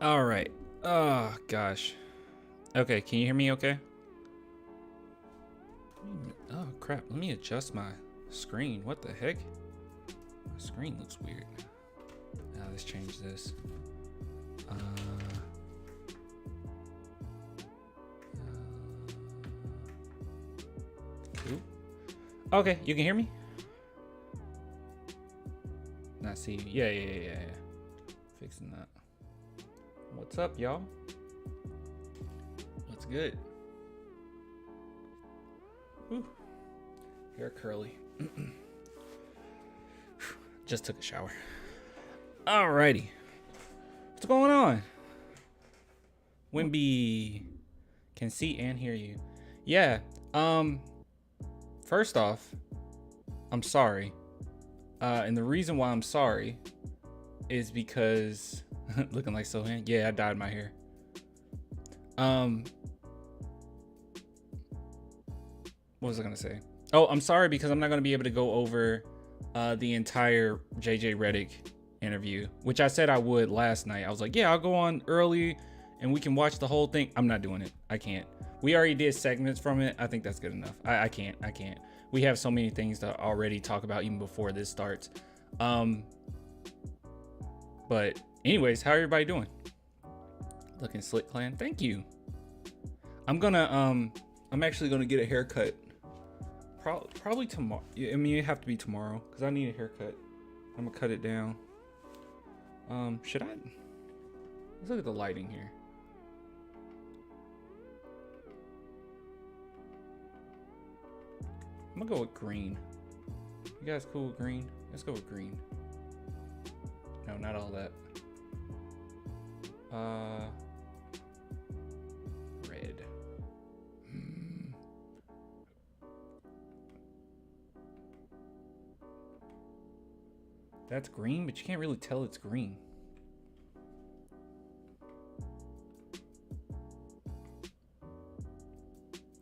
All right. Oh gosh. Okay, can you hear me okay? Oh crap, let me adjust my screen. What the heck? My screen looks weird. Now let's change this. Cool. Okay, you can hear me? Not see you. Yeah. Fixing that. What's up, y'all? What's good? Whew. Hair curly. Just took a shower. Alrighty. What's going on? Wimby can see and hear you. Yeah. First off, I'm sorry. And the reason why I'm sorry is because looking like Sohan. Yeah, I dyed my hair. What was I gonna say? Oh, I'm sorry because I'm not gonna be able to go over the entire JJ Redick interview, which I said I would last night. I was like, yeah, I'll go on early and we can watch the whole thing. I'm not doing it. I can't. We already did segments from it. I think that's good enough. I can't. We have so many things to already talk about even before this starts. But anyways, how everybody doing? Looking slick, clan. Thank you. I'm actually gonna get a haircut. Probably tomorrow. I mean, it have to be tomorrow because I need a haircut. I'm gonna cut it down. Should I? Let's look at the lighting here. I'm gonna go with green. You guys cool with green? Let's go with green. No, not all that. Red. That's green, but you can't really tell it's green.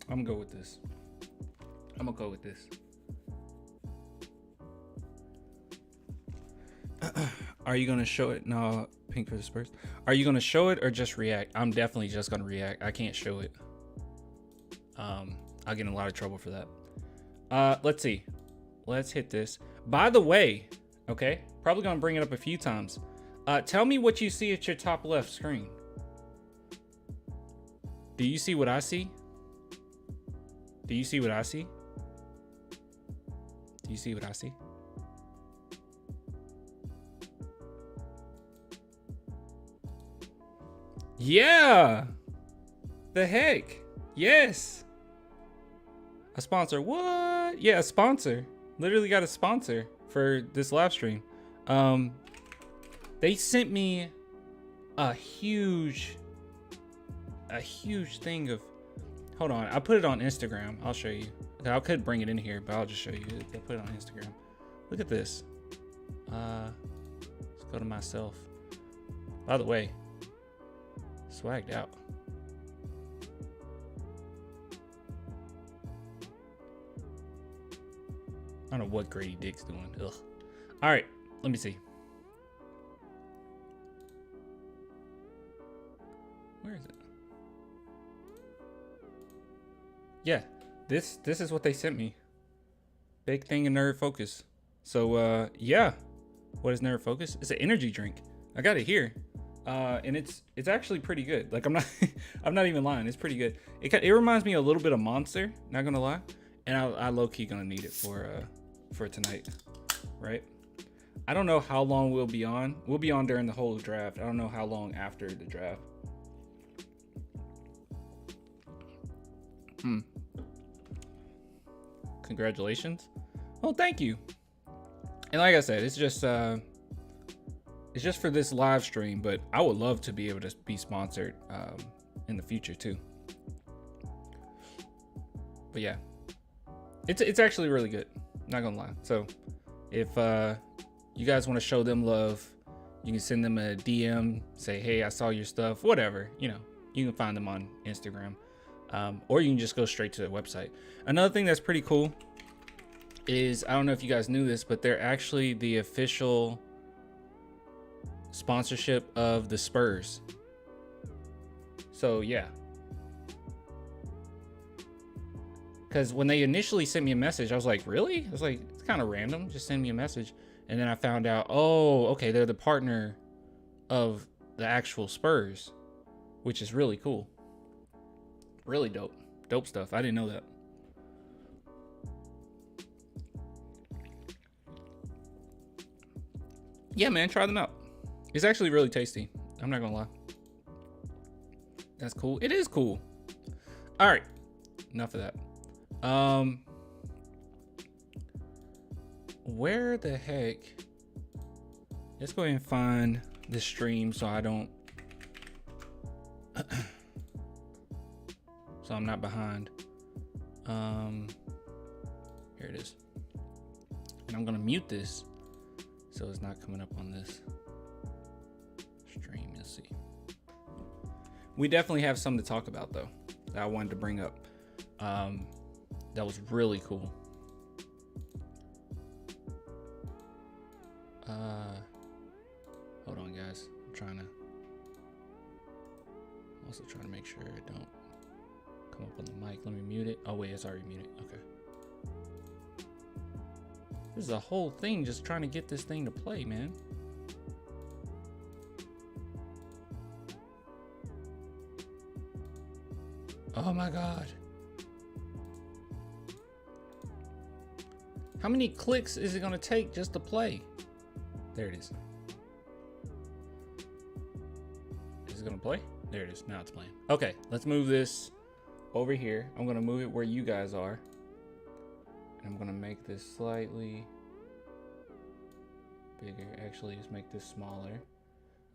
I'm gonna go with this. Are you gonna show it? No, pink for the Spurs. Are you gonna show it or just react? I'm definitely just gonna react. I can't show it. I'll get in a lot of trouble for that. Let's see. Let's hit this. By the way, okay, probably gonna bring it up a few times. Tell me what you see at your top left screen. Do you see what I see? Do you see what I see? Do you see what I see? Yeah. The heck? Yes. A sponsor. What? Yeah, a sponsor. Literally got a sponsor for this live stream. They sent me a huge thing of, hold on, I put it on Instagram. I'll show you. I could bring it in here, but I'll just show you. I put it on Instagram. Look at this. Let's go to myself. By the way, swagged out. I don't know what Grady Dick's doing. Ugh. All right, let me see. Where is it? Yeah, this is what they sent me. Big thing in Nerd Focus. So yeah, what is Nerd Focus? It's an energy drink. I got it here, and it's actually pretty good. Like I'm not even lying. It's pretty good. It reminds me a little bit of Monster. Not gonna lie, and I low key gonna need it for tonight, right? I don't know how long we'll be on. We'll be on during the whole draft. I don't know how long after the draft. Congratulations. Oh, thank you. And like I said, it's just for this live stream, but I would love to be able to be sponsored in the future too. But yeah, it's actually really good. Not gonna lie. So if you guys want to show them love, you can send them a DM, say, hey, I saw your stuff, whatever, you know, you can find them on Instagram. Or you can just go straight to their website. Another thing that's pretty cool is, I don't know if you guys knew this, but they're actually the official sponsorship of the Spurs. So yeah. Because when they initially sent me a message, I was like, really? I was like, it's kind of random. Just send me a message. And then I found out, oh, okay, they're the partner of the actual Spurs, which is really cool. Really dope. Dope stuff. I didn't know that. Yeah, man, try them out. It's actually really tasty. I'm not gonna lie. That's cool. It is cool. All right, enough of that. Where the heck? Let's go ahead and find the stream so I don't so I'm not behind. Here it is. And I'm gonna mute this so it's not coming up on this stream. Let's see. We definitely have something to talk about though that I wanted to bring up. That was really cool. Hold on, guys. I'm also trying to make sure it don't come up on the mic. Let me mute it. Oh wait, it's already muted. Okay. This is a whole thing just trying to get this thing to play, man. Oh my God. How many clicks is it gonna take just to play? There it is. Is it gonna play? There it is. Now it's playing. Okay, let's move this over here. I'm gonna move it where you guys are. And I'm gonna make this slightly bigger. Actually, let's make this smaller.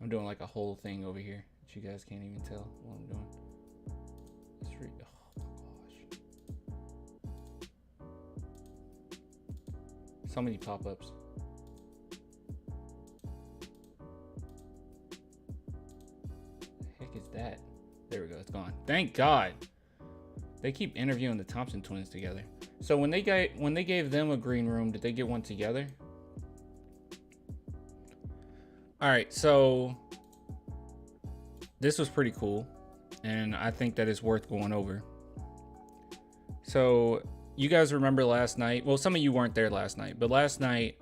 I'm doing like a whole thing over here that you guys can't even tell what I'm doing. Let's read. Oh my gosh. So many pop-ups. The heck is that? There we go. It's gone. Thank God. They keep interviewing the Thompson twins together. So when they gave them a green room, did they get one together? All right. So this was pretty cool, and I think that is worth going over. So you guys remember last night? Well, some of you weren't there last night, but last night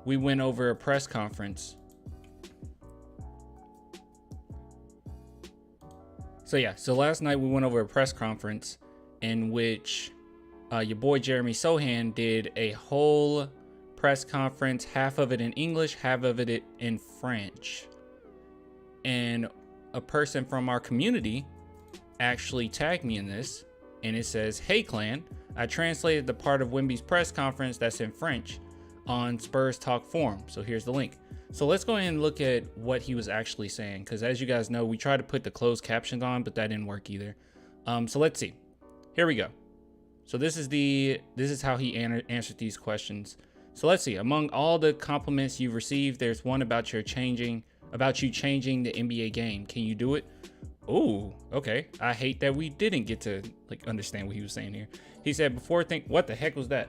we went over a press conference. So yeah, so last night we went over a press conference in which your boy Jeremy Sohan did a whole press conference, half of it in English, half of it in French. And a person from our community actually tagged me in this, and it says, "Hey clan, I translated the part of Wemby's press conference that's in French on Spurs Talk Forum." So here's the link. So let's go ahead and look at what he was actually saying, because as you guys know, we tried to put the closed captions on, but that didn't work either. So let's see. Here we go. So this is how he answered these questions. So let's see. Among all the compliments you've received, there's one about you changing the NBA game. Can you do it? Oh, okay. I hate that we didn't get to like understand what he was saying here. He said, what the heck was that?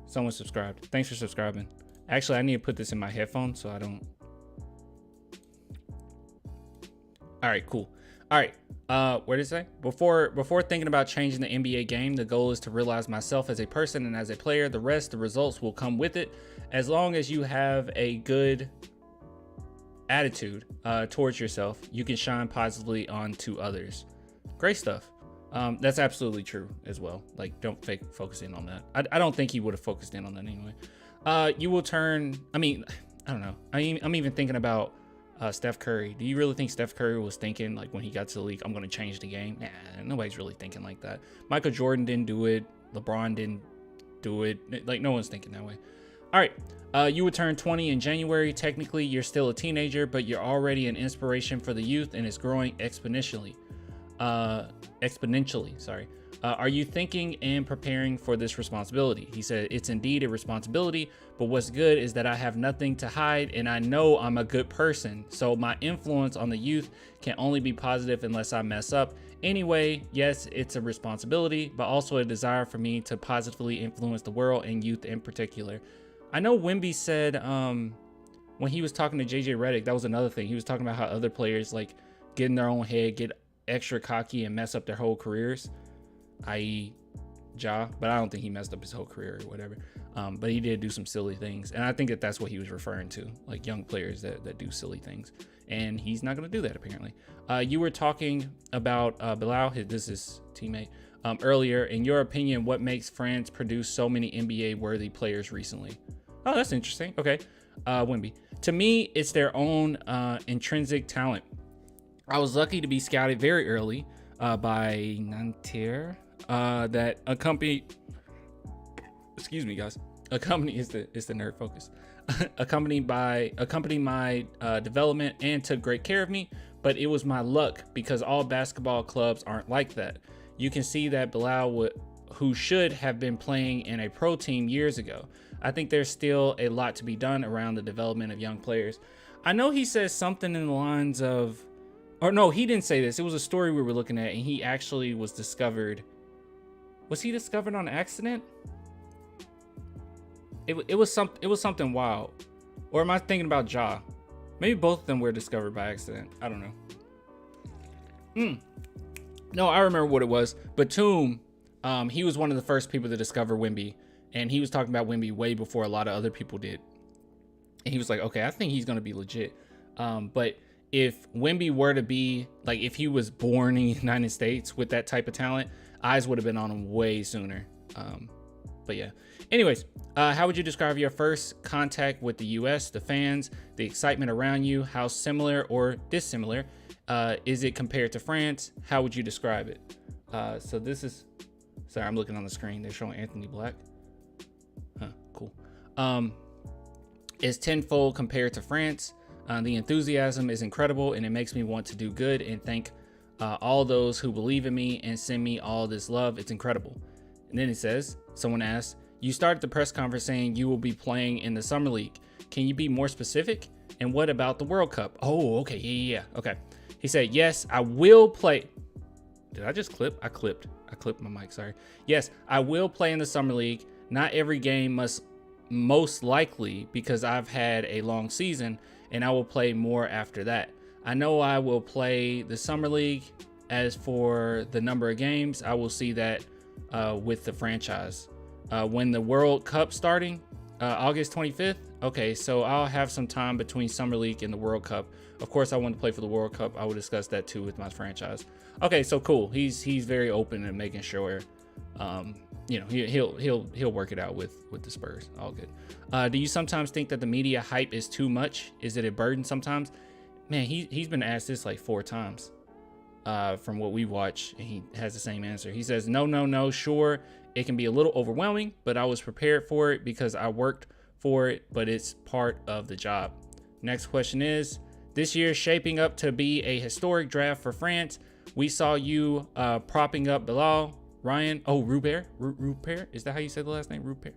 Someone subscribed. Thanks for subscribing. Actually, I need to put this in my headphones so I don't. All right, cool. All right. What did it say? Before thinking about changing the NBA game, the goal is to realize myself as a person and as a player. The results will come with it. As long as you have a good attitude towards yourself, you can shine positively onto others. Great stuff. That's absolutely true as well. Like, don't focus in on that. I don't think he would have focused in on that anyway. You will turn. I mean, I don't know. I'm even thinking about Steph Curry. Do you really think Steph Curry was thinking like when he got to the league, I'm going to change the game? Nah, nobody's really thinking like that. Michael Jordan didn't do it. LeBron didn't do it. Like, no one's thinking that way. All right. You would turn 20 in January. Technically, you're still a teenager, but you're already an inspiration for the youth, and it's growing exponentially. Sorry. Are you thinking and preparing for this responsibility? He said, it's indeed a responsibility, but what's good is that I have nothing to hide, and I know I'm a good person. So my influence on the youth can only be positive unless I mess up. Anyway, yes, it's a responsibility, but also a desire for me to positively influence the world and youth in particular. I know Wemby said when he was talking to JJ Redick, that was another thing. He was talking about how other players like get in their own head, get extra cocky, and mess up their whole careers, i.e. Ja. But I don't think he messed up his whole career or whatever. But he did do some silly things, and I think that that's what he was referring to, like young players that do silly things. And he's not going to do that apparently. You were talking about Bilal, this is teammate, earlier. In your opinion, what makes France produce so many NBA worthy players recently? Oh, that's interesting. Okay. Wimby. To me, it's their own intrinsic talent. I was lucky to be scouted very early by Nanterre, that accompanied, excuse me guys, accompanied is the nerd focus, accompanied my development and took great care of me. But it was my luck, because all basketball clubs aren't like that. You can see that Bilal, who should have been playing in a pro team years ago. I think there's still a lot to be done around the development of young players. I know he says something in the lines of, or no, he didn't say this. It was a story we were looking at, and he actually was discovered. Was he discovered on accident? It was something wild. Or am I thinking about Ja? Maybe both of them were discovered by accident. I don't know. No, I remember what it was. Batum, he was one of the first people to discover Wemby, and he was talking about Wemby way before a lot of other people did. And he was like, okay, I think he's going to be legit. But if Wemby were to be, like, if he was born in the United States with that type of talent, eyes would have been on him way sooner. But yeah. Anyways, how would you describe your first contact with the U.S., the fans, the excitement around you? How similar or dissimilar is it compared to France? How would you describe it? So this is, sorry, I'm looking on the screen. They're showing Anthony Black. Huh, cool. It's tenfold compared to France. The enthusiasm is incredible, and it makes me want to do good and thank all those who believe in me and send me all this love. It's incredible. And then it says, someone asked, you started the press conference saying you will be playing in the Summer League. Can you be more specific? And what about the World Cup? Oh, okay. Yeah. Okay. He said, yes, I will play. Did I just clip? I clipped my mic. Sorry. Yes, I will play in the Summer League. Not every game must most likely, because I've had a long season, and I will play more after that. I know I will play the Summer League. As for the number of games, I will see that with the franchise. When the World Cup starting, August 25th. Okay, so I'll have some time between Summer League and the World Cup. Of course, I want to play for the World Cup. I will discuss that too with my franchise. Okay, so cool. He's very open and making sure, you know, he'll work it out with the Spurs. All good. Do you sometimes think that the media hype is too much? Is it a burden sometimes? Man, he's been asked this like 4 times. From what we watch, and he has the same answer. He says, no, sure, it can be a little overwhelming, but I was prepared for it because I worked for it, but it's part of the job. Next question is, this year shaping up to be a historic draft for France. We saw you propping up Bilal, Ryan, Rupert, is that how you say the last name, Rupert?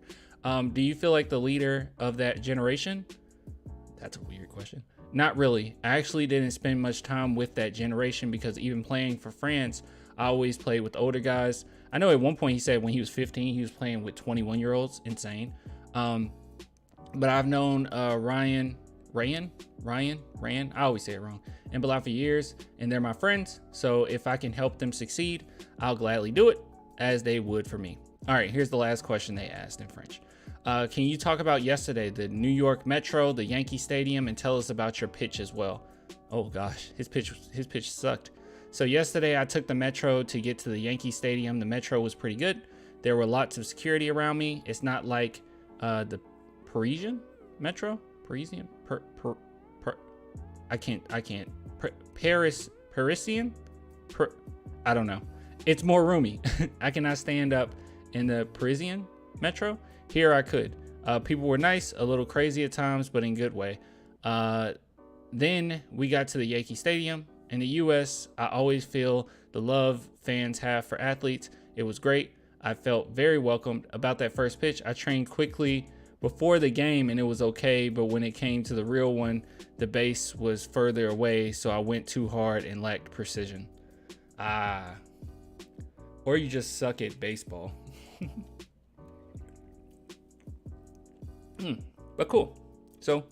Do you feel like the leader of that generation? That's a weird question. Not really. I actually didn't spend much time with that generation, because even playing for France, I always played with older guys. I know at one point he said when he was 15, he was playing with 21-year-olds. Insane. But I've known Ryan, I always say it wrong, and Bilal for years, and they're my friends. So if I can help them succeed, I'll gladly do it, as they would for me. All right, here's the last question they asked in French. Can you talk about yesterday, the New York Metro, the Yankee Stadium, and tell us about your pitch as well? Oh gosh, his pitch sucked. So yesterday I took the Metro to get to the Yankee Stadium. The Metro was pretty good. There were lots of security around me. It's not like the Parisian Metro, Parisian, Parisian, I don't know. It's more roomy. I cannot stand up in the Parisian Metro. Here I could. People were nice, a little crazy at times, but in good way. Then we got to the Yankee Stadium. In the US, I always feel the love fans have for athletes. It was great. I felt very welcomed. About that first pitch, I trained quickly before the game and it was okay, but when it came to the real one, the base was further away, so I went too hard and lacked precision. Or you just suck at baseball. But cool. So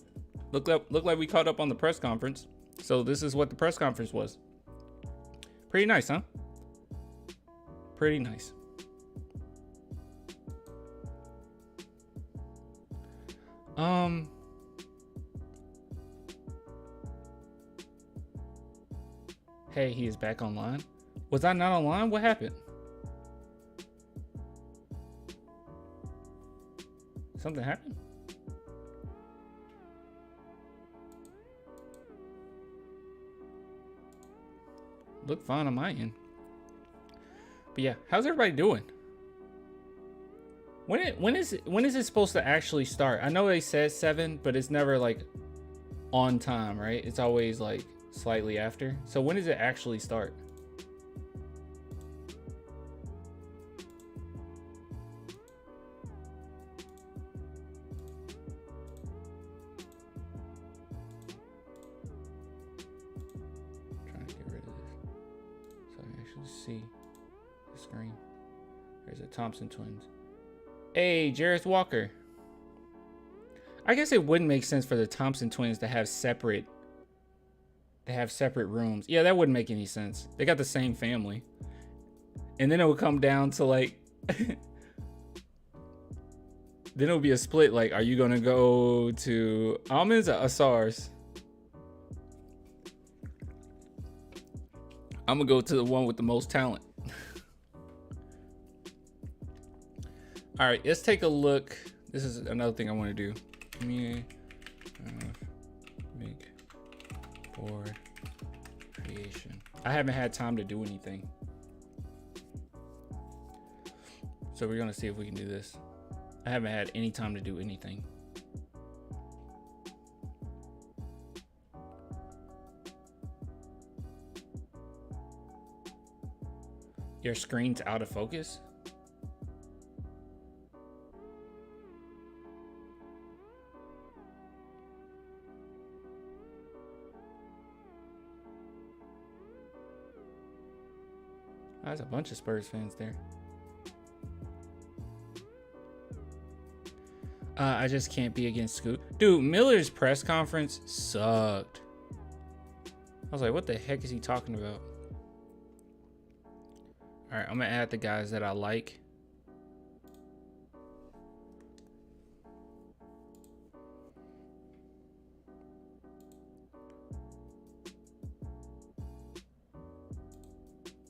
Look like we caught up on the press conference. So this is what the press conference was. Pretty nice, huh? Pretty nice. Hey, he is back online. Was I not online? What happened? Something happened? Look fine on my end. But yeah, how's everybody doing? When is it supposed to actually start? I know they said 7, but it's never like on time, right? It's always like slightly after. So when does it actually start? Trying to get rid of this so I can actually see the screen. There's the Thompson twins. Hey, Jarris Walker. I guess it wouldn't make sense for the Thompson twins to have separate rooms. Yeah, that wouldn't make any sense. They got the same family. And then it would come down to like then it would be a split, like, are you gonna go to Almonds or Asars? I'm gonna go to the one with the most talent. All right, let's take a look. This is another thing I want to do. Give me make board creation. I haven't had time to do anything, so we're gonna see if we can do this. I haven't had any time to do anything. Your screen's out of focus? There's a bunch of Spurs fans there. I just can't be against Scoot. Dude, Miller's press conference sucked. I was like, what the heck is he talking about? All right, I'm gonna add the guys that I like.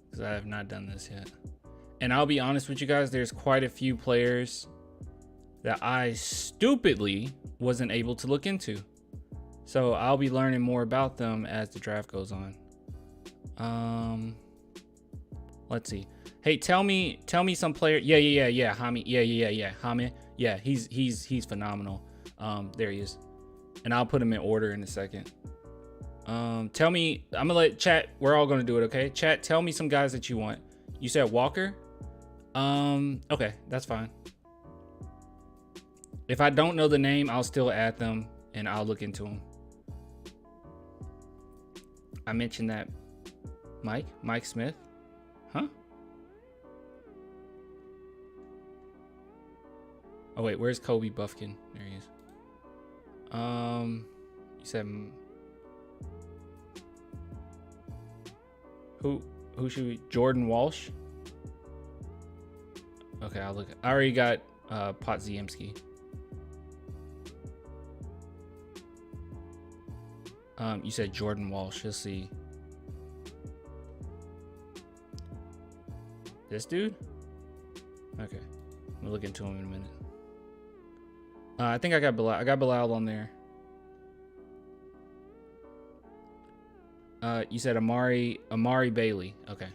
Because I have not done this yet. And I'll be honest with you guys, there's quite a few players that I stupidly wasn't able to look into. So I'll be learning more about them as the draft goes on. Let's see. Hey, tell me some player. Yeah. Hami. Yeah. Hami. Yeah, he's phenomenal. There he is. And I'll put him in order in a second. Tell me, I'm gonna let chat, we're all gonna do it, okay? Chat, tell me some guys that you want. You said Walker? Okay, that's fine. If I don't know the name, I'll still add them and I'll look into them. I mentioned that Mike Smith, huh? Oh wait, where's Kobe Buffkin? There he is. You said who should we? Jordan Walsh. Okay, I'll look. I already got Podziemski. You said Jordan Walsh. Let's see. This dude? Okay. I'm gonna look into him in a minute. I think I got Bilal. I got Bilal on there. You said Amari Bailey. Okay.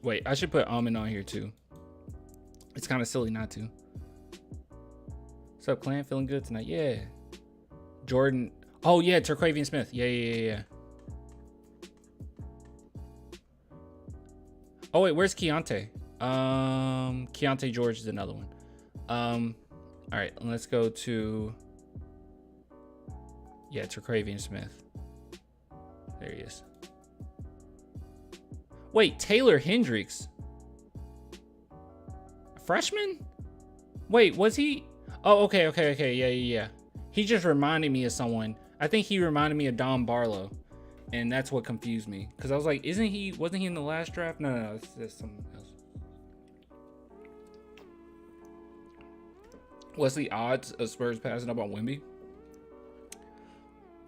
Wait, I should put Almond on here too. It's kind of silly not to. What's up, clan? Feeling good tonight? Yeah. Jordan. Oh yeah, Terquavian Smith. Yeah. Oh wait, where's Keontae? Keontae George is another one. All right, let's go to, yeah, Terquavian Smith. There he is. Wait, Taylor Hendricks. Freshman? Wait, was he? Oh, okay. Yeah. He just reminded me of someone. I think he reminded me of Don Barlow. And that's what confused me. Because I was like, wasn't he in the last draft? No, it's someone else. What's the odds of Spurs passing up on Wemby?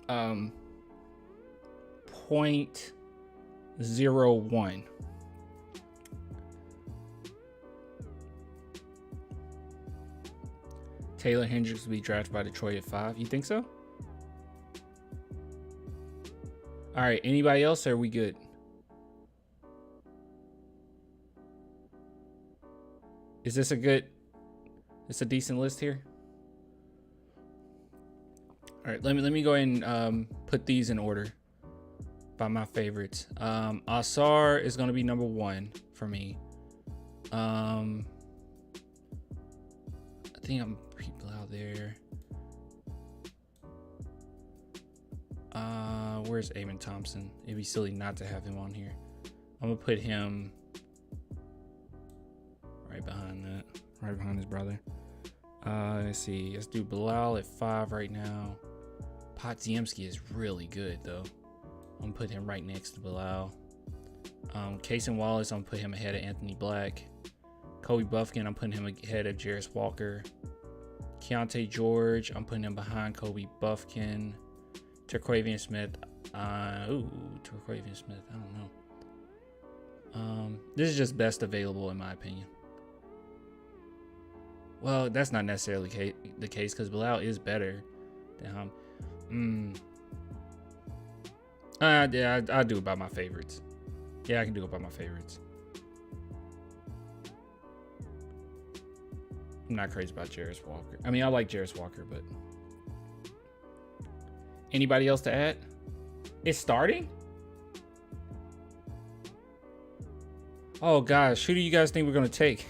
0.01. Taylor Hendricks will be drafted by Detroit at 5. You think so? All right. Anybody else? Or are we good? Is this a good? It's a decent list here. All right. Let me go ahead and put these in order by my favorites. Asar is going to be number 1 for me. I think I'm people out there. Where's Amen Thompson? It'd be silly not to have him on here. I'm gonna put him right behind that, right behind his brother. Let's see. Let's do Bilal at 5 right now. Podziemski is really good though. I'm gonna put him right next to Bilal. Cason Wallace, I'm gonna put him ahead of Anthony Black. Kobe Buffkin, I'm putting him ahead of Jarris Walker. Keontae George, I'm putting him behind Kobe Buffkin. Terquavion Smith, Terquavion Smith, I don't know. This is just best available in my opinion. Well, that's not necessarily the case because Bilal is better than him. Yeah, I'll do it by my favorites. Yeah, I can do it by my favorites. I'm not crazy about Jarris Walker. I mean, I like Jarris Walker, but anybody else to add? It's starting? Oh gosh, who do you guys think we're gonna take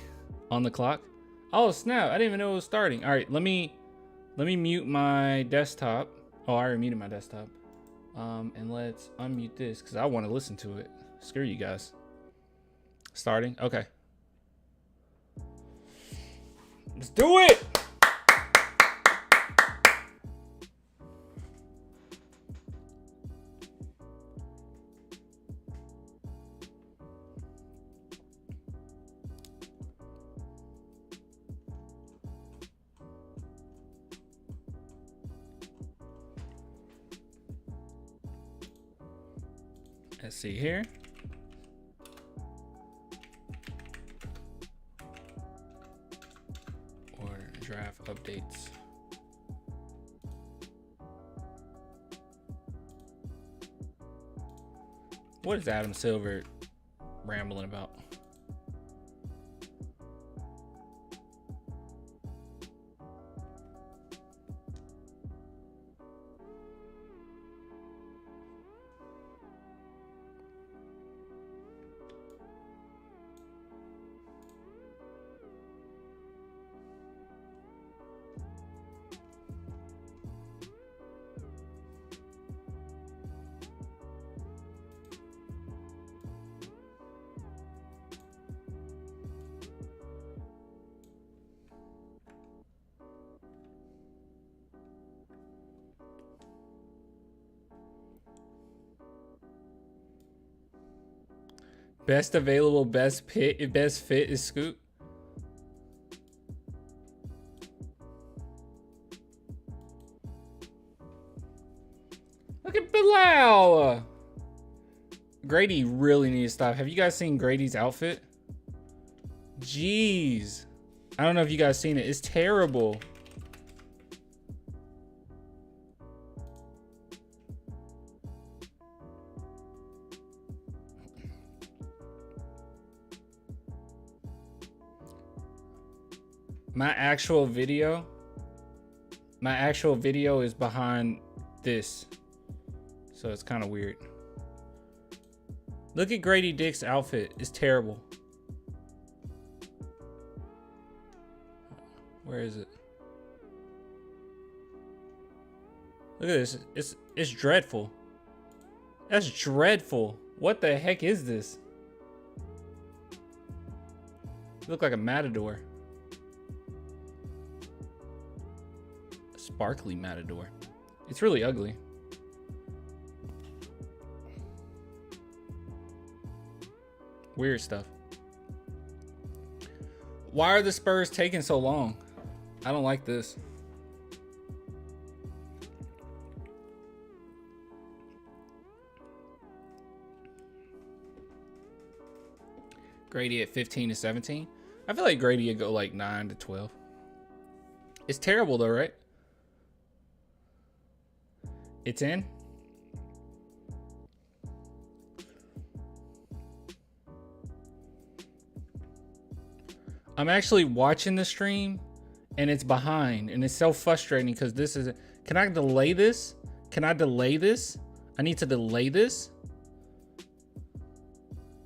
on the clock? Oh snap! I didn't even know it was starting. All right, let me mute my desktop. Oh, I already muted my desktop. And let's unmute this because I want to listen to it. Screw you guys. Starting. Okay. Let's do it. Let's see here. Or draft updates. What is Adam Silver rambling about? Best available, best fit is Scoot. Look at Bilal. Grady really needs to stop. Have you guys seen Grady's outfit? Jeez. I don't know if you guys seen it. It's terrible. My actual video is behind this. So it's kind of weird. Look at Grady Dick's outfit. It's terrible. Where is it? Look at this. It's dreadful. That's dreadful. What the heck is this? look like a matador. A sparkly matador. It's really ugly. Weird stuff. Why are the Spurs taking so long? I don't like this. Grady at 15 to 17. I feel like Grady would go like 9 to 12. It's terrible though, right? It's in. I'm actually watching the stream and it's behind and it's so frustrating because this is, can I delay this? Can I delay this? I need to delay this.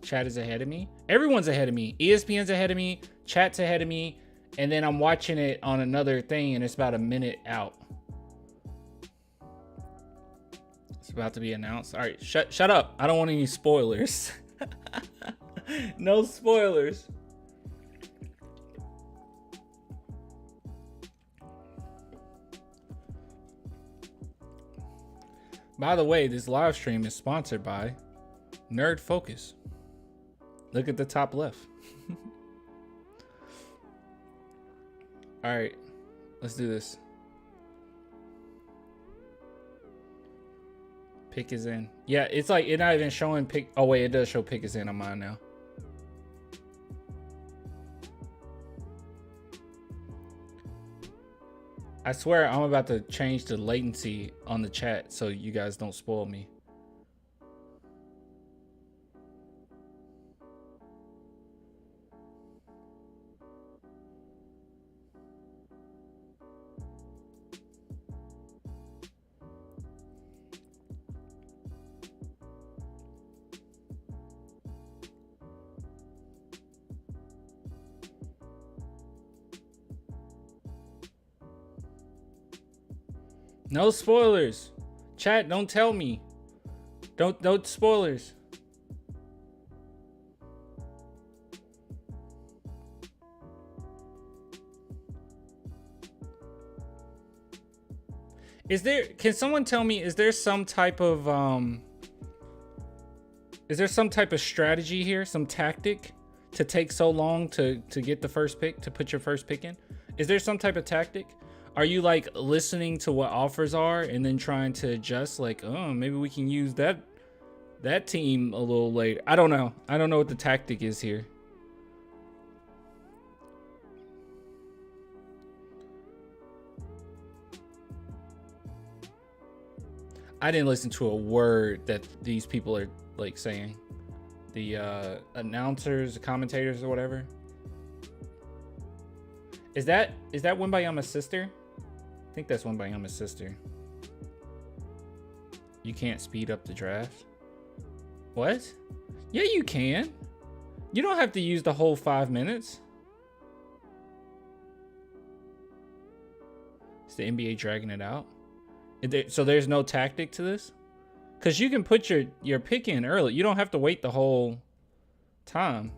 Chat is ahead of me. Everyone's ahead of me. ESPN's ahead of me. Chat's ahead of me. And then I'm watching it on another thing and it's about a minute out. It's about to be announced. All right, shut up. I don't want any spoilers. No spoilers. By the way, this live stream is sponsored by Nerd Focus. Look at the top left. All right, let's do this. Pick is in. Yeah, it's like it's not even showing pick. Oh wait, it does show pick is in on mine now. I swear I'm about to change the latency on the chat so you guys don't spoil me. No spoilers. Chat, don't tell me. Don't spoilers. Can someone tell me, is there some type of strategy here, some tactic to take so long to get the first pick, to put your first pick in? Is there some type of tactic? Are you like listening to what offers are and then trying to adjust, like, oh, maybe we can use that team a little later? I don't know. I don't know what the tactic is here. I didn't listen to a word that these people are like saying. The announcers, the commentators or whatever. Is that Wembayama's sister? I think that's Wembayama's sister. You can't speed up the draft. What? Yeah, you can. You don't have to use the whole 5 minutes. Is the NBA dragging it out? So there's no tactic to this? Because you can put your pick in early. You don't have to wait the whole time.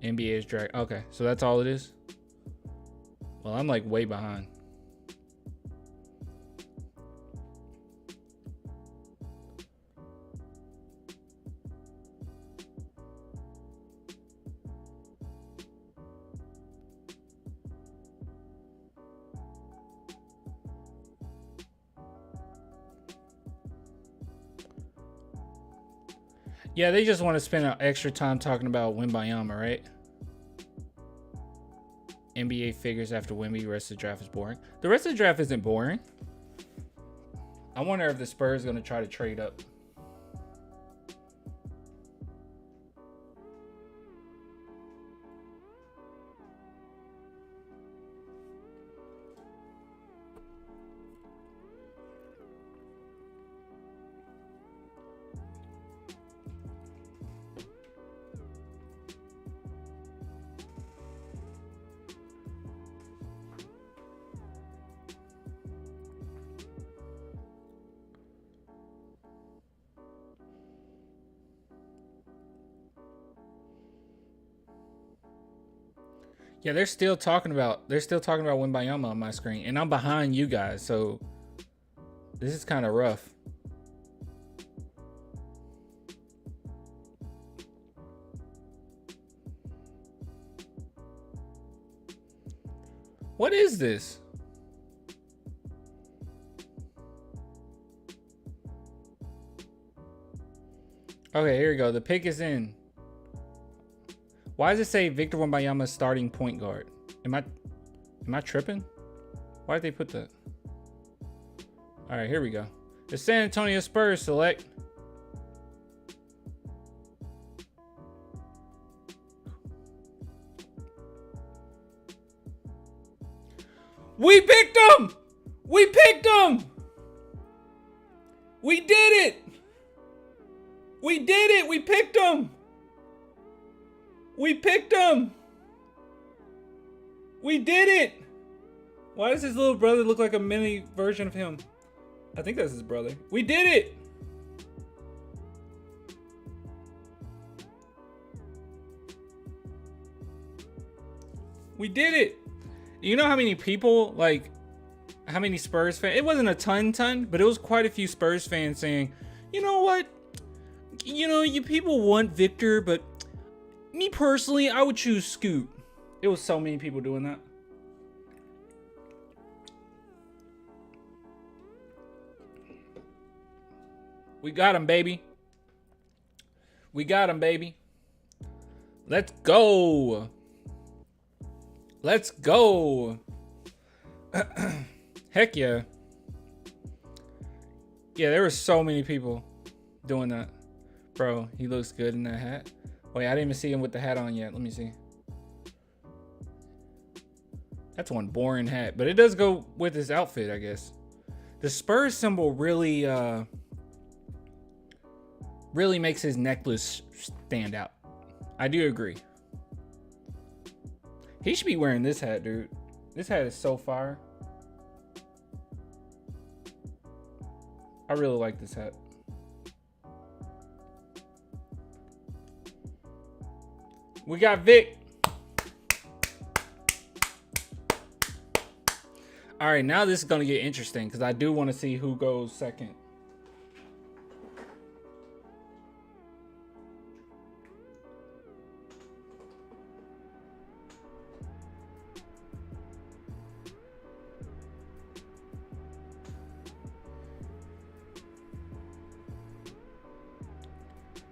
NBA is drag. Okay, so that's all it is. Well, I'm like way behind. Yeah, they just want to spend extra time talking about Wembayama, right? NBA figures after Wemby, rest of the draft is boring. The rest of the draft isn't boring. I wonder if the Spurs are going to try to trade up. Yeah, they're still talking about Wembayama on my screen, and I'm behind you guys, so this is kind of rough. What is this? Okay, here we go. The pick is in. Why does it say Victor Wembanyama starting point guard? Am I tripping? Why did they put that? All right, here we go. The San Antonio Spurs select We picked him! We picked him! We did it! We did it! We picked him! We picked him! We did it! Why does his little brother look like a mini version of him? I think that's his brother. We did it! We did it! You know how many people, like, how many Spurs fans? It wasn't a ton, but it was quite a few Spurs fans saying, you know what? You know, you people want Victor, but me personally, I would choose Scoot. It was so many people doing that. We got him, baby. We got him, baby. Let's go. Let's go. Heck yeah. Yeah, there were so many people doing that. Bro, he looks good in that hat. Wait, I didn't even see him with the hat on yet. Let me see. That's one boring hat, but it does go with his outfit, I guess. The Spurs symbol really makes his necklace stand out. I do agree. He should be wearing this hat, dude. This hat is so fire. I really like this hat. We got Vic. All right, now this is going to get interesting because I do want to see who goes second.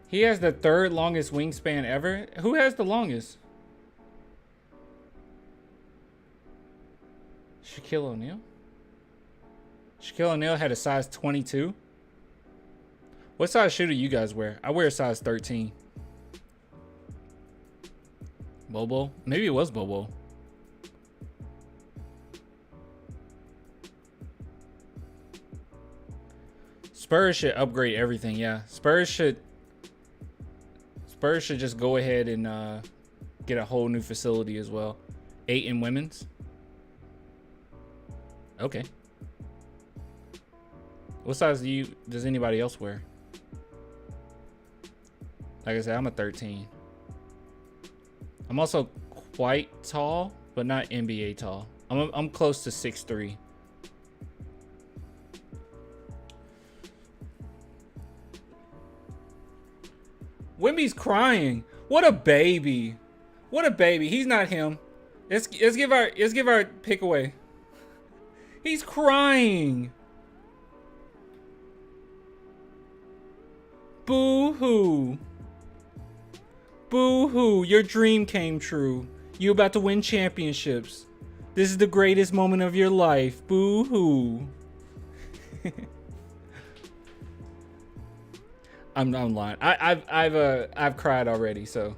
He has the third longest wingspan ever. Who has the longest? Shaquille O'Neal? Shaquille O'Neal had a size 22. What size shoe do you guys wear? I wear a size 13. Bobo? Maybe it was Bobo. Spurs should upgrade everything, yeah. Spurs should just go ahead and get a whole new facility as well. 8 in women's. Okay. What size does anybody else wear? Like I said, I'm a 13. I'm also quite tall, but not NBA tall. I'm close to 6'3". Wemby's crying. What a baby. What a baby. He's not him. Let's give our pick away. He's crying. Boo-hoo. Boo-hoo. Your dream came true. You about to win championships. This is the greatest moment of your life. Boo-hoo. I'm lying. I've cried already, so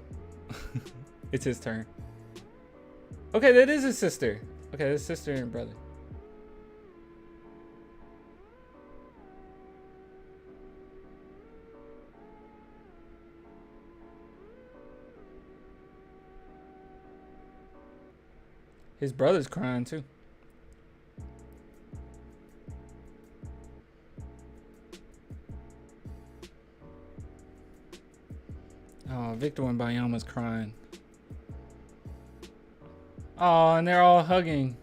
it's his turn. Okay, that is his sister. Okay, that's sister and brother. His brother's crying too. Oh, Victor Wembanyama's crying. Oh, and they're all hugging.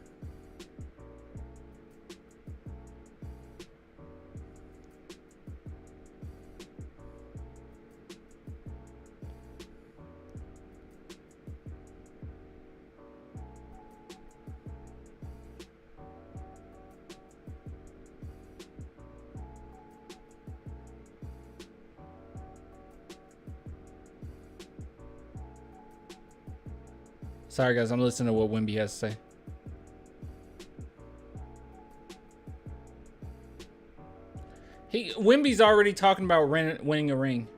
Sorry, guys. I'm listening to what Wimby has to say. Wimby's already talking about winning a ring.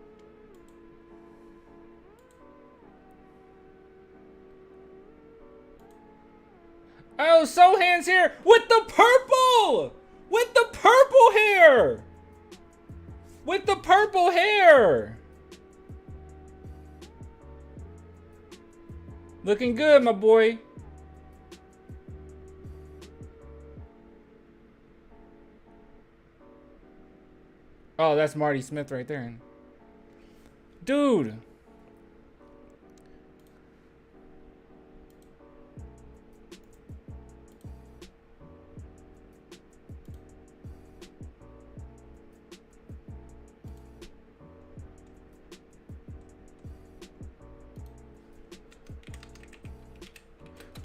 Oh, Sohan's here with the purple! With the purple hair! With the purple hair! Looking good, my boy. Oh, that's Marty Smith right there. Dude.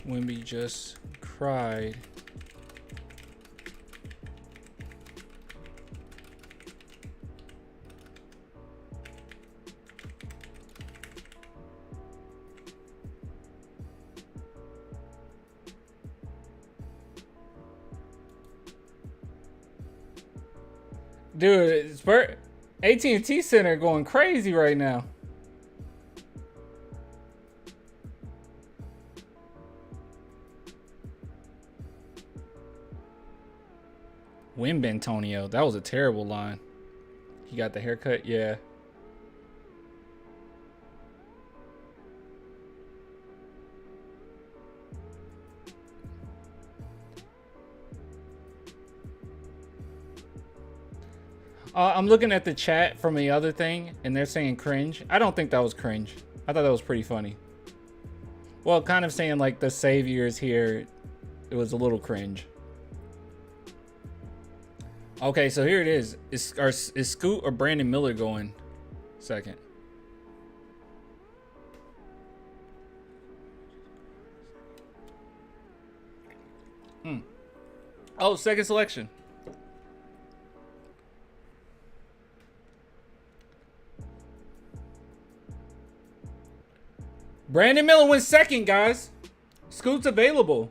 Wimby just cried. Dude, AT&T Center going crazy right now. Wimby Antonio, that was a terrible line. He got the haircut, yeah. I'm looking at the chat from the other thing, and they're saying cringe. I don't think that was cringe. I thought that was pretty funny. Well, kind of saying like the savior is here. It was a little cringe. Okay, so here it is. Is Scoot or Brandon Miller going second? Oh, second selection. Brandon Miller went second, guys. Scoot's available.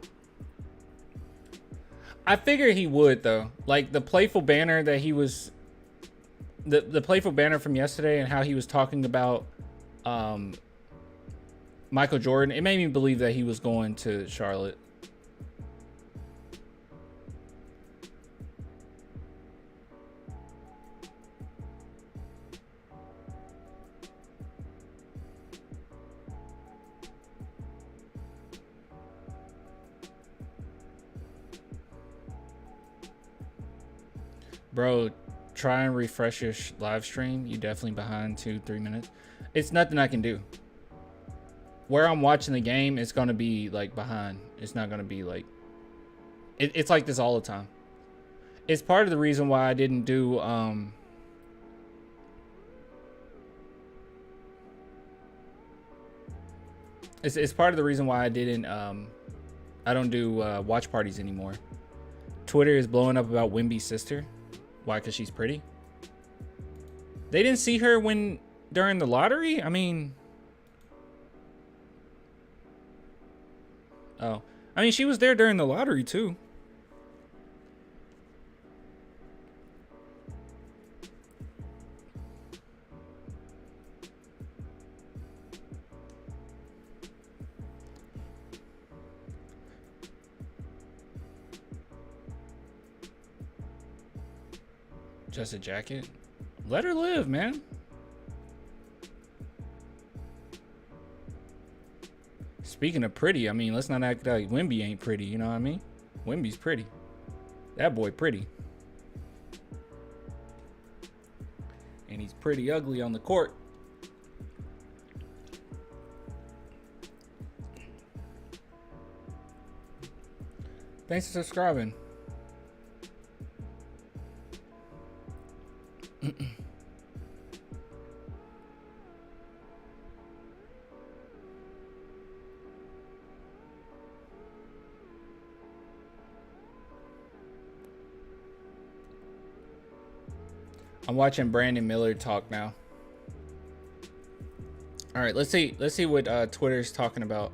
I figured he would, though. Like the playful banner that he was, the playful banner from yesterday, and how he was talking about Michael Jordan. It made me believe that he was going to Charlotte. Bro, try and refresh your live stream. You definitely behind 2-3 minutes. It's nothing I can do. Where I'm watching the game, it's gonna be like behind. It's not gonna be like. It's like this all the time. It's part of the reason why I didn't do It's part of the reason why I didn't I don't do watch parties anymore. Twitter is blowing up about Wimby's sister. Why? Because she's pretty? They didn't see her during the lottery? I mean... Oh. I mean, she was there during the lottery, too. Just a jacket? Let her live, man. Speaking of pretty, I mean, let's not act like Wimby ain't pretty, you know what I mean? Wimby's pretty. That boy pretty. And he's pretty ugly on the court. Thanks for subscribing. I'm watching Brandon Miller talk now. All right, let's see what Twitter's talking about.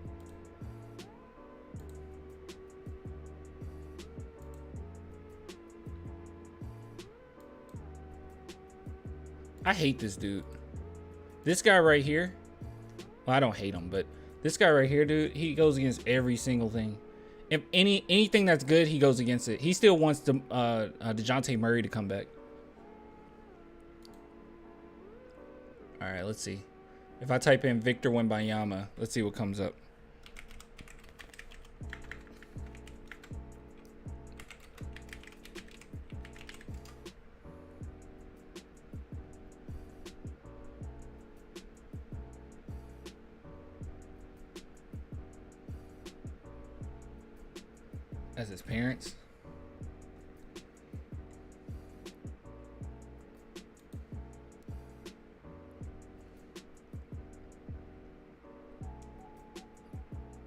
I hate this dude. This guy right here. Well, I don't hate him, but this guy right here, dude, he goes against every single thing. If anything that's good, he goes against it. He still wants DeJounte Murray to come back. All right, let's see. If I type in Victor Wembanyama, let's see what comes up. As his parents.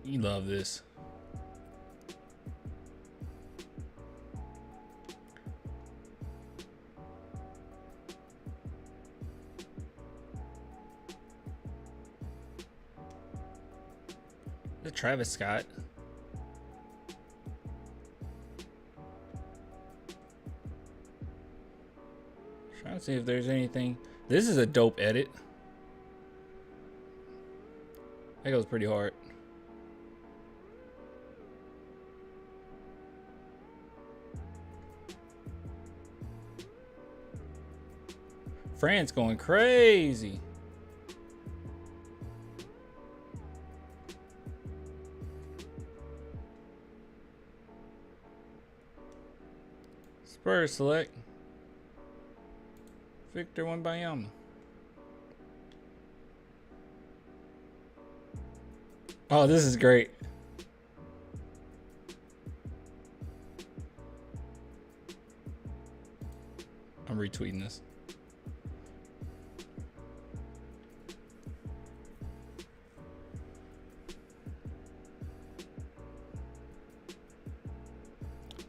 You love this. The Travis Scott. Trying to see if there's anything. This is a dope edit. That goes pretty hard. France going crazy. Spurs select Victor Wembanyama. Oh, this is great. I'm retweeting this.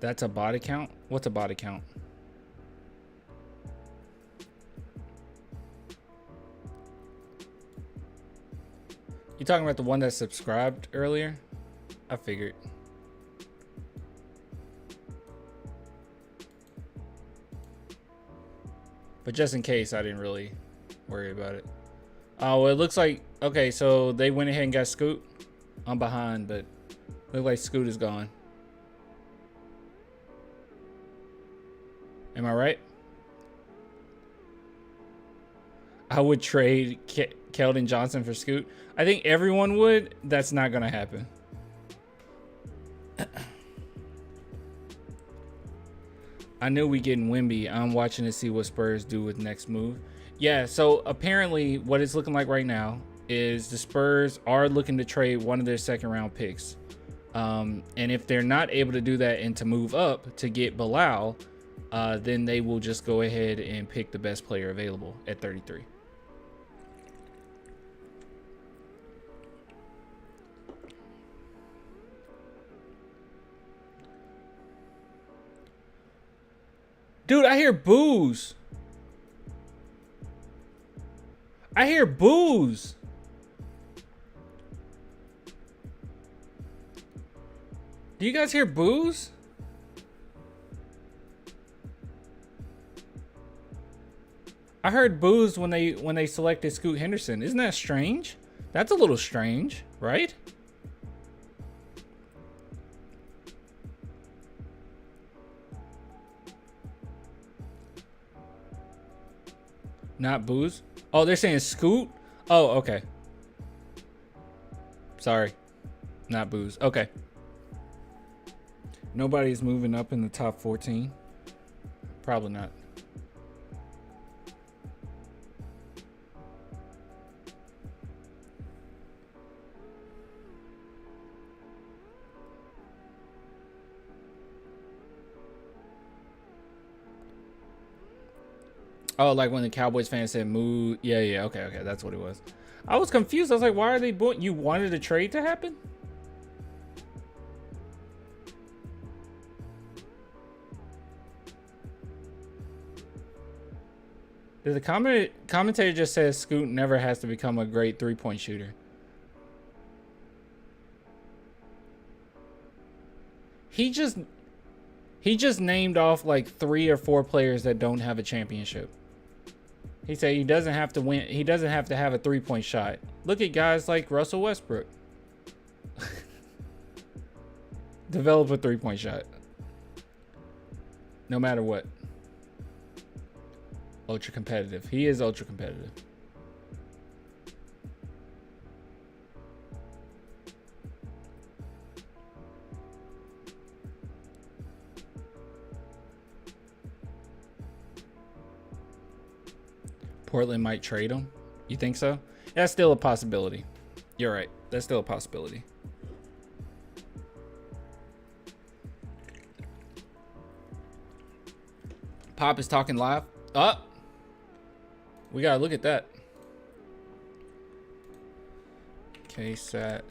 That's a body count? What's a body count? You talking about the one that subscribed earlier? I figured. But just in case, I didn't really worry about it. Oh, well, it looks like, okay, so they went ahead and got Scoot. I'm behind, but look like Scoot is gone. Am I right? I would trade Keldon Johnson for Scoot. I think everyone would. That's not going to happen. I knew we getting Wemby. I'm watching to see what Spurs do with next move. Yeah, so apparently what it's looking like right now is the Spurs are looking to trade one of their second round picks. And if they're not able to do that and to move up to get Bilal, then they will just go ahead and pick the best player available at 33. Dude, I hear boos. I hear boos. Do you guys hear boos? I heard boos when they selected Scoot Henderson. Isn't that strange? That's a little strange, right? Not boos. Oh, they're saying Scoot? Oh, okay. Sorry. Not boos. Okay. Nobody's moving up in the top 14. Probably not. Oh, like when the Cowboys fans said "moo." Yeah, yeah. Okay, okay. That's what it was. I was confused. I was like, why are they booing? You wanted a trade to happen? The commentator just says Scoot never has to become a great three-point shooter. He just named off like 3 or 4 players that don't have a championship. He said he doesn't have to win. He doesn't have to have a three-point shot. Look at guys like Russell Westbrook. Develop a three-point shot. No matter what. Ultra competitive. He is ultra competitive. Portland might trade him. You think so? That's still a possibility. You're right. That's still a possibility. Pop is talking live. Up. We gotta look at that. KSAT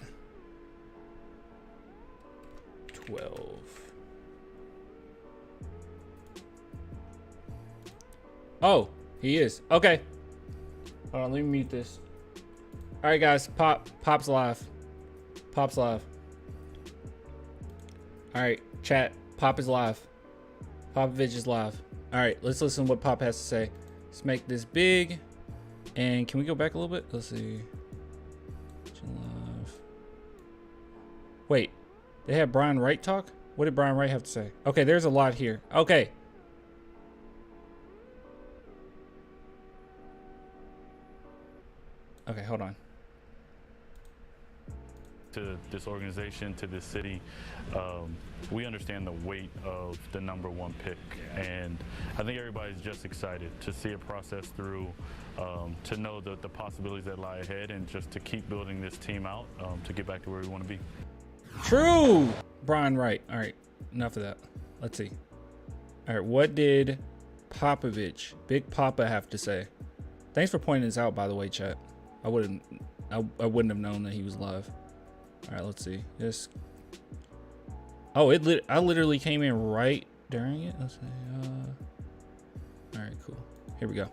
12. Oh, he is. Okay. Hold on, let me mute this. All right, guys. Pop's live. Pop's live. All right, chat. Pop is live. Popovich is live. All right, let's listen to what Pop has to say. Let's make this big. And can we go back a little bit? Let's see. Live. Wait, they have Brian Wright talk? What did Brian Wright have to say? Okay, there's a lot here. Okay. Okay, hold on. To this organization, to this city, we understand the weight of the #1 pick, and I think everybody's just excited to see it process through, to know the possibilities that lie ahead, and just to keep building this team out to get back to where we want to be. True, Brian Wright. All right, enough of that. Let's see. All right, what did Popovich, Big Papa, have to say? Thanks for pointing this out, by the way, chat. I wouldn't have known that he was live. All right, let's see. This. Oh, I literally came in right during it. Let's see. All right, cool. Here we go.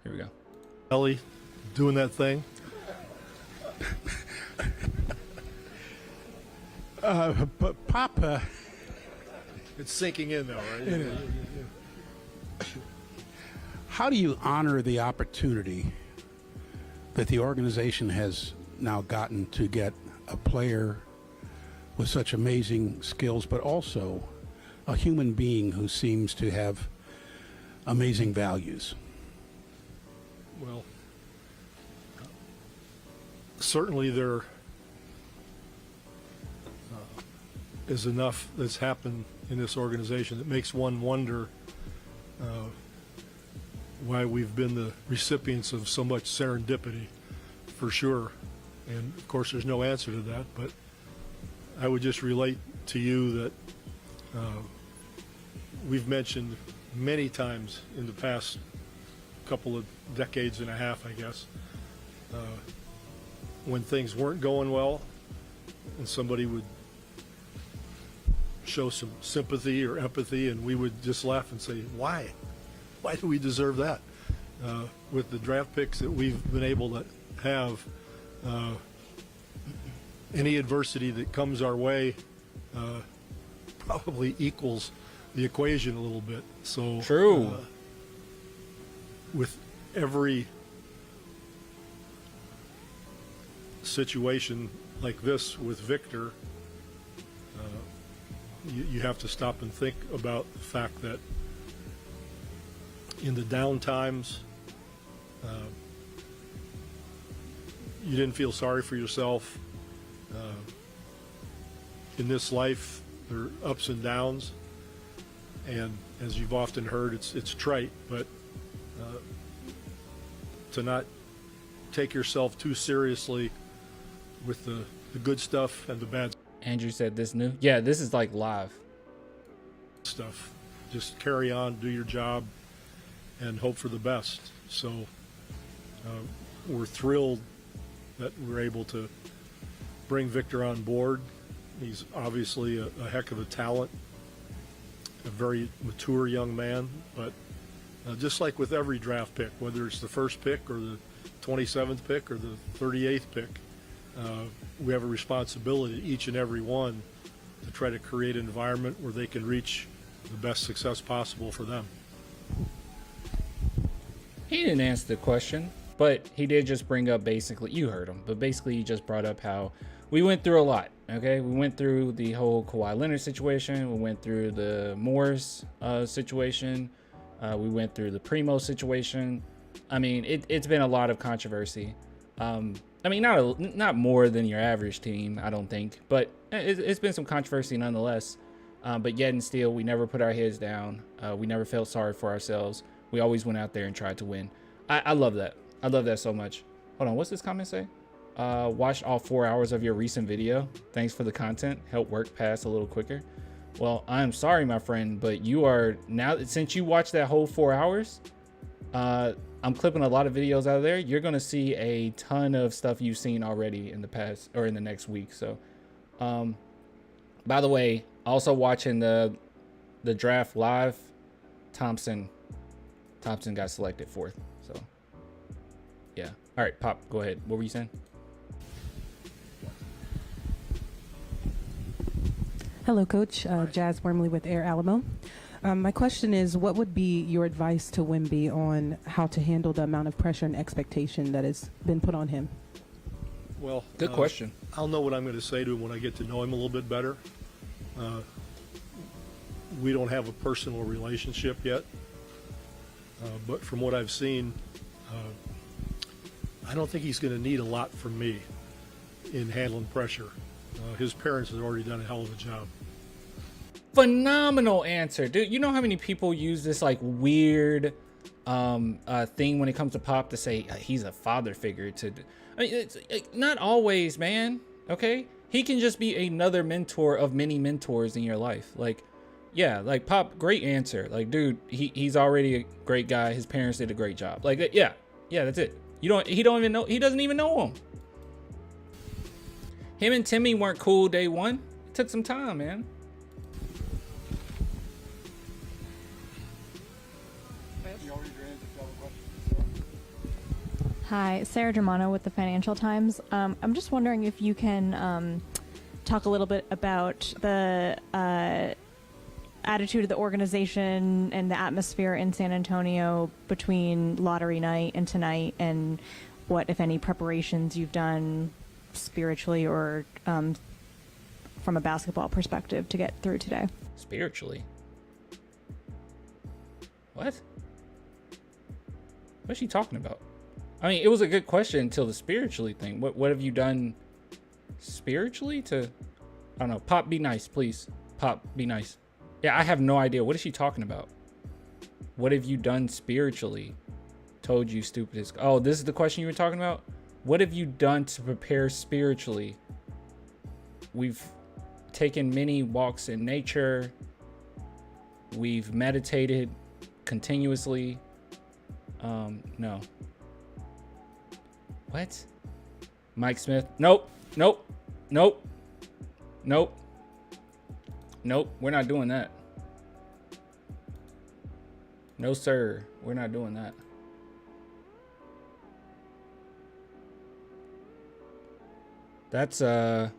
Here we go. Ellie doing that thing. But Papa, It's sinking in though, right? how do you honor the opportunity that the organization has now gotten to get a player with such amazing skills, but also a human being who seems to have amazing values? Well, certainly there is enough that's happened in this organization that makes one wonder why we've been the recipients of so much serendipity, for sure. And of course there's no answer to that, but I would just relate to you that we've mentioned many times in the past couple of decades and a half, I guess, when things weren't going well and somebody would show some sympathy or empathy, and we would just laugh and say, why do we deserve that? With the draft picks that we've been able to have, any adversity that comes our way probably equals the equation a little bit. So True. With every situation like this with Victor, you have to stop and think about the fact that in the down times, you didn't feel sorry for yourself. In this life, there are ups and downs, and as you've often heard, it's trite, but to not take yourself too seriously with the good stuff and the bad Andrew said this new. Yeah, this is like live. stuff. Just carry on, do your job, and hope for the best. So we're thrilled that we're able to bring Victor on board. He's obviously a heck of a talent, a very mature young man, but just like with every draft pick, whether it's the first pick or the 27th pick or the 38th pick, we have a responsibility, each and every one, to try to create an environment where they can reach the best success possible for them. He didn't answer the question, but he did just bring up basically, you heard him, but basically he just brought up how we went through a lot, okay? We went through the whole Kawhi Leonard situation. We went through the Morris situation. We went through the Primo situation. I mean, it's been a lot of controversy. I mean, not more than your average team, I don't think, but it's been some controversy nonetheless. But yet and still, we never put our heads down. We never felt sorry for ourselves. We always went out there and tried to win. I love that. I love that so much. Hold on, what's this comment say? Watched all 4 hours of your recent video. Thanks for the content. Help work pass a little quicker. Well, I'm sorry, my friend, but you are now, since you watched that whole 4 hours, I'm clipping a lot of videos out of there. You're going to see a ton of stuff you've seen already in the past or in the next week. So, by the way, also watching the draft live, Thompson got selected 4th. So, yeah. All right, Pop, go ahead. What were you saying? Hello, Coach. Jazz Wormley with Air Alamo. My question is, what would be your advice to Wemby on how to handle the amount of pressure and expectation that has been put on him? Well, Good question. I'll know what I'm going to say to him when I get to know him a little bit better. We don't have a personal relationship yet, but from what I've seen, I don't think he's going to need a lot from me in handling pressure. His parents have already done a hell of a job. Phenomenal answer, dude. You know how many people use this like weird thing when it comes to Pop to say he's a father figure to, I mean, it's not always, man. Okay, he can just be another mentor of many mentors in your life. Like, yeah, like Pop, great answer. Like, dude, he's already a great guy. His parents did a great job. Like, yeah, that's it. He doesn't even know him. Him and Timmy weren't cool day one. It took some time, man. Hi, Sarah Germano with the Financial Times. I'm just wondering if you can talk a little bit about the attitude of the organization and the atmosphere in San Antonio between lottery night and tonight, and what, if any, preparations you've done spiritually or from a basketball perspective to get through today. Spiritually? What? What's she talking about? I mean, it was a good question until the spiritually thing. What have you done spiritually to, I don't know. Pop, be nice, please. Pop, be nice. Yeah, I have no idea. What is she talking about? What have you done spiritually? Told you stupid as, oh, this is the question you were talking about? What have you done to prepare spiritually? We've taken many walks in nature. We've meditated continuously. No. What? Mike Smith? Nope. Nope. Nope. Nope. Nope. We're not doing that. No, sir. We're not doing that. That's a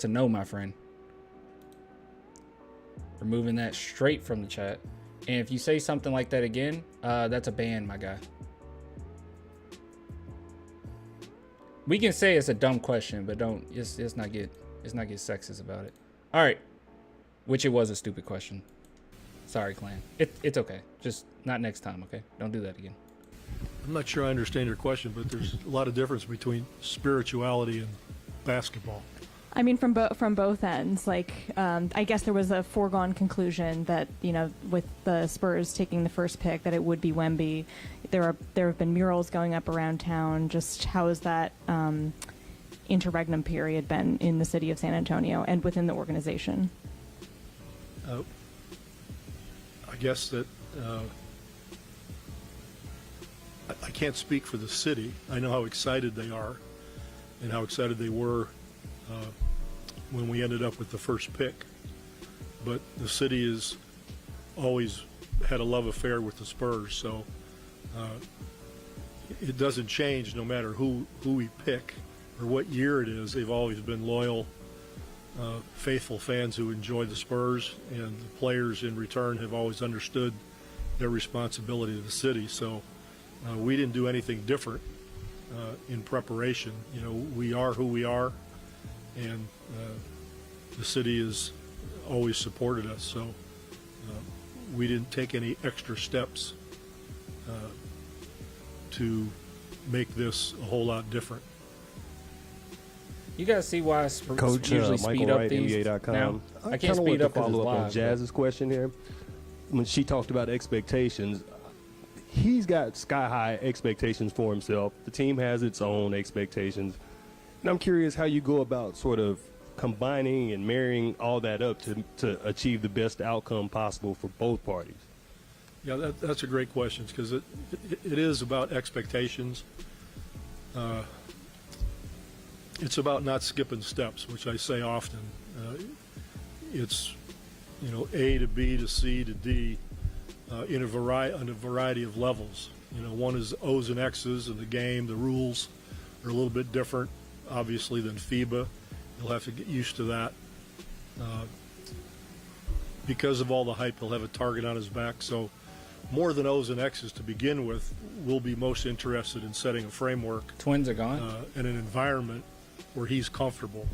no, my friend. Removing that straight from the chat. And if you say something like that again, that's a ban, my guy. We can say it's a dumb question, but don't let's not get sexist about it. All right, which it was a stupid question. Sorry, Clan. It's okay. Just not next time, okay? Don't do that again. I'm not sure I understand your question, but there's a lot of difference between spirituality and basketball. I mean, from both ends. Like, I guess there was a foregone conclusion that, you know, with the Spurs taking the first pick, that it would be Wemby. There have been murals going up around town. Just how is that interregnum period been in the city of San Antonio and within the organization? I guess that I can't speak for the city. I know how excited they are and how excited they were when we ended up with the first pick. But the city has always had a love affair with the Spurs, so it doesn't change no matter who we pick or what year it is. They've always been loyal, faithful fans who enjoy the Spurs, and the players in return have always understood their responsibility to the city. So we didn't do anything different in preparation. You know, we are who we are, and the city has always supported us. So we didn't take any extra steps to make this a whole lot different. You guys see why Coach usually Michael speed up Wright, these NBA.com. now? I can't kinda speed wanted up to follow up on live. Jazz's question here. When she talked about expectations, he's got sky-high expectations for himself. The team has its own expectations. And I'm curious how you go about sort of combining and marrying all that up to achieve the best outcome possible for both parties. Yeah, that's a great question, because it is about expectations. It's about not skipping steps, which I say often. It's, you know, A to B to C to D on a variety of levels. You know, one is O's and X's in the game. The rules are a little bit different, obviously, than FIBA. He'll have to get used to that. Because of all the hype, he'll have a target on his back. So more than O's and X's to begin with, we'll be most interested in setting a framework. Twins are gone. And an environment where he's comfortable,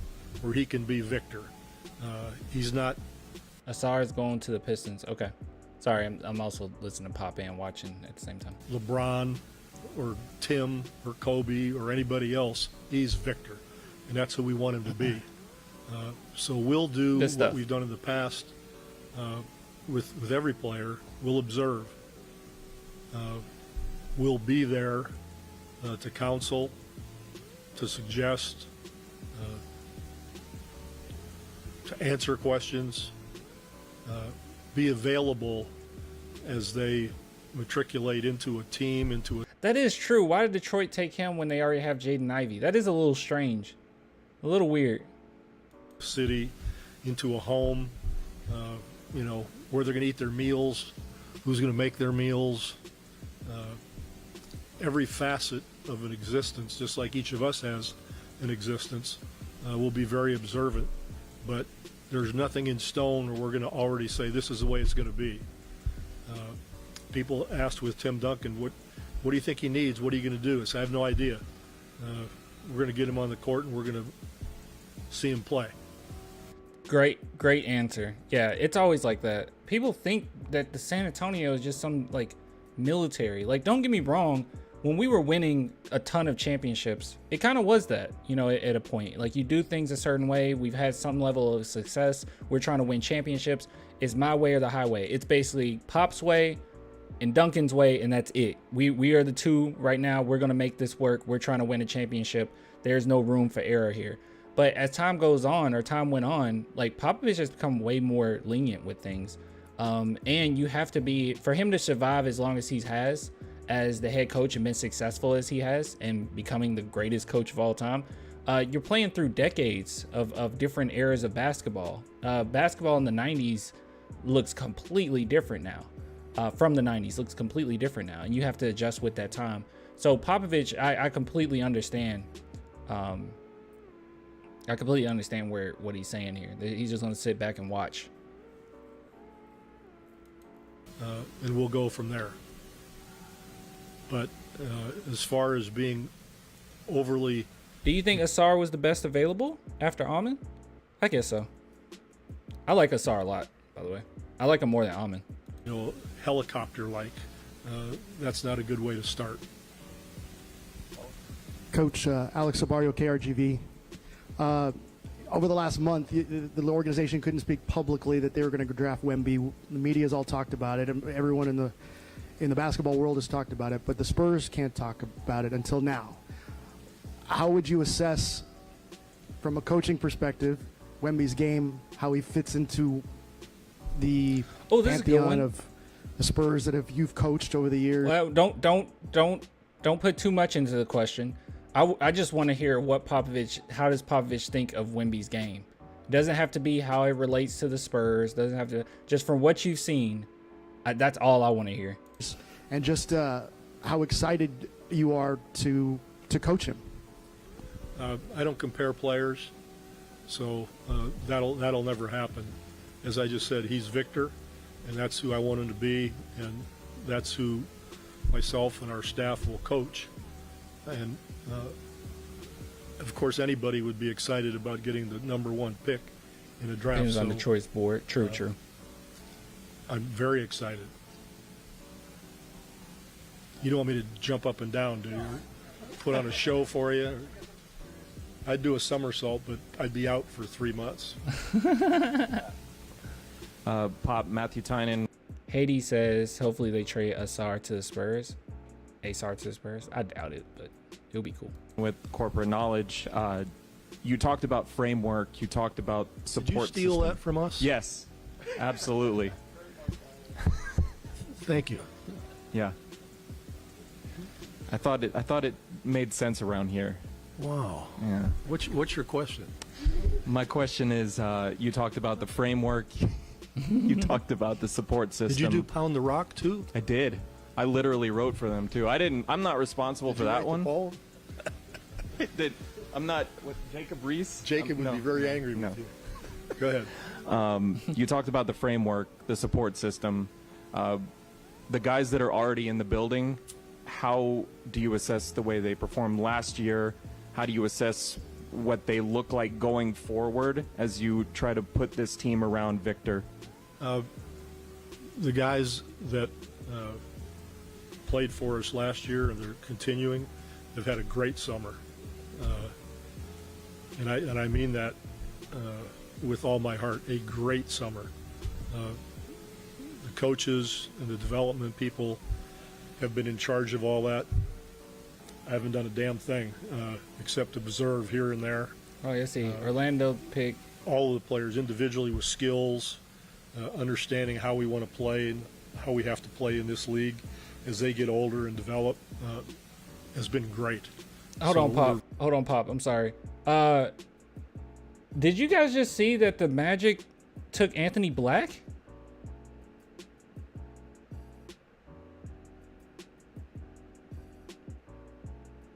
where he can be Victor. He's not. Asar is going to the Pistons. Okay. Sorry, I'm also listening to Pop and watching at the same time. LeBron or Tim or Kobe or anybody else. He's Victor, and that's who we want him to be. So we'll do what we've done in the past with every player. We'll observe. We'll be there to counsel, to suggest, to answer questions, be available as they matriculate into a team, into a... That is true. Why did Detroit take him when they already have Jaden Ivey? That is a little strange. A little weird. City, into a home, you know, where they're going to eat their meals, who's going to make their meals. Every facet of an existence, just like each of us has an existence, we'll be very observant. But there's nothing in stone where we're going to already say this is the way it's going to be. People asked with Tim Duncan, what do you think he needs? What are you going to do? I said, I have no idea. We're going to get him on the court and we're going to see him play. Great answer. Yeah, it's always like that. People think that the San Antonio is just some like military. Like, don't get me wrong. When we were winning a ton of championships, it kind of was that, you know, at a point. Like, you do things a certain way. We've had some level of success. We're trying to win championships. It's my way or the highway. It's basically Pop's way and Duncan's way, and that's it. We are the two right now. We're going to make this work. We're trying to win a championship. There's no room for error here. But as time goes on, or time went on, like, Popovich has become way more lenient with things. And you have to be, for him to survive as long as he has as the head coach and been successful as he has and becoming the greatest coach of all time, you're playing through decades of different eras of basketball. Basketball in the 90s looks completely different now. From the 90s looks completely different now, and you have to adjust with that time. So Popovich, I completely understand. I completely understand what he's saying here. He's just going to sit back and watch. And we'll go from there. But as far as being overly... Do you think Asar was the best available after Almond? I guess so. I like Asar a lot, by the way. I like him more than Almond. You know, helicopter-like. That's not a good way to start. Coach Alex Sabario, KRGV. Over the last month, the organization couldn't speak publicly that they were going to draft Wemby. The media's all talked about it, and everyone in the basketball world has talked about it, but the Spurs can't talk about it until now. How would you assess from a coaching perspective, Wemby's game, how he fits into the this is a good pantheon one. of the Spurs that you've coached over the years. Well, don't put too much into the question. I just want to hear how does Popovich think of Wemby's game? It doesn't have to be how it relates to the Spurs. Doesn't have to, just from what you've seen. That's all I want to hear. And just how excited you are to coach him. I don't compare players, so that'll never happen. As I just said, he's Victor, and that's who I want him to be, and that's who myself and our staff will coach. And of course, anybody would be excited about getting the #1 pick in a draft. He was on the choice board. True. I'm very excited. You don't want me to jump up and down, do you? Put on a show for you? I'd do a somersault, but I'd be out for 3 months. Pop, Matthew Tynan. Haiti says hopefully they trade Asar to the Spurs. Asar to the Spurs. I doubt it, but it'll be cool. With corporate knowledge, you talked about framework. You talked about support. Did you steal system. that from us? Yes, absolutely. Thank you. Yeah. I thought it made sense around here. Wow. Yeah. What's your question? My question is, you talked about the framework. You talked about the support system. Did you do Pound the Rock too? I did. I literally wrote for them too. I'm not responsible for that one. I'm not. What, Jacob Reese? Jacob would be very angry with you. Go ahead. You talked about the framework, the support system, the guys that are already in the building. How do you assess the way they performed last year? How do you assess what they look like going forward as you try to put this team around Victor? The guys that played for us last year and they're continuing have had a great summer. And I mean that with all my heart, a great summer. The coaches and the development people have been in charge of all that. I haven't done a damn thing except observe here and there. Oh, yes, see. Orlando picked all of the players individually with skills, understanding how we want to play and how we have to play in this league as they get older and develop has been great. Hold on, Pop. I'm sorry. Did you guys just see that the Magic took Anthony Black?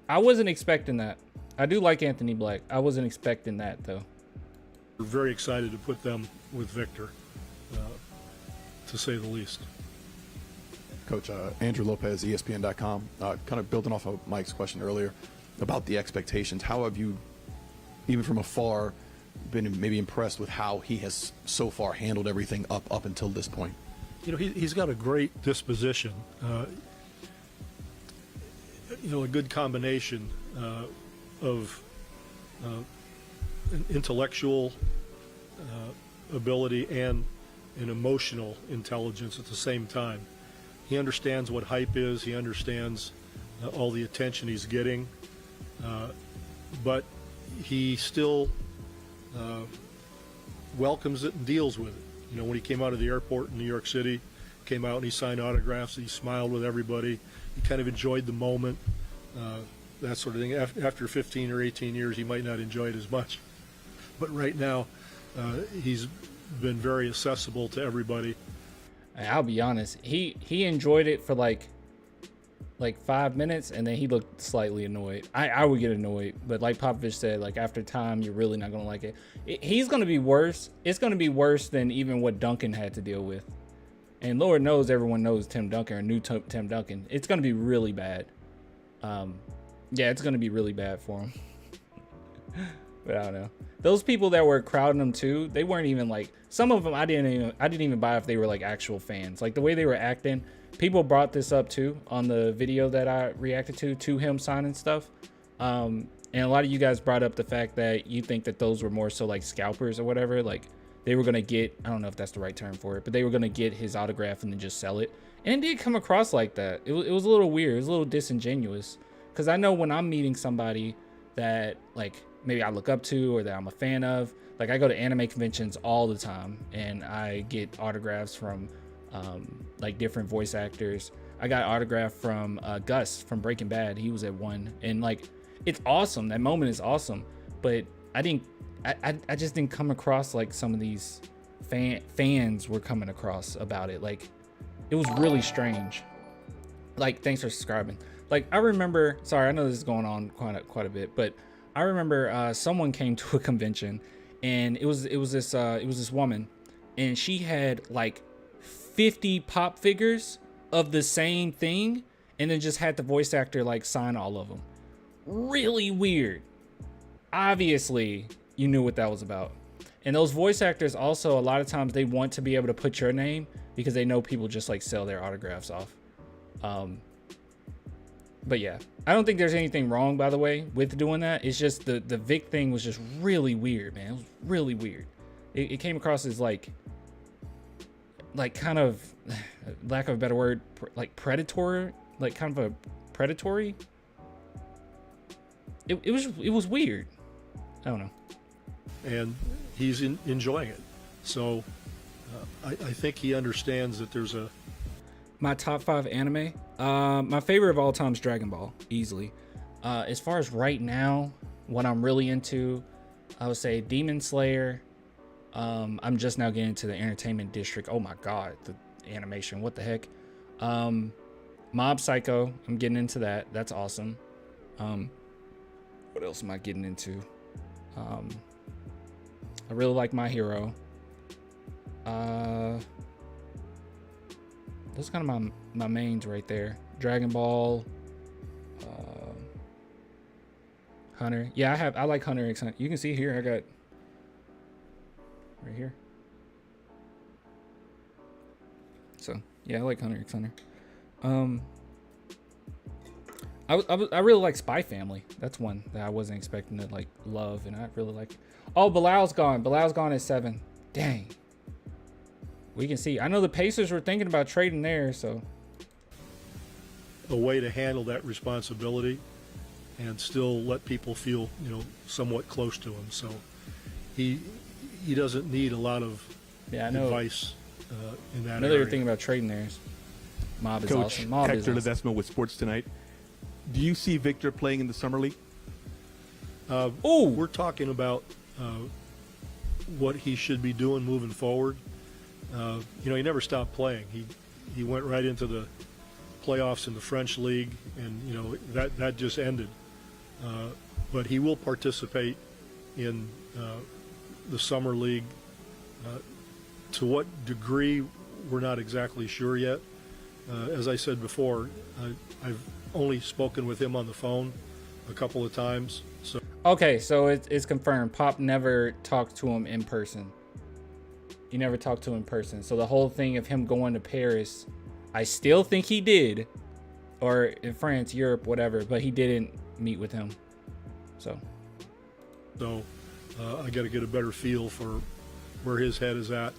I wasn't expecting that. I do like Anthony Black. I wasn't expecting that, though. We're very excited to put them with Victor, to say the least. Coach, Andrew Lopez, ESPN.com. Kind of building off of Mike's question earlier about the expectations. How have you, even from afar, been maybe impressed with how he has so far handled everything up until this point? You know, he's got a great disposition. A good combination of an intellectual ability and an emotional intelligence at the same time. He understands what hype is. He understands all the attention he's getting, but he still welcomes it and deals with it. You know, when he came out of the airport in New York City, came out and he signed autographs, he smiled with everybody. He kind of enjoyed the moment, that sort of thing. After 15 or 18 years, he might not enjoy it as much. But right now, he's been very accessible to everybody. I'll be honest. He enjoyed it for like 5 minutes, and then he looked slightly annoyed. I would get annoyed, but like Popovich said, like after time, you're really not gonna like it. He's gonna be worse. It's gonna be worse than even what Duncan had to deal with. And Lord knows everyone knows Tim Duncan or knew Tim Duncan. It's gonna be really bad. Yeah, it's gonna be really bad for him. But I don't know. Those people that were crowding him too, they weren't even like, some of them I didn't even buy if they were like actual fans. Like the way they were acting, people brought this up too on the video that I reacted to him signing stuff. And a lot of you guys brought up the fact that you think that those were more so like scalpers or whatever. Like they were gonna get, I don't know if that's the right term for it, but they were gonna get his autograph and then just sell it. And it did come across like that. It was a little weird. It was a little disingenuous. Because I know when I'm meeting somebody that like maybe I look up to or that I'm a fan of. Like I go to anime conventions all the time and I get autographs from like different voice actors. I got autographed from Gus from Breaking Bad. He was at one, and like it's awesome. That moment is awesome, but I just didn't come across like some of these fans were coming across about it. Like it was really strange. Like, thanks for subscribing. Like I remember, sorry, I know this is going on quite a bit, but I remember someone came to a convention, and it was this woman, and she had like 50 pop figures of the same thing, and then just had the voice actor like sign all of them. Really weird. Obviously you knew what that was about. And those voice actors also, a lot of times they want to be able to put your name because they know people just like sell their autographs off. But yeah, I don't think there's anything wrong, by the way, with doing that. It's just the Vic thing was just really weird, man. It was really weird. It came across as like kind of, lack of a better word, like predatory, like kind of a predatory. It was weird. I don't know. And he's enjoying it. So I think he understands that there's a... My top 5 anime. My favorite of all time is Dragon Ball, easily. As far as right now, what I'm really into, I would say Demon Slayer. I'm just now getting into the Entertainment District. Oh my god, the animation, what the heck. Mob Psycho, I'm getting into that. That's awesome. What else am I getting into? I really like My Hero. Those kind of my mains right there. Dragon Ball, Hunter. Yeah, I like Hunter x Hunter. You can see here I got right here. So yeah, I like Hunter x Hunter. I really like Spy Family. That's one that I wasn't expecting to like love, and I really like. Oh, Bilal's gone. Bilal's gone at 7. Dang. We can see. I know the Pacers were thinking about trading there, so. A way to handle that responsibility and still let people feel, somewhat close to him. So he doesn't need a lot of advice in that area. I know they were thinking about trading there. Mob is Coach awesome. Mob Hector is awesome. Ledesma with Sports Tonight. Do you see Victor playing in the summer league? We're talking about what he should be doing moving forward. He never stopped playing. He went right into the playoffs in the French league, and that just ended. But he will participate in the summer league. To what degree, we're not exactly sure yet. As I said before, I've only spoken with him on the phone a couple of times. So okay, so it's confirmed. Pop never talked to him in person. He never talked to him in person. So the whole thing of him going to Paris, I still think he did, or in France, Europe, whatever, but he didn't meet with him. So I got to get a better feel for where his head is at.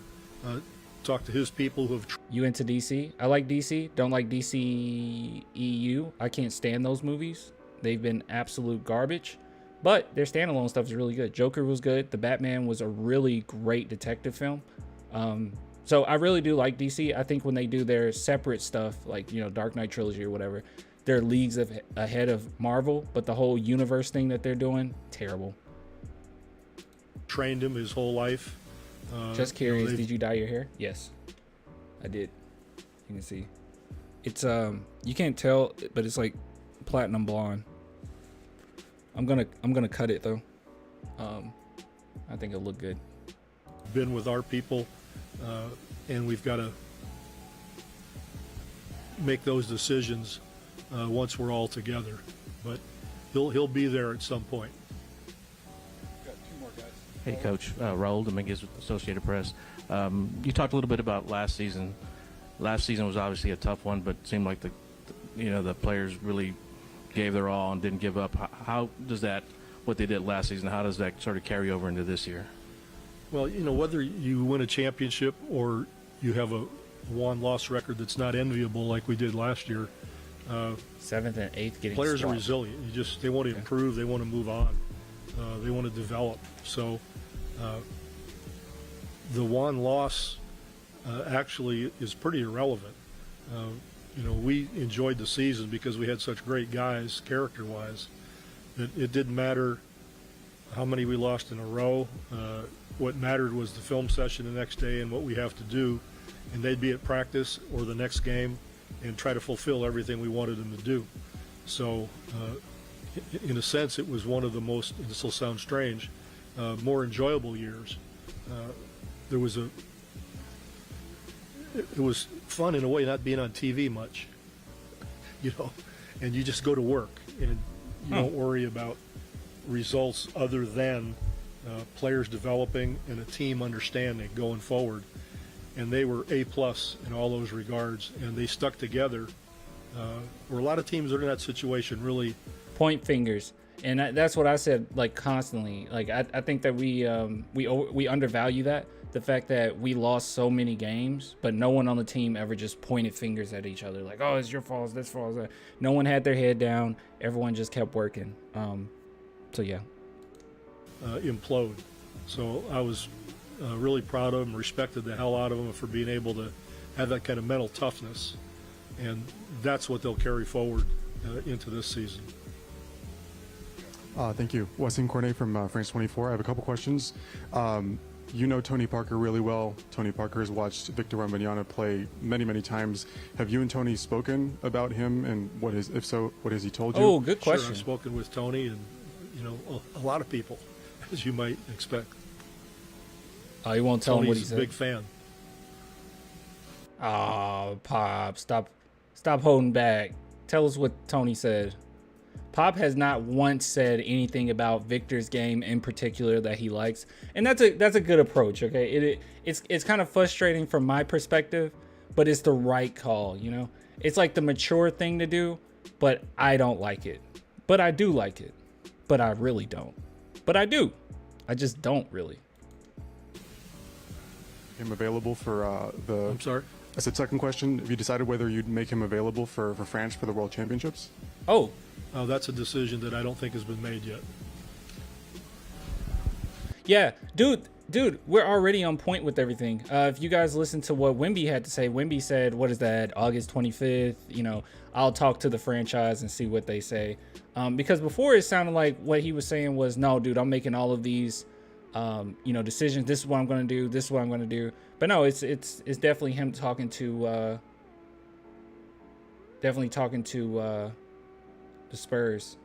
Talk to his people who have. You into DC? I like DC. Don't like DC EU. I can't stand those movies. They've been absolute garbage. But their standalone stuff is really good. Joker was good. The Batman was a really great detective film. So I really do like DC. I think when they do their separate stuff, like, Dark Knight trilogy or whatever, they're leagues ahead of Marvel. But the whole universe thing that they're doing, terrible. Trained him his whole life. Just curious, did you dye your hair? Yes, I did. You can see. It's, you can't tell, but it's like platinum blonde. I'm gonna cut it though. I think it'll look good. Been with our people, and we've got to make those decisions once we're all together. But he'll be there at some point. Got 2 more guys. Hey, Coach. Raul Dominguez with Associated Press. You talked a little bit about last season. Last season was obviously a tough one, but it seemed like the players really gave their all and didn't give up. How does that, what they did last season, how does that sort of carry over into this year? Well, whether you win a championship or you have a 1-loss record that's not enviable like we did last year, 7th and 8th getting players swapped. are resilient. They want to improve. They want to move on. They want to develop. So the one loss actually is pretty irrelevant. We enjoyed the season because we had such great guys character-wise that it didn't matter how many we lost in a row. What mattered was the film session the next day and what we have to do, and they'd be at practice or the next game and try to fulfill everything we wanted them to do. So in a sense, it was one of the most, this will sound strange, more enjoyable years. It was fun in a way not being on TV much, and you just go to work and you don't worry about results other than players developing and a team understanding going forward. And they were A+ in all those regards, and they stuck together. Where a lot of teams are in that situation really point fingers, and that's what I said like constantly. Like I think that we undervalue that, the fact that we lost so many games, but no one on the team ever just pointed fingers at each other like, oh, it's your fault, it's this fault, it's that. No one had their head down. Everyone just kept working. So yeah. Implode. So I was really proud of them, respected the hell out of them for being able to have that kind of mental toughness, and that's what they'll carry forward into this season. Thank you. Wasim Cornet from France 24. I have a couple questions. You know Tony Parker really well. Tony Parker has watched Victor Wembanyama play many, many times. Have you and Tony spoken about him, and if so, what has he told you? Oh, good question. Sure, I've spoken with Tony and a lot of people, as you might expect. Oh, you won't tell him what he Tony's said? a big fan. Oh, Pop, stop holding back. Tell us what Tony said. Pop has not once said anything about Victor's game in particular that he likes, and that's a good approach. Okay, it's kind of frustrating from my perspective, but it's the right call. It's like the mature thing to do, but I don't like it. But I do like it, but I really don't. But I do. I just don't really. Him available for I'm sorry? I said second question. Have you decided whether you'd make him available for France for the World Championships? Oh, that's a decision that I don't think has been made yet. Yeah, dude, we're already on point with everything. If you guys listen to what Wemby had to say, Wemby said, what is that, August 25th? I'll talk to the franchise and see what they say. Because before it sounded like what he was saying was, no, dude, I'm making all of these, decisions. This is what I'm going to do. This is what I'm going to do. But no, it's definitely him talking to, the Spurs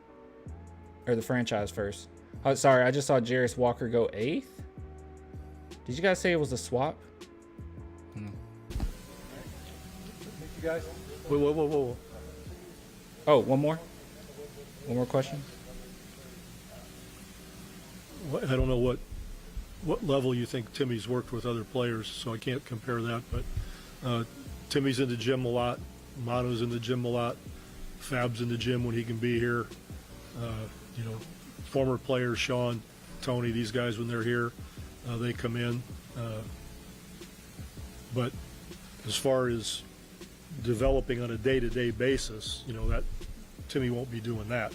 or the franchise first. Oh, sorry, I just saw Jarris Walker go 8th. Did you guys say it was a swap? Thank you guys. Whoa. Oh, one more question. I don't know what level you think Timmy's worked with other players, so I can't compare that. But Timmy's in the gym a lot. Manu's in the gym a lot. Fab's in the gym when he can be here. Former players, Sean, Tony, these guys, when they're here, they come in. But as far as developing on a day-to-day basis, that Timmy won't be doing that.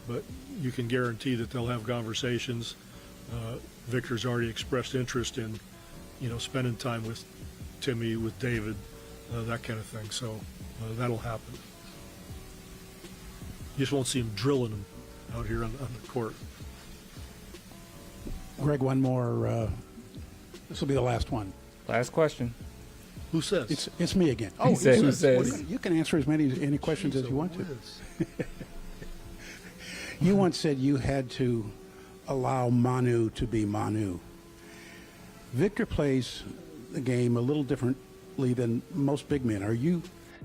But you can guarantee that they'll have conversations. Victor's already expressed interest in, spending time with Timmy, with David, that kind of thing. So that'll happen. You just won't see him drilling them out here on the court. Greg, one more. This will be the last one. Last question. Who says? It's me again. Who says? You can answer any questions as you want to. You once said you had to allow Manu to be Manu. Victor plays the game a little differently than most big men. Are you?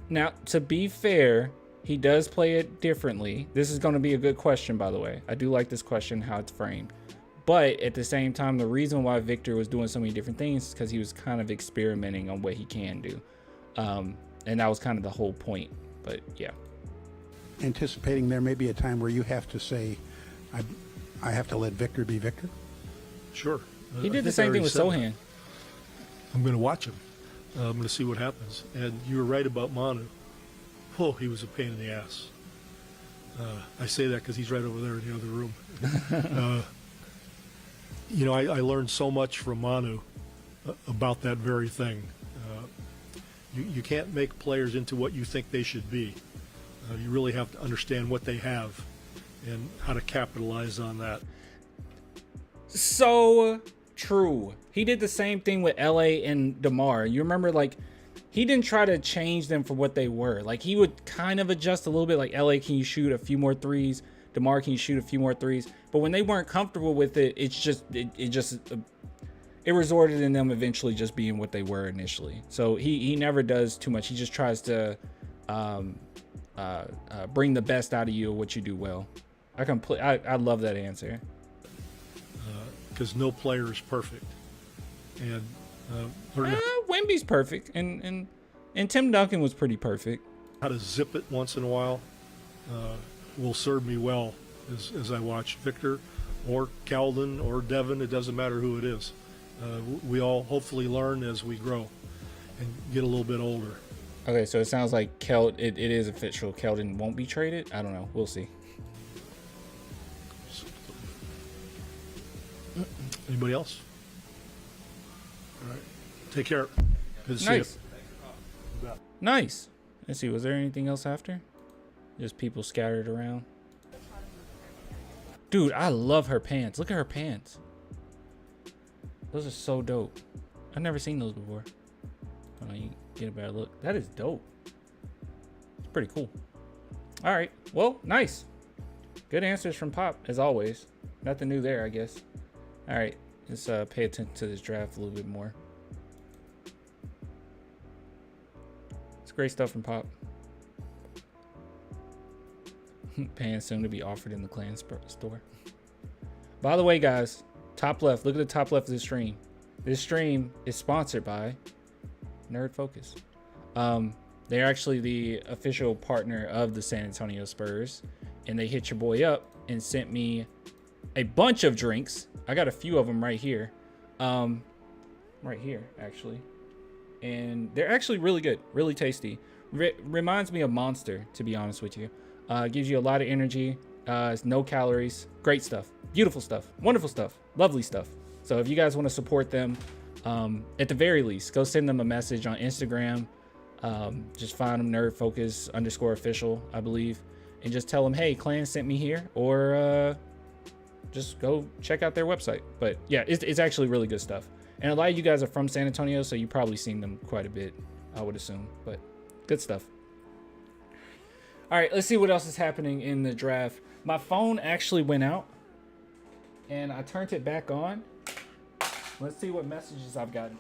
Now, to be fair, he does play it differently. This is going to be a good question, by the way. I do like this question, how it's framed. But at the same time, the reason why Victor was doing so many different things is because he was kind of experimenting on what he can do. And that was kind of the whole point. But yeah. Anticipating there may be a time where you have to say, I have to let Victor be Victor? Sure. He did the same thing with Sohan. I'm going to watch him. I'm going to see what happens. And you were right about Manu. Oh, he was a pain in the ass. I say that because he's right over there in the other room. you know, I learned so much from Manu about that very thing. You can't make players into what you think they should be. You really have to understand what they have and how to capitalize on that. So true. He did the same thing with LA and DeMar. You remember, like, he didn't try to change them for what they were. Like, he would kind of adjust a little bit, like, LA, can you shoot a few more threes? DeMar, can you shoot a few more threes? But when they weren't comfortable with it, it resorted in them eventually just being what they were initially. So he never does too much. He just tries to bring the best out of you of what you do well. I love that answer. Because no player is perfect. And Wemby's perfect, and Tim Duncan was pretty perfect. How to zip it once in a while will serve me well as I watch Victor or Keldon or Devin. It doesn't matter who it is. We all hopefully learn as we grow and get a little bit older. Okay, so it sounds like it is official. Keldon won't be traded. I don't know. We'll see. Anybody else? All right. Take care. Good to Nice. see you. Nice. Let's see. Was there anything else after? Just people scattered around. Dude, I love her pants. Look at her pants. Those are so dope. I've never seen those before. Hold on, you get a better look. That is dope. It's pretty cool. All right. Well, nice. Good answers from Pop, as always. Nothing new there, I guess. All right. Let's pay attention to this draft a little bit more. It's great stuff from Pop. Pants soon to be offered in the clan store. By the way, guys, top left. Look at the top left of the stream. This stream is sponsored by Nerd Focus. They're actually the official partner of the San Antonio Spurs, and they hit your boy up and sent me a bunch of drinks. I got a few of them right here. Right here, actually. And they're actually really good, really tasty. Reminds me of Monster, to be honest with you. Gives you a lot of energy. It's no calories. Great stuff. Beautiful stuff. Wonderful stuff. Lovely stuff. So if you guys want to support them, at the very least, go send them a message on Instagram. Just find them nerdfocus_official, I believe. And just tell them, hey, Clan sent me here. Or just go check out their website. But yeah, it's actually really good stuff. And a lot of you guys are from San Antonio, so you've probably seen them quite a bit, I would assume. But good stuff. All right, let's see what else is happening in the draft. My phone actually went out, and I turned it back on. Let's see what messages I've gotten.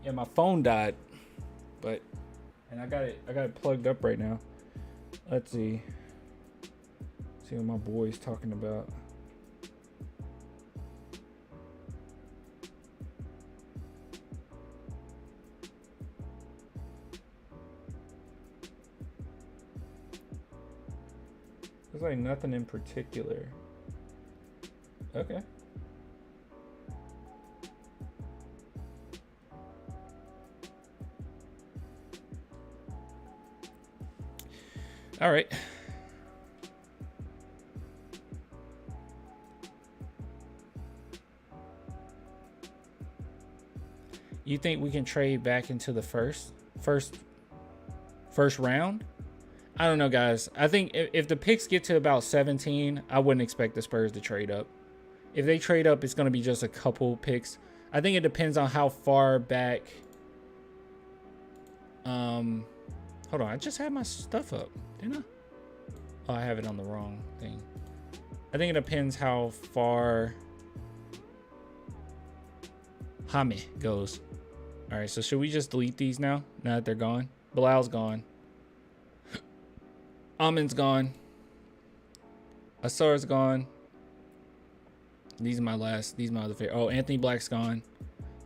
Yeah, my phone died, and I got it plugged up right now. Let's see. See what my boy's talking about. There's like nothing in particular. Okay. All right. You think we can trade back into the first round? I don't know, guys. I think if the picks get to about 17, I wouldn't expect the Spurs to trade up. If they trade up, it's going to be just a couple picks. I think it depends on how far back. Hold on. I just had my stuff up, didn't I? Oh, I have it on the wrong thing. I think it depends how far Hame goes. All right, so should we just delete these now that they're gone? Bilal's gone. Amin's gone. Asar's gone. These are my other favorite. Oh, Anthony Black's gone.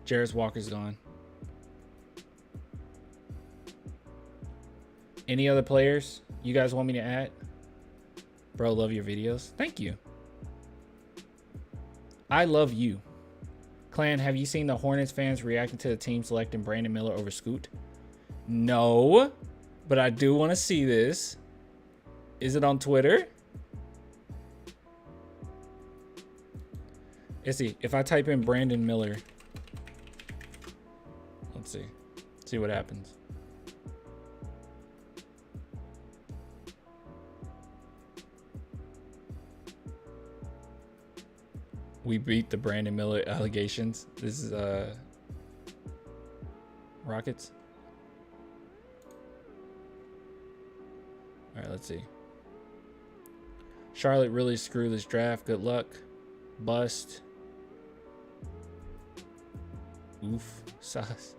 Jarris Walker's gone. Any other players you guys want me to add? Bro, love your videos. Thank you. I love you. Clan, have you seen the Hornets fans reacting to the team selecting Brandon Miller over Scoot? No, but I do want to see this. Is it on Twitter? Let's see. If I type in Brandon Miller, let's see. See what happens. We beat the Brandon Miller allegations. This is Rockets. All right, let's see. Charlotte really screwed this draft. Good luck. Bust. Oof. Sauce.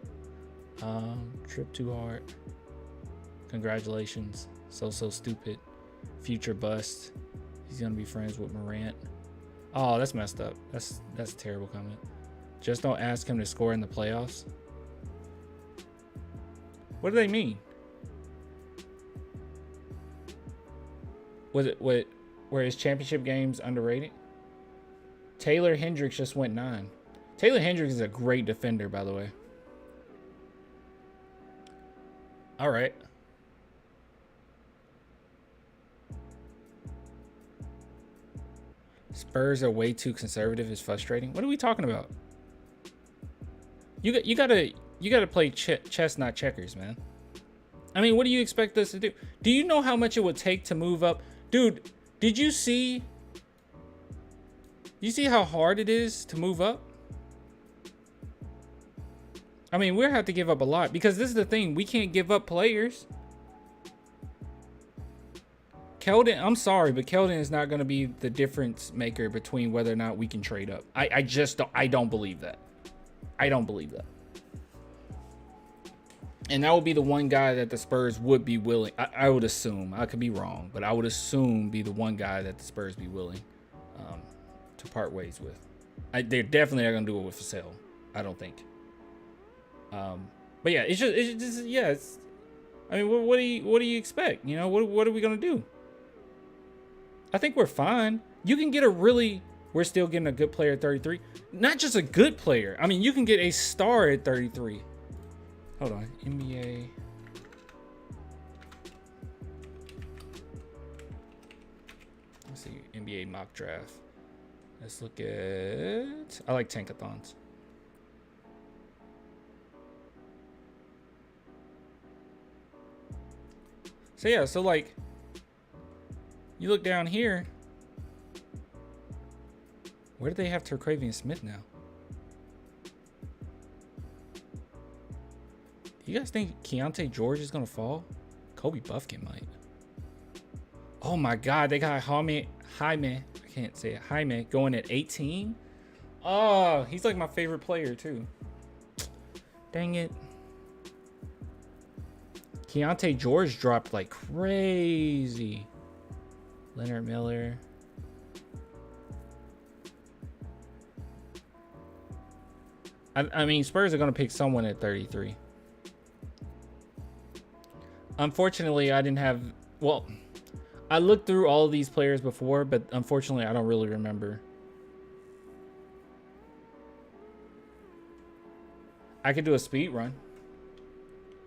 Trip too hard. Congratulations. So stupid. Future bust. He's gonna be friends with Morant. Oh, that's messed up. That's a terrible comment. Just don't ask him to score in the playoffs. What do they mean? Were his championship games underrated? Taylor Hendricks just went 9. Taylor Hendricks is a great defender, by the way. All right. Spurs are way too conservative. Is frustrating. What are we talking about? You gotta play chess, not checkers, man. I mean, what do you expect us to do? Do you know how much it would take to move up, dude? Did you see? You see how hard it is to move up? I mean, we'll have to give up a lot because this is the thing. We can't give up players. Keldon, I'm sorry, but Keldon is not going to be the difference maker between whether or not we can trade up. I just don't believe that. I don't believe that. And that would be the one guy that the Spurs would be willing. I would assume. I could be wrong, but I would assume be the one guy that the Spurs be willing to part ways with. They're definitely not going to do it with Vassell. I don't think. But yeah, it's just yeah. I mean, what do you expect? You know, what are we going to do? I think we're fine. You can get we're still getting a good player at 33. Not just a good player. I mean, you can get a star at 33. Hold on. NBA. Let's see. NBA mock draft. Let's look at... I like tankathons. So yeah, so like... You look down here. Where do they have Terquavian Smith now? Do you guys think Keontae George is going to fall? Kobe Buffkin might. Oh my God, they got Jaime, I can't say it, Jaime going at 18. Oh, he's like my favorite player too. Dang it. Keontae George dropped like crazy. Leonard Miller. I mean, Spurs are going to pick someone at 33. Unfortunately, I didn't have... Well, I looked through all of these players before, but unfortunately, I don't really remember. I could do a speed run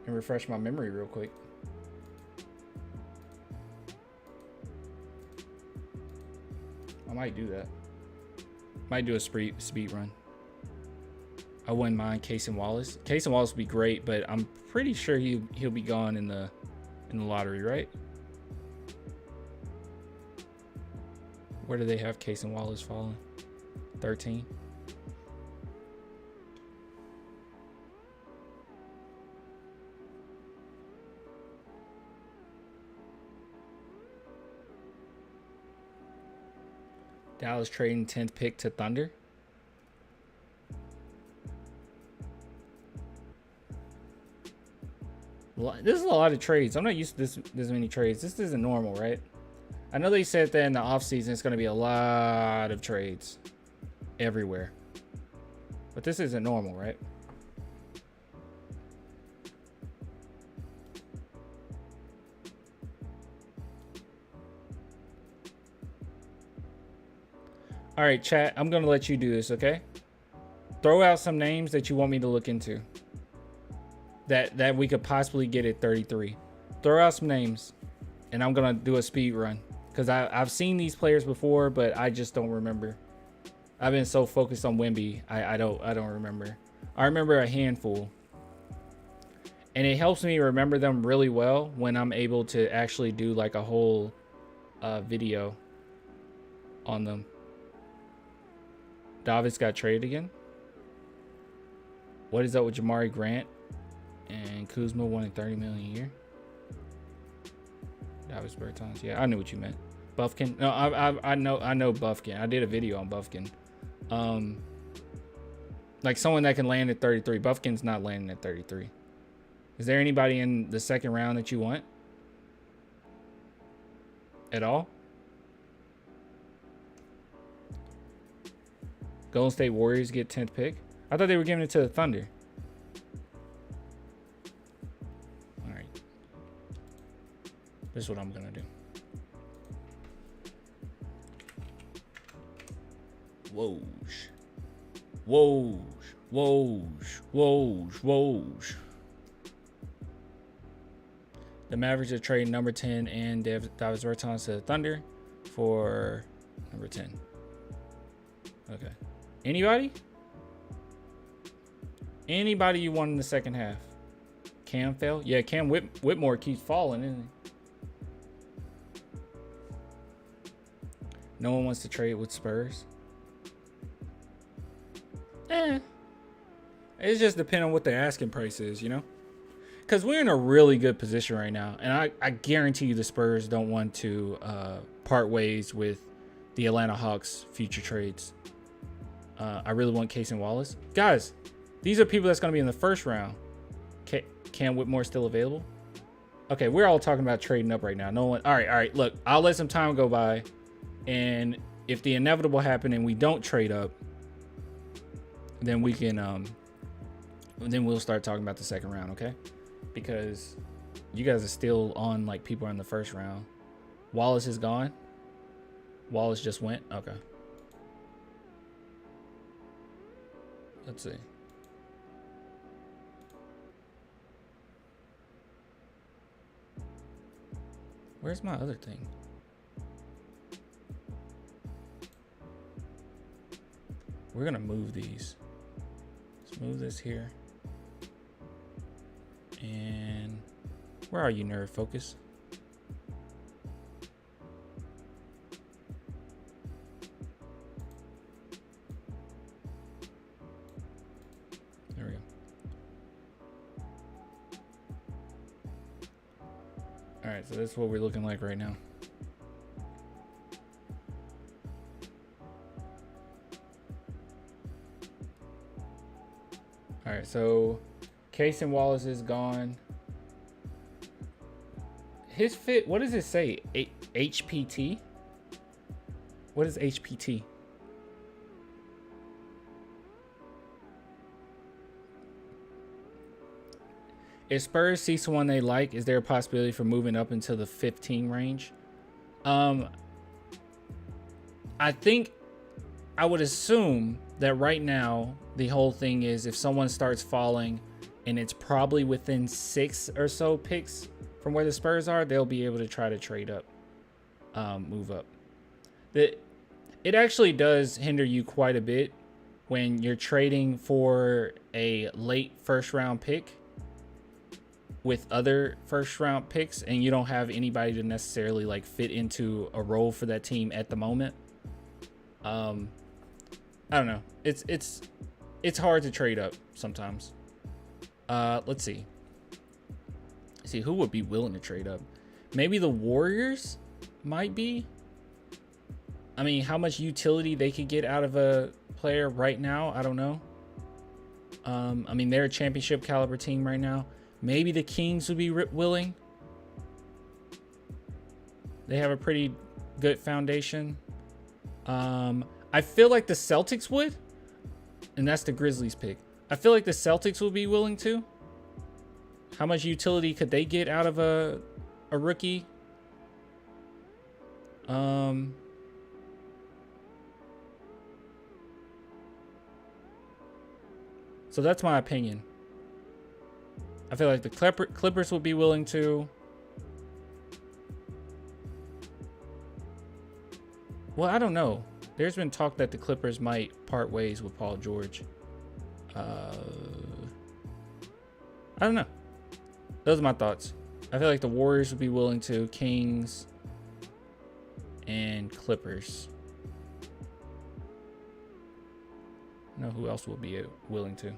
and refresh my memory real quick. I might do that. Might do a speed run. I wouldn't mind Casey Wallace. Casey Wallace would be great, but I'm pretty sure he'll be gone in the lottery, right? Where do they have Casey Wallace falling? 13. Dallas trading 10th pick to Thunder. This is a lot of trades. I'm not used to this many trades. This isn't normal, right? I know they said that in the offseason it's going to be a lot of trades everywhere. But this isn't normal, right? All right, chat. I'm going to let you do this, okay? Throw out some names that you want me to look into. That we could possibly get at 33. Throw out some names, and I'm gonna do a speed run because I've seen these players before, but I just don't remember. I've been so focused on Wemby, I don't remember. I remember a handful. And it helps me remember them really well when I'm able to actually do like a whole video on them. Davis got traded again. What is up with Jamari Grant and Kuzma wanting $30 million a year? Davis Bertans. Yeah, I knew what you meant. Buffkin. No, I know Buffkin. I did a video on Buffkin. Like someone that can land at 33. Buffkin's not landing at 33. Is there anybody in the second round that you want? At all? Golden State Warriors get 10th pick? I thought they were giving it to the Thunder. All right. This is what I'm going to do. Whoosh. Whoosh. Whoosh. Whoosh. Whoosh. The Mavericks are trading number 10 and Davis Bertans to the Thunder for number 10. Okay. Anybody? Anybody you want in the second half? Cam fell? Yeah, Cam Whitmore keeps falling, isn't he? No one wants to trade with Spurs. It's just depending on what the asking price is, you know? Because we're in a really good position right now. And I guarantee you the Spurs don't want to part ways with the Atlanta Hawks future trades. I really want Case and Wallace. Guys, these are people that's going to be in the first round. Cam Whitmore still available? Okay, we're all talking about trading up right now. No one. All right. Look, I'll let some time go by. And if the inevitable happen and we don't trade up, then we can then we'll start talking about the second round, okay? Because you guys are still on like people are in the first round. Wallace is gone. Wallace just went. Okay. Let's see. Where's my other thing? We're gonna move these. Let's move this here. And where are you, nerd focus? There we go. All right, so that's what we're looking like right now. All right, so Case and Wallace is gone. His fit, what does it say? HPT? What is HPT? If Spurs see someone they like, is there a possibility for moving up into the 15 range? I think I would assume that right now the whole thing is if someone starts falling and it's probably within 6 or so picks from where the Spurs are, they'll be able to try to trade up, move up. It actually does hinder you quite a bit when you're trading for a late first round pick with other first round picks and you don't have anybody to necessarily like fit into a role for that team at the moment. I don't know. It's hard to trade up sometimes. Let's see. See who would be willing to trade up. Maybe the Warriors might be. I mean, how much utility they could get out of a player right now, I don't know. I mean, they're a championship caliber team right now. Maybe the Kings would be willing. They have a pretty good foundation. I feel like the Celtics would, and that's the Grizzlies pick. I feel like the Celtics would be willing to. How much utility could they get out of a rookie? So that's my opinion. I feel like the Clippers would be willing to. Well, I don't know. There's been talk that the Clippers might part ways with Paul George. I don't know. Those are my thoughts. I feel like the Warriors would be willing to. Kings and Clippers. I don't know who else would be willing to.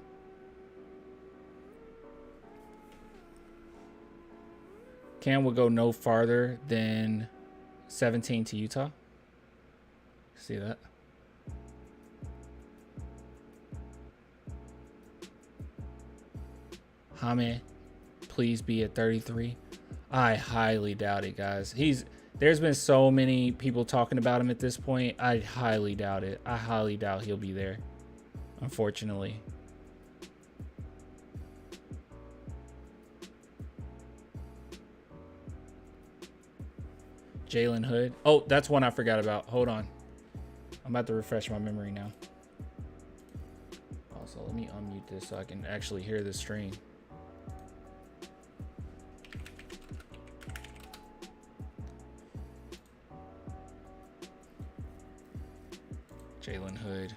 Cam would go no farther than 17 to Utah. See that? Jaime, please be at 33. I highly doubt it, guys. There's been so many people talking about him at this point. I highly doubt it. I highly doubt he'll be there, unfortunately. Jalen Hood. Oh, that's one I forgot about. Hold on. I'm about to refresh my memory now. Also, let me unmute this so I can actually hear the stream. Jalen Hood.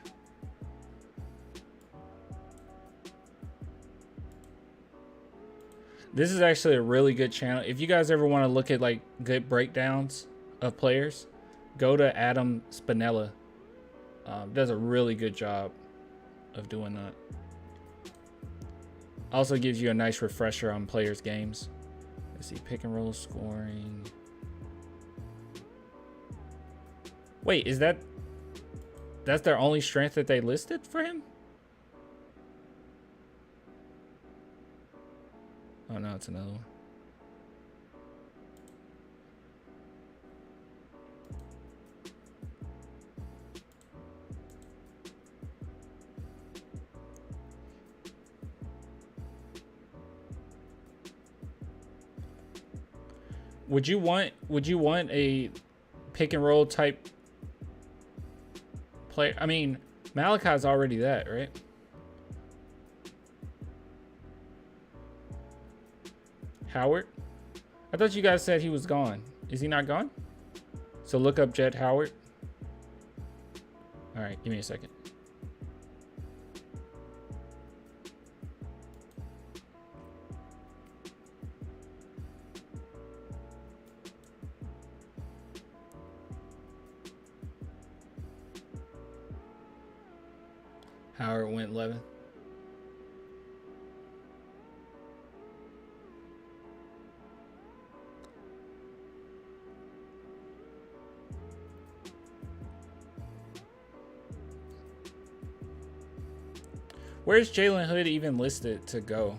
This is actually a really good channel. If you guys ever want to look at like good breakdowns of players, go to Adam Spinella. Does a really good job of doing that. Also gives you a nice refresher on players' games. Let's see, pick and roll scoring. Wait, is that's their only strength that they listed for him? Oh no, it's another one. Would you want a pick and roll type player? I mean, Malachi's already that, right? Howard? I thought you guys said he was gone. Is he not gone? So look up Jet Howard. All right, give me a second. Howard went 11. Where's Jalen Hood even listed to go?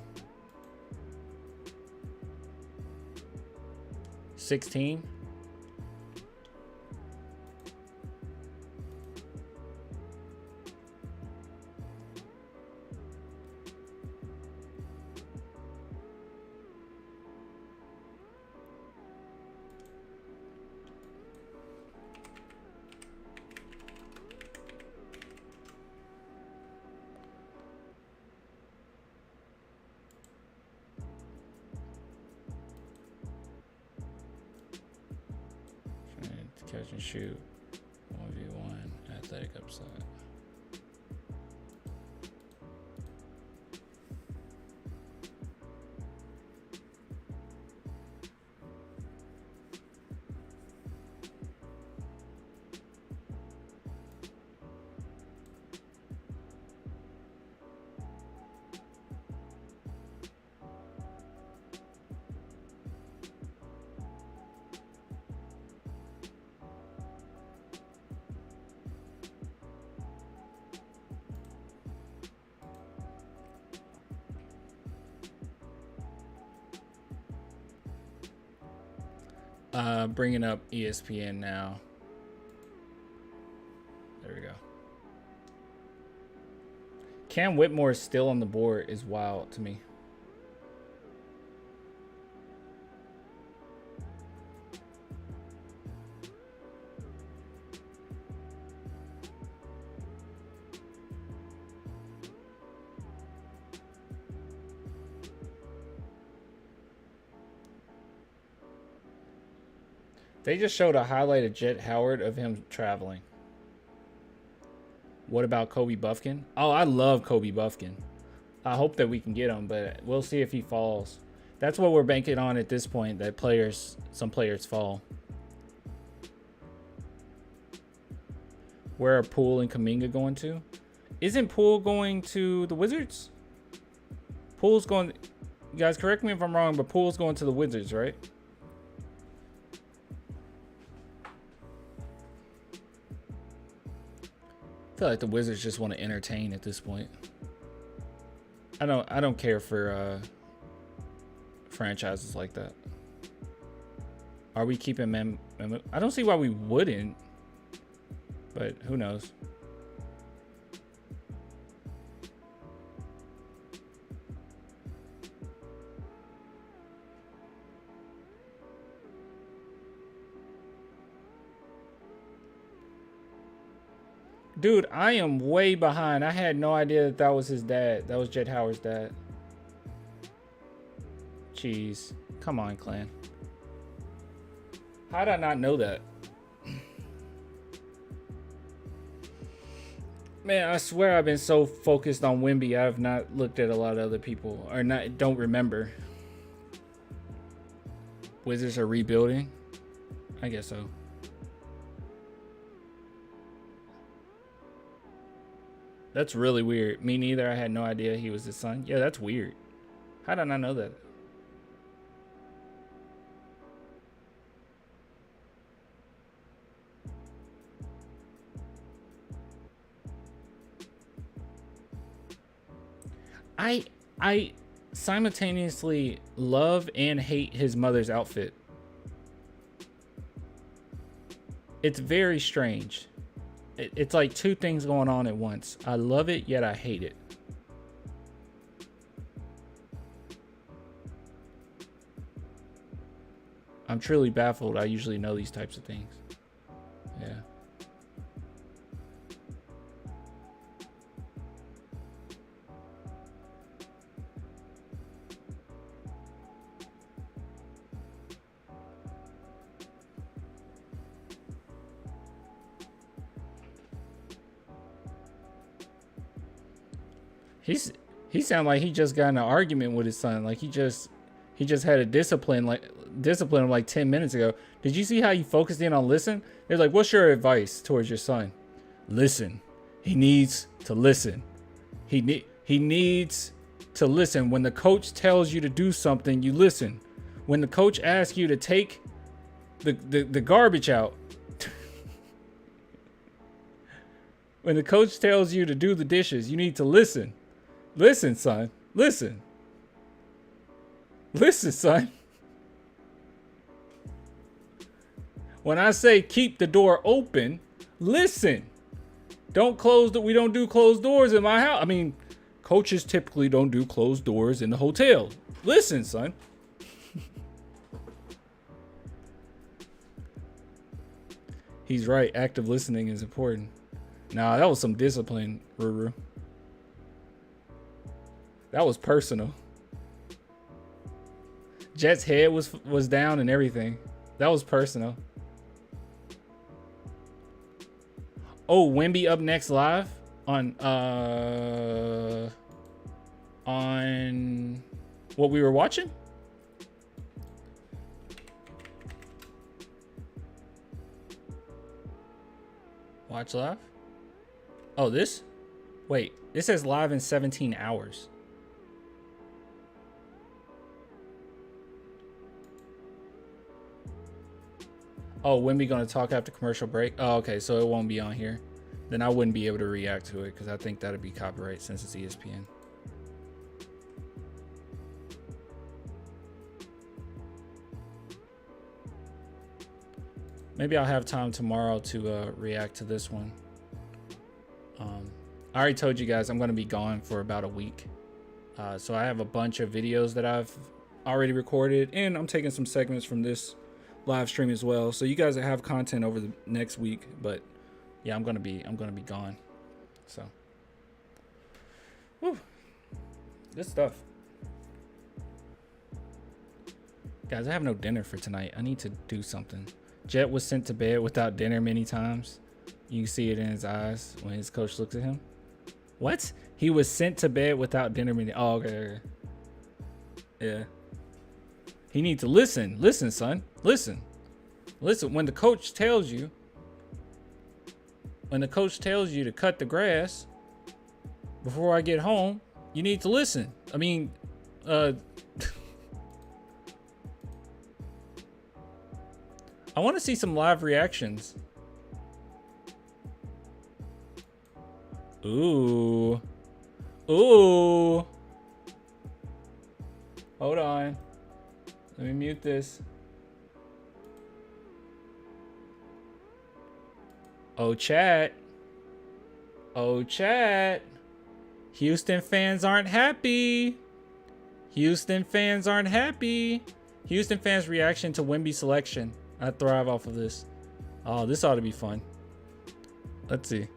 16? Catch and shoot. 1v1 athletic upside. Bringing up ESPN now. There we go. Cam Whitmore is still on the board is wild to me. They just showed a highlight of Jet Howard of him traveling. What about Kobe Buffkin? Oh, I love Kobe Buffkin. I hope that we can get him, but we'll see if he falls. That's what we're banking on at this point, that some players fall. Where are Poole and Kuminga going to? Isn't Poole going to the Wizards? Poole's going... You guys, correct me if I'm wrong, but Poole's going to the Wizards, right? I feel like the Wizards just want to entertain at this point. I don't care for franchises like that. Are we keeping I don't see why we wouldn't, but who knows? Dude, I am way behind. I had no idea that that was his dad. That was Jet Howard's dad. Jeez. Come on, Clan. How did I not know that? Man, I swear I've been so focused on Wemby, I have not looked at a lot of other people. Or don't remember. Wizards are rebuilding? I guess so. That's really weird. Me neither. I had no idea he was his son. Yeah, that's weird. How did I not know that? I simultaneously love and hate his mother's outfit. It's very strange. It's like two things going on at once. I love it, yet I hate it. I'm truly baffled. I usually know these types of things. Yeah. He sounded like he just got in an argument with his son. Like he just had a discipline him like 10 minutes ago. Did you see how he focused in on listen? They're like, what's your advice towards your son? Listen. He needs to listen. He needs to listen. When the coach tells you to do something, you listen. When the coach asks you to take the garbage out. When the coach tells you to do the dishes, you need to listen. Listen, son. Listen. Listen, son. When I say keep the door open, listen. We don't do closed doors in my house. I mean, coaches typically don't do closed doors in the hotel. Listen, son. He's right. Active listening is important. Nah, that was some discipline, Ruru. That was personal. Jet's head was down and everything. That was personal. Oh, Wemby up next live on what we were watching? Watch live? Oh, this? Wait, this says live in 17 hours. Oh, Wemby gonna talk after commercial break? Oh, okay, so it won't be on here. Then I wouldn't be able to react to it because I think that'd be copyright since it's ESPN. Maybe I'll have time tomorrow to react to this one. I already told you guys I'm going to be gone for about a week. So I have a bunch of videos that I've already recorded, and I'm taking some segments from this live stream as well. So you guys have content over the next week, but yeah, I'm going to be gone. So, whew. Good stuff. Guys, I have no dinner for tonight. I need to do something. Jet was sent to bed without dinner many times. You can see it in his eyes when his coach looks at him. What? He was sent to bed without dinner meeting. Oh, okay. Yeah. He needs to listen. Listen, son. Listen. Listen. When the coach tells you to cut the grass before I get home, you need to listen. I mean, I want to see some live reactions. Ooh. Ooh. Hold on. Let me mute this. Oh, chat. Oh, chat. Houston fans aren't happy. Houston fans aren't happy. Houston fans' reaction to Wemby selection. I thrive off of this. Oh, this ought to be fun. Let's see.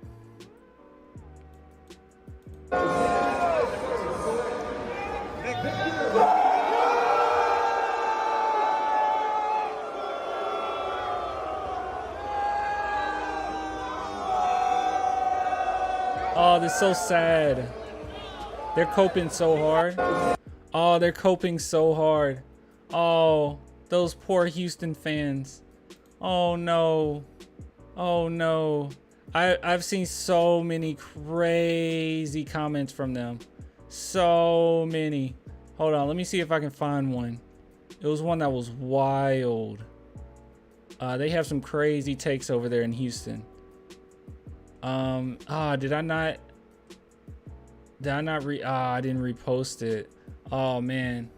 Oh, this is so sad. They're coping so hard. Oh, they're coping so hard. Oh, those poor Houston fans. Oh no. Oh no. I've seen so many crazy comments from them. So many. Hold on, let me see if I can find one. It was one that was wild. They have some crazy takes over there in Houston. I didn't repost it. Oh man.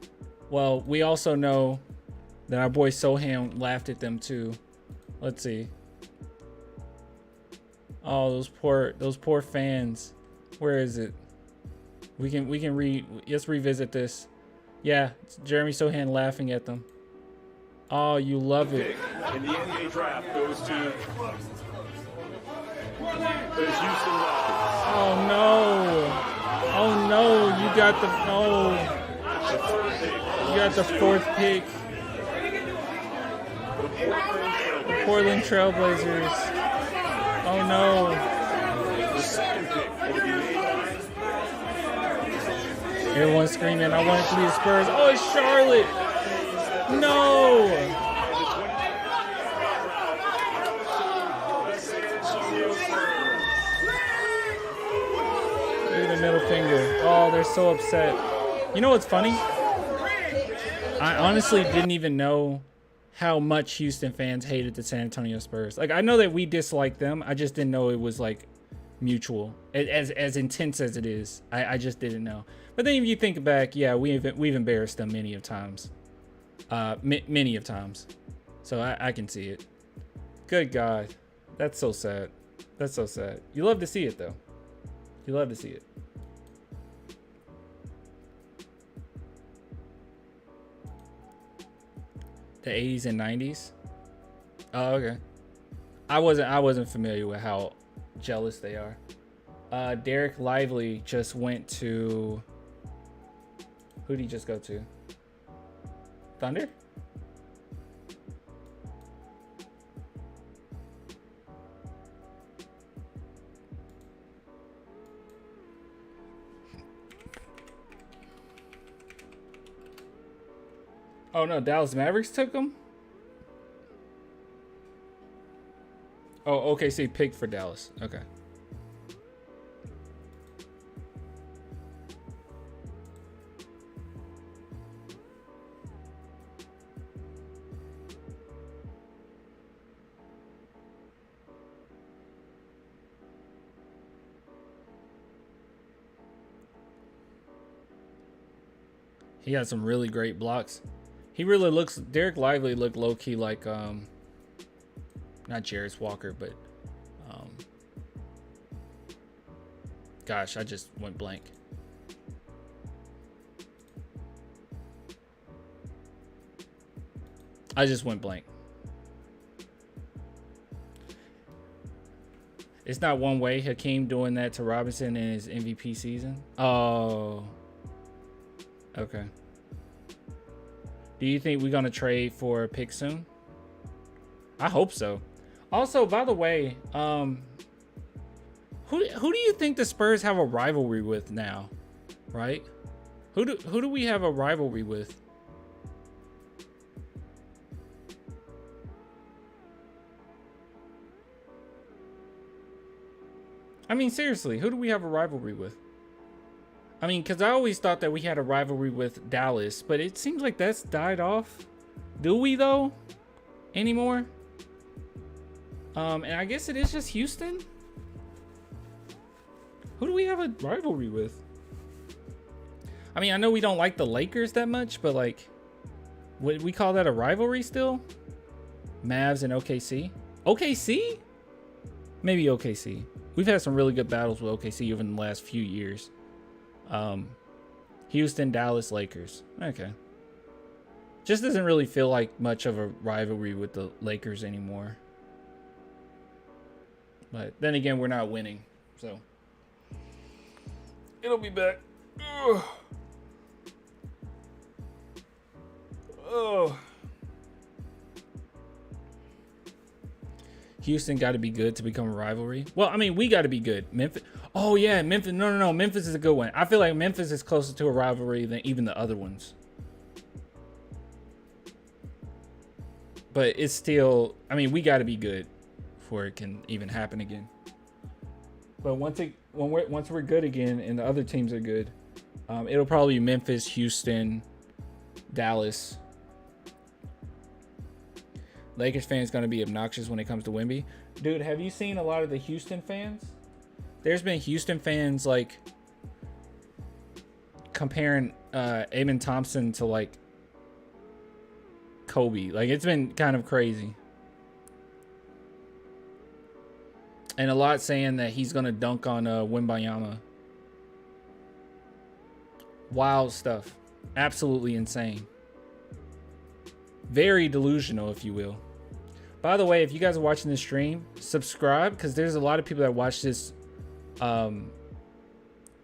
Well, we also know that our boy Sohan laughed at them too. Let's see. Oh, those poor fans. Where is it? Let's revisit this. Yeah, it's Jeremy Sohan laughing at them. Oh, you love it. In the NBA draft goes to the Houston Rockets. Oh no. Oh no, you got the fourth pick. The Portland Trailblazers. Oh no. The second pick will be made by Everyone's screaming, I want it to be the Spurs. Oh, it's Charlotte. No. Look at the middle finger. Oh, they're so upset. You know what's funny? I honestly didn't even know how much Houston fans hated the San Antonio Spurs. Like, I know that we dislike them. I just didn't know it was like mutual, as intense as it is. I just didn't know. But then if you think back, yeah, we've embarrassed them many of times. Many of times. So I can see it. Good God. That's so sad. That's so sad. You love to see it though. You love to see it. The 80s and 90s. Oh, okay. I wasn't familiar with how jealous they are. Derek Lively just went to. Who did he just go to? Thunder? Oh no, Dallas Mavericks took him? Oh, OKC picked for Dallas. Okay. He got some really great blocks. He really looks, Derek Lively looked low-key like, not Jarris Walker, but, gosh, I just went blank. I just went blank. It's not one way. Hakeem doing that to Robinson in his MVP season. Oh. Okay. Do you think we're going to trade for a pick soon? I hope so. Also, by the way, who do you think the Spurs have a rivalry with now? Right? Who do we have a rivalry with? I mean, seriously, who do we have a rivalry with? I mean, because I always thought that we had a rivalry with Dallas, but it seems like that's died off. Do we, though? Anymore? And I guess it is just Houston? Who do we have a rivalry with? I mean, I know we don't like the Lakers that much, but like, would we call that a rivalry still? Mavs and OKC? OKC? Maybe OKC. We've had some really good battles with OKC even in the last few years. Houston, Dallas, Lakers. Okay. Just doesn't really feel like much of a rivalry with the Lakers anymore. But then again, we're not winning. So it'll be back. Ugh. Oh. Houston got to be good to become a rivalry. Well, I mean, we got to be good. Memphis. Oh, yeah. Memphis. No. Memphis is a good one. I feel like Memphis is closer to a rivalry than even the other ones. But it's still, I mean, we got to be good before it can even happen again. But once we're good again and the other teams are good, it'll probably be Memphis, Houston, Dallas. Lakers fans going to be obnoxious when it comes to Wemby. Dude, have you seen a lot of the Houston fans? There's been Houston fans like comparing Amen Thompson to like Kobe. Like, it's been kind of crazy. And a lot saying that he's going to dunk on Wembanyama. Wild stuff. Absolutely insane. Very delusional, if you will. By the way, if you guys are watching this stream, subscribe, because there's a lot of people that watch this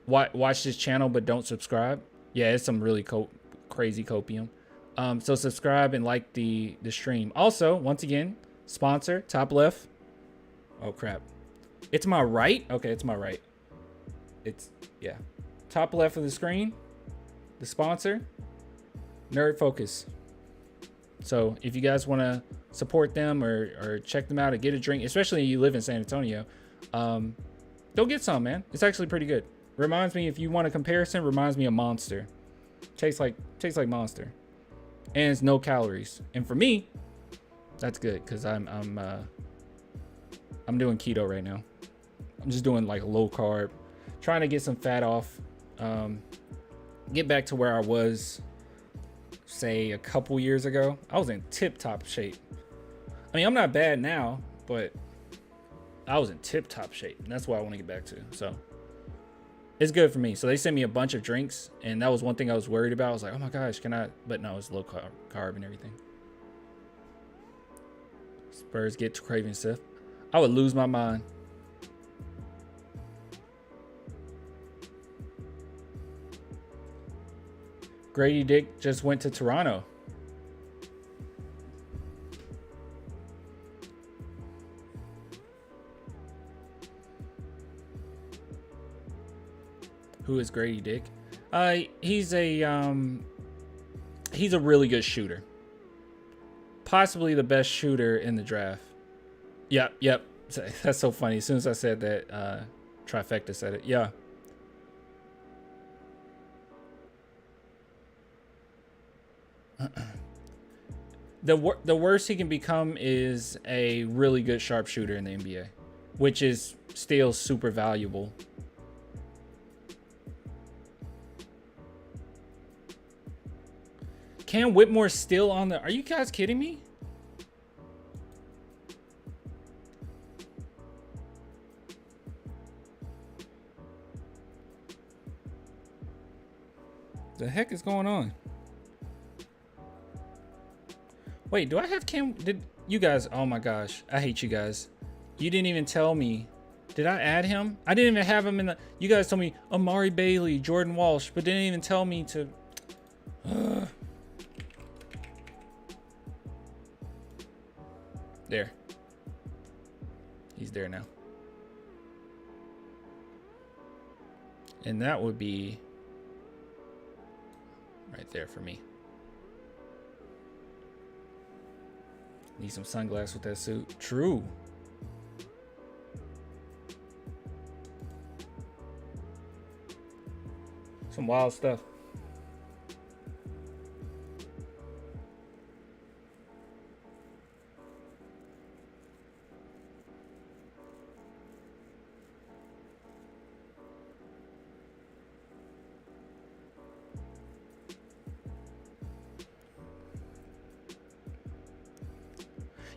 watch this channel but don't subscribe. Yeah, it's some really crazy copium. So subscribe and like the stream. Also, once again, sponsor, top left. Oh crap. It's my right? Okay, it's my right. It's, yeah. Top left of the screen, the sponsor, Nerd Focus. So if you guys want to support them or check them out or get a drink, especially if you live in San Antonio, go get some, man. It's actually pretty good. Reminds me, if you want a comparison, reminds me of Monster. Tastes like Monster. And it's no calories. And for me, that's good because I'm doing keto right now. I'm just doing like low carb, trying to get some fat off, get back to where I was, say, a couple years ago. I was in tip-top shape. I mean, I'm not bad now, but I was in tip-top shape. And that's what I want to get back to. So it's good for me. So they sent me a bunch of drinks, and that was one thing I was worried about. I was like, oh my gosh, can I? But no, it's low carb and everything. Spurs get to Craven Sith. I would lose my mind. Grady Dick just went to Toronto. Who is Grady Dick? He's a really good shooter. Possibly the best shooter in the draft. Yep. That's so funny. As soon as I said that, Trifecta said it. Yeah. The worst he can become is a really good sharpshooter in the NBA, which is still super valuable. Cam Whitmore's still on the... Are you guys kidding me? The heck is going on? Wait, do I have Cam? Did you guys? Oh my gosh, I hate you guys. You didn't even tell me. Did I add him? I didn't even have him in the. You guys told me Amari Bailey, Jordan Walsh, but didn't even tell me to. There. He's there now. And that would be right there for me. Need some sunglasses with that suit. True. Some wild stuff.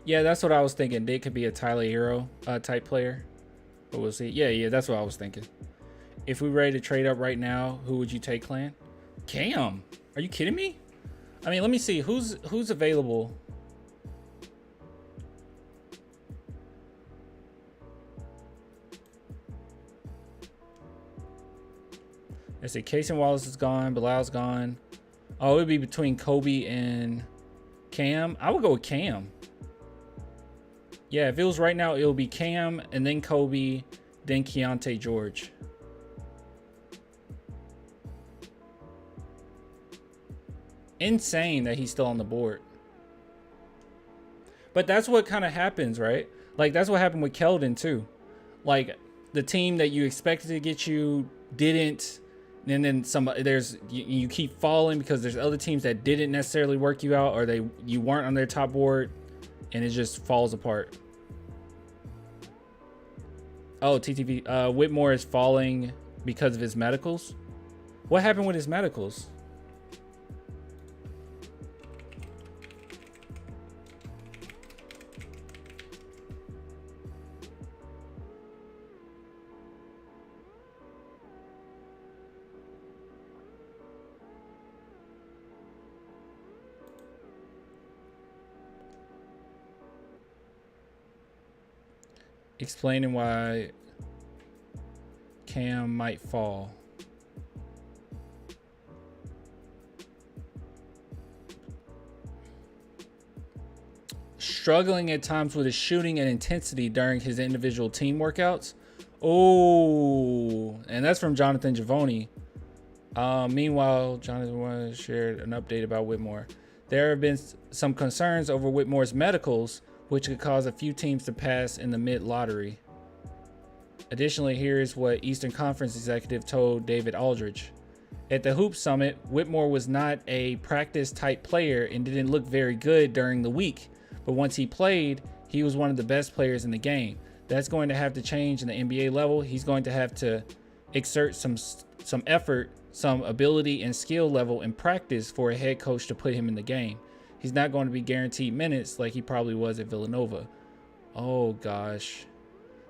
Yeah, that's what I was thinking. They could be a Tyler Hero type player. But we'll see. Yeah, that's what I was thinking. If we ready to trade up right now, who would you take, Clan? Cam. Are you kidding me? I mean, let me see. Who's available? Let's see. Casey Wallace is gone. Bilal's gone. Oh, it would be between Kobe and Cam. I would go with Cam. Yeah, if it was right now, it would be Cam and then Kobe, then Keontae George. Insane that he's still on the board. But that's what kind of happens, right? Like, that's what happened with Keldon, too. Like, the team that you expected to get you didn't. And then you keep falling because there's other teams that didn't necessarily work you out, or you weren't on their top board, and it just falls apart. Oh, TTV. Whitmore is falling because of his medicals. What happened with his medicals? Explaining why Cam might fall. Struggling at times with his shooting and intensity during his individual team workouts. Oh, and that's from Jonathan Giavoni. Meanwhile, Jonathan shared an update about Whitmore. There have been some concerns over Whitmore's medicals, which could cause a few teams to pass in the mid-lottery. Additionally, here's what Eastern Conference executive told David Aldridge. At the Hoop Summit, Whitmore was not a practice-type player and didn't look very good during the week. But once he played, he was one of the best players in the game. That's going to have to change in the NBA level. He's going to have to exert some effort, some ability and skill level in practice for a head coach to put him in the game. He's not going to be guaranteed minutes like he probably was at Villanova. Oh, gosh.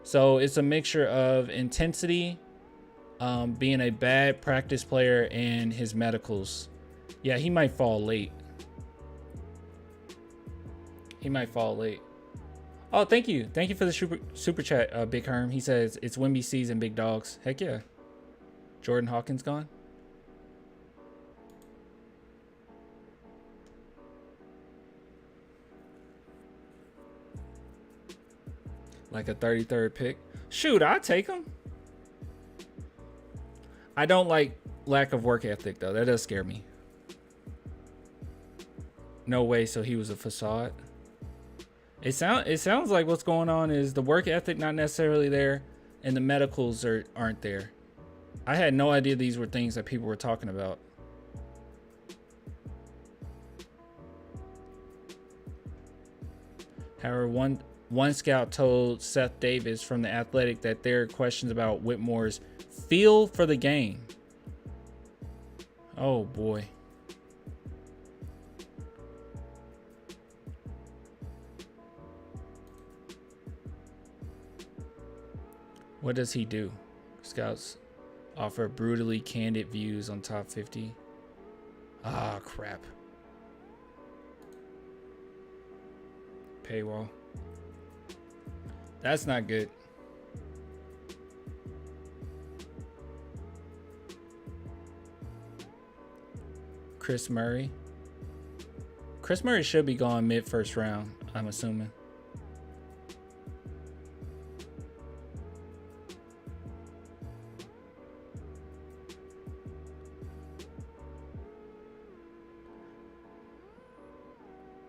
So it's a mixture of intensity, being a bad practice player, and his medicals. Yeah, he might fall late. He might fall late. Oh, thank you. Thank you for the super chat, Big Herm. He says, it's Wemby season, big dogs. Heck yeah. Jordan Hawkins gone? Like a 33rd pick. Shoot, I'll take him. I don't like lack of work ethic, though. That does scare me. No way, so he was a facade. It sounds like what's going on is the work ethic not necessarily there, and the medicals aren't there. I had no idea these were things that people were talking about. However, one scout told Seth Davis from The Athletic that there are questions about Whitmore's feel for the game. Oh boy. What does he do? Scouts offer brutally candid views on top 50. Ah, crap. Paywall. That's not good. Chris Murray. Chris Murray should be gone mid first round, I'm assuming.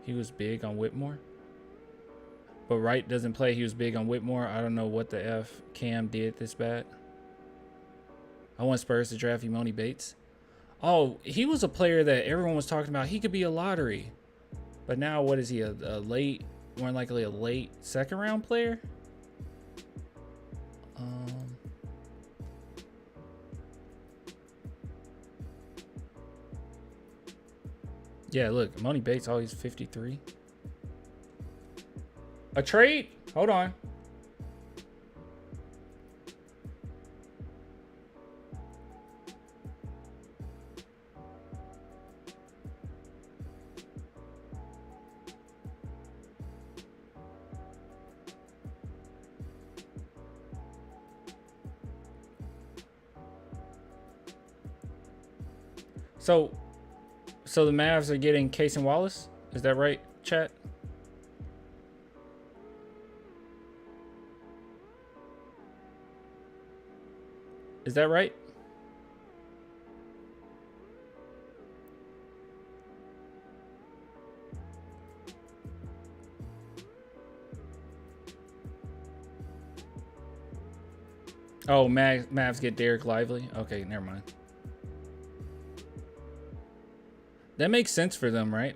He was big on Whitmore. But Wright doesn't play. He was big on Whitmore. I don't know what the F Cam did this bad. I want Spurs to draft Emoni Bates. Oh, he was a player that everyone was talking about. He could be a lottery. But now what is he? A late, more than likely a late second round player? Yeah, look, Emoni Bates, oh, he's 53. A trade? Hold on. So the Mavs are getting Case and Wallace? Is that right, chat? Is that right? Oh, Mavs get Derek Lively? Okay, never mind. That makes sense for them, right?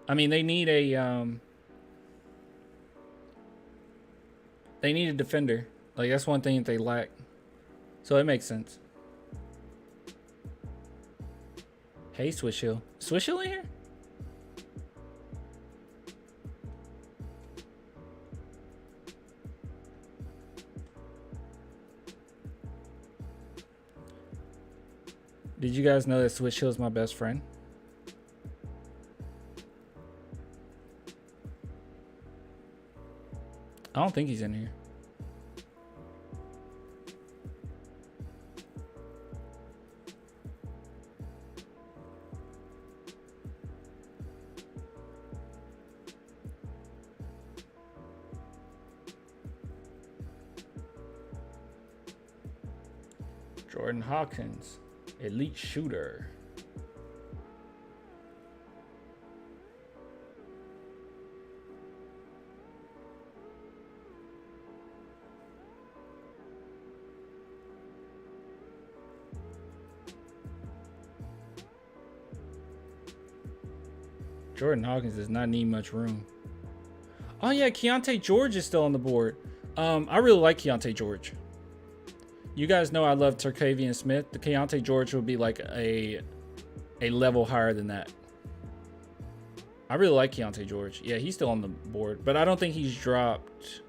I mean, they need a defender. Like, that's one thing that they lack. So it makes sense. Hey, Swish Hill. Swish Hill in here? Did you guys know that Swish Hill is my best friend? I don't think he's in here. Jordan Hawkins, elite shooter. Jordan Hawkins does not need much room. Oh yeah, Keontae George is still on the board. I really like Keontae George. You guys know I love Terquavion Smith. The Keontae George would be like a level higher than that. I really like Keontae George. Yeah, he's still on the board, but I don't think he's dropped.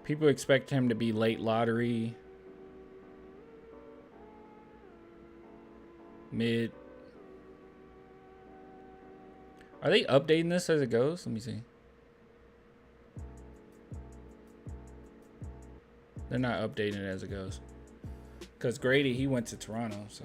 People expect him to be late lottery, mid. Are they updating this as it goes? Let me see. They're not updating it as it goes. Because Grady, he went to Toronto, so.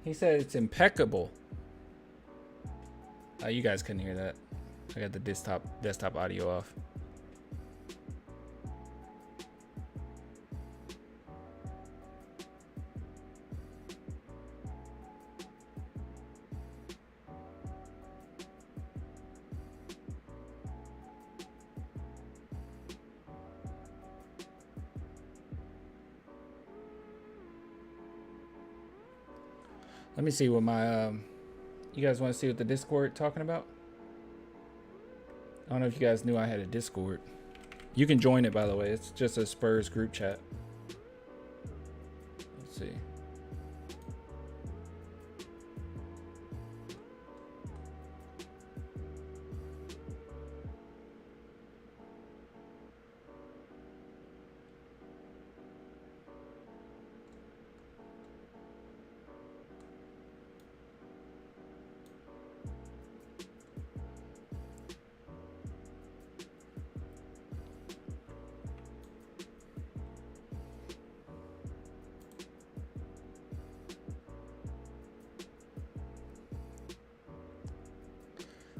He said it's impeccable. You guys couldn't hear that. I got the desktop audio off. Let me see what my you guys want to see what the Discord talking about? I don't know if you guys knew I had a Discord. You can join it, by the way. It's just a Spurs group chat. Let's see.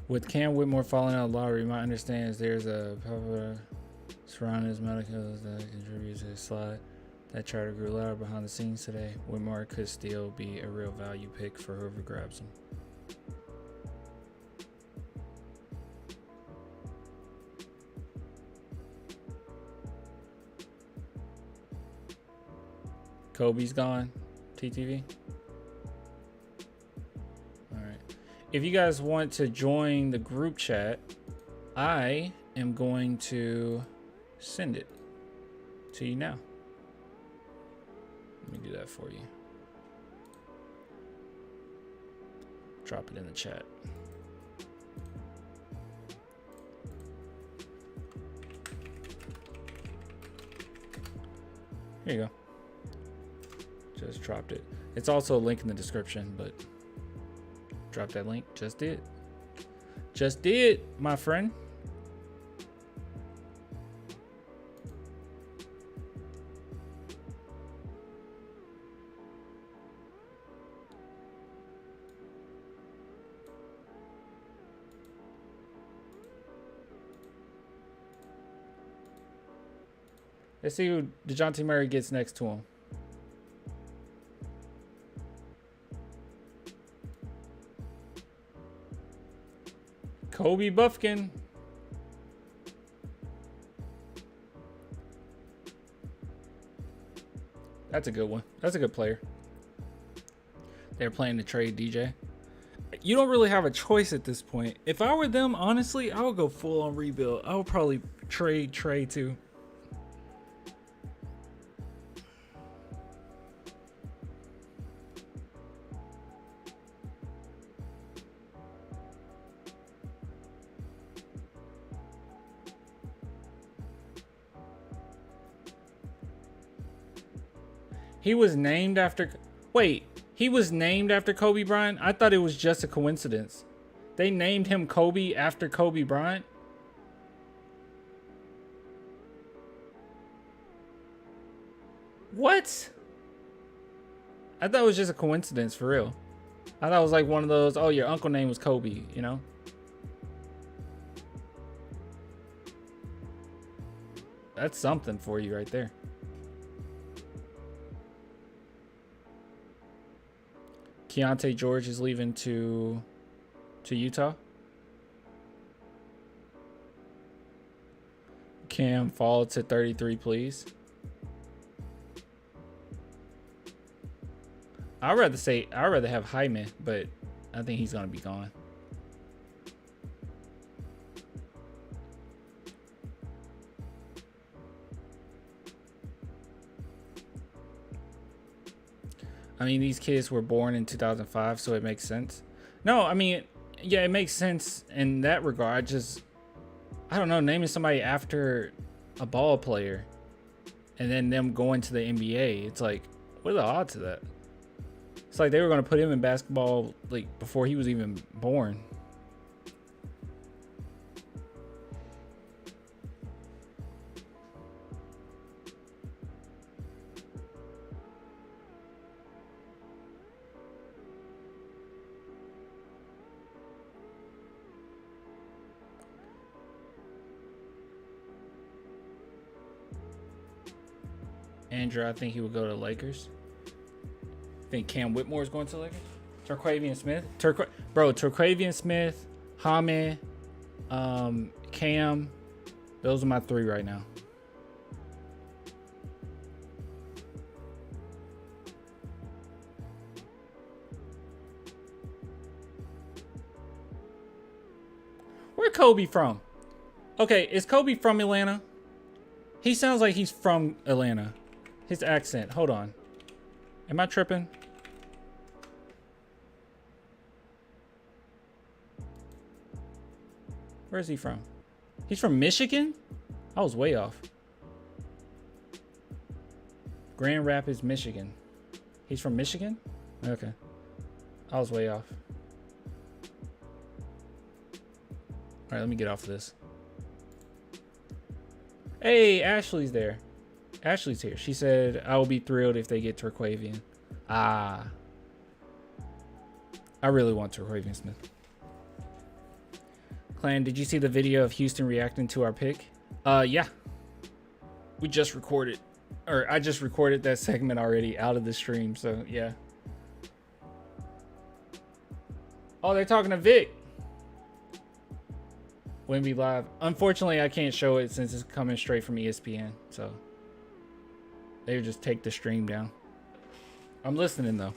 With Cam Whitmore falling out of the lottery, my understanding is there's a surrounding his medicals that contributes to the slide. That chatter grew louder behind the scenes today. Whitmore could still be a real value pick for whoever grabs him. Kobe's gone. TTV. All right. If you guys want to join the group chat, I am going to send it to you now. Let me do that for you. Drop it in the chat. Here you go. Just dropped it. It's also a link in the description, but drop that link. Just did. Just did, my friend. Let's see who DeJounte Murray gets next to him. Kobe Buffkin. That's a good one. That's a good player. They're playing the trade, DJ. You don't really have a choice at this point. If I were them, honestly, I would go full on rebuild. I would probably trade Trey too. He was named after... Wait, he was named after Kobe Bryant? I thought it was just a coincidence. They named him Kobe after Kobe Bryant? What? I thought it was just a coincidence, for real. I thought it was like one of those, oh, your uncle name was Kobe, you know? That's something for you right there. Keontae George is leaving to Utah. Cam, fall to 33, please. I'd rather have Jaime, but I think he's gonna be gone. I mean, these kids were born in 2005, so it makes sense. No, I mean, yeah, it makes sense in that regard. I don't know, naming somebody after a ball player and then them going to the NBA. It's like, what are the odds of that? It's like they were going to put him in basketball like before he was even born. Andrew, I think he would go to the Lakers. Think Cam Whitmore is going to the Lakers? Turquavian Smith? Turquavian Smith, Jaime, Cam. Those are my three right now. Where Kobe from? Okay, is Kobe from Atlanta? He sounds like he's from Atlanta. His accent. Hold on. Am I tripping? Where is he from? He's from Michigan? I was way off. Grand Rapids, Michigan. He's from Michigan? Okay. I was way off. All right, let me get off of this. Hey, Ashley's there. Ashley's here. She said, I will be thrilled if they get Turquavian. Ah. I really want Turquavian Smith. Clan, did you see the video of Houston reacting to our pick? Yeah. We just recorded, or I just recorded that segment already out of the stream, so yeah. Oh, they're talking to Vic. Wemby live. Unfortunately, I can't show it since it's coming straight from ESPN, so they would just take the stream down. I'm listening though.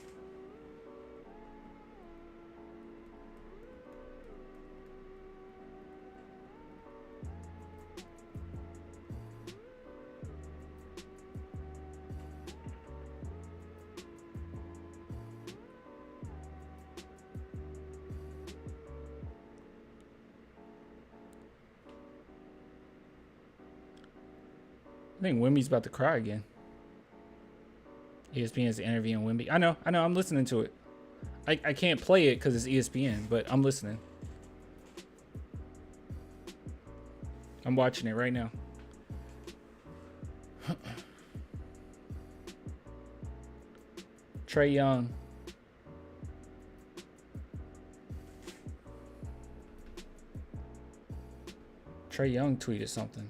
I think Wemby's about to cry again. ESPN is interviewing Wemby. I know, I'm listening to it. I can't play it because it's ESPN, but I'm listening. I'm watching it right now. Trae Young. Trae Young tweeted something.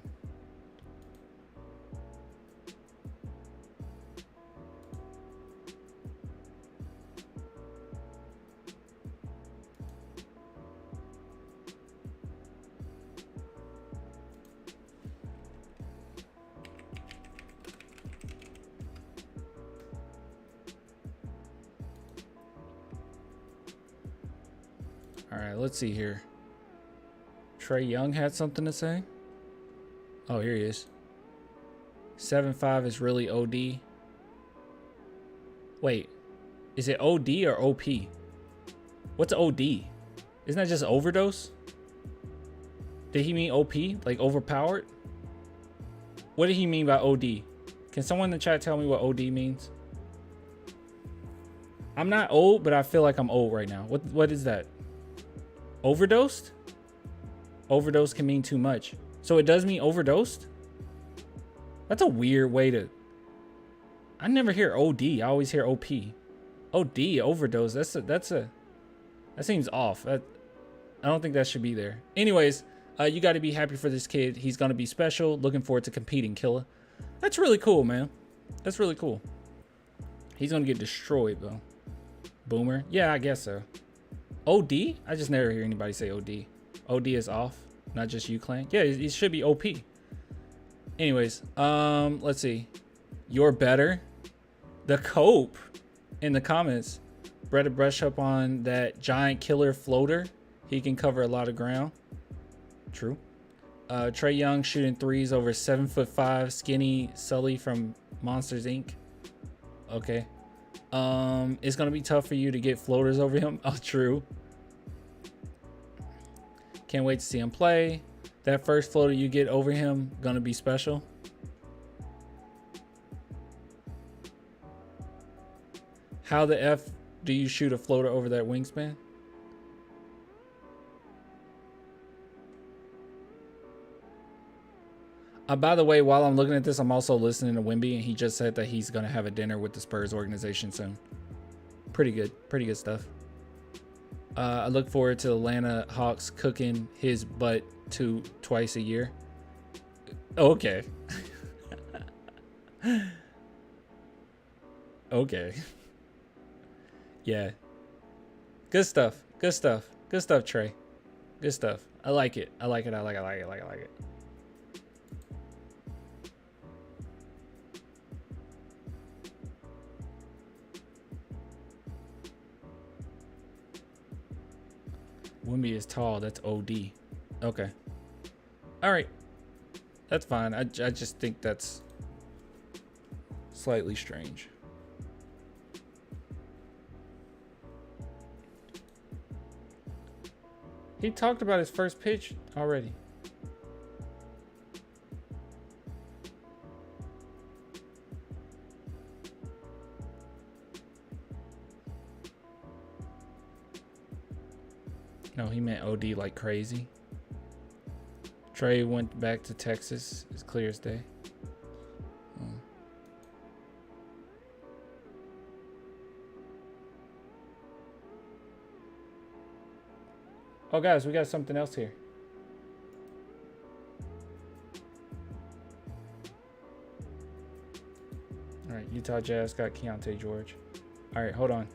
All right, let's see here. Trae Young had something to say. Oh, here he is. 7'5" is really OD. Wait, is it OD or OP? What's OD? Isn't that just overdose? Did he mean OP? Like overpowered? What did he mean by OD? Can someone in the chat tell me what OD means? I'm not old, but I feel like I'm old right now. What is that? Overdosed? Overdose can mean too much. So it does mean overdosed? That's a weird way to... I never hear OD. I always hear OP. OD, overdose. That seems off. I don't think that should be there. Anyways, you got to be happy for this kid. He's going to be special. Looking forward to competing, Killer. That's really cool, man. That's really cool. He's going to get destroyed, though. Boomer? Yeah, I guess so. OD? I just never hear anybody say OD. OD is off, not just you, Clan. Yeah, it should be OP. Anyways, let's see. You're better. The Cope in the comments. Better brush up on that giant killer floater. He can cover a lot of ground. True. Trae Young shooting threes over 7'5", skinny Sully from Monsters Inc. Okay. It's gonna be tough for you to get floaters over him. Oh, true. Can't wait to see him play. That first floater you get over him gonna be special. How the F do you shoot a floater over that wingspan? By the way, while I'm looking at this, I'm also listening to Wemby, and he just said that he's going to have a dinner with the Spurs organization soon. Pretty good stuff. I look forward to Atlanta Hawks cooking his butt twice a year. Okay. Okay. Yeah. Good stuff. Good stuff. Good stuff, Trey. Good stuff. I like it. I like it. I like it. Wemby is tall. That's OD. Okay. All right. That's fine. I just think that's slightly strange. He talked about his first pitch already. No, he meant OD like crazy. Trey went back to Texas. It's clear as day. Oh, guys, we got something else here. All right, Utah Jazz got Keontae George. All right, hold on.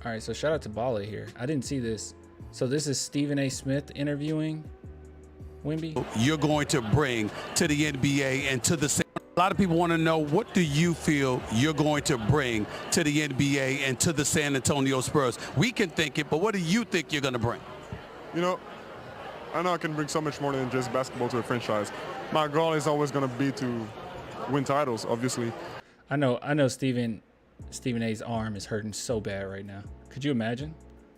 All right, so shout out to Bala here. I didn't see this. So this is Stephen A. Smith interviewing Wemby. You're going to bring to the NBA and to the. A lot of people want to know, what do you feel you're going to bring to the NBA and to the San Antonio Spurs? We can think it, but what do you think you're going to bring? You know, I know I can bring so much more than just basketball to a franchise. My goal is always going to be to win titles, obviously. I know Stephen A's arm is hurting so bad right now. Could you imagine?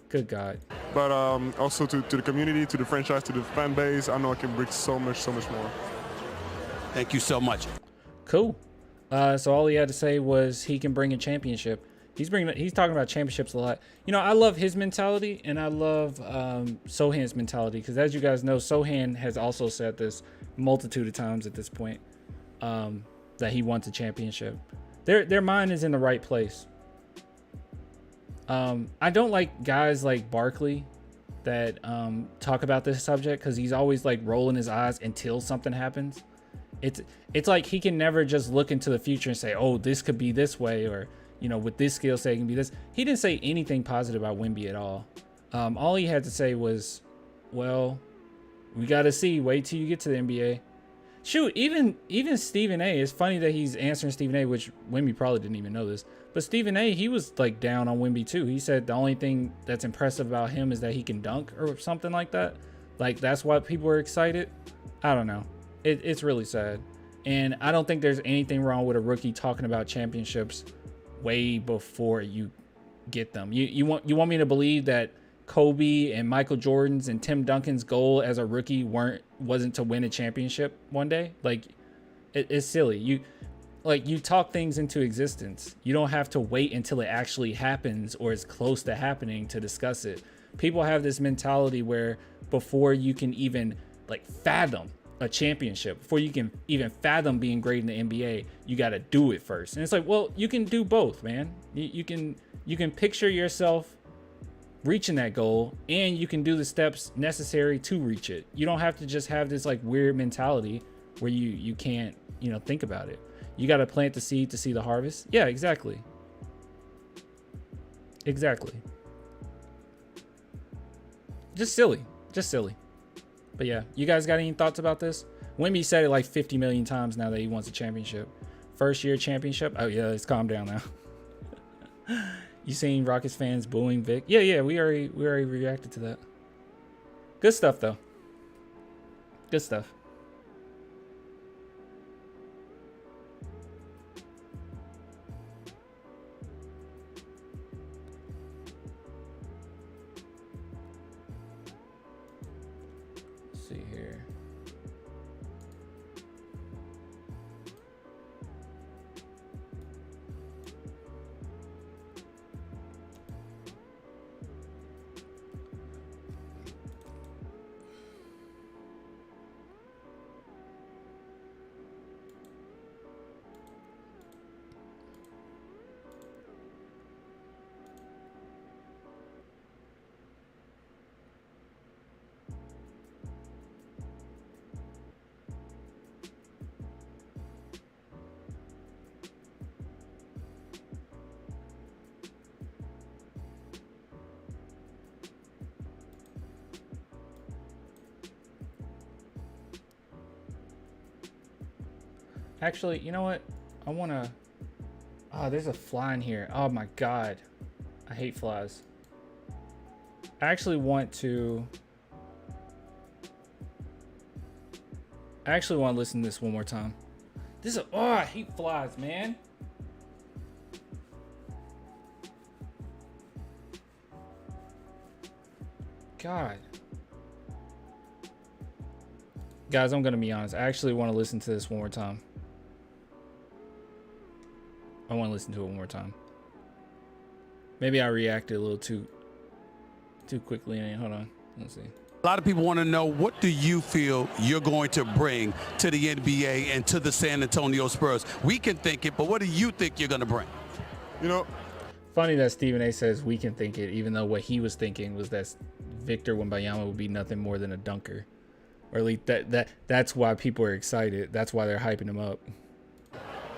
Good God. But also to the community, to the franchise, to the fan base, I know I can bring so much more. Thank you so much. Cool. So all he had to say was he can bring a championship. He's talking about championships a lot. You know, I love his mentality, and I love Sohan's mentality, because as you guys know, Sohan has also said this multitude of times at this point, that he wants a championship. Their mind is in the right place. I don't like guys like Barkley that talk about this subject, because he's always like rolling his eyes until something happens. It's like he can never just look into the future and say, oh, this could be this way, or, you know, with this skill set, it can be this. He didn't say anything positive about Wemby at all. All he had to say was, well, we got to see. Wait till you get to the NBA. Shoot, even Stephen A. It's funny that he's answering Stephen A., which Wemby probably didn't even know this. But Stephen A., he was like down on Wemby too. He said the only thing that's impressive about him is that he can dunk or something like that. Like, that's why people are excited. I don't know. It's really sad. And I don't think there's anything wrong with a rookie talking about championships way before you get them. You want me to believe that Kobe and Michael Jordan's and Tim Duncan's goal as a rookie wasn't to win a championship one day? Like, it's silly. You talk things into existence. You don't have to wait until it actually happens or is close to happening to discuss it. People have this mentality where before you can even like fathom a championship, before you can even fathom being great in the NBA, you got to do it first. And it's like, well, you can do both, man. You can picture yourself reaching that goal, and you can do the steps necessary to reach it. You don't have to just have this like weird mentality where you can't, you know, think about it. You got to plant the seed to see the harvest. Yeah, exactly. Just silly. But yeah, you guys got any thoughts about this? Wemby said it like 50 million times now that he wants a championship. First year championship. Oh yeah, let's calm down now. You seen Rockets fans booing Vic? Yeah, we already reacted to that. Good stuff though. Good stuff. Let's see here. Actually, you know what? I want to... Oh, there's a fly in here. Oh my God. I hate flies. I actually want to... listen to this one more time. Oh, I hate flies, man. God. Guys, I'm going to be honest. I actually want to listen to this one more time. I want to listen to it one more time. Maybe I reacted a little too quickly. Hold on. Let's see. A lot of people want to know, what do you feel you're going to bring to the NBA and to the San Antonio Spurs? We can think it, but what do you think you're going to bring? You know, funny that Stephen A. says we can think it, even though what he was thinking was that Victor Wembanyama would be nothing more than a dunker. or at least that's why people are excited. That's why they're hyping him up.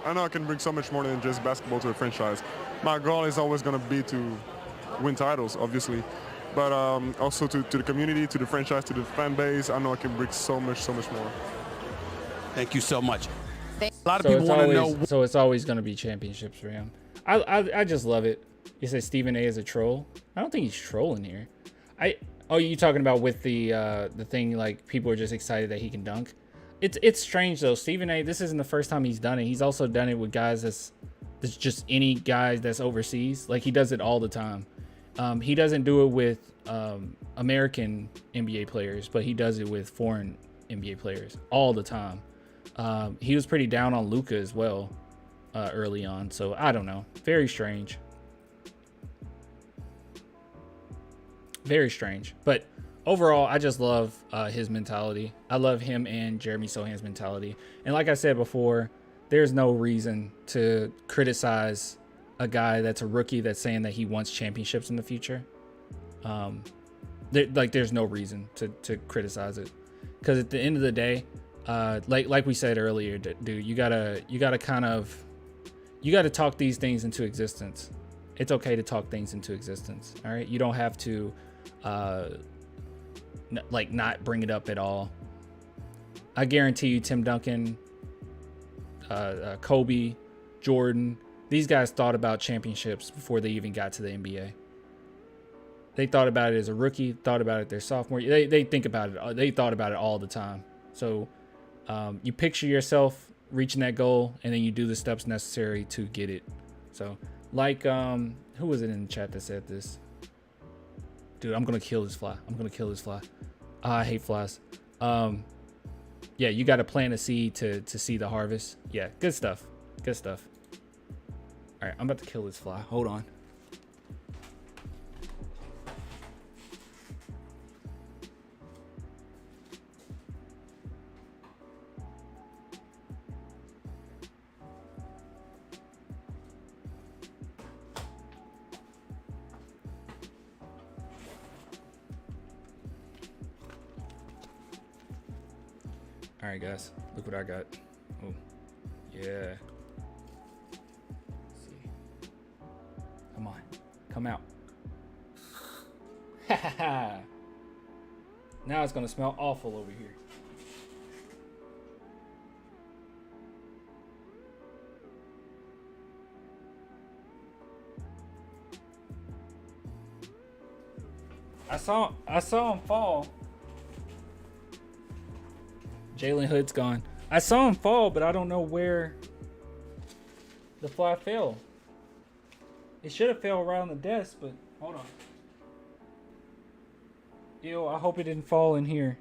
I know I can bring so much more than just basketball to a franchise. My goal is always going to be to win titles, obviously, but also to the community, to the franchise, to the fan base. I know I can bring so much more. Thank you so much. A lot of people want to know. So it's always going to be championships for him. I just love it. You said Stephen A is a troll. I don't think he's trolling here. Oh, you talking about with the thing, like people are just excited that he can dunk? It's strange though. Stephen A, this isn't the first time he's done it. He's also done it with guys that's just any guys that's overseas. Like he does it all the time. He doesn't do it with American NBA players, but he does it with foreign NBA players all the time. He was pretty down on Luka as well early on. So I don't know. Very strange. Very strange. But overall, I just love his mentality. I love him and Jeremy Sohan's mentality. And like I said before, there's no reason to criticize a guy that's a rookie that's saying that he wants championships in the future. There's no reason to criticize it, because at the end of the day, like we said earlier, dude, you gotta talk these things into existence. It's okay to talk things into existence. All right, you don't have to not bring it up at all. I guarantee you, Tim Duncan, Kobe, Jordan, these guys thought about championships before they even got to the NBA. They thought about it as a rookie, thought about it their sophomore. They think about it. They thought about it all the time. So you picture yourself reaching that goal, and then you do the steps necessary to get it. So like, who was it in the chat that said this? Dude, I'm going to kill this fly. I'm going to kill this fly. I hate flies. Yeah, you got to plant a seed to see the harvest. Yeah, good stuff. Good stuff. All right, I'm about to kill this fly. Hold on. All right, guys, look what I got. Oh, yeah. Let's see. Come on, come out. Now it's gonna smell awful over here. I saw him fall. Jalen Hood's gone. I saw him fall, but I don't know where the fly fell. It should have fell right on the desk, but hold on. Ew, I hope it didn't fall in here.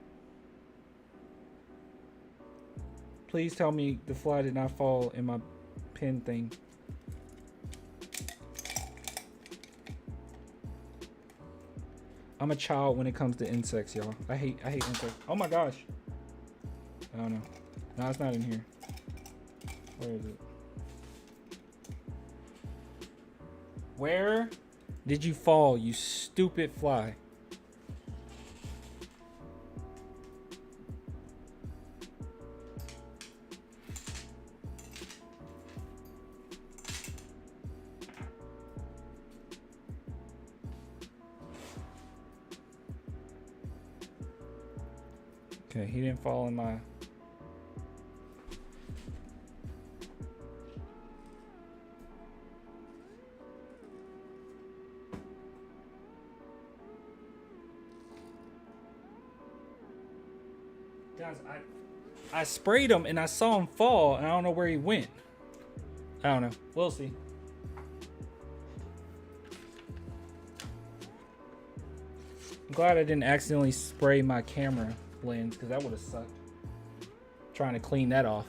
Please tell me the fly did not fall in my pen thing. I'm a child when it comes to insects, y'all. I hate insects. Oh my gosh. Oh no. No, it's not in here. Where is it? Where did you fall, you stupid fly? Okay, he didn't fall in my... Guys, I sprayed him and I saw him fall and I don't know where he went. I don't know. We'll see. I'm glad I didn't accidentally spray my camera lens, because that would have sucked. Trying to clean that off.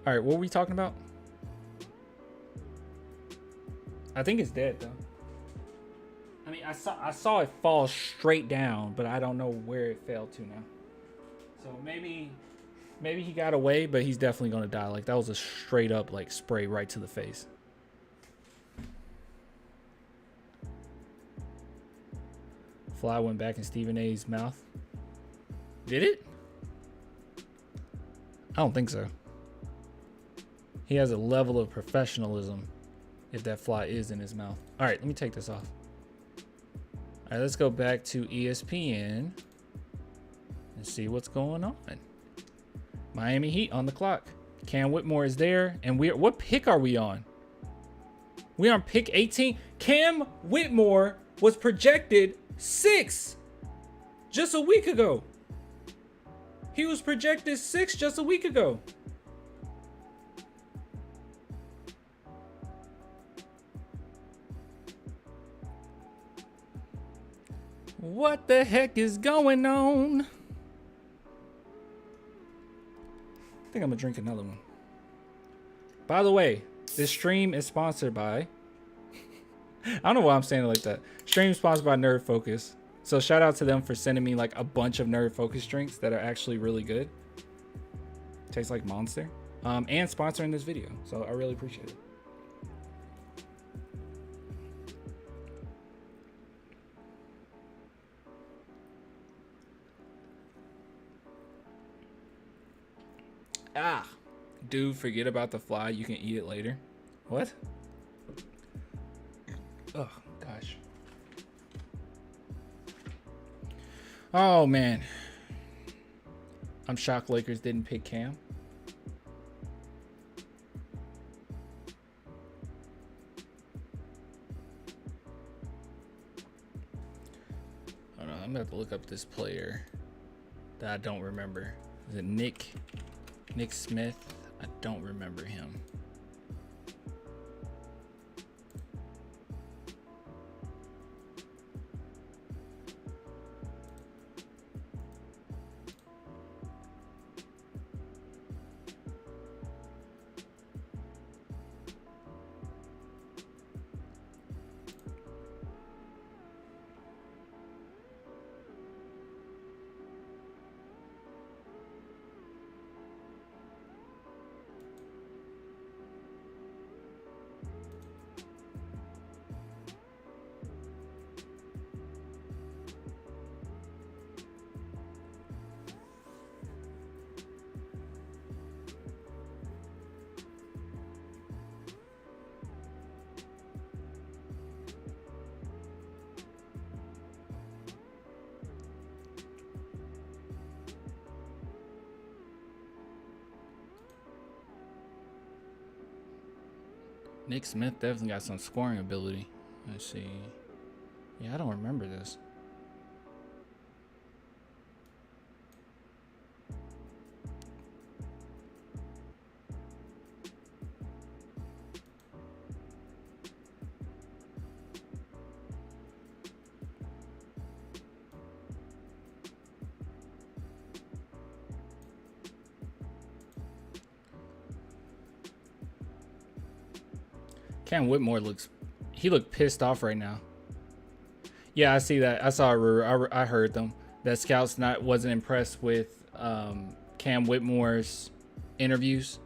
All right, what were we talking about? I think it's dead though. I mean, I saw it fall straight down, but I don't know where it fell to now. So maybe he got away, but he's definitely gonna die. Like, that was a straight up like spray right to the face. Fly went back in Stephen A's mouth. Did it? I don't think so. He has a level of professionalism if that fly is in his mouth. All right, let me take this off. All right, let's go back to ESPN and see what's going on. Miami Heat on the clock. Cam Whitmore is there, and what pick are we on? We on pick 18. Cam Whitmore was projected 6 just a week ago. He was projected 6 just a week ago. What the heck is going on? I think I'm gonna drink another one. By the way, this stream is sponsored by I don't know why I'm saying it like that. Stream sponsored by Nerd Focus. So shout out to them for sending me like a bunch of Nerd Focus drinks that are actually really good. Tastes like Monster. And sponsoring this video. So I really appreciate it. Ah, dude, forget about the fly. You can eat it later. What? Oh, gosh. Oh, man. I'm shocked Lakers didn't pick Cam. Hold on, I'm gonna have to look up this player that I don't remember. Is it Nick Smith? I don't remember him. Nick Smith definitely got some scoring ability. Let's see. Yeah, I don't remember this. Cam Whitmore looked pissed off right now. Yeah, I see that. I saw I heard them. That scouts wasn't impressed with Cam Whitmore's interviews.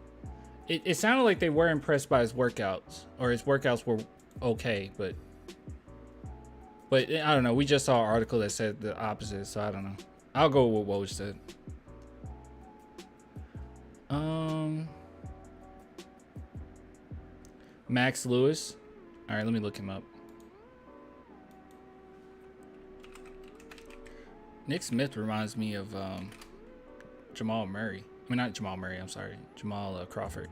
It sounded like they were impressed by his workouts, or his workouts were okay, but I don't know. We just saw an article that said the opposite, so I don't know. I'll go with what Woj said. Max Lewis. All right, let me look him up. Nick Smith reminds me of Jamal Murray. I mean, not Jamal Murray. I'm sorry, Jamal Crawford.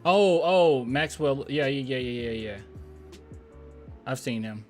Oh, Maxwell. Yeah. I've seen him.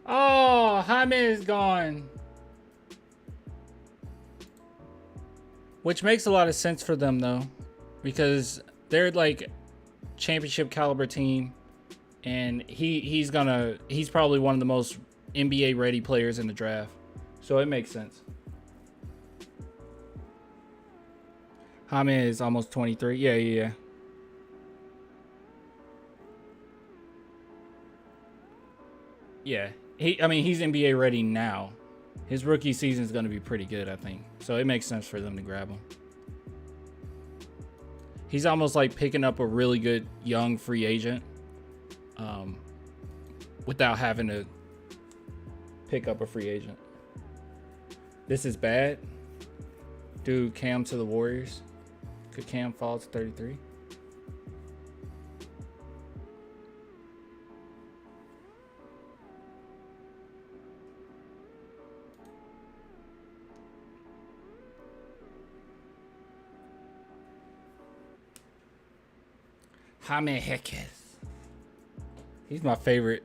Oh, Jaime is gone. Which makes a lot of sense for them though, because they're like championship caliber team, and he's probably one of the most NBA ready players in the draft, so it makes sense. Jaime is almost 23. Yeah. Yeah, he's NBA ready now. His rookie season is going to be pretty good, I think. So it makes sense for them to grab him. He's almost like picking up a really good young free agent, without having to pick up a free agent. This is bad. Dude, Cam to the Warriors. Could Cam fall to 33? Jaime Heckel. He's my favorite.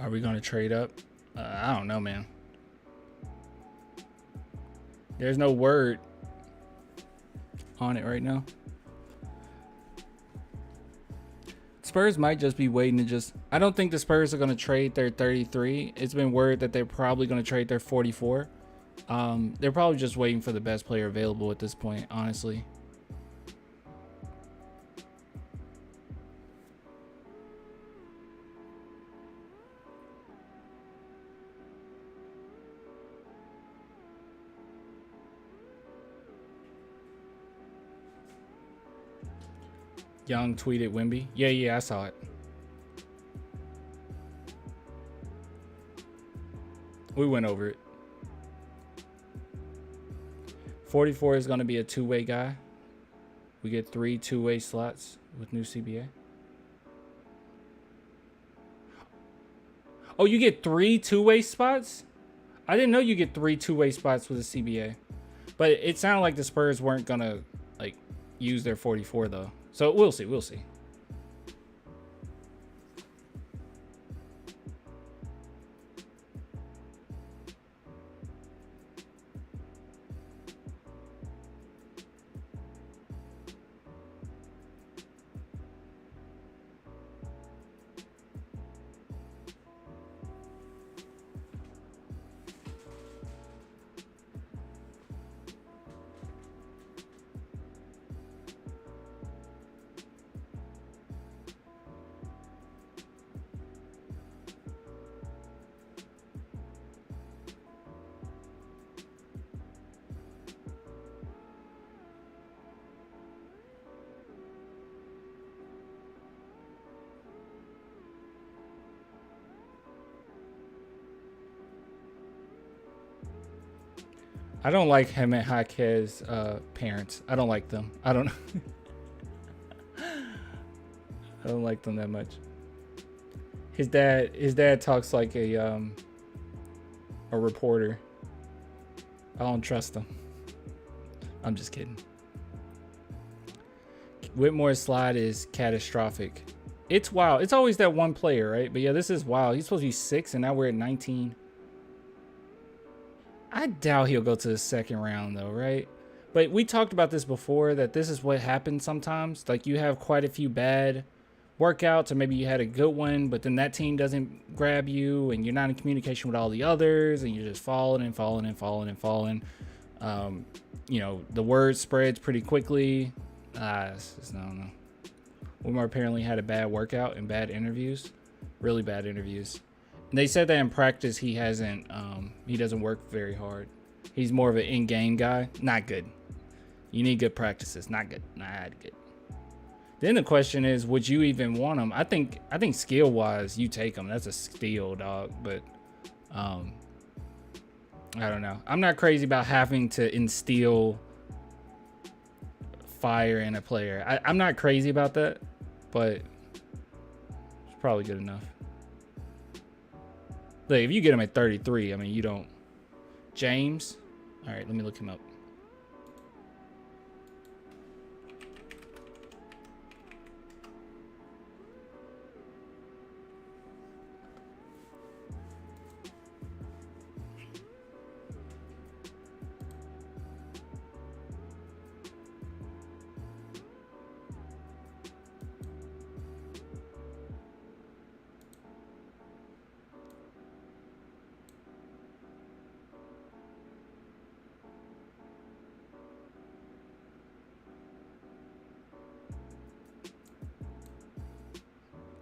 Are we going to trade up? I don't know, man. There's no word on it right now. Spurs might just be waiting to just... I don't think the Spurs are going to trade their 33. It's been word that they're probably going to trade their 44. They're probably just waiting for the best player available at this point, honestly. Young tweeted Wemby. Yeah, I saw it. We went over it. 44 is going to be a two-way guy. We get 3 two-way slots with new CBA. Oh, you get 3 two-way spots? I didn't know you get 3 two-way spots with a CBA. But it sounded like the Spurs weren't going to like use their 44 though. So we'll see. I don't like him and Hake's parents. I don't like them. I don't like them that much. His dad talks like a reporter. I don't trust him. I'm just kidding. Whitmore's slide is catastrophic. It's wild. It's always that one player, right? But yeah, this is wild. He's supposed to be 6 and now we're at 19. I doubt he'll go to the second round though, right? But we talked about this before, that this is what happens sometimes. Like you have quite a few bad workouts, or maybe you had a good one, but then that team doesn't grab you and you're not in communication with all the others and you're just falling. You know, the word spreads pretty quickly. It's just, no. Wilmar apparently had a bad workout and bad interviews, really bad interviews. And they said that in practice he doesn't work very hard. He's more of an in-game guy. Not good. You need good practices. Not good. Not good. Then the question is, would you even want him? I think skill-wise, you take him. That's a steal, dog. But I don't know. I'm not crazy about having to instill fire in a player. I'm not crazy about that, but it's probably good enough. Look, if you get him at 33, I mean, you don't. James. All right, let me look him up.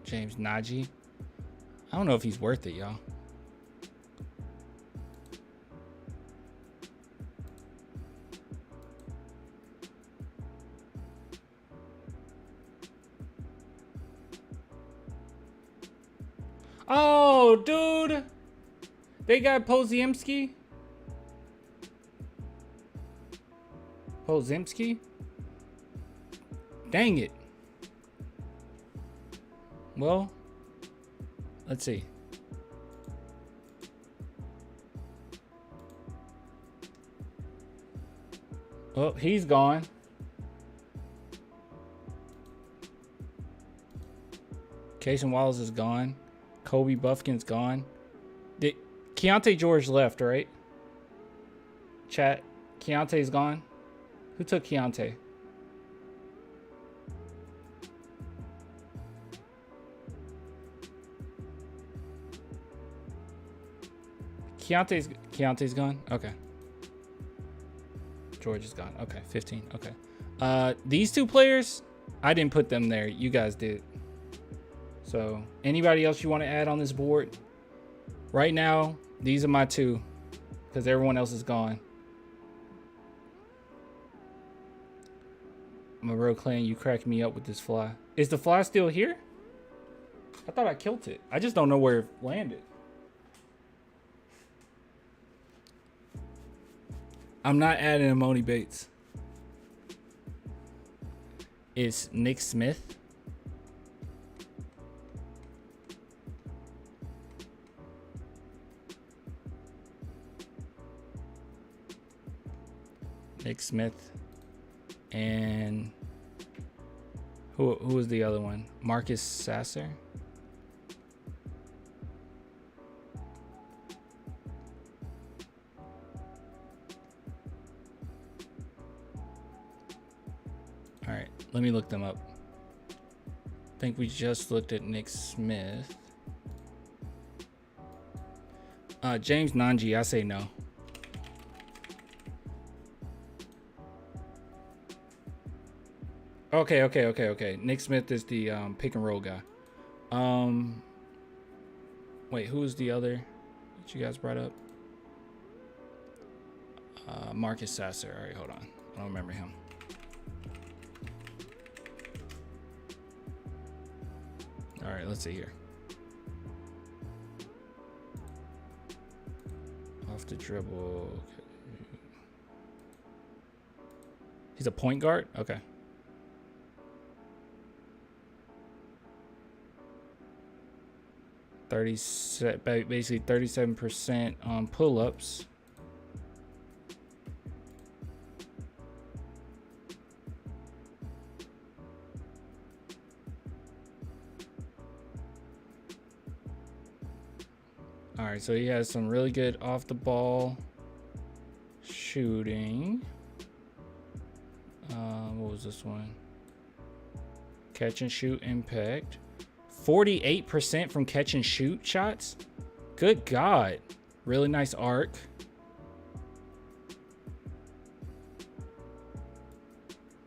James Najee. I don't know if he's worth it, y'all. Oh, dude. They got Pozemski. Pozemski? Dang it. Well, let's see. Oh, he's gone. Casey Wallace is gone. Kobe Buffkin's gone. Keontae George left, right? Chat. Keontae's gone. Who took Keontae? Keontae's gone? Okay. George is gone. Okay, 15. Okay. These two players, I didn't put them there. You guys did. So, anybody else you want to add on this board? Right now, these are my two. Because everyone else is gone. Monroe Clan, you cracked me up with this fly. Is the fly still here? I thought I killed it. I just don't know where it landed. I'm not adding Amoni Bates. It's Nick Smith. Nick Smith. And who was the other one? Marcus Sasser. All right, let me look them up. I think we just looked at Nick Smith. James Nanji, I say no. Okay. Nick Smith is the pick and roll guy. Wait, who was the other that you guys brought up? Marcus Sasser. All right, hold on. I don't remember him. All right, let's see here. Off the dribble. Okay. He's a point guard? Okay. Basically 37% on pull-ups. All right, so he has some really good off the ball shooting. What was this one? Catch and shoot impact. 48% from catch and shoot shots. Good God. Really nice arc.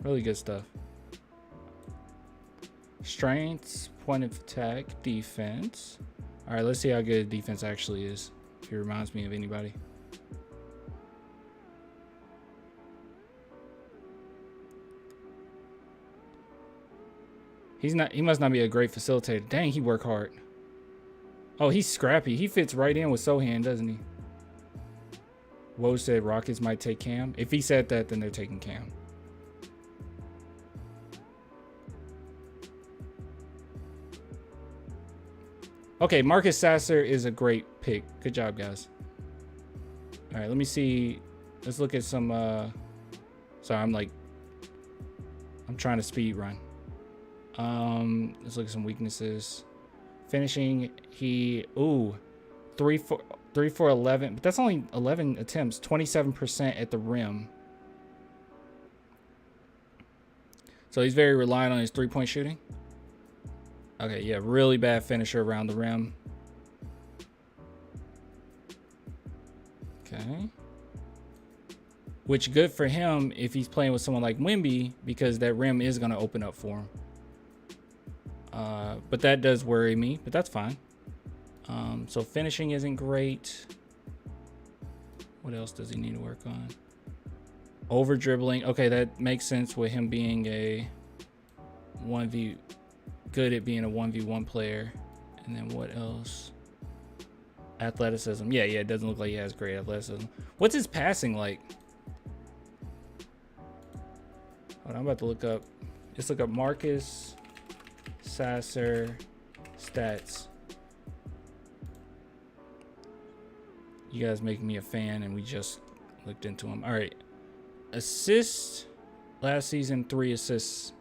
Really good stuff. Strengths, point of attack, defense. All right, let's see how good defense actually is. If he reminds me of anybody. He must not be a great facilitator. Dang, he work hard. Oh, he's scrappy. He fits right in with Sohan, doesn't he? Woj said Rockets might take Cam. If he said that, then they're taking Cam. Okay, Marcus Sasser is a great pick. Good job, guys. All right, let me see. Let's look at some. Sorry, I'm trying to speed run. Let's look at some weaknesses. Finishing, he 3 for 11, but that's only 11 attempts. 27% at the rim. So he's very reliant on his 3-point shooting. Okay, yeah, really bad finisher around the rim. Okay. Which good for him if he's playing with someone like Wemby, because that rim is going to open up for him. But that does worry me, but that's fine. So finishing isn't great. What else does he need to work on? Over dribbling. Okay, that makes sense with him being a good at being a 1v1 player. And then what else? Athleticism. Yeah, it doesn't look like he has great athleticism. What's his passing like? Hold on, I'm about to look up. Let's look up Marcus Sasser stats. You guys making me a fan, and we just looked into him. All right. Assists. Last season, 3 assists.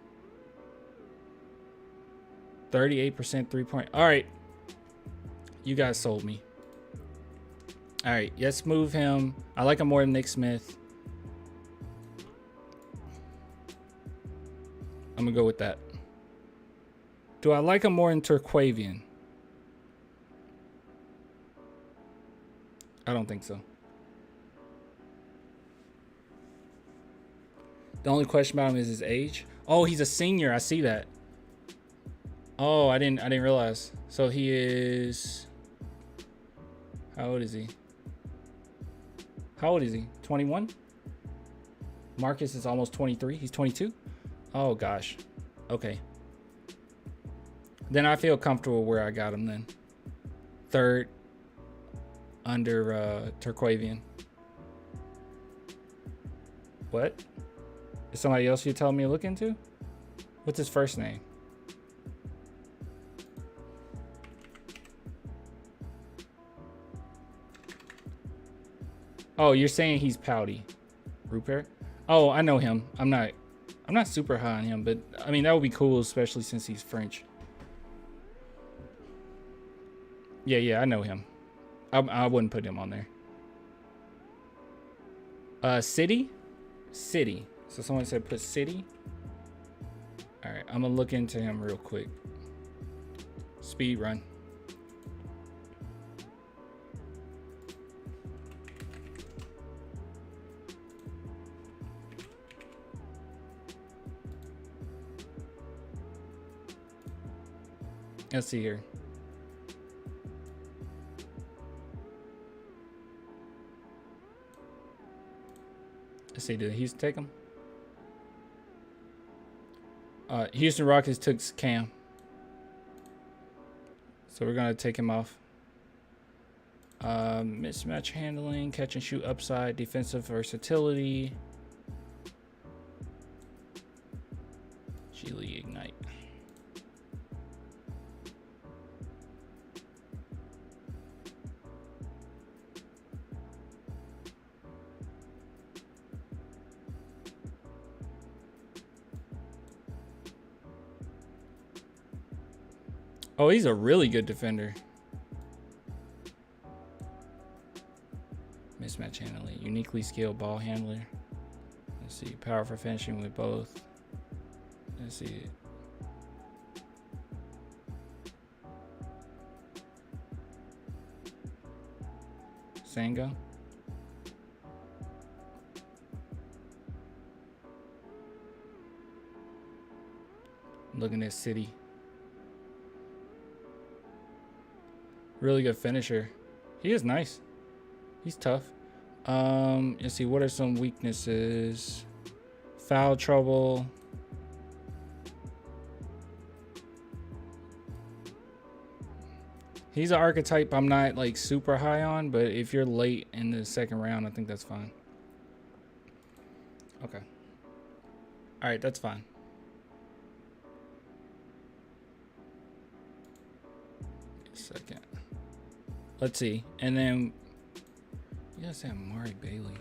38% 3-point. All right. You guys sold me. All right. Let's move him. I like him more than Nick Smith. I'm going to go with that. Do I like him more than Turquavian? I don't think so. The only question about him is his age. Oh, he's a senior. I see that. Oh, I didn't realize. So he is. How old is he? How old is he? 21? Marcus is almost 23. He's 22. Oh gosh. Okay. Then I feel comfortable where I got him then. Third under Turquavian. What? Is somebody else you're telling me to look into? What's his first name? Oh, you're saying he's pouty. Rupert? Oh, I know him. I'm not super high on him, but I mean that would be cool, especially since he's French. Yeah, I know him. I wouldn't put him on there. City. So someone said put City. All right, I'm gonna look into him real quick. Speed run. Let's see here. Let's see, did Houston take him? Houston Rockets took Cam. So we're going to take him off. Mismatch handling, catch and shoot upside, defensive versatility. G League Ignite. Oh, he's a really good defender. Mismatch handling, uniquely skilled ball handler. Let's see, power for finishing with both. Let's see. Sango. Looking at City. Really good finisher. He is nice. He's tough. Let's see, what are some weaknesses? Foul trouble. He's an archetype I'm not like super high on, but if you're late in the second round, I think that's fine. Okay. All right, that's fine. second. Let's see. And then you guys say Amari Bailey.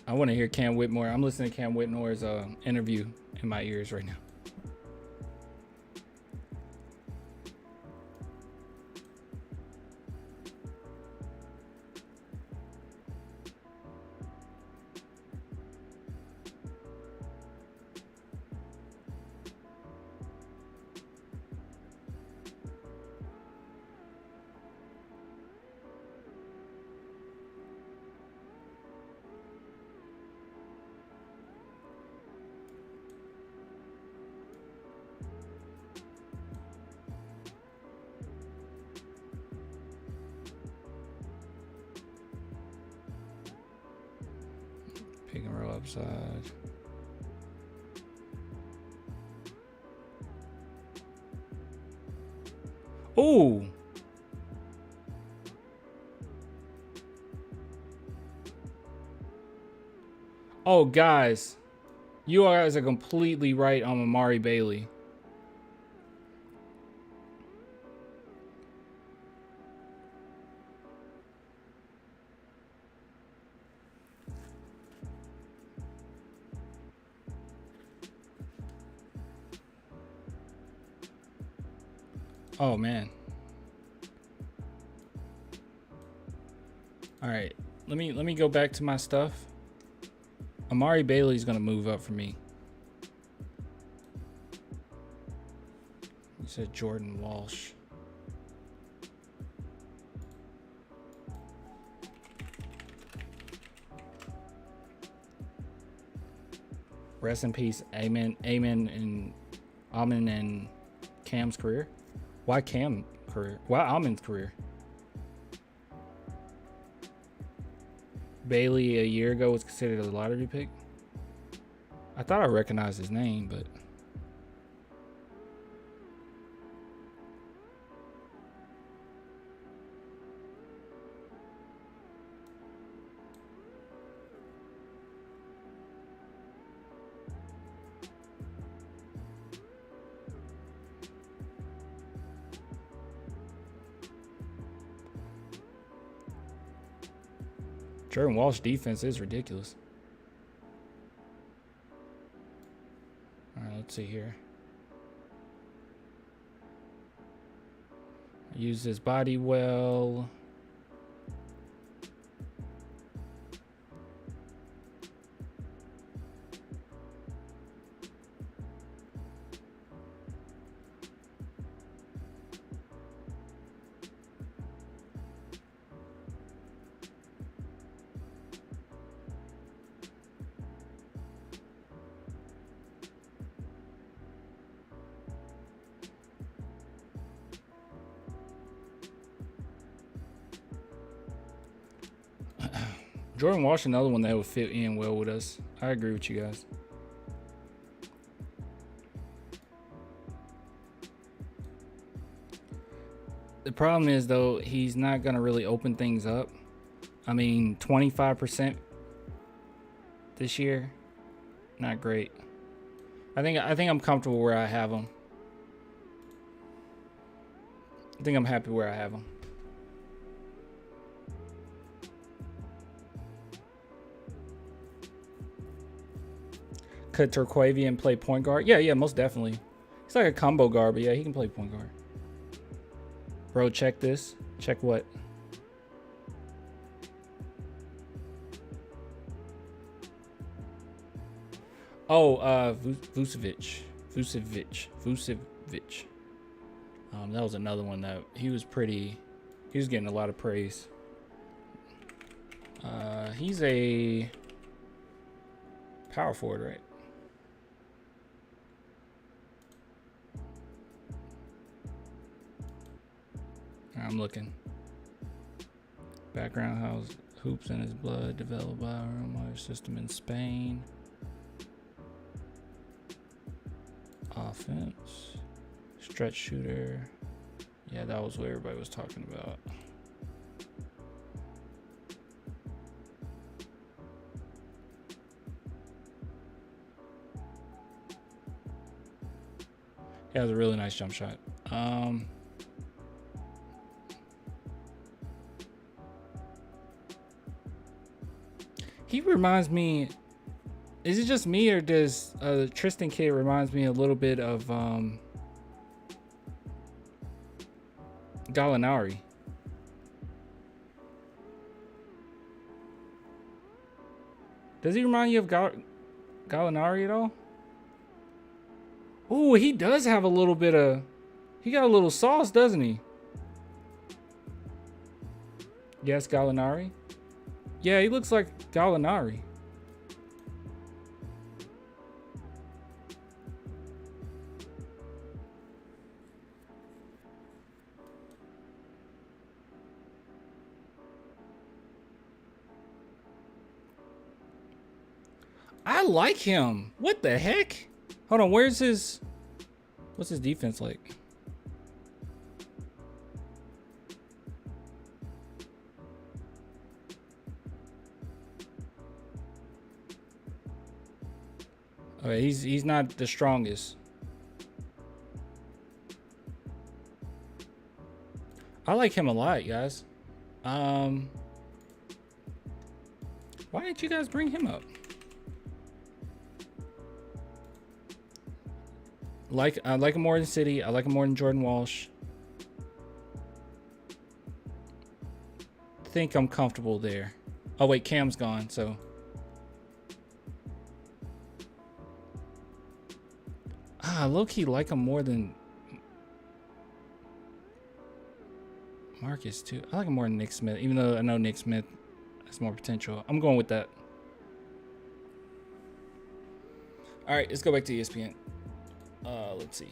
I want to hear Cam Whitmore. I'm listening to Cam Whitmore's interview in my ears right now. Pick and roll upside. Ooh. Oh, guys. You guys are completely right on Amari Bailey. Oh man. All right. Let me go back to my stuff. Amari Bailey's going to move up for me. You said Jordan Walsh. Rest in peace, Amen and Cam's career. Why Cam career? Why Amen's career? Bailey a year ago was considered a lottery pick. I thought I recognized his name, but Jordan Walsh defense is ridiculous. All right, let's see here. Use his body well. Jordan Walsh, another one that would fit in well with us. I agree with you guys. The problem is, though, he's not going to really open things up. I mean, 25% this year, not great. I think I'm comfortable where I have him. I think I'm happy where I have him. Could Turquavian play point guard? Yeah, most definitely. He's like a combo guard, but yeah, he can play point guard. Bro, check this. Check what? Oh, Vucevic. That was another one that he was getting a lot of praise. He's a power forward, right? I'm looking. Background house hoops in his blood, developed by a Roman system in Spain. Offense. Stretch shooter. Yeah, that was what everybody was talking about. Yeah, it was a really nice jump shot. He reminds me, is it just me or does Tristan Kidd reminds me a little bit of Gallinari? Does he remind you of Gallinari at all? Oh, he does have a little bit of, he got a little sauce, doesn't he? Yes, Gallinari. Yeah, he looks like Gallinari. I like him. What the heck? Hold on, what's his defense like? Okay, he's not the strongest. I like him a lot, guys. Why didn't you guys bring him up? I like him more than City. I like him more than Jordan Walsh. Think I'm comfortable there. Oh wait, Cam's gone, so. I low-key like him more than Marcus too. I like him more than Nick Smith, even though I know Nick Smith has more potential. I'm going with that. All right, let's go back to ESPN. Let's see.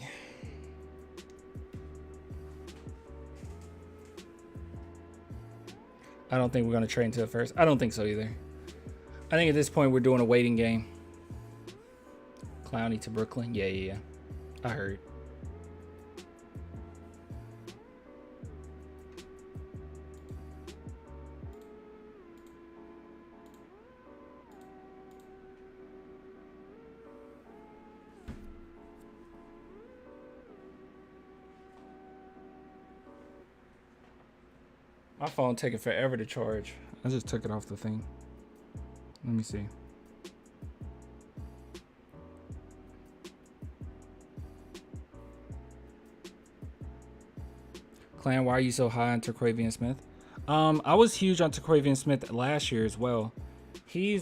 I don't think we're going to trade until first. I don't think so either. I think at this point we're doing a waiting game. Clowney to Brooklyn. Yeah. I heard. My phone taking forever to charge. I just took it off the thing. Let me see. Clan, why are you so high on Terquavion Smith? I was huge on Terquavion Smith last year as well. He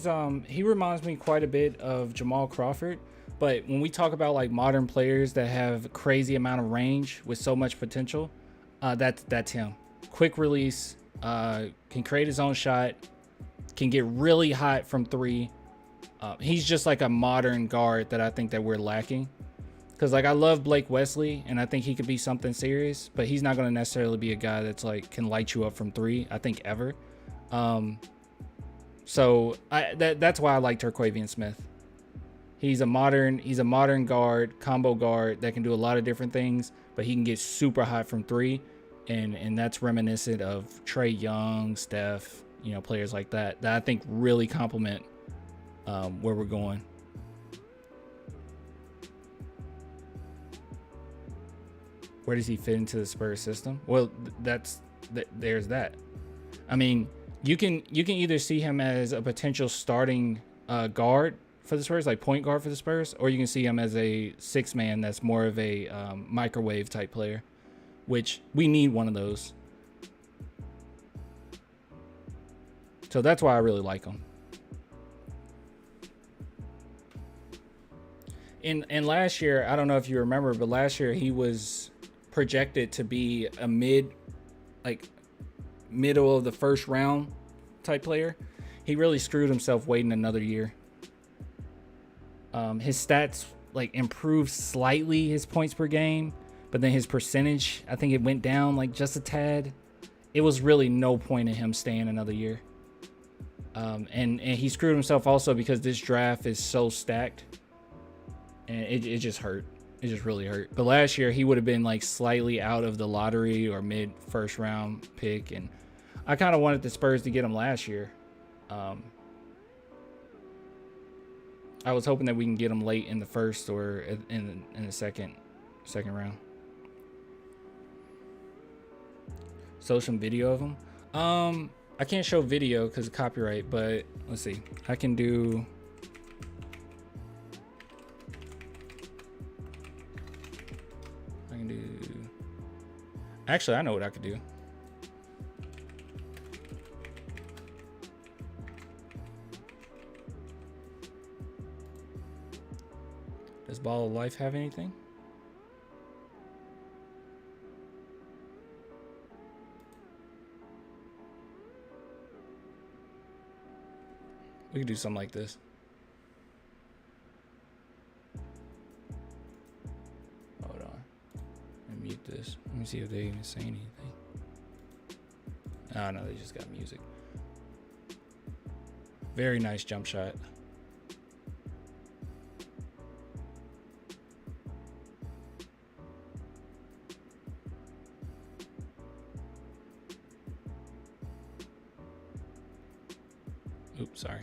reminds me quite a bit of Jamal Crawford, but when we talk about like modern players that have crazy amount of range with so much potential, that's him. Quick release, can create his own shot, can get really hot from three. He's just like a modern guard that I think that we're lacking. Because like I love Blake Wesley and I think he could be something serious, but he's not going to necessarily be a guy that's like can light you up from three, I think, ever. So that's why I like Terquavion Smith. He's a modern guard, combo guard that can do a lot of different things, but he can get super hot from three. And that's reminiscent of Trae Young, Steph, players like that I think really complement where we're going. Where does he fit into the Spurs system? Well, there's that. I mean, you can either see him as a potential starting guard for the Spurs, like point guard for the Spurs, or you can see him as a six man that's more of a microwave type player, which we need one of those. So that's why I really like him. And last year, I don't know if you remember, but last year he was projected to be a middle of the first round type player. He really screwed himself waiting another year. His stats like improved slightly, his points per game, but then his percentage, I think it went down like just a tad. It was really no point in him staying another year. And he screwed himself also because this draft is so stacked, and it just hurt. It just really hurt. But last year he would have been like slightly out of the lottery or mid first round pick, and I kind of wanted the Spurs to get him last year. I was hoping that we can get him late in the first or in the second round. Show some video of him. I can't show video because of copyright, but let's see. I can do. Actually, I know what I could do. Does Ball of Life have anything? We could do something like this. Hold on. Let me mute this. Let me see if they even say anything. Oh no, they just got music. Very nice jump shot. Oops, sorry.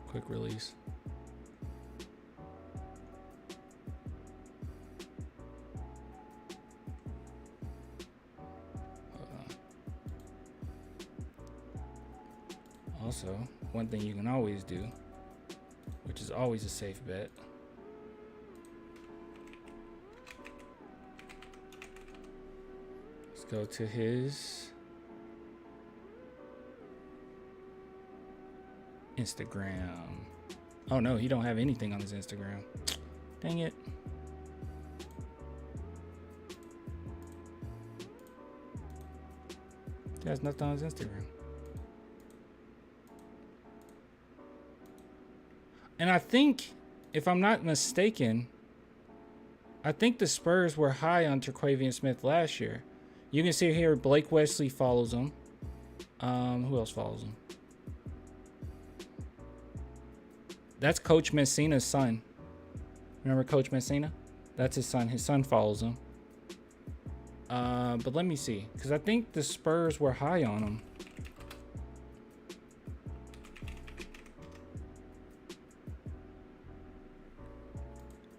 Quick release. Also, one thing you can always do, which is always a safe bet, let's go to his Instagram. Oh no, he don't have anything on his Instagram. Dang it. He has nothing on his Instagram. And I think, if I'm not mistaken, I think the Spurs were high on Terquavion Smith last year. You can see here Blake Wesley follows him. Who else follows him? That's Coach Messina's son. Remember Coach Messina? That's his son. His son follows him. But let me see, because I think the Spurs were high on him.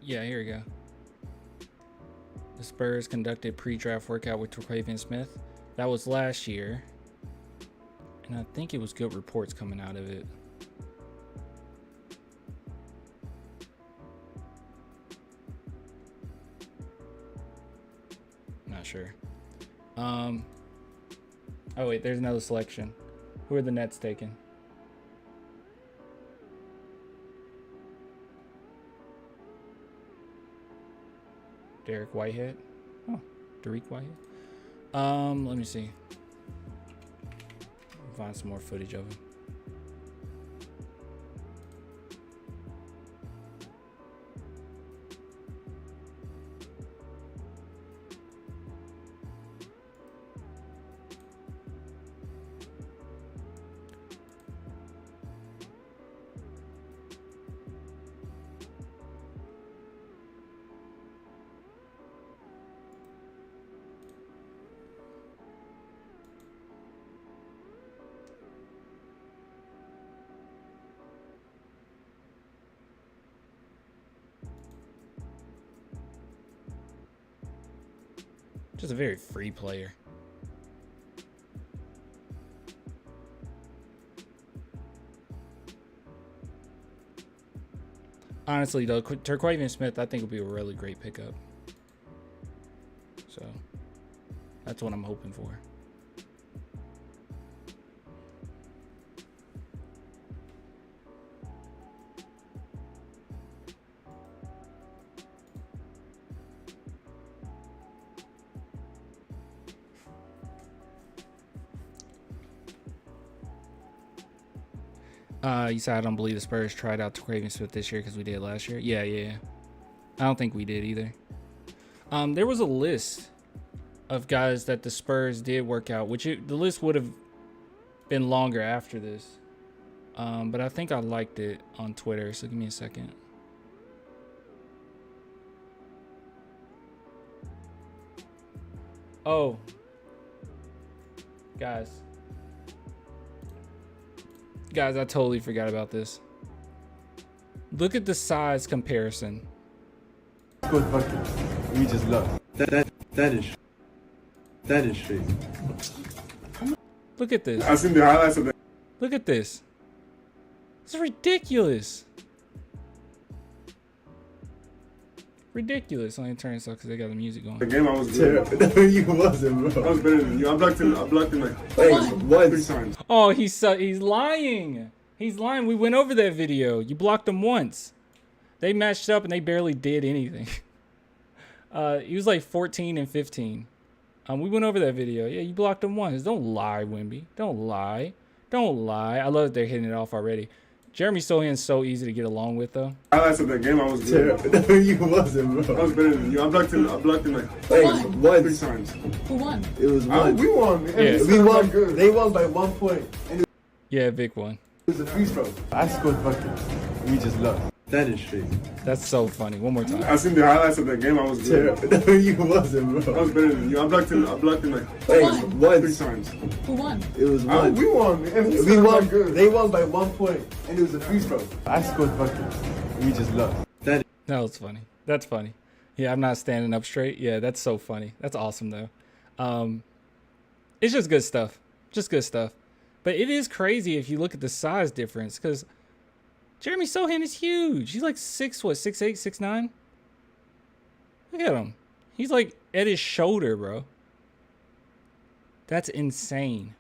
Yeah, here we go. The Spurs conducted pre-draft workout with Terquavion Smith. That was last year. And I think it was good reports coming out of it. Not sure. Oh wait, there's another selection. Who are the Nets taking? Derek Whitehead. Oh, Derek Whitehead. Let me see. Find some more footage of him. Just a very free player. Honestly, though, Terquavion Smith, I think, would be a really great pickup. So, that's what I'm hoping for. You said I don't believe the Spurs tried out Terquavion Smith this year because we did last year. Yeah. I don't think we did either. There was a list of guys that the Spurs did work out, which the list would have been longer after this. But I think I liked it on Twitter, so give me a second. Oh, guys, I totally forgot about this. Look at the size comparison. We just lost. That is crazy. Look at this. I seen the highlights of that. Look at this. It's ridiculous. Ridiculous. Only turn so because they got the music going. The game I was good. No, you wasn't, bro. I was better than you. I blocked him like 3 times. Oh, he's lying. He's lying. We went over that video. You blocked him once. They matched up and they barely did anything. He was like 14 and 15. We went over that video. Yeah, you blocked him once. Don't lie, Wimby. Don't lie. Don't lie. I love that they're hitting it off already. Jeremy Sohan's so easy to get along with, though. Highlights of that game, I was good. No, you wasn't, bro. I was better than you. I blocked him like 3 times. Who won? It was one. We won. Yeah. We won. They won by 1 point. And Yeah, Vic won. it was a free throw. I scored buckets. We just lost. That is crazy. That's so funny. One more time. I seen the highlights of that game, I was good. No, you wasn't, bro. I was better than you. I blocked him like 3 times. Who won? It was one. We won. We won. They won by 1 point. And it was a free throw. I scored buckets. We just lost. That was funny. That's funny. Yeah, I'm not standing up straight. Yeah, that's so funny. That's awesome, though. It's just good stuff. Just good stuff. But it is crazy if you look at the size difference, because Jeremy Sohan is huge. He's like 6'8", 6'9". Look at him. He's like at his shoulder, bro. That's insane.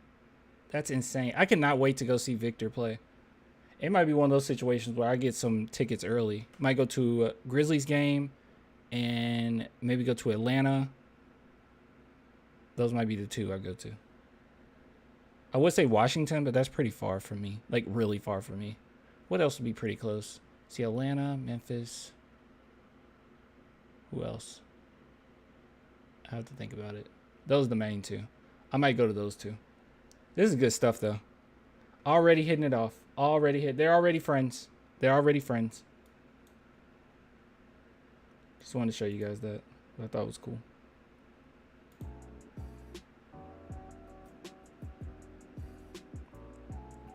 That's insane. I cannot wait to go see Victor play. It might be one of those situations where I get some tickets early. Might go to a Grizzlies game and maybe go to Atlanta. Those might be the two I go to. I would say Washington, but that's pretty far from me. Like really far from me. What else would be pretty close? See, Atlanta, Memphis. Who else? I have to think about it. Those are the main two. I might go to those two. This is good stuff, though. Already hitting it off. Already hit. They're already friends. They're already friends. Just wanted to show you guys that. I thought it was cool.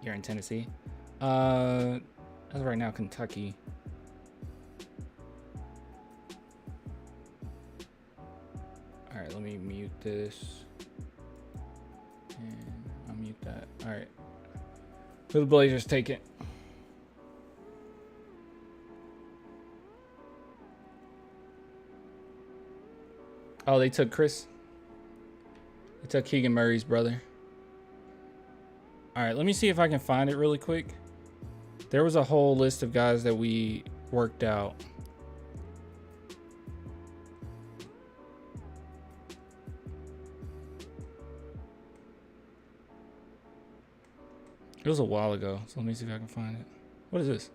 You're in Tennessee. As of right now, Kentucky. All right, let me mute this. And I'll mute that. All right. Who the Blazers take it? Oh, they took Chris. They took Keegan Murray's brother. All right, let me see if I can find it really quick. There was a whole list of guys that we worked out. It was a while ago, so let me see if I can find it. What is this?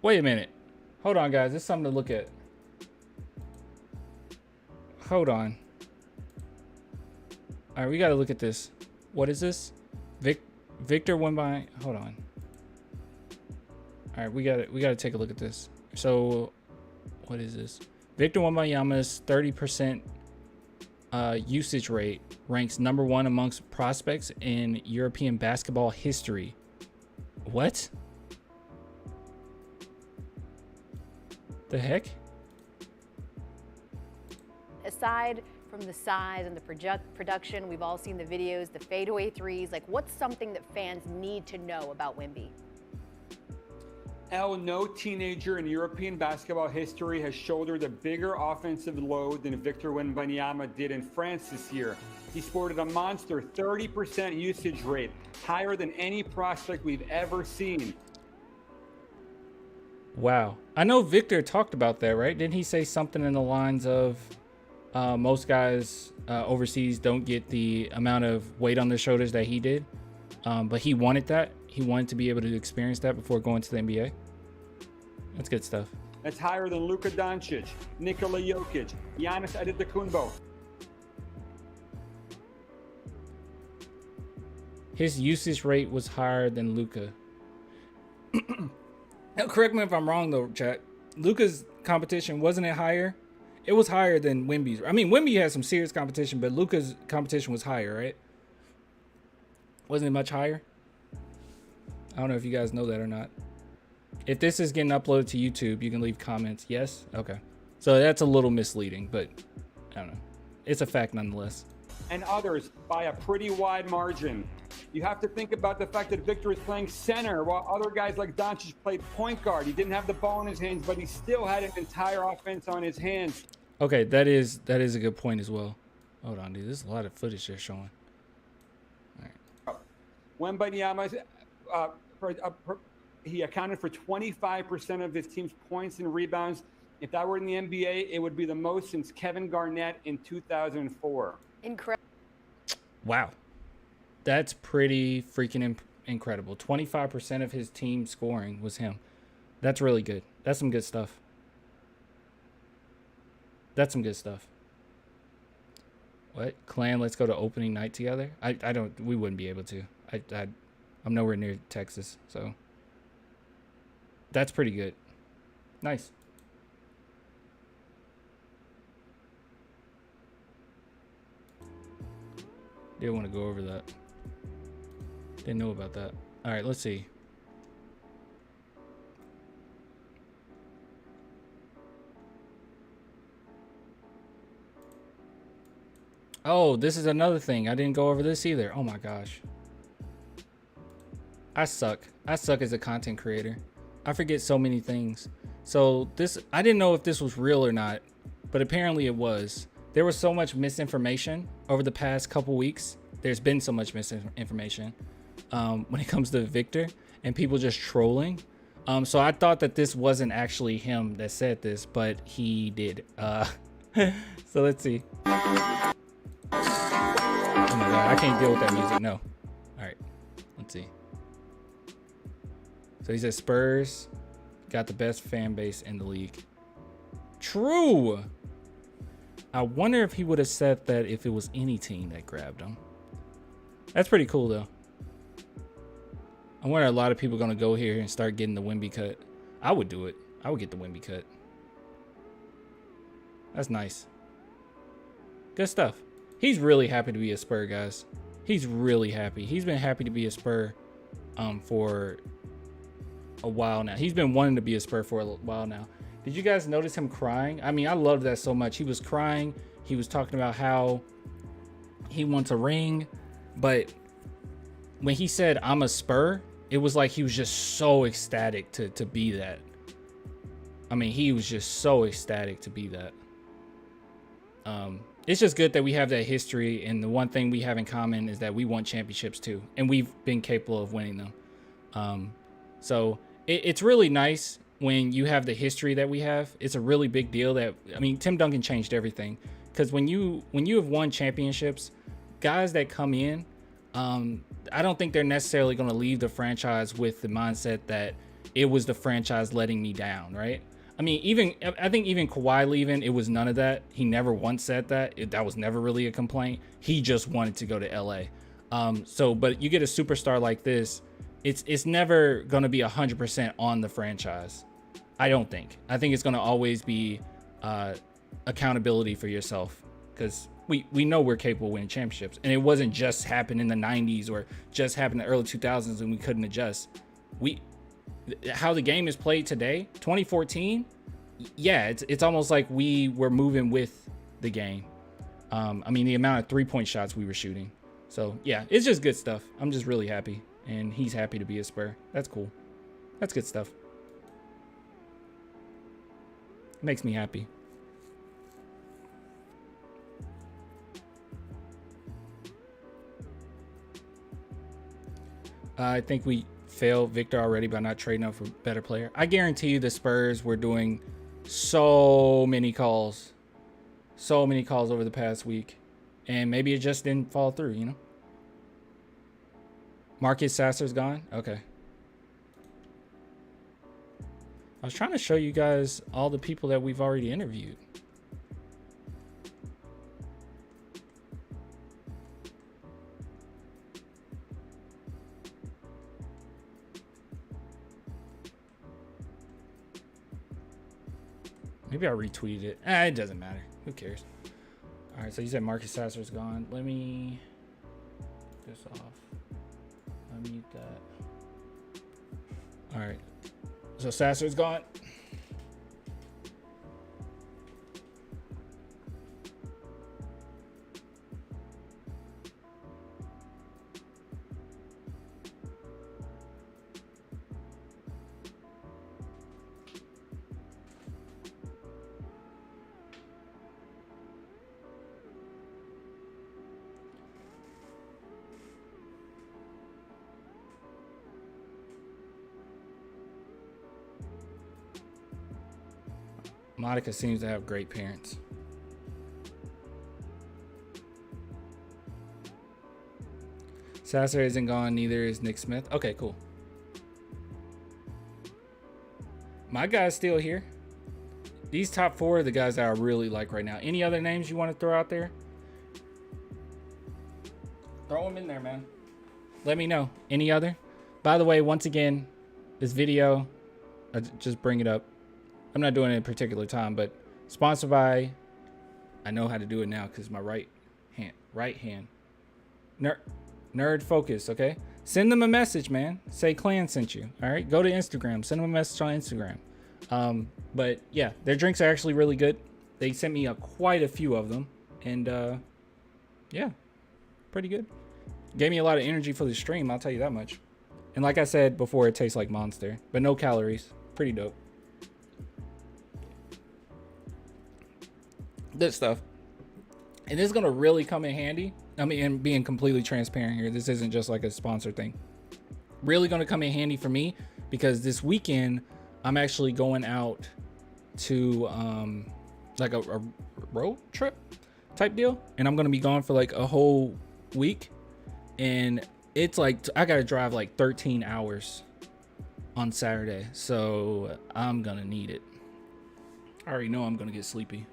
Wait a minute. Hold on, guys. There's something to look at. Hold on. All right, we got to look at this. What is this? Victor won by. Hold on. All right, we got to take a look at this. So, what is this? Victor Wembanyama's 30% usage rate ranks #1 amongst prospects in European basketball history. What? The heck? Aside from the size and the production, we've all seen the videos, the fadeaway threes. Like, what's something that fans need to know about Wemby? No teenager in European basketball history has shouldered a bigger offensive load than Victor Wembanyama did in France this year. He sported a monster 30% usage rate, higher than any prospect we've ever seen. Wow. I know Victor talked about that, right? Didn't he say something in the lines of most guys overseas don't get the amount of weight on their shoulders that he did? But he wanted that. He wanted to be able to experience that before going to the NBA. That's good stuff. That's higher than Luka Doncic, Nikola Jokic, Giannis Antetokounmpo. His usage rate was higher than Luka. Now, correct me if I'm wrong, though, chat. Luka's competition, wasn't it higher? It was higher than Wemby's. I mean, Wemby had some serious competition, but Luka's competition was higher, right? Wasn't it much higher? I don't know if you guys know that or not. If this is getting uploaded to YouTube, you can leave comments. Yes? Okay. So that's a little misleading, but I don't know. It's a fact nonetheless. And others by a pretty wide margin. You have to think about the fact that Victor is playing center while other guys like Doncic played point guard. He didn't have the ball in his hands, but he still had an entire offense on his hands. Okay, that is a good point as well. Hold on, dude. There's a lot of footage they're showing. Wembanyama, he accounted for 25% of his team's points and rebounds. If that were in the NBA, it would be the most since Kevin Garnett in 2004. Incredible. Wow. That's pretty freaking incredible. 25% of his team scoring was him. That's really good. That's some good stuff. That's some good stuff. What? Clan, let's go to opening night together? We wouldn't be able to. I'm nowhere near Texas, so. That's pretty good. Nice. Didn't want to go over that. Didn't know about that. All right, let's see. Oh, this is another thing. I didn't go over this either. Oh my gosh. I suck. I suck as a content creator. I forget so many things. So this, I didn't know if this was real or not, but apparently it was. There was so much misinformation over the past couple weeks. There's been so much misinformation when it comes to Victor and people just trolling. So I thought that this wasn't actually him that said this, but he did. So let's see. Oh my God, I can't deal with that music. No. All right, let's see. So he says Spurs got the best fan base in the league. True. I wonder if he would have said that if it was any team that grabbed him. That's pretty cool, though. I wonder a lot of people are going to go here and start getting the Wemby cut. I would do it. I would get the Wemby cut. That's nice. Good stuff. He's really happy to be a Spur, guys. He's really happy. He's been happy to be a Spur for a while now. He's been wanting to be a Spur for a while now. Did you guys notice him crying? I mean, I loved that so much. He was crying. He was talking about how he wants a ring. But when he said, I'm a Spur, it was like he was just so ecstatic to be that. I mean, he was just so ecstatic to be that. It's just good that we have that history. And the one thing we have in common is that we won championships too. And we've been capable of winning them. So it's really nice when you have the history that we have. It's a really big deal that, I mean, Tim Duncan changed everything. Because when you have won championships, guys that come in, I don't think they're necessarily going to leave the franchise with the mindset that it was the franchise letting me down, right? I mean, I think even Kawhi leaving, it was none of that. He never once said that. That was never really a complaint. He just wanted to go to LA. But you get a superstar like this, it's never going to be 100% on the franchise. I don't think. I think it's going to always be accountability for yourself, because we know we're capable of winning championships, and it wasn't just happened in the 90s or just happened in the early 2000s and we couldn't adjust. How the game is played today, 2014, yeah, it's almost like we were moving with the game. I mean, the amount of 3-point shots we were shooting. So yeah, it's just good stuff. I'm just really happy, and he's happy to be a Spur. That's cool. That's good stuff. It makes me happy. I think we failed Victor already by not trading up for a better player. I guarantee you the Spurs were doing so many calls over the past week, and maybe it just didn't fall through, you know? Marcus Sasser's gone? Okay. I was trying to show you guys all the people that we've already interviewed. Maybe I retweeted it. It doesn't matter. Who cares? All right, so you said Marcus Sasser's gone. Let me get this off. I mute that. All right. So Sasser's gone. Monica seems to have great parents. Sasser isn't gone, neither is Nick Smith. Okay, cool. My guy's still here. These top 4 are the guys that I really like right now. Any other names you want to throw out there? Throw them in there, man. Let me know. Any other? By the way, once again, this video, I just bring it up. I'm not doing it in a particular time, but sponsored by, I know how to do it now because my right hand. Nerd Focus, okay? Send them a message, man. Say Clan sent you, all right? Go to Instagram. Send them a message on Instagram. But yeah, their drinks are actually really good. They sent me quite a few of them. And yeah, pretty good. Gave me a lot of energy for the stream, I'll tell you that much. And like I said before, it tastes like Monster, but no calories. Pretty dope. Good stuff. And this is gonna really come in handy. I mean, and being completely transparent here, this isn't just like a sponsor thing. Really gonna come in handy for me because this weekend I'm actually going out to like a road trip type deal, and I'm gonna be gone for like a whole week, and it's like I gotta drive like 13 hours on Saturday, so I'm gonna need it. I already know I'm gonna get sleepy.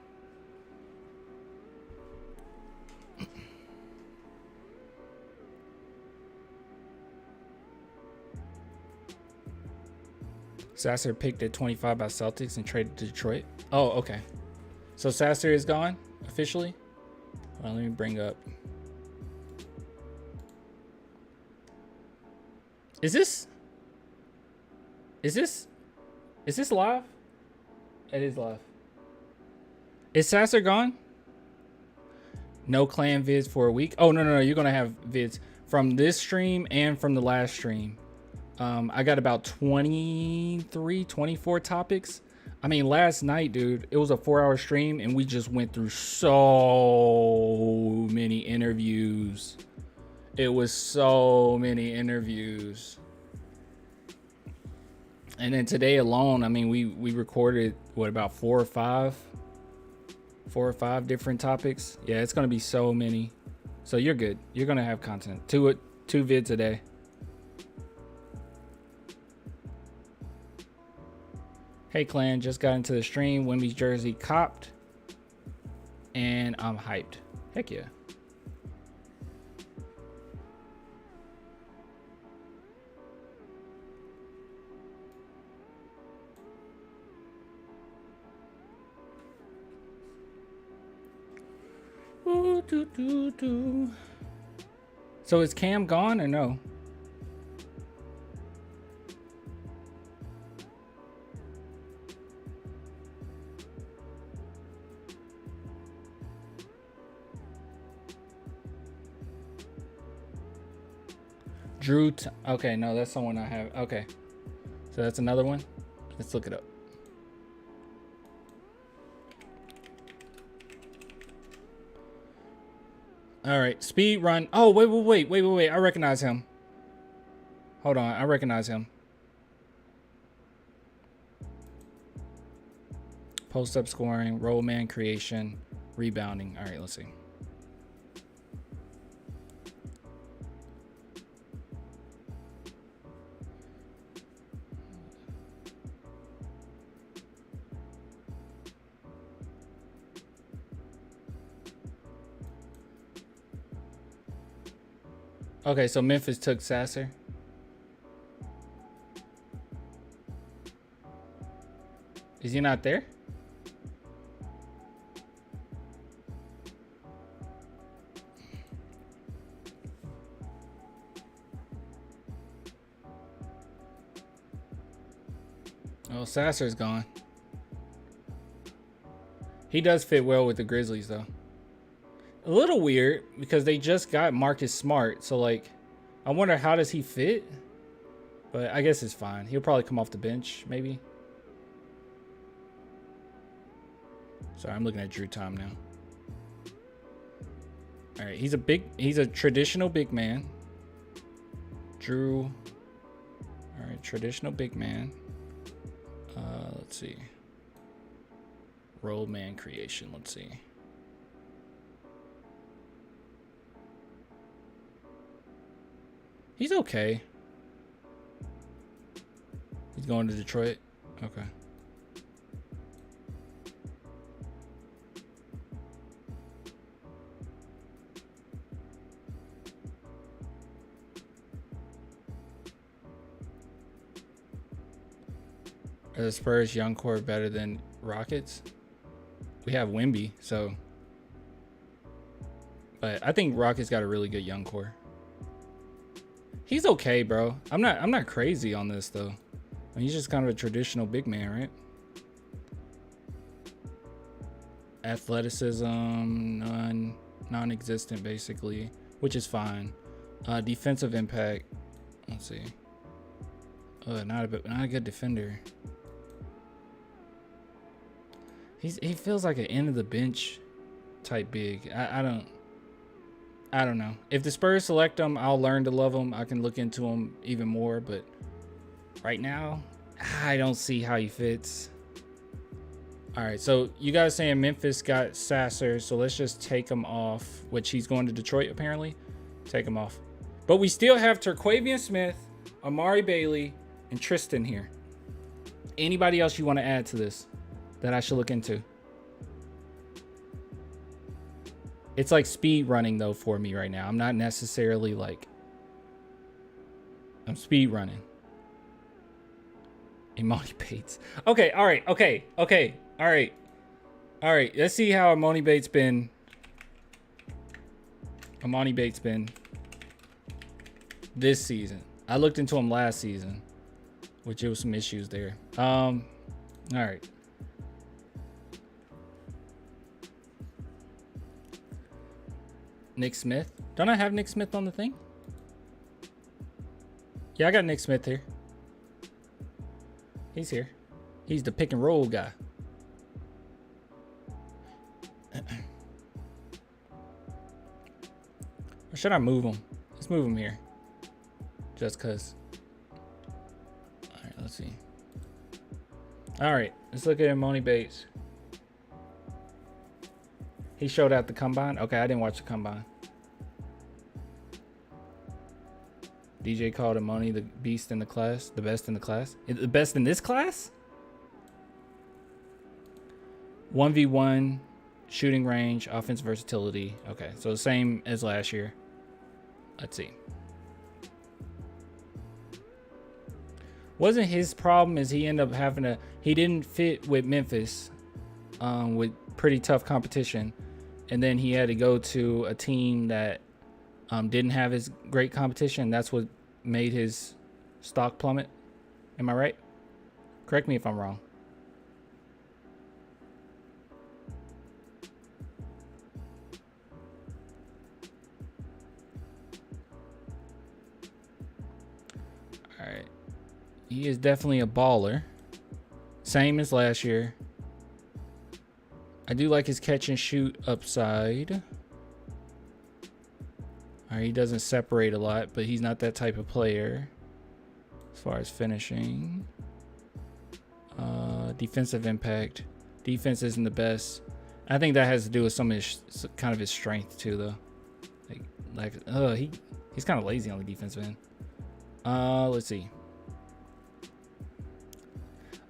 Sasser picked at 25 by Celtics and traded to Detroit. Oh, okay. So Sasser is gone officially. Well, let me bring up. Is this live? It is live. Is Sasser gone? No clan vids for a week. Oh, no. You're going to have vids from this stream and from the last stream. I got about 23, 24 topics. I mean, last night, dude, it was a 4-hour stream and we just went through so many interviews. It was so many interviews. And then today alone, I mean, we recorded what, about 4 or 5 different topics. Yeah, it's going to be so many. So you're good. You're going to have content. Two vids a day. Hey clan, just got into the stream. Wemby's jersey copped, and I'm hyped. Heck yeah. Ooh, doo, doo, doo. So is Cam gone or no? Drew, okay, no, that's someone I have. Okay, so that's another one. Let's look it up. All right, speed run. Oh, wait. I recognize him. Hold on, I recognize him. Post-up scoring, roll man creation, rebounding. All right, let's see. Okay, so Memphis took Sasser. Is he not there? Well, Sasser's gone. He does fit well with the Grizzlies, though. A little weird because they just got Marcus Smart. So, like, I wonder how does he fit? But I guess it's fine. He'll probably come off the bench, maybe. Sorry, I'm looking at Drew Tom now. All right, he's a traditional big man. Drew. All right, traditional big man. Let's see. Roll man creation. Let's see. He's okay. He's going to Detroit. Okay. Are the Spurs young core better than Rockets? We have Wemby, so. But I think Rockets got a really good young core. He's okay, bro. I'm not crazy on this though. I mean, he's just kind of a traditional big man, right? Athleticism, non-existent basically, which is fine. Defensive impact. Let's see. Not a good defender. He feels like an end of the bench type big. I don't know. If the Spurs select him, I'll learn to love him. I can look into him even more, but right now, I don't see how he fits. All right, so you guys saying Memphis got Sasser, so let's just take him off, which he's going to Detroit apparently. Take him off. But we still have Terquavion Smith, Amari Bailey, and Tristan here. Anybody else you want to add to this that I should look into? It's like speed running though for me right now. I'm not necessarily like, I'm speed running. Imani Bates. Okay, all right, okay, all right. Let's see how Imani Bates been. Imani Bates been this season. I looked into him last season, which there was some issues there. All right. Nick Smith. Don't I have Nick Smith on the thing? Yeah, I got Nick Smith here. He's here. He's the pick and roll guy. Or should I move him? Let's move him here. Just cause. Alright, let's see. Alright, let's look at Imani Bates. He showed out the combine. Okay, I didn't watch the combine. DJ called Imani the beast in the class. The best in the class. The best in this class? 1v1, shooting range, offense versatility. Okay, so the same as last year. Let's see. Wasn't his problem is he ended up having to... He didn't fit with Memphis with pretty tough competition. And then he had to go to a team that didn't have his great competition. That's what made his stock plummet. Am I right? Correct me if I'm wrong. All right. He is definitely a baller. Same as last year. I do like his catch and shoot upside. All right, he doesn't separate a lot, but he's not that type of player as far as finishing. Defensive impact. Defense isn't the best. I think that has to do with some of his kind of his strength too, though. He's kind of lazy on the defensive end. Let's see.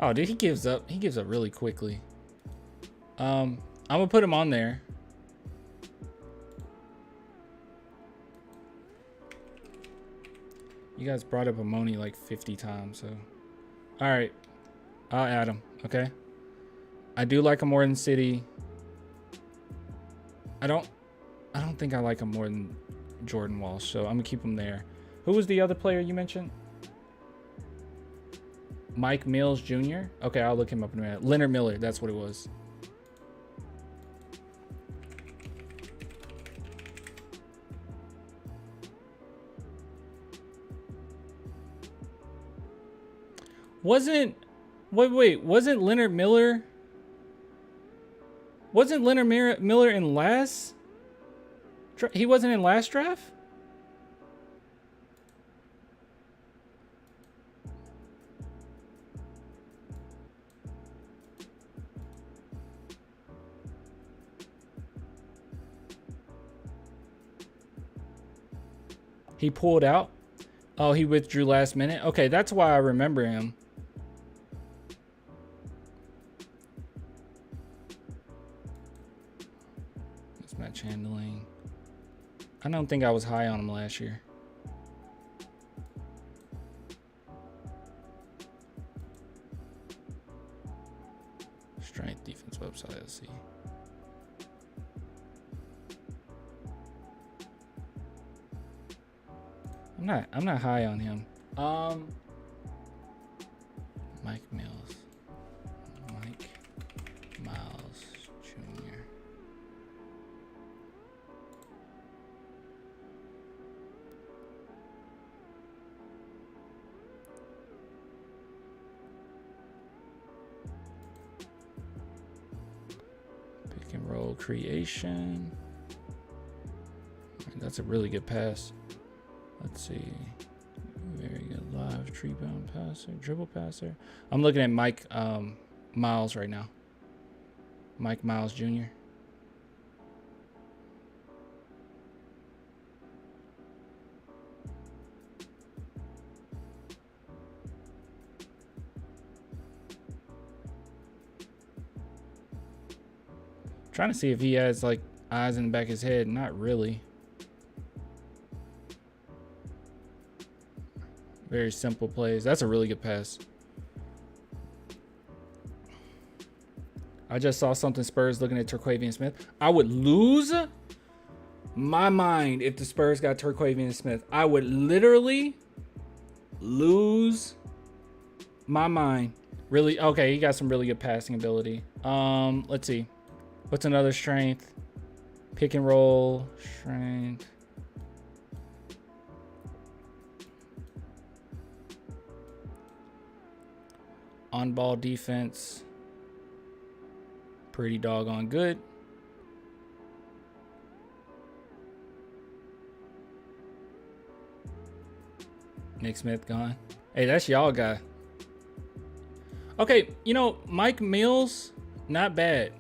Oh, dude, he gives up. He gives up really quickly. I'm gonna put him on there. You guys brought up Imani like 50 times, so all right, I'll add him. Okay, I do like him more than City. I don't think I like him more than Jordan Walsh, so I'm gonna keep him there. Who was the other player you mentioned? Mike Mills Jr. Okay, I'll look him up in a minute. Leonard Miller, that's what it was. Wasn't Leonard Miller? Wasn't Leonard Miller in last? He wasn't in last draft? He pulled out? Oh, he withdrew last minute? Okay, that's why I remember him. That's match handling. I don't think I was high on him last year. Strength defense website, let's see. I'm not high on him. Mike Mills. Mike Miles Jr. Pick and roll creation. That's a really good pass. Let's see. Very good live tree bound passer, dribble passer. I'm looking at Mike Miles right now. Mike Miles Jr. Trying to see if he has like eyes in the back of his head. Not really. Very simple plays. That's a really good pass. I just saw something Spurs looking at Terquavion Smith. I would lose my mind if the Spurs got Terquavion Smith. I would literally lose my mind. Really? Okay, he got some really good passing ability. Let's see. What's another strength? Pick and roll. Strength. On-ball defense, pretty doggone good. Nick Smith gone. Hey, that's y'all guy. Okay, you know, Mike Mills, not bad.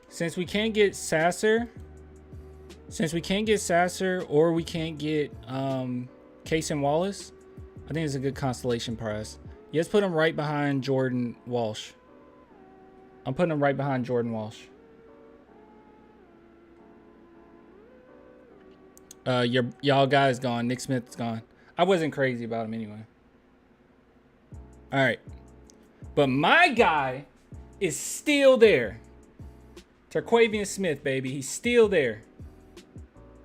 Since we can't get Sasser, or we can't get Case and Wallace, I think it's a good constellation prize. Let's put him right behind Jordan Walsh. I'm putting him right behind Jordan Walsh. Y'all guys gone. Nick Smith's gone. I wasn't crazy about him anyway. All right. But my guy is still there. Terquavion Smith, baby. He's still there.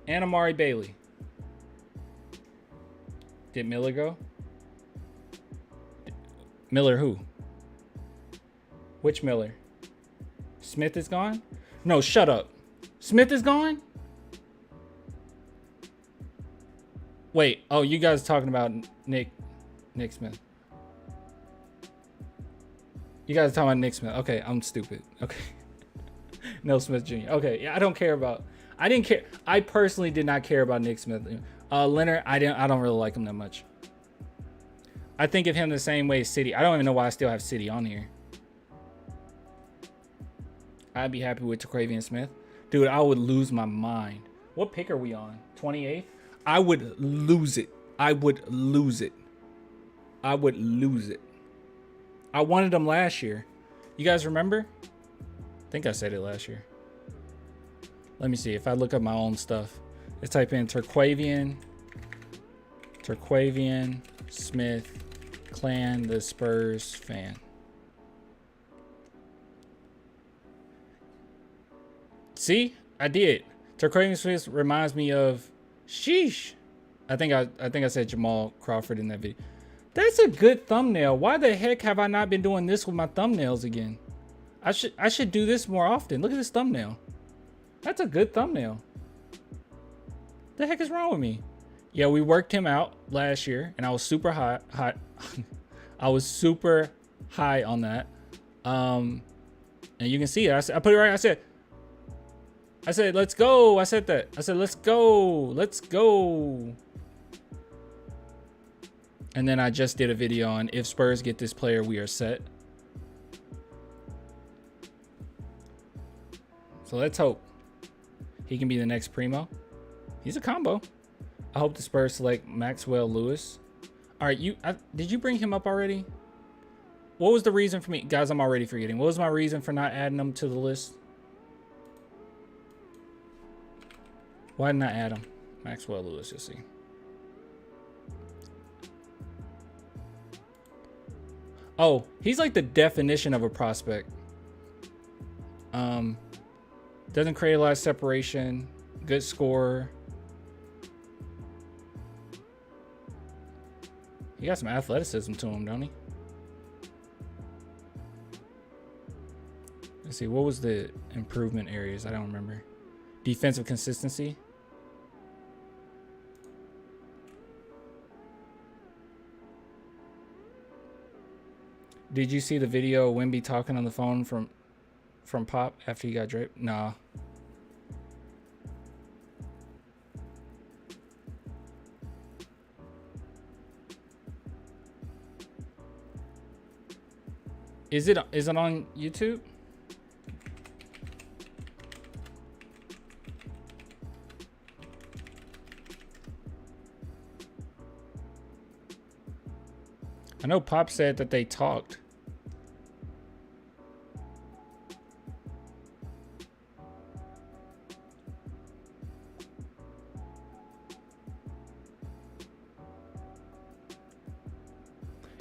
And Amari Bailey. Did Miller go? Miller who? Which Miller? Smith is gone? No, shut up. Smith is gone? Wait, oh, you guys are talking about Nick Smith. You guys are talking about Nick Smith. Okay, I'm stupid. Okay. No Smith Jr. Okay, yeah, I don't care about... I didn't care. I personally did not care about Nick Smith. Leonard, I don't really like him that much. I think of him the same way as City. I don't even know why I still have City on here. I'd be happy with Terquavion Smith. Dude, I would lose my mind. What pick are we on? 28th? I would lose it. I would lose it. I would lose it. I wanted him last year. You guys remember? I think I said it last year. Let me see if I look up my own stuff. Let's type in Terquavion Smith, Clan the Spurs fan. See, I did. Terquavion Smith reminds me of Sheesh. I think I said Jamal Crawford in that video. That's a good thumbnail. Why the heck have I not been doing this with my thumbnails again? I should do this more often. Look at this thumbnail. That's a good thumbnail. The heck is wrong with me? Yeah, we worked him out last year, and I was super high. I was super high on that. And you can see it. I put it right. I said, let's go. I said that. I said, let's go. Let's go. And then I just did a video on if Spurs get this player, we are set. So let's hope he can be the next Primo. He's a combo. I hope the Spurs select Maxwell Lewis. All right, did you bring him up already? What was the reason for me? Guys, I'm already forgetting. What was my reason for not adding him to the list? Why didn't I add him? Maxwell Lewis, you'll see. Oh, he's like the definition of a prospect. Doesn't create a lot of separation. Good scorer. He got some athleticism to him, don't he? Let's see, what was the improvement areas? I don't remember. Defensive consistency. Did you see the video of Wemby talking on the phone from Pop after he got draped? Nah. Is it on YouTube? I know Pop said that they talked.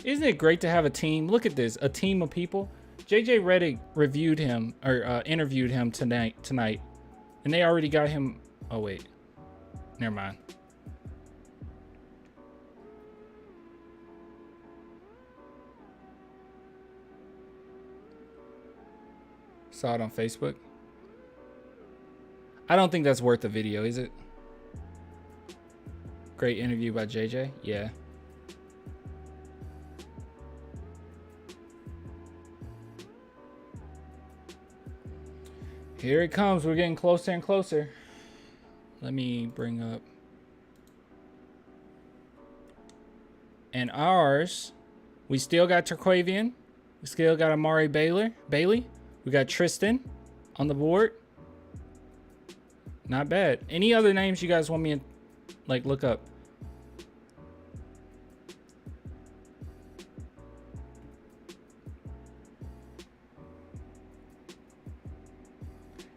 Isn't it great to have a team? Look at this, a team of people. JJ Redick reviewed him or interviewed him tonight, and they already got him. Oh wait, never mind. Saw it on Facebook. I don't think that's worth the video, is it? Great interview by JJ. Yeah. Here it comes. We're getting closer and closer. Let me bring up. And ours, we still got Terquavian. We still got Amari Bailey. We got Tristan on the board. Not bad. Any other names you guys want me to like look up?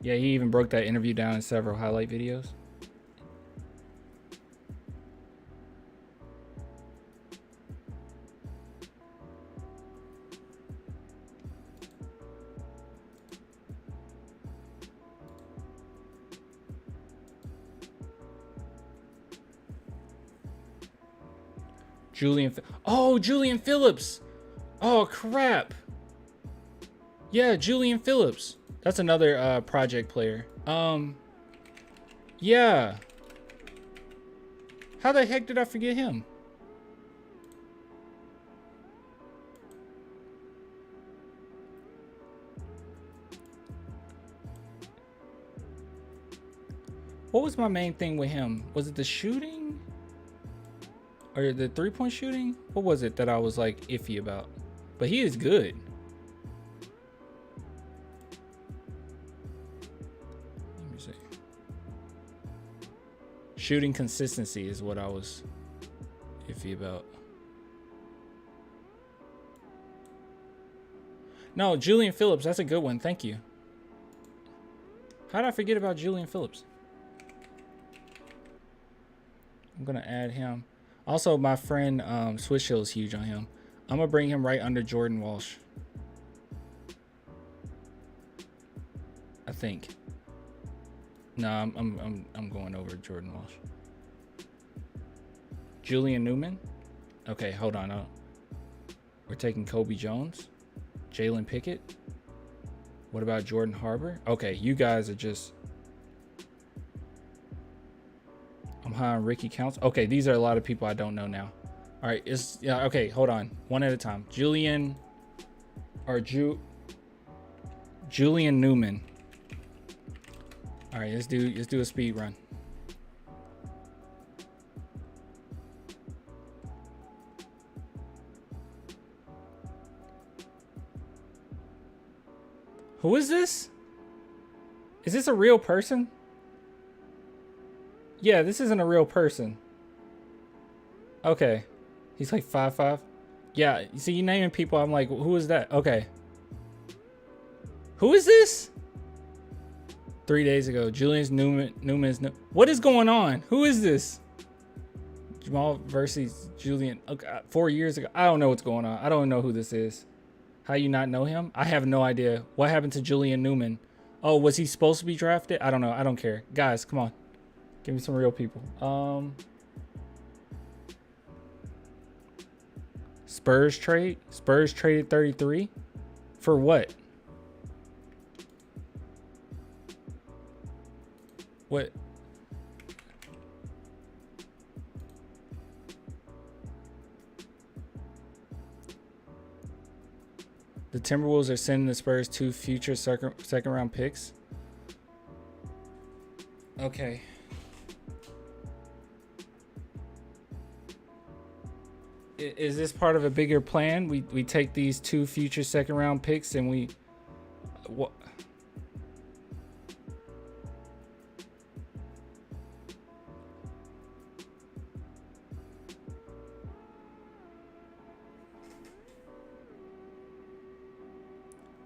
Yeah, he even broke that interview down in several highlight videos. Julian Phillips. Oh, crap. Yeah, Julian Phillips. That's another project player. Yeah. How the heck did I forget him? What was my main thing with him? Was it the shooting? Or the three-point shooting? What was it that I was like iffy about? But he is good. Let me see. Shooting consistency is what I was iffy about. No, Julian Phillips. That's a good one. Thank you. How did I forget about Julian Phillips? I'm going to add him. Also, my friend Swish Hill is huge on him. I'm gonna bring him right under Jordan Walsh. I think. No, I'm going over Jordan Walsh. Julian Newman. Okay, hold on. We're taking Kobe Jones. Jalen Pickett. What about Jordan Harbor? Okay, you guys are just... I'm high on Ricky Counts. Okay, these are a lot of people I don't know now. All right, okay, hold on. One at a time. Julian Newman. All right, let's do a speed run. Who is this? Is this a real person? Yeah, this isn't a real person. Okay. He's like 5'5". Yeah, you see, you naming people, I'm like, who is that? Okay. Who is this? 3 days ago, Newman's. What is going on? Who is this? Jamal versus Julian. Okay, 4 years ago. I don't know what's going on. I don't know who this is. How you not know him? I have no idea. What happened to Julian Newman? Oh, was he supposed to be drafted? I don't know. I don't care. Guys, come on. Give me some real people. Spurs trade. Spurs traded 33. For what? What? The Timberwolves are sending the Spurs 2 future second round picks. Okay. Is this part of a bigger plan? We take these 2 future second round picks and we... What?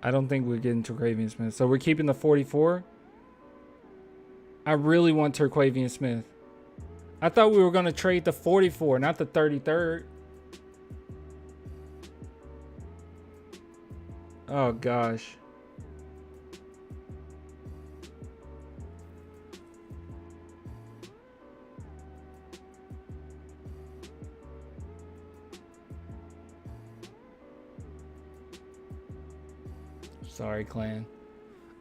I don't think we're getting Terquavion Smith. So we're keeping the 44. I really want Terquavion Smith. I thought we were going to trade the 44, not the 33rd. Oh, gosh. Sorry, clan.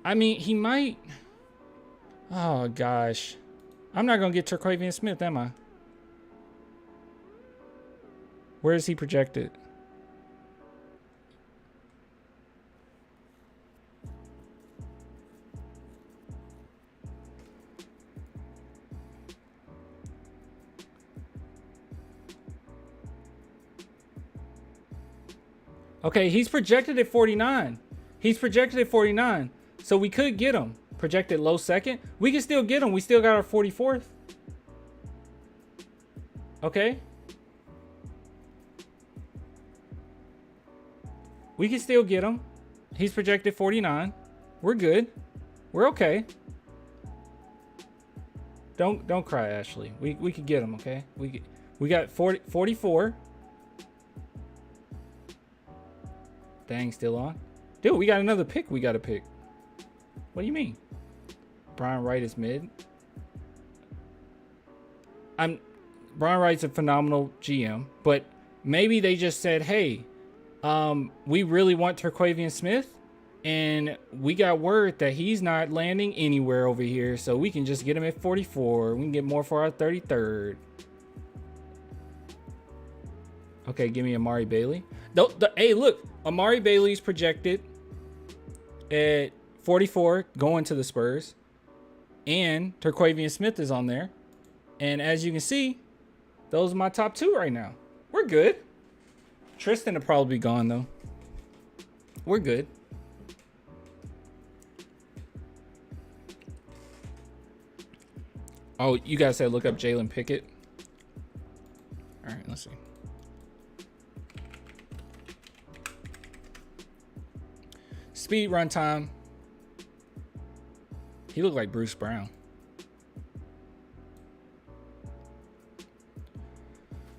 I mean, he might... Oh, gosh. I'm not going to get Terquavion Smith, am I? Where is he projected? Okay, he's projected at 49. He's projected at 49. So we could get him. Projected low second. We can still get him. We still got our 44th. Okay. We can still get him. He's projected 49. We're good. We're okay. Don't cry, Ashley. We could get him, okay? We got 44. Dang, still on. Dude, we got another pick we got to pick. What do you mean? Brian Wright is mid. Brian Wright's a phenomenal GM, but maybe they just said, hey, we really want Terquavion Smith, and we got word that he's not landing anywhere over here, so we can just get him at 44. We can get more for our 33rd. Okay, give me Amari Bailey. Hey, look, Amari Bailey's projected at 44 going to the Spurs, and Terquavion Smith is on there. And as you can see, those are my top 2 right now. We're good. Tristan will probably be gone though. We're good. Oh, you guys said look up Jalen Pickett. All right, let's see. Speed run time. He looked like Bruce Brown.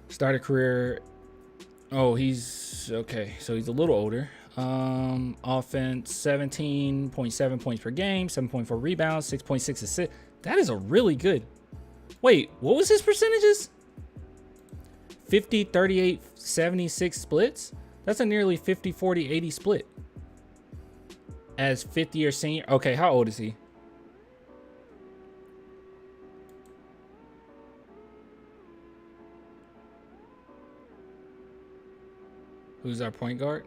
Started career. Oh, he's okay. So he's a little older. Offense 17.7 points per game, 7.4 rebounds, 6.6 assists. That is a really good. Wait, what was his percentages? 50, 38, 76 splits. That's a nearly 50, 40, 80 split. As 50-year senior. Okay, how old is he? Who's our point guard?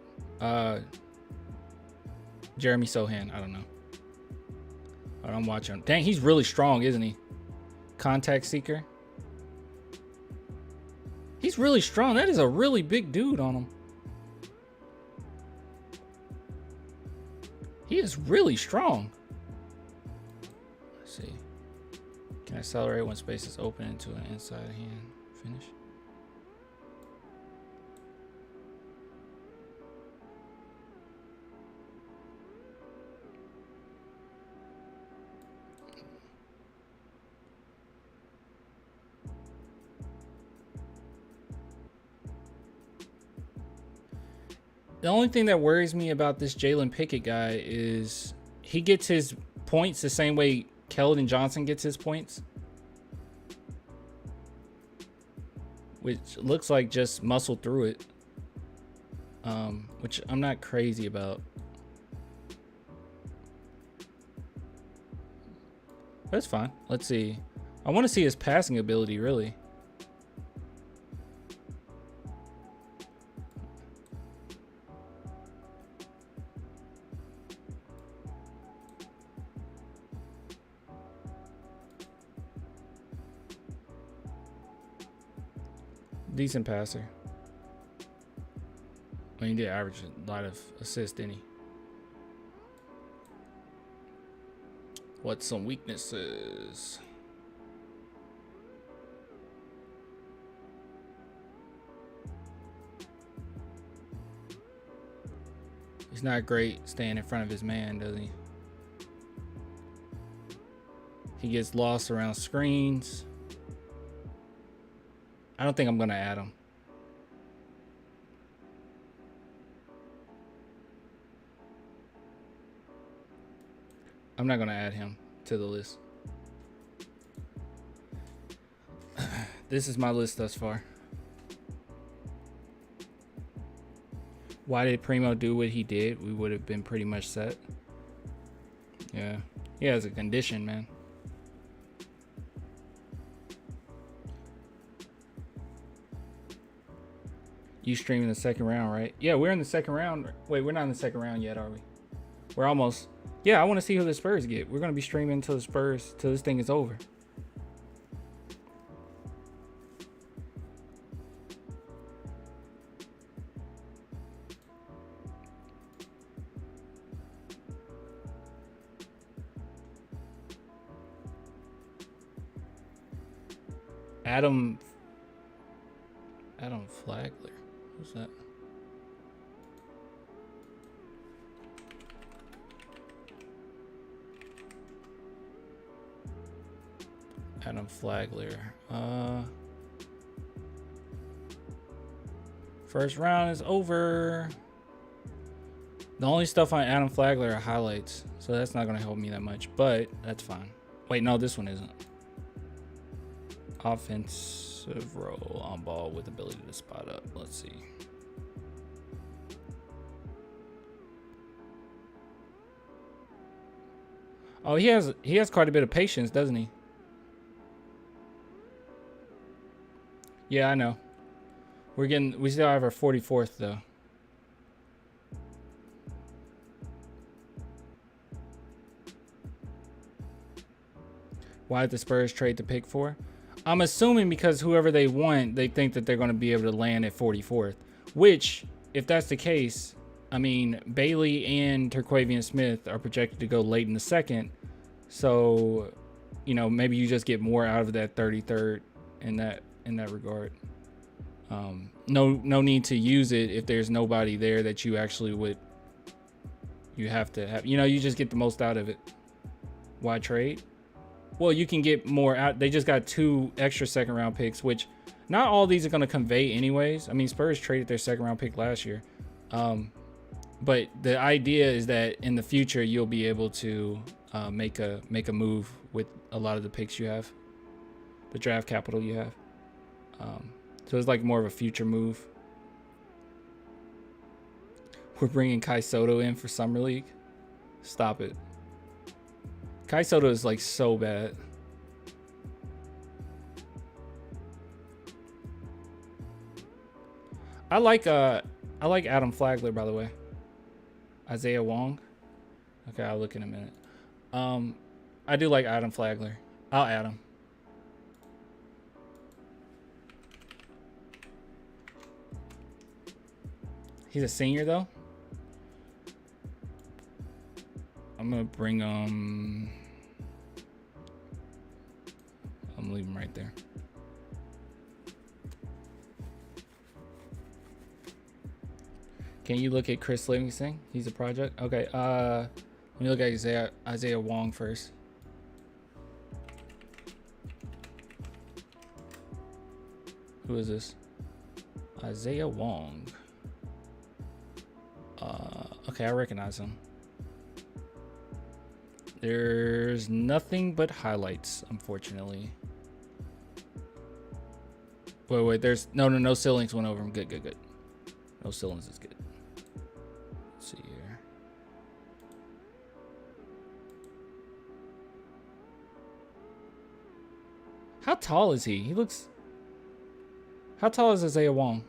Jeremy Sohan. I don't know. I'm watching him. Dang, he's really strong, isn't he? Contact seeker. He's really strong. That is a really big dude on him. He is really strong. Let's see. Can accelerate when space is open into an inside hand finish. The only thing that worries me about this Jalen Pickett guy is he gets his points the same way Keldon Johnson gets his points. Which looks like just muscle through it. Which I'm not crazy about. That's fine. Let's see. I want to see his passing ability, really. Decent passer. I mean, he did average a lot of assists, didn't he? What's some weaknesses? He's not great staying in front of his man, does he? He gets lost around screens. I don't think I'm going to add him. I'm not going to add him to the list. This is my list thus far. Why did Primo do what he did? We would have been pretty much set. Yeah. He has a condition, man. You streaming the second round, right? Yeah, we're in the second round. Wait, we're not in the second round yet, are we? We're almost. Yeah, I want to see who the Spurs get. We're going to be streaming until the Spurs, till this thing is over. Adam Flagler. Who's that? Adam Flagler. First round is over. The only stuff on Adam Flagler are highlights, so that's not going to help me that much, but that's fine. Wait, no, this one isn't. Offensive role on ball with ability to spot up. Let's see. Oh, he has quite a bit of patience, doesn't he? Yeah, I know. We still have our 44th though. Why did the Spurs trade the pick for? I'm assuming because whoever they want, they think that they're going to be able to land at 44th. Which, if that's the case, I mean, Bailey and Terquavion Smith are projected to go late in the second. So, you know, maybe you just get more out of that 33rd in that regard. No need to use it if there's nobody there that you actually would. You have to have. You know, you just get the most out of it. Why trade? Well, you can get more out. They just got 2 extra second round picks, which not all these are going to convey anyways. I mean, Spurs traded their second round pick last year. But the idea is that in the future, you'll be able to make a move with a lot of the picks you have, the draft capital you have. So it's like more of a future move. We're bringing Kai Soto in for Summer League. Stop it. Kai Soto is like so bad. I like Adam Flagler, by the way. Isaiah Wong. Okay, I'll look in a minute. I do like Adam Flagler. I'll add him. He's a senior though. I'm gonna bring I'm leave him right there. Can you look at Chris Livingston? He's a project. Okay. Let me look at Isaiah Wong first. Who is this? Isaiah Wong. Okay, I recognize him. There's nothing but highlights, unfortunately. Wait, there's no ceilings went over him. Good. No ceilings is good. Let's see here. How tall is he? How tall is Isaiah Wong?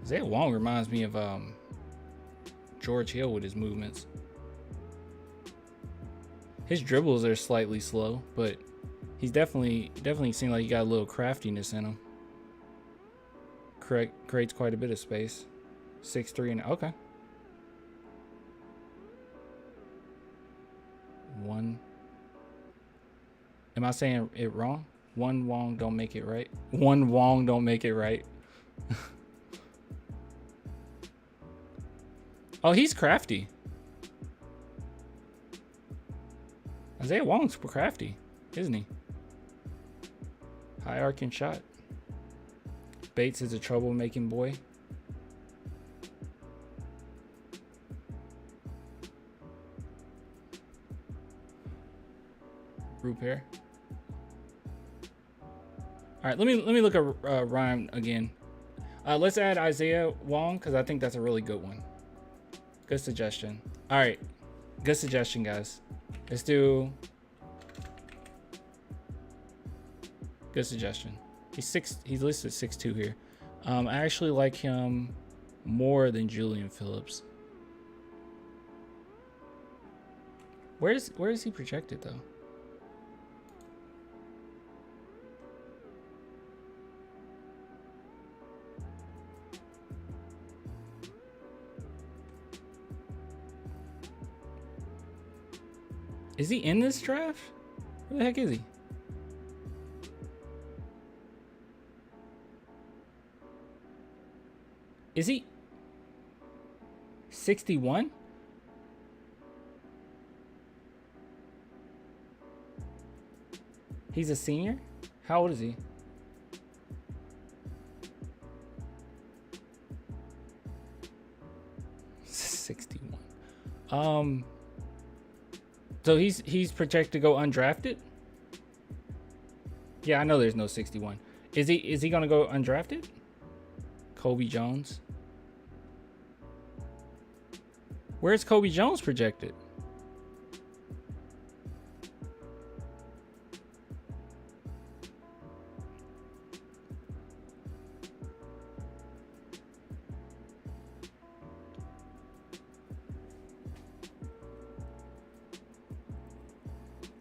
Isaiah Wong reminds me of George Hill with his movements. His dribbles are slightly slow, but he's definitely seemed like he got a little craftiness in him. Creates quite a bit of space. 6'3" and okay. One. Am I saying it wrong? One Wong don't make it right. One Wong don't make it right. Oh, he's crafty. Isaiah Wong's crafty, isn't he? High arcing shot. Bates is a troublemaking boy. Group here. All right, let me look at Ryan again. Let's add Isaiah Wong because I think that's a really good one. Good suggestion. All right, good suggestion, guys. Let's do. Good suggestion. He's listed 6'2" here. I actually like him more than Julian Phillips. Where is he projected though? Is he in this draft? Where the heck is he? Is he 61? He's a senior? How old is he? $61. So he's projected to go undrafted? Yeah, I know there's no 61. Is he gonna go undrafted? Kobe Jones. Where's Kobe Jones projected?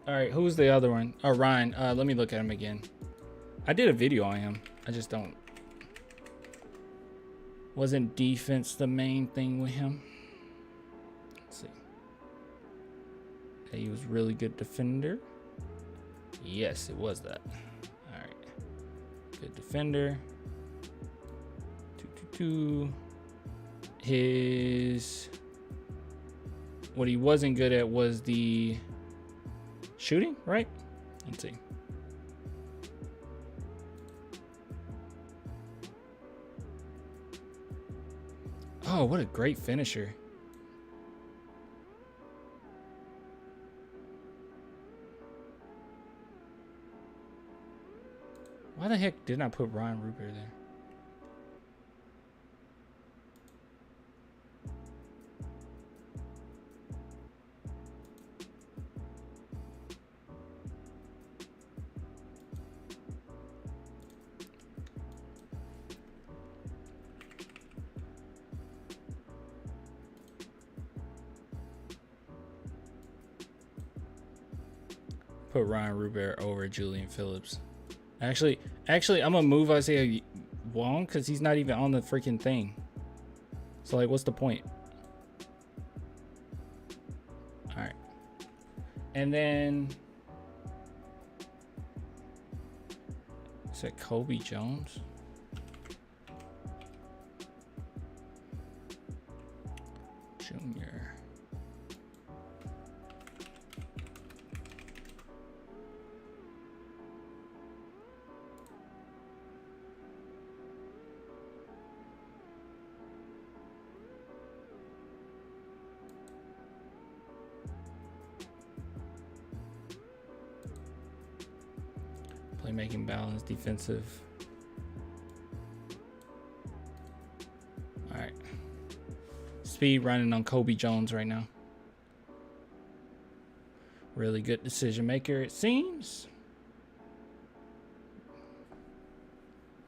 All right, who's the other one? Oh, Ryan. Let me look at him again. I did a video on him. I just don't. Wasn't defense the main thing with him? Let's see. He was really good defender. Yes, it was that. All right. Good defender. 2-2-2. What he wasn't good at was the shooting, right? Let's see. Oh, what a great finisher. Why the heck didn't I put Ryan Rupert there? Put Ryan Rupert over Julian Phillips. Actually, I'm gonna move Isaiah Wong because he's not even on the freaking thing. So like, what's the point? All right, and then is it Kobe Jones? Junior. Playmaking balance, defensive. All right. Speed running on Kobe Jones right now. Really good decision maker, it seems.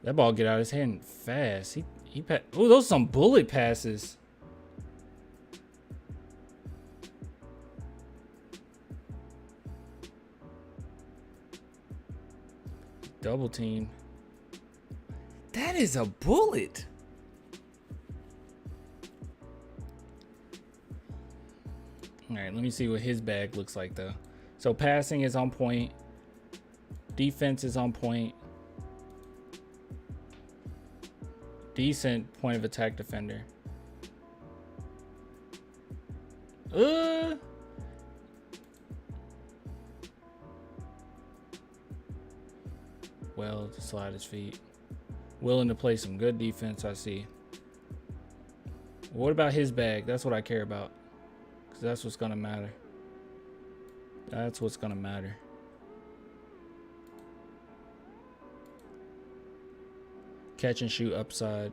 That ball get out of his hand fast. He oh, those are some bullet passes. Double team. That is a bullet. All right, let me see what his bag looks like though. So passing is on point. Defense is on point. Decent point of attack defender. Well to slide his feet. Willing to play some good defense, I see. What about his bag? That's what I care about. Because that's what's going to matter. That's what's going to matter. Catch and shoot upside.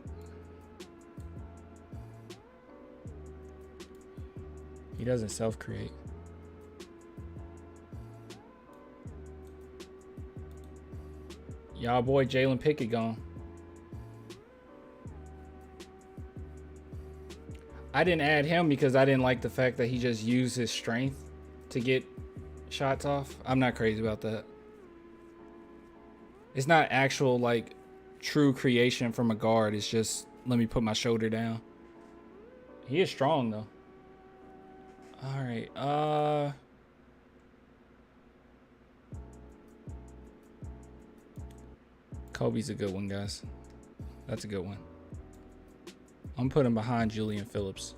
He doesn't self-create. Y'all boy Jalen Pickett gone. I didn't add him because I didn't like the fact that he just used his strength to get shots off. I'm not crazy about that. It's not actual like true creation from a guard. It's just let me put my shoulder down. He is strong though. All right. Kobe's a good one, guys. That's a good one. I'm putting behind Julian Phillips.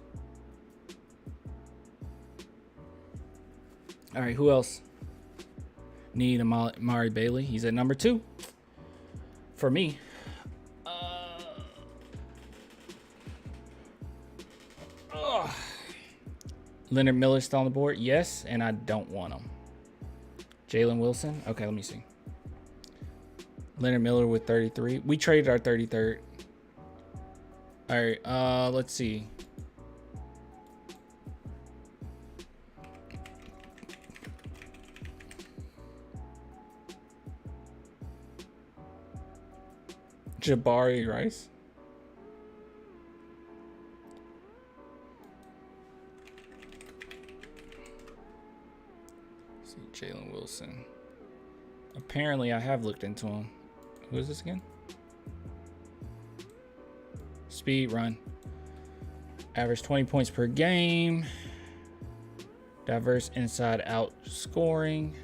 All right, who else? Need Amari Bailey. He's at number 2 for me. Leonard Miller's still on the board. Yes, and I don't want him. Jalen Wilson. Okay, let me see. Leonard Miller with 33. We traded our 33rd. All right, let's see. Jabari Rice. Let's see, Jalen Wilson. Apparently, I have looked into him. Who is this again? Speed run. Average 20 points per game. Diverse inside out scoring.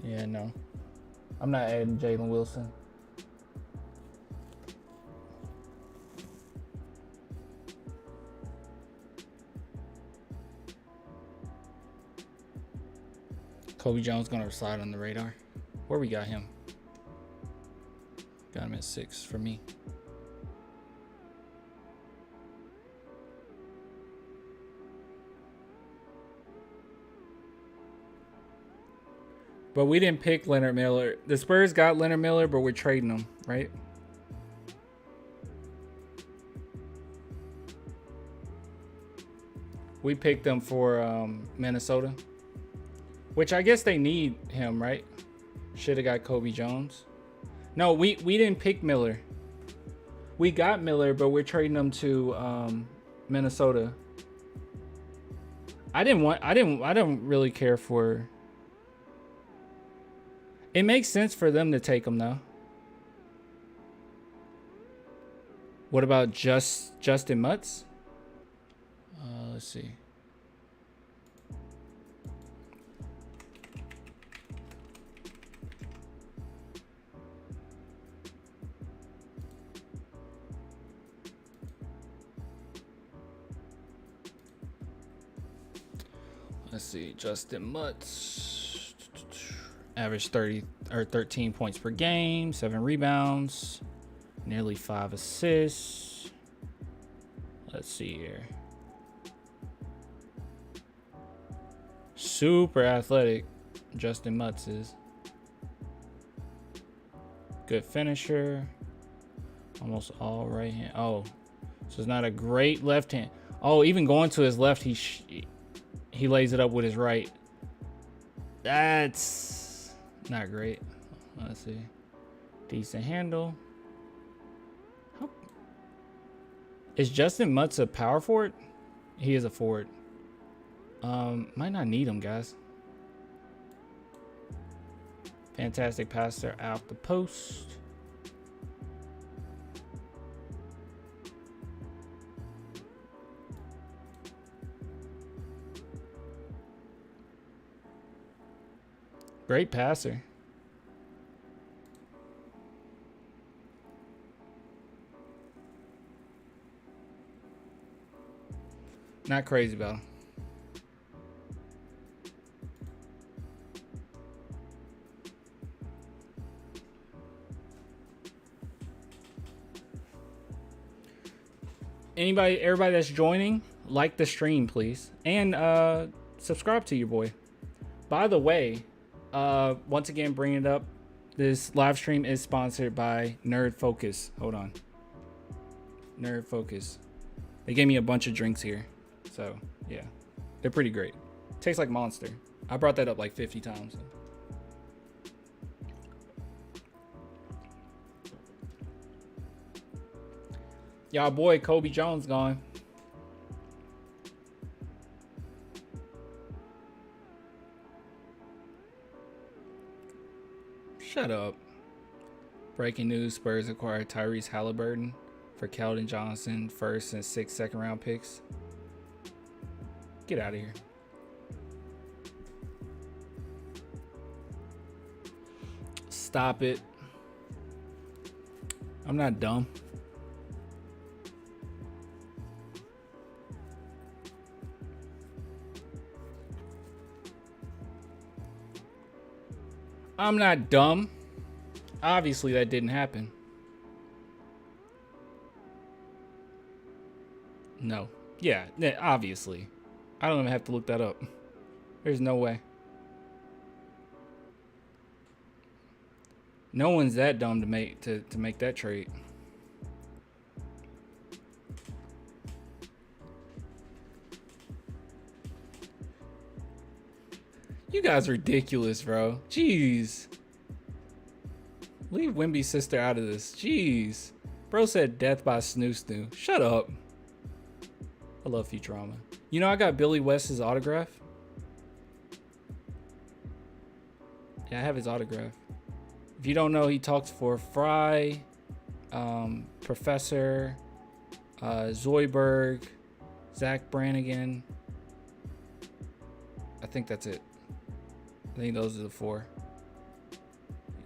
Yeah, no. I'm not adding Jalen Wilson. Kobe Jones gonna slide on the radar. Where we got him? Got him at 6 for me. But we didn't pick Leonard Miller. The Spurs got Leonard Miller, but we're trading him, right? We picked him for Minnesota. Which I guess they need him, right? Should have got Kobe Jones. No, we didn't pick Miller. We got Miller, but we're trading him to Minnesota. I don't really care for. It makes sense for them to take him though. What about Justin Mutz? Let's see. Let's see, Justin Mutz, average 13 points per game, 7 rebounds, nearly 5 assists. Let's see here. Super athletic, Justin Mutz is. Good finisher. Almost all right hand. Oh, so it's not a great left hand. Oh, even going to his left, he lays it up with his right. That's not great. Let's see. Decent handle. Is Justin Mutz a power forward? He is a forward. Might not need him, guys. Fantastic passer out the post. Great passer. Not crazy about him. Everybody that's joining, like the stream, please. And subscribe to your boy. By the way, once again, bringing it up, this live stream is sponsored by Nerd Focus. Hold on. Nerd Focus. They gave me a bunch of drinks here. So, yeah. They're pretty great. Tastes like Monster. I brought that up like 50 times. Y'all boy Kobe Jones gone. Shut up. Breaking news, Spurs acquired Tyrese Halliburton for Keldon Johnson, 1st and 6th second-round picks. Get out of here. Stop it. I'm not dumb. I'm not dumb. Obviously, that didn't happen. No. Yeah, obviously. I don't even have to look that up. There's no way. No one's that dumb to make that trade. You guys are ridiculous, bro. Jeez. Leave Wimby's sister out of this. Jeez. Bro said death by snoo snoo. Shut up. I love Futurama. You know I got Billy West's autograph? Yeah, I have his autograph. If you don't know, he talks for Fry, Professor, Zoidberg, Zach Brannigan. I think that's it. I think those are the 4.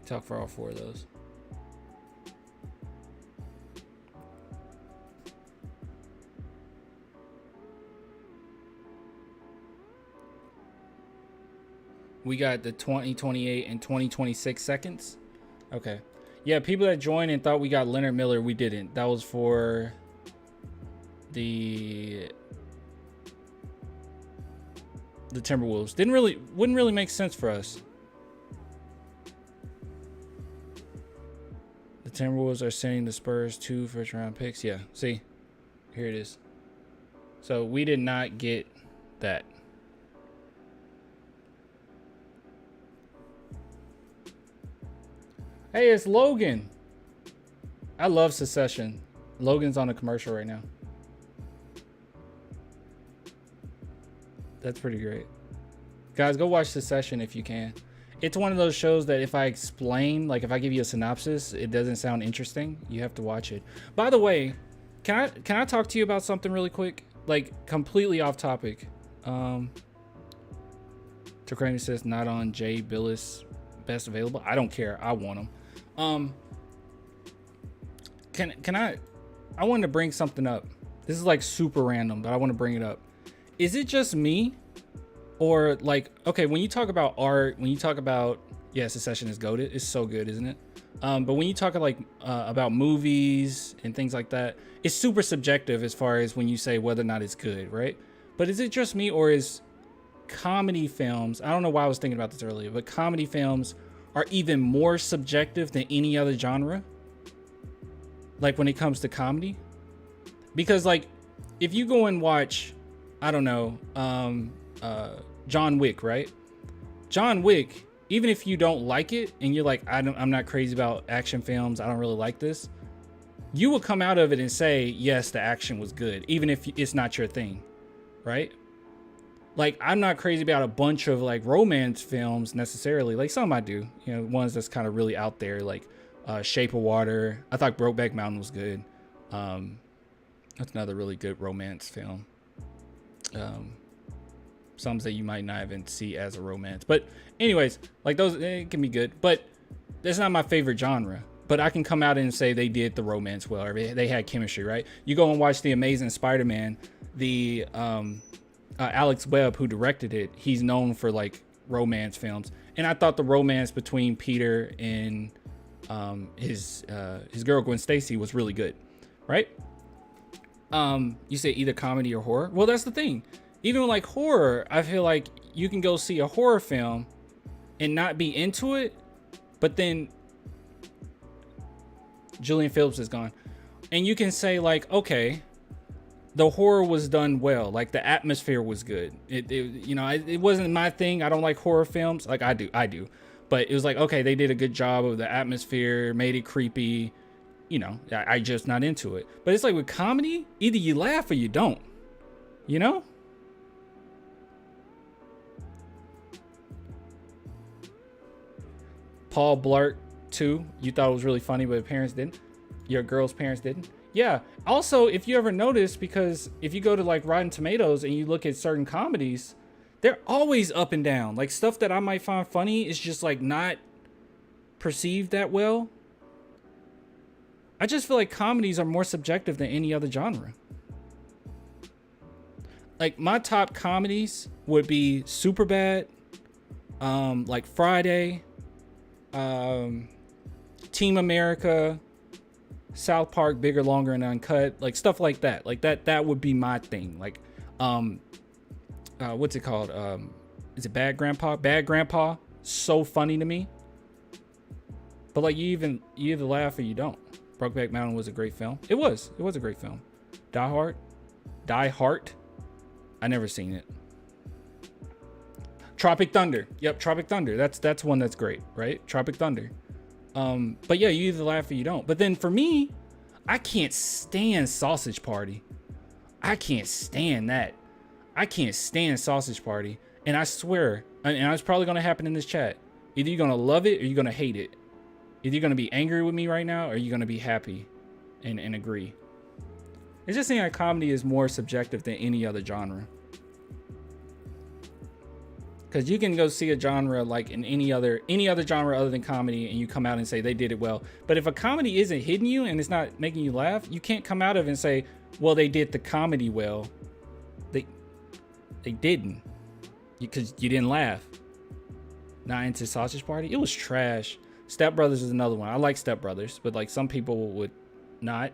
Talk for all 4 of those. We got the 2028 and 2026 seconds. Okay. Yeah, people that joined and thought we got Leonard Miller, we didn't. That was for the Timberwolves. Wouldn't really make sense for us. The Timberwolves are sending the Spurs 2 first-round picks. Yeah, see? Here it is. So we did not get that. Hey, it's Logan. I love Secession. Logan's on a commercial right now. That's pretty great. Guys, go watch Secession if you can. It's one of those shows that if I explain, like if I give you a synopsis, it doesn't sound interesting. You have to watch it. By the way, can I talk to you about something really quick? Like completely off topic. Tokrani says not on Jay Billis best available. I don't care. I want him. I wanted to bring something up. This is like super random, but I want to bring it up. Is it just me, or like, okay, when you talk about art, when you talk about, yeah, Secession is goated. It's so good, isn't it? But when you talk like about movies and things like that, it's super subjective as far as when you say whether or not it's good, right? But is it just me, or is comedy films, I don't know why I was thinking about this earlier, but comedy films are even more subjective than any other genre, like when it comes to comedy? Because like if you go and watch, I don't know, John Wick, right? John Wick, even if you don't like it and you're like, I'm not crazy about action films, I don't really like this, you will come out of it and say, yes, the action was good, even if it's not your thing, right? Like, I'm not crazy about a bunch of like romance films necessarily. Like some I do, you know, ones that's kind of really out there, like Shape of Water. I thought Brokeback Mountain was good. That's another really good romance film. Some that you might not even see as a romance, but anyways, like those, it can be good, but that's not my favorite genre. But I can come out and say they did the romance well, or they had chemistry, right? You go and watch The Amazing Spider-Man, the Alex Webb, who directed it, he's known for like romance films, and I thought the romance between Peter and his girl Gwen Stacy was really good, right? You say either comedy or horror. Well, that's the thing. Even like horror, I feel like you can go see a horror film and not be into it, but then Julian Phillips is gone, and you can say like, okay, the horror was done well, like the atmosphere was good. It wasn't my thing. I don't like horror films. Like I do, but it was like, okay, they did a good job of the atmosphere, made it creepy. You know, I just not into it. But it's like with comedy, either you laugh or you don't. You know? Paul Blart 2, you thought it was really funny, but parents didn't. Your girl's parents didn't. Yeah. Also, if you ever notice, because if you go to like Rotten Tomatoes and you look at certain comedies, they're always up and down. Like stuff that I might find funny is just like not perceived that well. I just feel like comedies are more subjective than any other genre. Like my top comedies would be Superbad, like Friday, Team America, South Park, Bigger, Longer, and Uncut, like stuff like that. Like that would be my thing. Like, what's it called? Is it Bad Grandpa? Bad Grandpa, so funny to me. But like you either laugh or you don't. Brokeback Mountain was a great film. It was a great film. Die Hard. I never seen it. Tropic Thunder. Yep, Tropic Thunder. That's one that's great, right? Tropic Thunder. But yeah, you either laugh or you don't. But then for me, I can't stand Sausage Party. I can't stand that. I can't stand Sausage Party. And I swear, and it's probably going to happen in this chat, either you're going to love it or you're going to hate it. Either you're going to be angry with me right now or you're going to be happy and agree. It's just saying that comedy is more subjective than any other genre. Because you can go see a genre like in any other genre other than comedy, and you come out and say they did it well. But if a comedy isn't hitting you and it's not making you laugh, you can't come out of it and say, well, they did the comedy well. They didn't, because you didn't laugh. Not into Sausage Party. It was trash. Step Brothers is another one. I like Step Brothers, but like some people would not.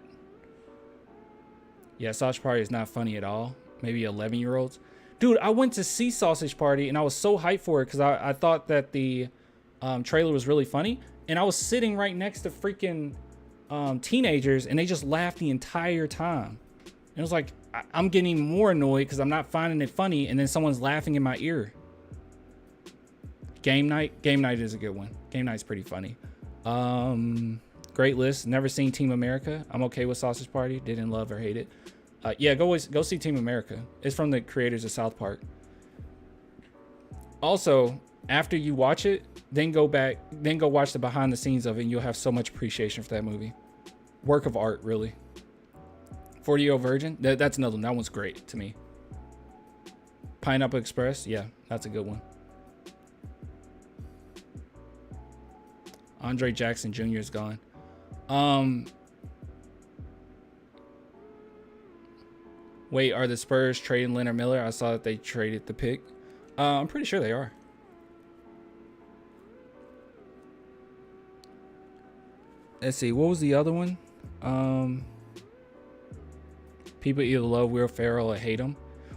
Yeah, Sausage Party is not funny at all. Maybe 11-year-olds. Dude, I went to see Sausage Party and I was so hyped for it because I thought that the trailer was really funny. And I was sitting right next to freaking teenagers and they just laughed the entire time. And it was like, I'm getting more annoyed because I'm not finding it funny, and then someone's laughing in my ear. Game night is a good one. Game night's pretty funny. Great list. Never seen Team America. I'm okay with Sausage Party. Didn't love or hate it. Yeah, go see Team America. It's from the creators of South Park. Also, after you watch it, then go watch the behind the scenes of it, and you'll have so much appreciation for that movie. Work of art, really. 40-Year-Old Virgin. That's another one. That one's great to me. Pineapple Express. Yeah, that's a good one. Andre Jackson Jr. is gone. Wait, are the Spurs trading Leonard Miller? I saw that they traded the pick. I'm pretty sure they are. Let's see. What was the other one? People either love Will Ferrell or hate him.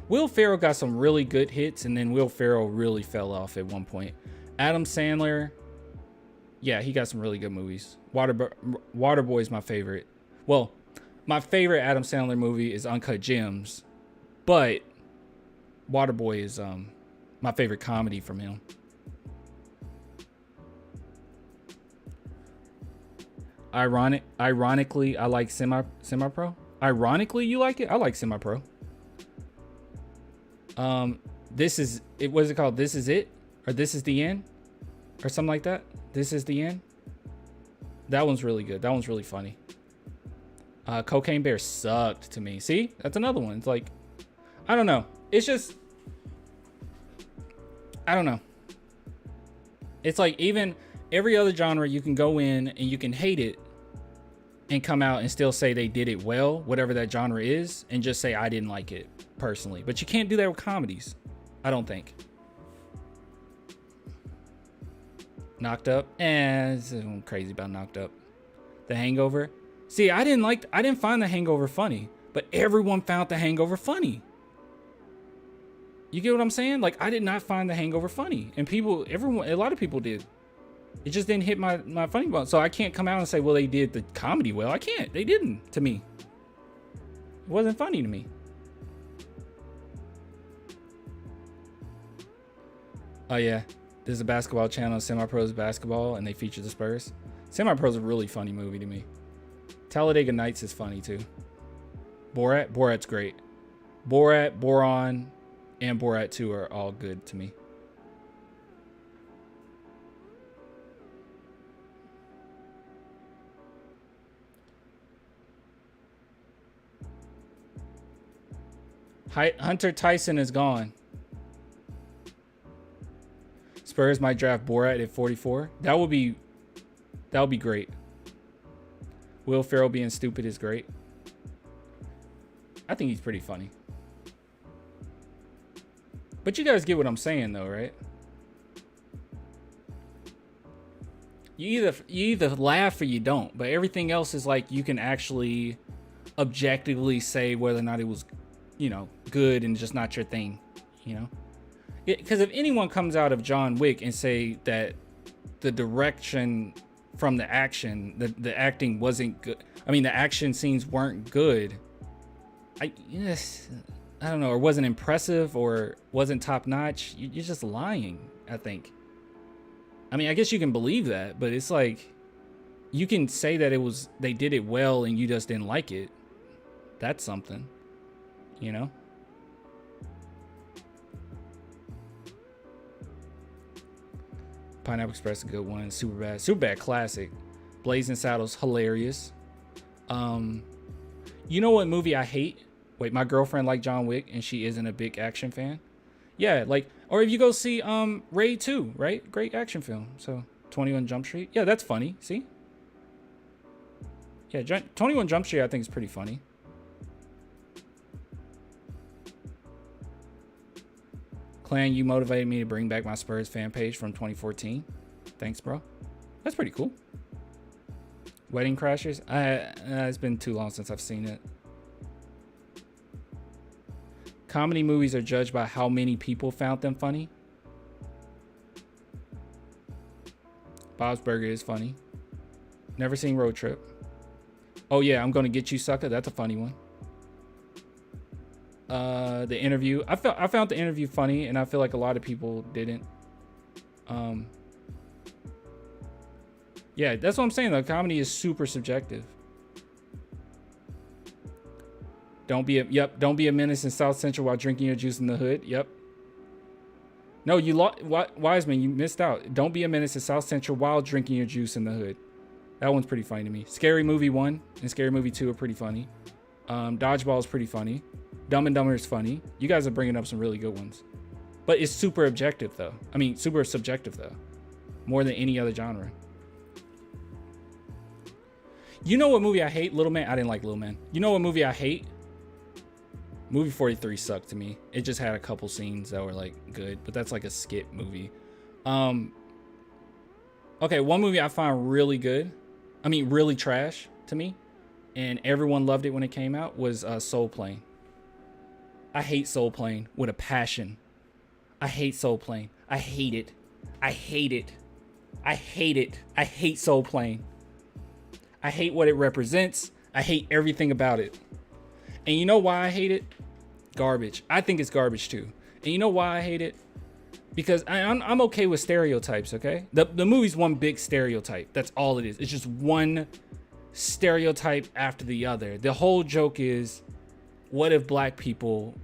Will Ferrell got some really good hits, and then Will Ferrell really fell off at one point. Adam Sandler, yeah, he got some really good movies. Waterboy is my favorite. Well, my favorite Adam Sandler movie is Uncut Gems, but Waterboy is my favorite comedy from him. Ironically, I like Semi-Pro. Ironically, you like it? I like Semi-Pro. This is it. What is it called? This Is It? Or This Is the End? Or something like that? This Is the End? That one's really good. That one's really funny. Cocaine Bear sucked to me. See? That's another one. It's like, I don't know. It's just, I don't know. It's like even every other genre you can go in and you can hate it and come out and still say they did it well, whatever that genre is, and just say I didn't like it personally. But you can't do that with comedies, I don't think. Knocked Up, I'm crazy about Knocked Up. The Hangover. See, I didn't find The Hangover funny, but everyone found The Hangover funny. You get what I'm saying? Like, I did not find The Hangover funny, and a lot of people did. It just didn't hit my funny bone. So I can't come out and say, well, they did the comedy well. I can't. They didn't to me. It wasn't funny to me. Oh, yeah. There's a basketball channel, Semi-Pros Basketball, and they feature the Spurs. Semi-Pros is a really funny movie to me. Talladega Nights is funny, too. Borat's great. Borat, Boron, and Borat 2 are all good to me. Hunter Tyson is gone. Spurs might draft Borat at 44. That would be great. Will Ferrell being stupid is great. I think he's pretty funny. But you guys get what I'm saying though, right? You either laugh or you don't, but everything else is like you can actually objectively say whether or not it was, good and just not your thing, Because if anyone comes out of John Wick and say that the direction from the action, the acting wasn't good. I mean, the action scenes weren't good. I don't know, or wasn't impressive or wasn't top notch. You're just lying, I think. I mean, I guess you can believe that, but it's like you can say that they did it well and you just didn't like it. That's something, Pineapple Express is a good one. Superbad classic. Blazing Saddles hilarious. You know what movie I hate? Wait, my girlfriend liked John Wick and she isn't a big action fan. Yeah, like, Or if you go see Raid 2, right? Great action film. So 21 Jump Street. Yeah, that's funny. See? Yeah, 21 Jump Street I think is pretty funny. Clan, you motivated me to bring back my Spurs fan page from 2014. Thanks, bro. That's pretty cool. Wedding Crashers? It's been too long since I've seen it. Comedy movies are judged by how many people found them funny. Bob's Burger is funny. Never seen Road Trip. Oh yeah, I'm Gonna Get You, Sucker. That's a funny one. The Interview. I found The Interview funny, and I feel like a lot of people didn't. Yeah, that's what I'm saying though. Comedy is super subjective. Don't be a menace in South Central while drinking your juice in the hood. Yep. No, Wiseman, you missed out. Don't be a menace in South Central while drinking your juice in the hood. That one's pretty funny to me. Scary Movie 1 and Scary Movie 2 are pretty funny. Dodgeball is pretty funny. Dumb and Dumber is funny. You guys are bringing up some really good ones. But it's super objective though. I mean, super subjective though. More than any other genre. You know what movie I hate? Little Man. I didn't like Little Man. You know what movie I hate? Movie 43 sucked to me. It just had a couple scenes that were like good, but that's like a skit movie. Okay, one movie I find really good. I mean, really trash to me, and everyone loved it when it came out, was Soul Plane. I hate Soul Plane with a passion. I hate Soul Plane. I hate it. I hate it. I hate it. I hate Soul Plane. I hate what it represents. I hate everything about it. And you know why I hate it? Garbage. I think it's garbage too. And you know why I hate it? Because I'm okay with stereotypes, okay? The movie's one big stereotype. That's all it is. It's just one stereotype after the other. The whole joke is, what if black people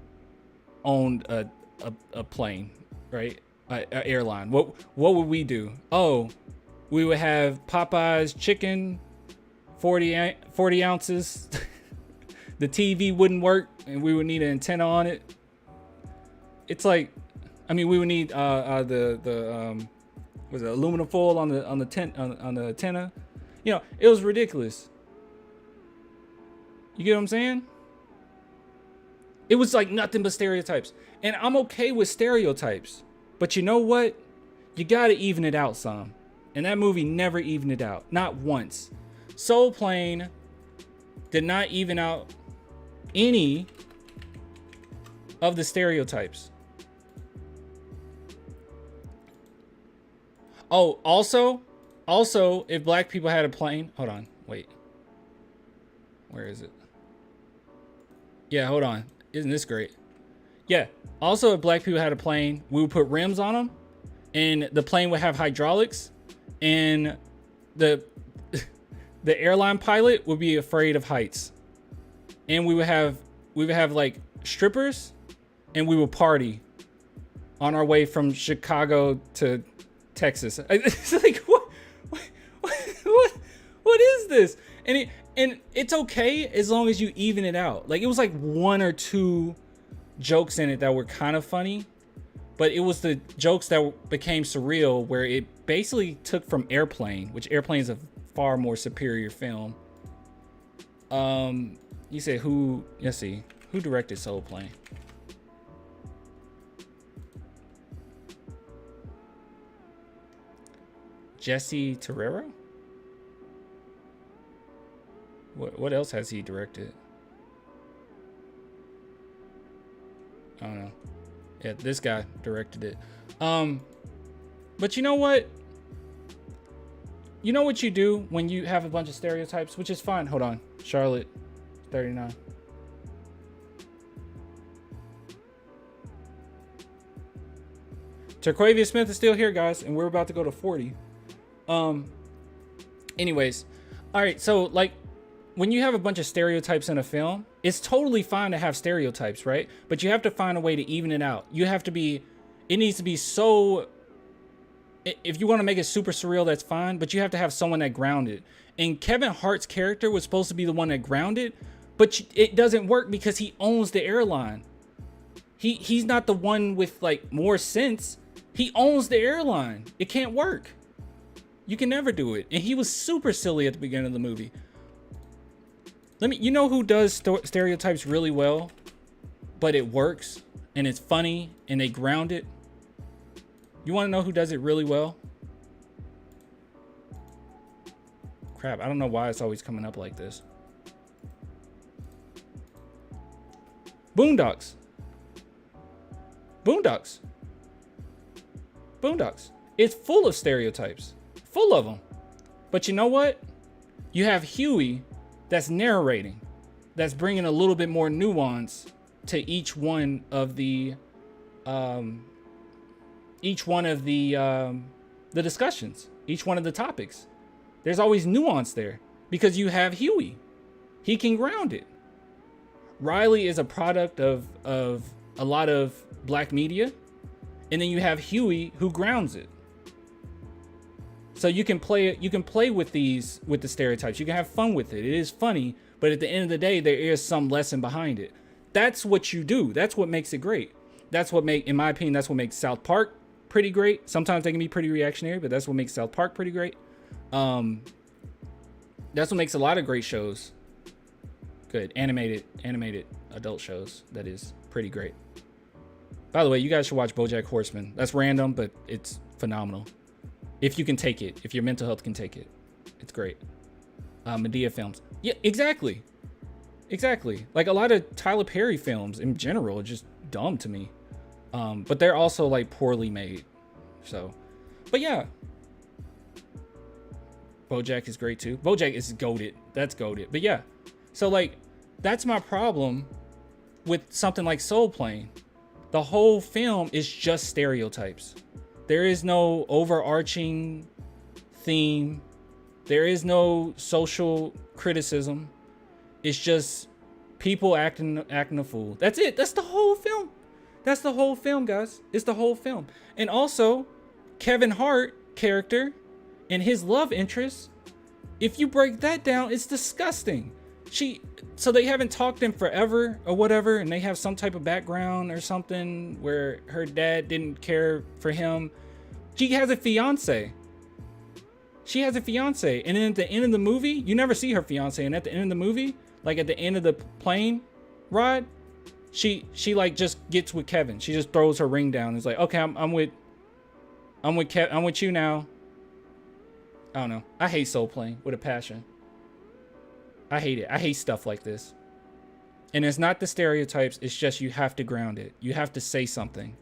owned a plane, right? An airline. What would we do? Oh, we would have Popeye's chicken, 40 ounces. The TV wouldn't work, and we would need an antenna on it. It's like, I mean, we would need was it aluminum foil on the antenna. You know, it was ridiculous. You get what I'm saying? It was like nothing but stereotypes, and I'm okay with stereotypes. But you know what? You gotta even it out some, and that movie never evened it out, not once. Soul Plane did not even out any of the stereotypes. Oh, also, if black people had a plane, hold on, wait. Where is it? Yeah, hold on. Isn't this great? Yeah. Also, if black people had a plane, we would put rims on them, and the plane would have hydraulics, and the airline pilot would be afraid of heights. And we would have like strippers, and we would party on our way from Chicago to Texas. It's like, what is this? And it's okay as long as you even it out. Like, it was like one or two jokes in it that were kind of funny, but it was the jokes that became surreal, where it basically took from Airplane, which Airplane is a far more superior film. You say who? Let's see, who directed Soul Plane? Jesse Terrero? What else has he directed? I don't know. Yeah, this guy directed it. But you know what? You know what you do when you have a bunch of stereotypes, which is fine. Hold on. Charlotte, 39. Terquavia Smith is still here, guys, and we're about to go to 40. Anyways. All right, so like when you have a bunch of stereotypes in a film, it's totally fine to have stereotypes, right? But you have to find a way to even it out. You have to be, it needs to be so, if you want to make it super surreal, that's fine, but you have to have someone that grounded. And Kevin Hart's character was supposed to be the one that grounded, but it doesn't work because he owns the airline. He's not the one with like more sense. He owns the airline. It can't work. You can never do it. And he was super silly at the beginning of the movie. You know who does stereotypes really well, but it works and it's funny and they ground it? You want to know who does it really well? Crap, I don't know why it's always coming up like this. Boondocks. Boondocks. Boondocks. It's full of stereotypes. Full of them. But you know what? You have Huey that's narrating. That's bringing a little bit more nuance to each one of the discussions. Each one of the topics. There's always nuance there because you have Huey. He can ground it. Riley is a product of a lot of black media, and then you have Huey who grounds it. So you can play with the stereotypes. You can have fun with it. It is funny, but at the end of the day, there is some lesson behind it. That's what you do. That's what makes it great. In my opinion, that's what makes South Park pretty great. Sometimes they can be pretty reactionary, but that's what makes South Park pretty great. That's what makes a lot of great shows good. Animated adult shows, that is pretty great. By the way, you guys should watch BoJack Horseman. That's random, but it's phenomenal. If you can take it, if your mental health can take it, it's great. Medea films. Yeah, exactly. Like a lot of Tyler Perry films in general are just dumb to me. But they're also like poorly made. So, but yeah. BoJack is great too. BoJack is goated. That's goated. But yeah. So like, that's my problem with something like Soul Plane. The whole film is just stereotypes. There is no overarching theme. There is no social criticism. It's just people acting a fool. That's it. That's the whole film. That's the whole film, guys. It's the whole film. And also, Kevin Hart character and his love interest, if you break that down, it's disgusting. So they haven't talked in forever or whatever, and they have some type of background or something where her dad didn't care for him. She has a fiance. And then at the end of the movie, you never see her fiance. And at the end of the movie, like at the end of the plane ride, she like just gets with Kevin. She just throws her ring down. And is like, okay, I'm with you now. I don't know. I hate Soul Plane with a passion. I hate it. I hate stuff like this. And it's not the stereotypes. It's just you have to ground it. You have to say something.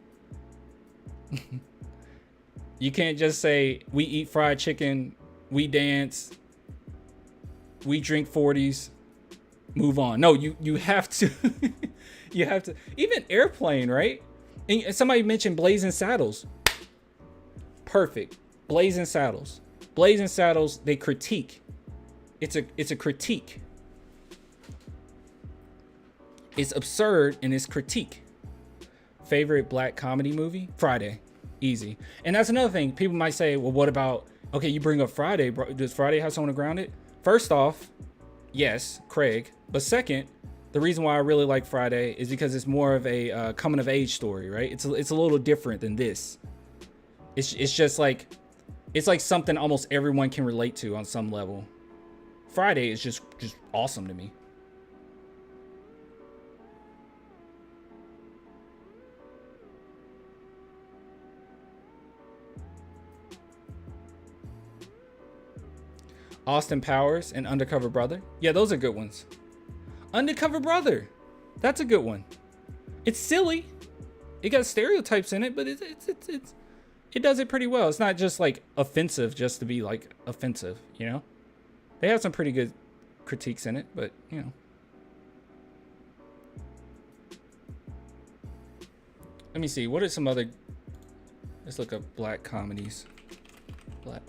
You can't just say, we eat fried chicken, we dance, we drink 40s, move on. No, you have to. You have to. Even Airplane, right? And somebody mentioned Blazing Saddles. Perfect. Blazing Saddles. Blazing Saddles, they critique. It's a critique. It's absurd and it's critique. Favorite black comedy movie? Friday. Easy. And that's another thing. People might say, well, what about, okay, you bring up Friday, bro. Does Friday have someone to ground it? First off, yes, Craig. But second, the reason why I really like Friday is because it's more of a coming of age story, right? It's a little different than this. It's just like, it's like something almost everyone can relate to on some level. Friday is just awesome to me. Austin Powers and Undercover Brother. Yeah, those are good ones. Undercover Brother. That's a good one. It's silly. It got stereotypes in it, but it does it pretty well. It's not just like offensive just to be like offensive, you know? They have some pretty good critiques in it, but you know. Let me see. What are some other? Let's look up black comedies.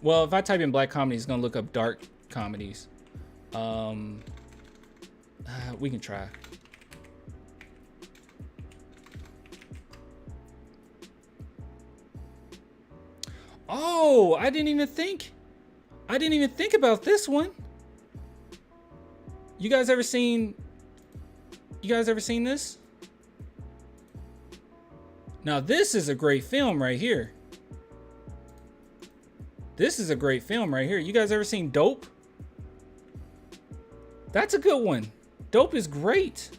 Well, if I type in black comedies, it's gonna look up dark comedies. We can try. Oh, I didn't even think about this one. You guys ever seen this? Now this is a great film right here. This is a great film right here. You guys ever seen Dope? That's a good one. Dope is great.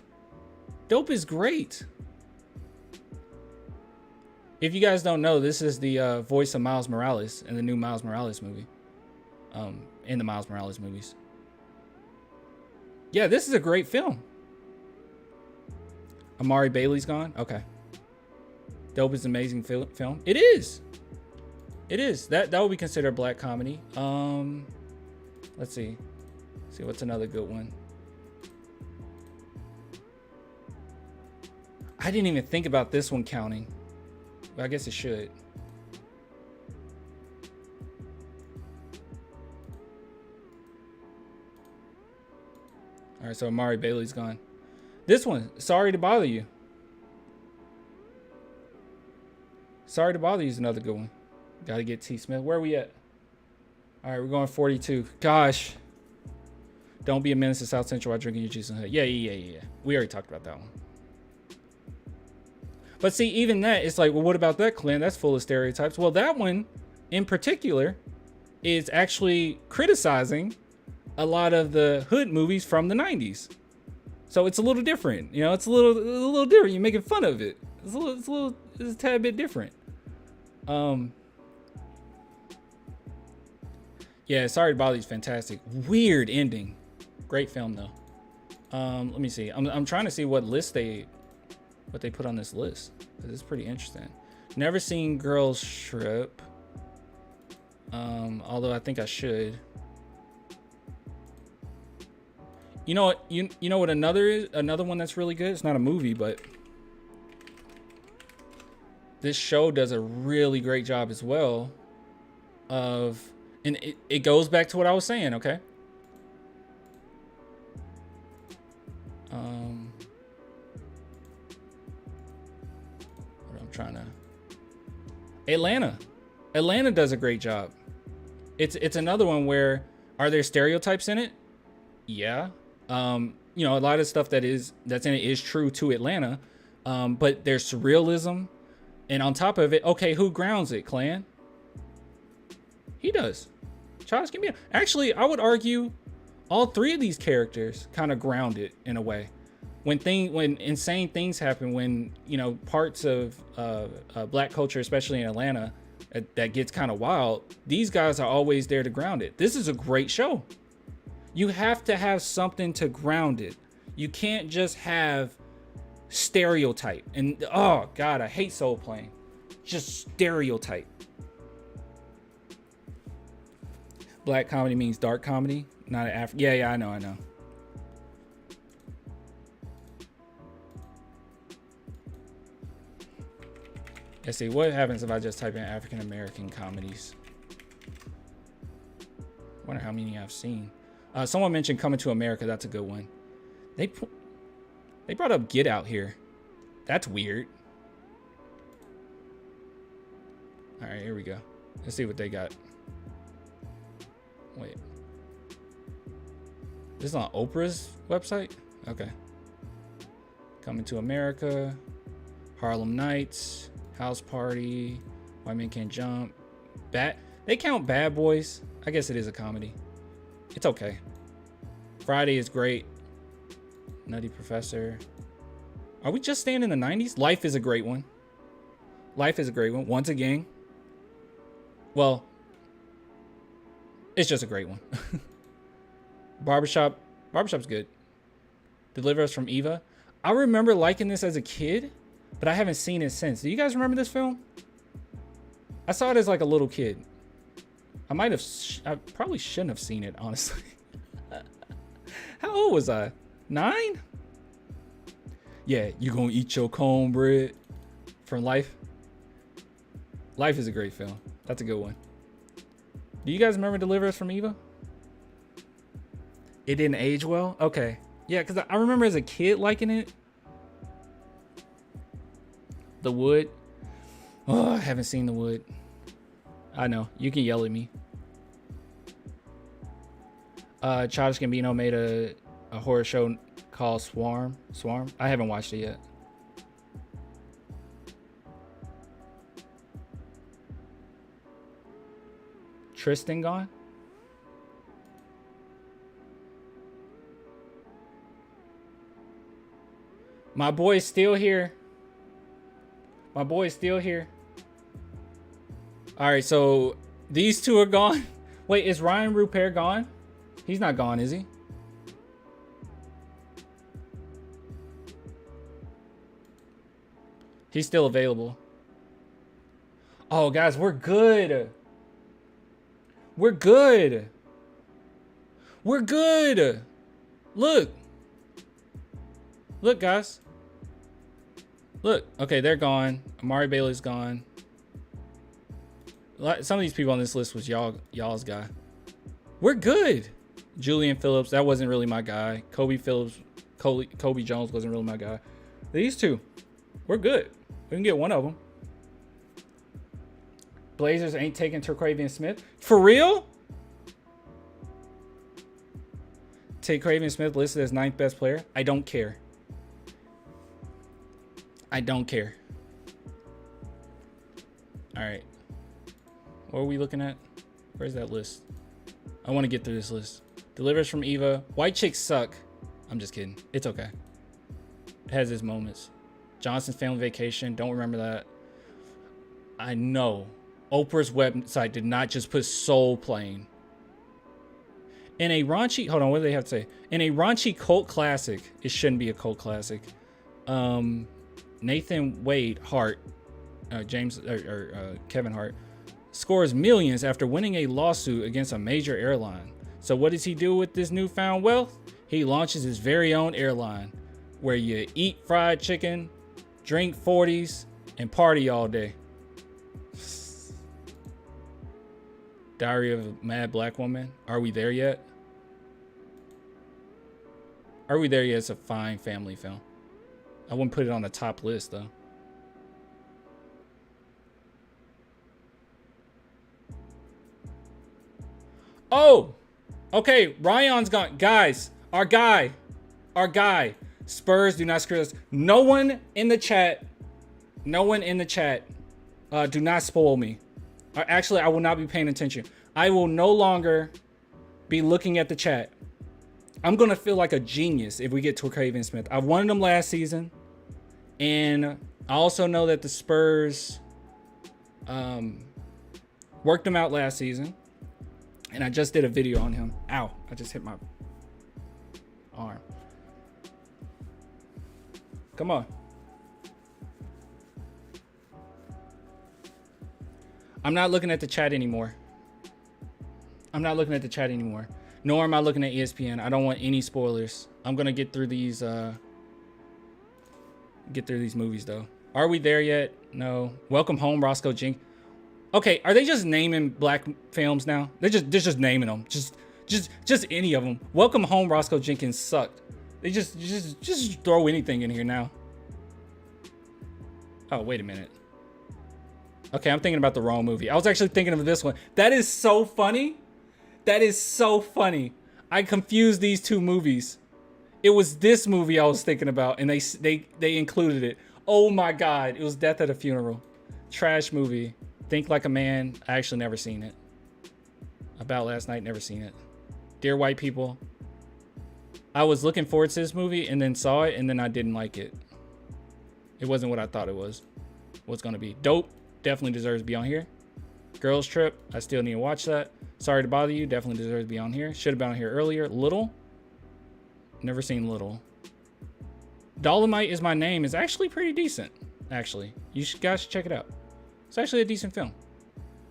Dope is great. If you guys don't know, this is the voice of Miles Morales in the new Miles Morales movie. In the Miles Morales movies. Yeah, this is a great film. Amari Bailey's gone? Okay. Dope is an amazing film. It is. It is. That would be considered a black comedy. Let's see. See what's another good one. I didn't even think about this one counting. But I guess it should. All right, so Amari Bailey's gone. This one, Sorry to Bother You. Sorry to Bother You is another good one. Got to get T. Smith. Where are we at? All right, we're going 42. Gosh. Don't be a menace to South Central while drinking your juice in the hood. Yeah. We already talked about that one. But see, even that, it's like, well, what about that, Clint? That's full of stereotypes. Well, that one in particular is actually criticizing a lot of the hood movies from the 90s. So it's a little different. You know, it's a little different. You're making fun of it. It's a tad bit different. Yeah, Sorry to Bother You is fantastic. Weird ending. Great film though. Let me see. I'm trying to see what they put on this list, because it's pretty interesting. Never seen Girls Trip. Although I think I should. You know what? You know what another one that's really good? It's not a movie, but this show does a really great job as well of, and it goes back to what I was saying, okay? What I'm trying to... Atlanta does a great job. It's another one where, are there stereotypes in it? Yeah. You know, a lot of stuff that's in it is true to Atlanta. But there's surrealism. And on top of it, okay, who grounds it, Clan? He does. Childish Gambino. Actually, I would argue all three of these characters kind of ground it in a way. When insane things happen, when, you know, parts of black culture, especially in Atlanta, that gets kind of wild, these guys are always there to ground it. This is a great show. You have to have something to ground it. You can't just have stereotype. And oh God, I hate Soul Plane. Just stereotype. Black comedy means dark comedy, not African. Yeah, I know. Let's see, what happens if I just type in African American comedies? Wonder how many I've seen. Someone mentioned Coming to America. That's a good one. They brought up Get Out here. That's weird. All right, here we go. Let's see what they got. Wait. This is on Oprah's website? Okay. Coming to America. Harlem Nights. House Party. White Men Can't Jump. They count Bad Boys. I guess it is a comedy. It's okay. Friday is great. Nutty Professor. Are we just staying in the 90s? Life is a great one. Life is a great one. Once again. Well, it's just a great one. Barbershop's good. Deliver Us from Eva. I remember liking this as a kid, but I haven't seen it since. Do you guys remember this film? I saw it as like a little kid. I probably shouldn't have seen it, honestly. How old was I? 9? Yeah, you gonna eat your cornbread from Life? Life is a great film. That's a good one. Do you guys remember Deliver Us from Eva? It didn't age well? Okay. Yeah, because I remember as a kid liking it. The Wood. Oh, I haven't seen The Wood. I know. You can yell at me. Childish Gambino made a horror show called Swarm. I haven't watched it yet. Tristan gone? My boy's still here. My boy's still here. All right, so these two are gone. Wait, is Ryan Rupert gone? He's not gone, is he? He's still available. Oh, guys, we're good. We're good. We're good. Look. Look, guys. Look. Okay, they're gone. Amari Bailey's gone. Some of these people on this list was y'all's guy. We're good. Julian Phillips, that wasn't really my guy. Kobe Jones wasn't really my guy. These two, we're good. We can get one of them. Blazers ain't taking Terquavion Smith. For real? Terquavion Smith listed as 9th best player. I don't care. I don't care. All right. What are we looking at? Where's that list? I want to get through this list. Delivers from Eva. White chicks suck. I'm just kidding. It's okay. It has its moments. Johnson's family vacation. Don't remember that. I know. Oprah's website did not just put soul playing. In a raunchy, hold on, what do they have to say? In a raunchy cult classic, it shouldn't be a cult classic. Nathan Wade Hart, Kevin Hart, scores millions after winning a lawsuit against a major airline. So what does he do with this newfound wealth? He launches his very own airline where you eat fried chicken, drink 40s, and party all day. Diary of a Mad Black Woman. Are we there yet? Are we there yet? It's a fine family film. I wouldn't put it on the top list, though. Oh! Okay, Ryan's gone. Guys, our guy. Spurs, do not screw us. No one in the chat. Do not spoil me. Actually, I will not be paying attention. I will no longer be looking at the chat. I'm going to feel like a genius if we get Terquavion Smith. I wanted him last season. And I also know that the Spurs worked him out last season. And I just did a video on him. Ow, I just hit my arm. Come on. I'm not looking at the chat anymore. Nor am I looking at ESPN. I don't want any spoilers. I'm gonna get through these movies though. Are we there yet? No. Welcome home, Roscoe Jenkins. Okay, are they just naming black films now? They're just naming them. Just any of them. Welcome home, Roscoe Jenkins sucked. They just throw anything in here now. Oh, wait a minute. Okay, I'm thinking about the wrong movie. I was actually thinking of this one. That is so funny. I confused these two movies. It was this movie I was thinking about, and they included it. Oh my God, it was Death at a Funeral. Trash movie. Think Like a Man. I actually never seen it. About Last Night, never seen it. Dear White People. I was looking forward to this movie and then saw it, and then I didn't like it. It wasn't what I thought it was. What's gonna be. Dope. Definitely deserves to be on here. Girls Trip. I still need to watch that. Sorry to Bother You. Definitely deserves to be on here. Should have been on here earlier. Little. Never seen Little. Dolomite Is My Name is actually pretty decent. Actually, you guys should check it out. It's actually a decent film.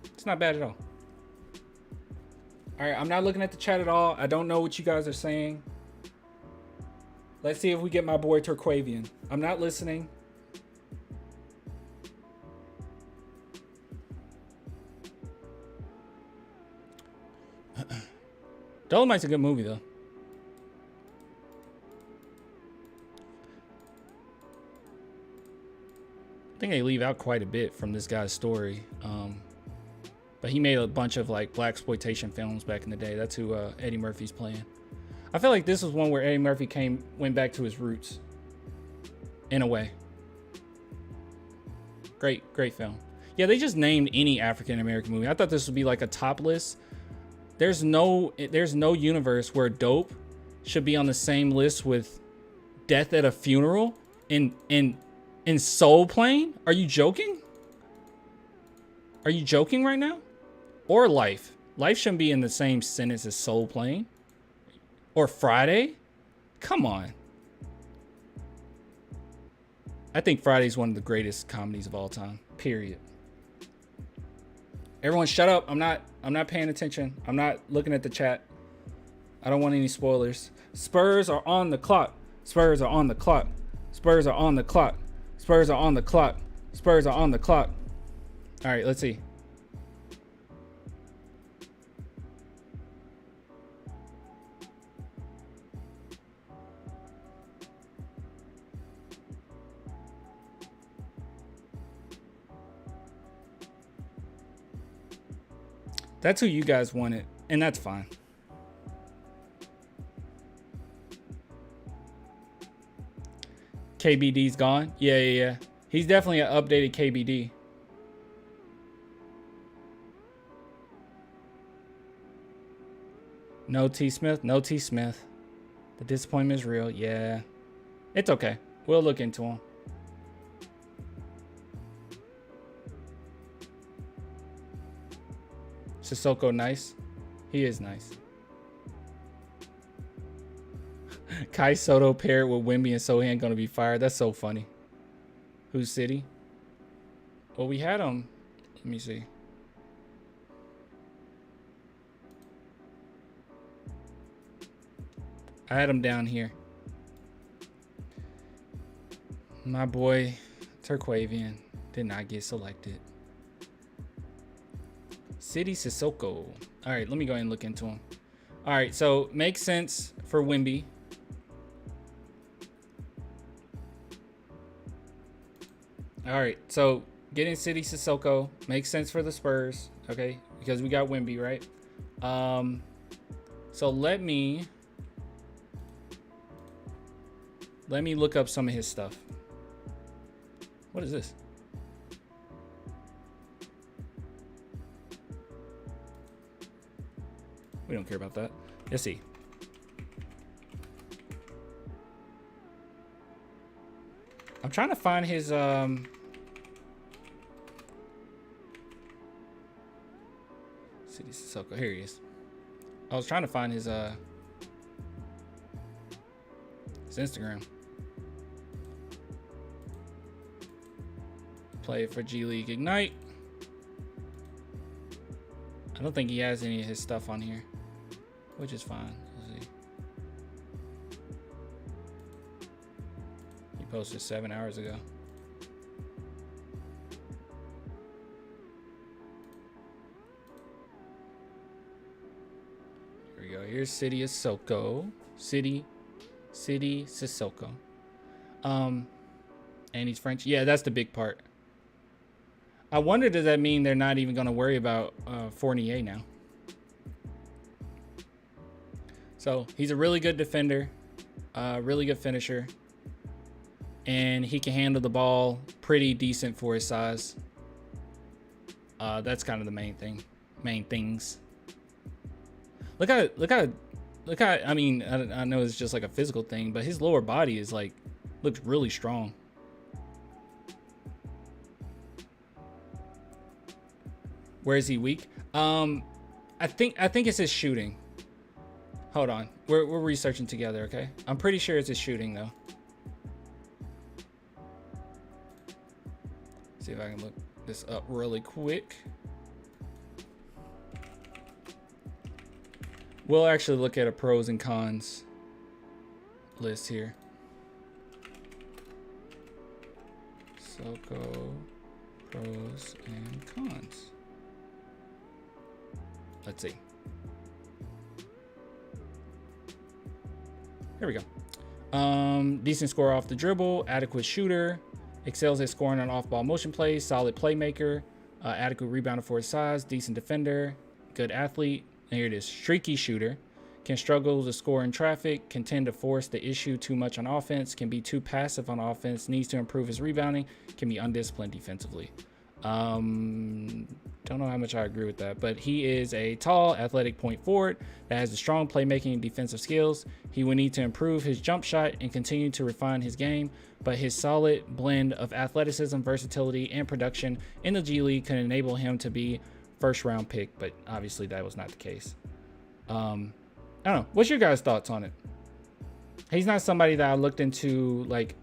It's not bad at all. All right, I'm not looking at the chat at all. I don't know what you guys are saying. Let's see if we get my boy Terquavion. I'm not listening. Dolomite's a good movie, though. I think they leave out quite a bit from this guy's story. But he made a bunch of like blaxploitation films back in the day. That's who Eddie Murphy's playing. I feel like this was one where Eddie Murphy went back to his roots. In a way. Great film. Yeah, they just named any African American movie. I thought this would be like a top list. There's no universe where Dope should be on the same list with Death at a Funeral and Soul Plane. Are you joking? Are you joking right now? Or Life. Life shouldn't be in the same sentence as Soul Plane. Or Friday. Come on. I think Friday's one of the greatest comedies of all time. Period. Everyone shut up. I'm not paying attention. I'm not looking at the chat. I don't want any spoilers. Spurs are on the clock. Spurs are on the clock. Spurs are on the clock. Spurs are on the clock. Spurs are on the clock. All right, let's see. That's who you guys wanted, and that's fine. KBD's gone? Yeah. He's definitely an updated KBD. No T. Smith? No T. Smith. The disappointment is real. Yeah. It's okay. We'll look into him. Sissoko nice. He is nice. Kai Soto paired with Wemby and Sohan gonna be fired. That's so funny. Who's City? Well, we had him. Let me see. I had him down here. My boy Turquavian did not get selected. City Sissoko. All right, let me go ahead and look into him. All right, so makes sense for Wemby. All right, so getting City Sissoko makes sense for the Spurs, okay? Because we got Wemby, right? So let me look up some of his stuff. What is this? We don't care about that. Let's see. I'm trying to find his City Sissoko. Here he is. I was trying to find his Instagram. Play for G League Ignite. I don't think he has any of his stuff on here, which is fine. Let's see. He posted 7 hours ago. Here we go. Here's City Sissoko. City Sissoko. And he's French. Yeah, that's the big part. I wonder, does that mean they're not even going to worry about Fournier now? So he's a really good defender, really good finisher, and he can handle the ball pretty decent for his size. That's kind of the main things. Look how. I mean, I know it's just like a physical thing, but his lower body is like looks really strong. Where is he weak? I think it's his shooting. Hold on. We're researching together, okay? I'm pretty sure it's his shooting though. See if I can look this up really quick. We'll actually look at a pros and cons list here. Sissoko, pros and cons. Let's see. Here we go. Decent score off the dribble, adequate shooter, excels at scoring on off-ball motion plays, solid playmaker, adequate rebounder for his size, decent defender, good athlete. And here it is, streaky shooter, can struggle to score in traffic, can tend to force the issue too much on offense, can be too passive on offense, needs to improve his rebounding, can be undisciplined defensively. Don't know how much I agree with that, but he is a tall, athletic point forward that has a strong playmaking and defensive skills. He will need to improve his jump shot and continue to refine his game, but his solid blend of athleticism, versatility, and production in the G League can enable him to be first-round pick, but obviously that was not the case. I don't know. What's your guys' thoughts on it? He's not somebody that I looked into like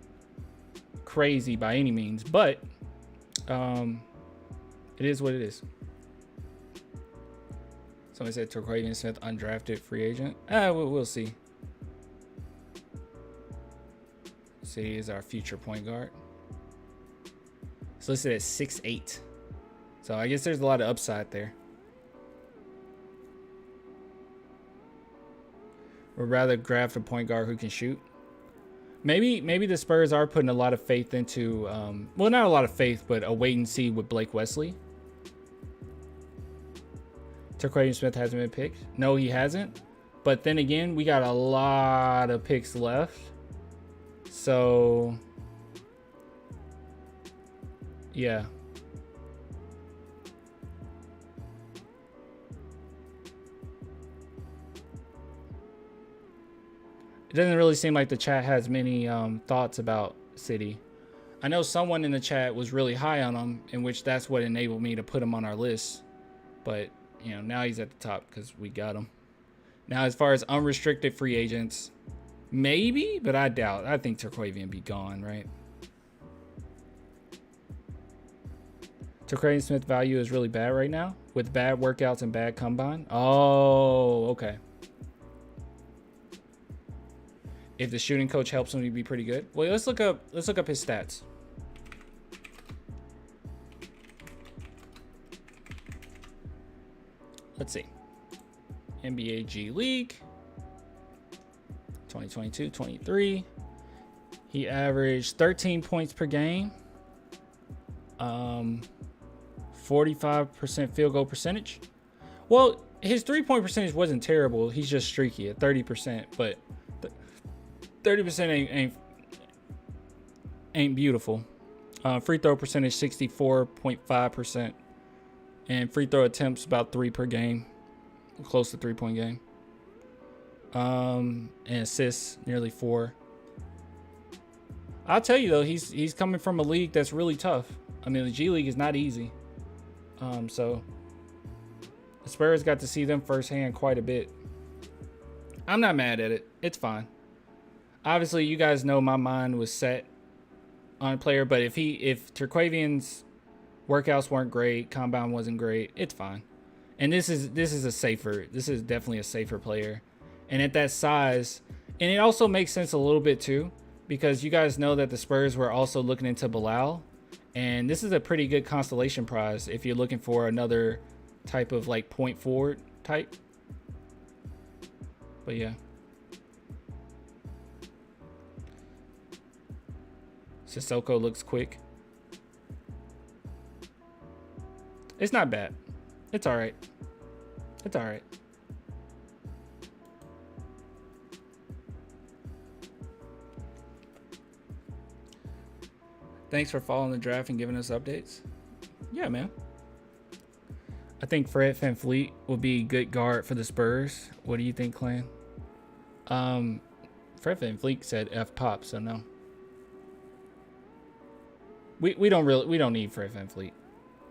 crazy by any means, but it is what it is. Somebody said Terquavion Smith, undrafted free agent. We'll see. See, is our future point guard. It's listed at 6'8". So I guess there's a lot of upside there. Would rather draft a point guard who can shoot. Maybe the Spurs are putting a lot of faith into, well, not a lot of faith, but a wait and see with Blake Wesley. Terquavion Smith hasn't been picked. No, he hasn't. But then again, we got a lot of picks left. So, yeah. It doesn't really seem like the chat has many thoughts about City. I know someone in the chat was really high on him, in which that's what enabled me to put him on our list. But, you know, now he's at the top because we got him. Now, as far as unrestricted free agents, maybe, but I doubt. I think Terquavion be gone, right? Terquavion Smith value is really bad right now with bad workouts and bad combine. Oh, okay. If the shooting coach helps him, he'd be pretty good. Well, let's look up his stats. Let's see. NBA G League 2022-23. He averaged 13 points per game. 45% field goal percentage. Well, his 3-point percentage wasn't terrible. He's just streaky at 30%, but 30% ain't beautiful. Free throw percentage 64.5%, and free throw attempts about 3 per game, close to 3-point game. And assists nearly 4. I'll tell you though, he's coming from a league that's really tough. I mean, the G League is not easy. So the Spurs got to see them firsthand quite a bit. I'm not mad at it. It's fine. Obviously, you guys know my mind was set on a player, but if Terquavion's workouts weren't great, combine wasn't great, it's fine. And this is definitely a safer player. And at that size, and it also makes sense a little bit too, because you guys know that the Spurs were also looking into Bilal, and this is a pretty good consolation prize if you're looking for another type of like point forward type. But yeah. Sissoko looks quick. It's not bad. It's all right. It's all right. Thanks for following the draft and giving us updates. Yeah, man. I think Fred VanVleet will be a good guard for the Spurs. What do you think, Clan? Fred VanVleet said F pop, so no. We don't need Fred VanVleet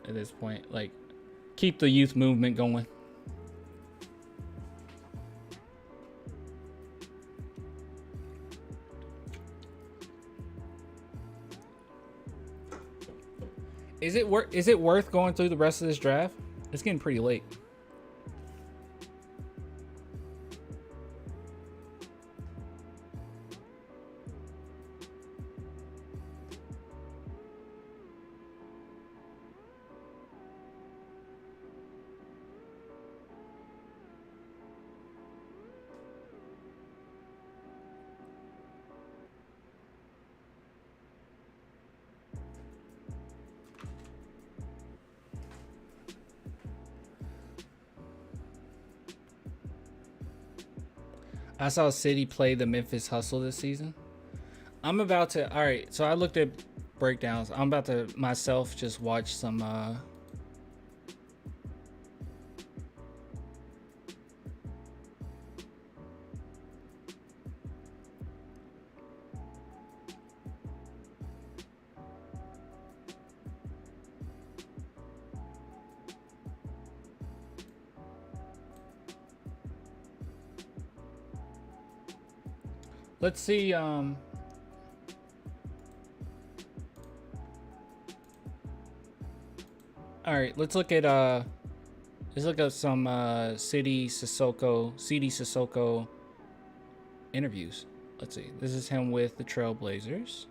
at this point. Like, keep the youth movement going. Is it worth going through the rest of this draft? It's getting pretty late. I saw City play the Memphis Hustle this season. I'm about to... All right, so I looked at breakdowns. I'm about to myself just watch some let's see. All right, let's look at some CD Sissoko interviews. Let's see. This is him with the Trailblazers.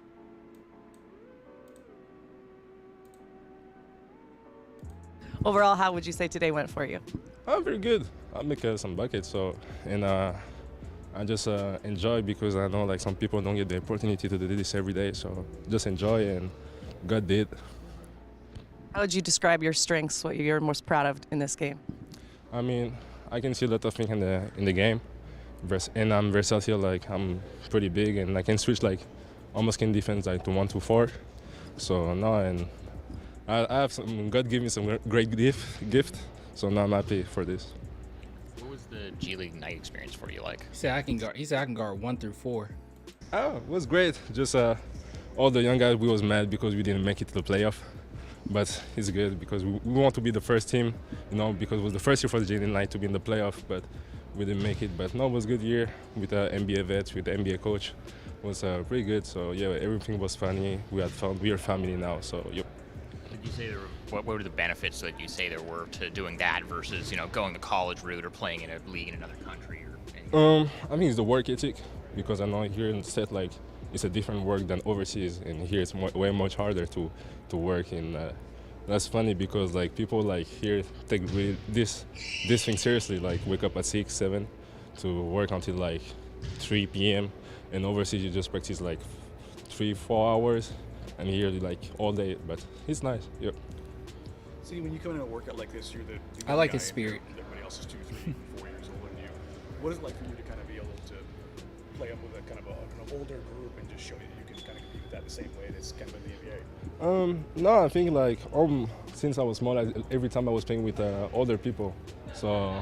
Overall, how would you say today went for you? Very good. I make some buckets, so and I just enjoy because I know like some people don't get the opportunity to do this every day, so just enjoy and God did. How would you describe your strengths, what you're most proud of in this game? I mean, I can see a lot of things in the game, and I'm versatile. Like I'm pretty big, and I can switch like almost in defense like to 1-4. So now and I have some. God gave me some great gift. So now I'm happy for this. What was the G League night experience for you like? He said I can guard 1-4. Oh, it was great. Just all the young guys, we was mad because we didn't make it to the playoff. But it's good because we want to be the first team, you know, because it was the first year for the G League night to be in the playoff, but we didn't make it. But no, it was a good year with the NBA vets, with the NBA coach. It was pretty good. So yeah, everything was funny. We had fun. We are family now. So yep. Did you say what were the benefits that you say there were to doing that versus, you know, going the college route or playing in a league in another country or anything? I think it's the work ethic, because I know here in the state like it's a different work than overseas, and here it's way much harder to work in. That's funny because like people like here take really this thing seriously, like wake up at 6, 7 to work until like 3 p.m. and overseas you just practice like 3-4 hours, and here like all day. But it's nice. Yep. See, when you come in a workout like this, you're the I like guy, his spirit. Everybody else is 2, 3, 4 years older than you. What is it like for you to kind of be able to play up with a kind of an older group and just show you that you can kind of compete with that the same way that's kind of in the NBA? No, I think like since I was small, every time I was playing with older people, so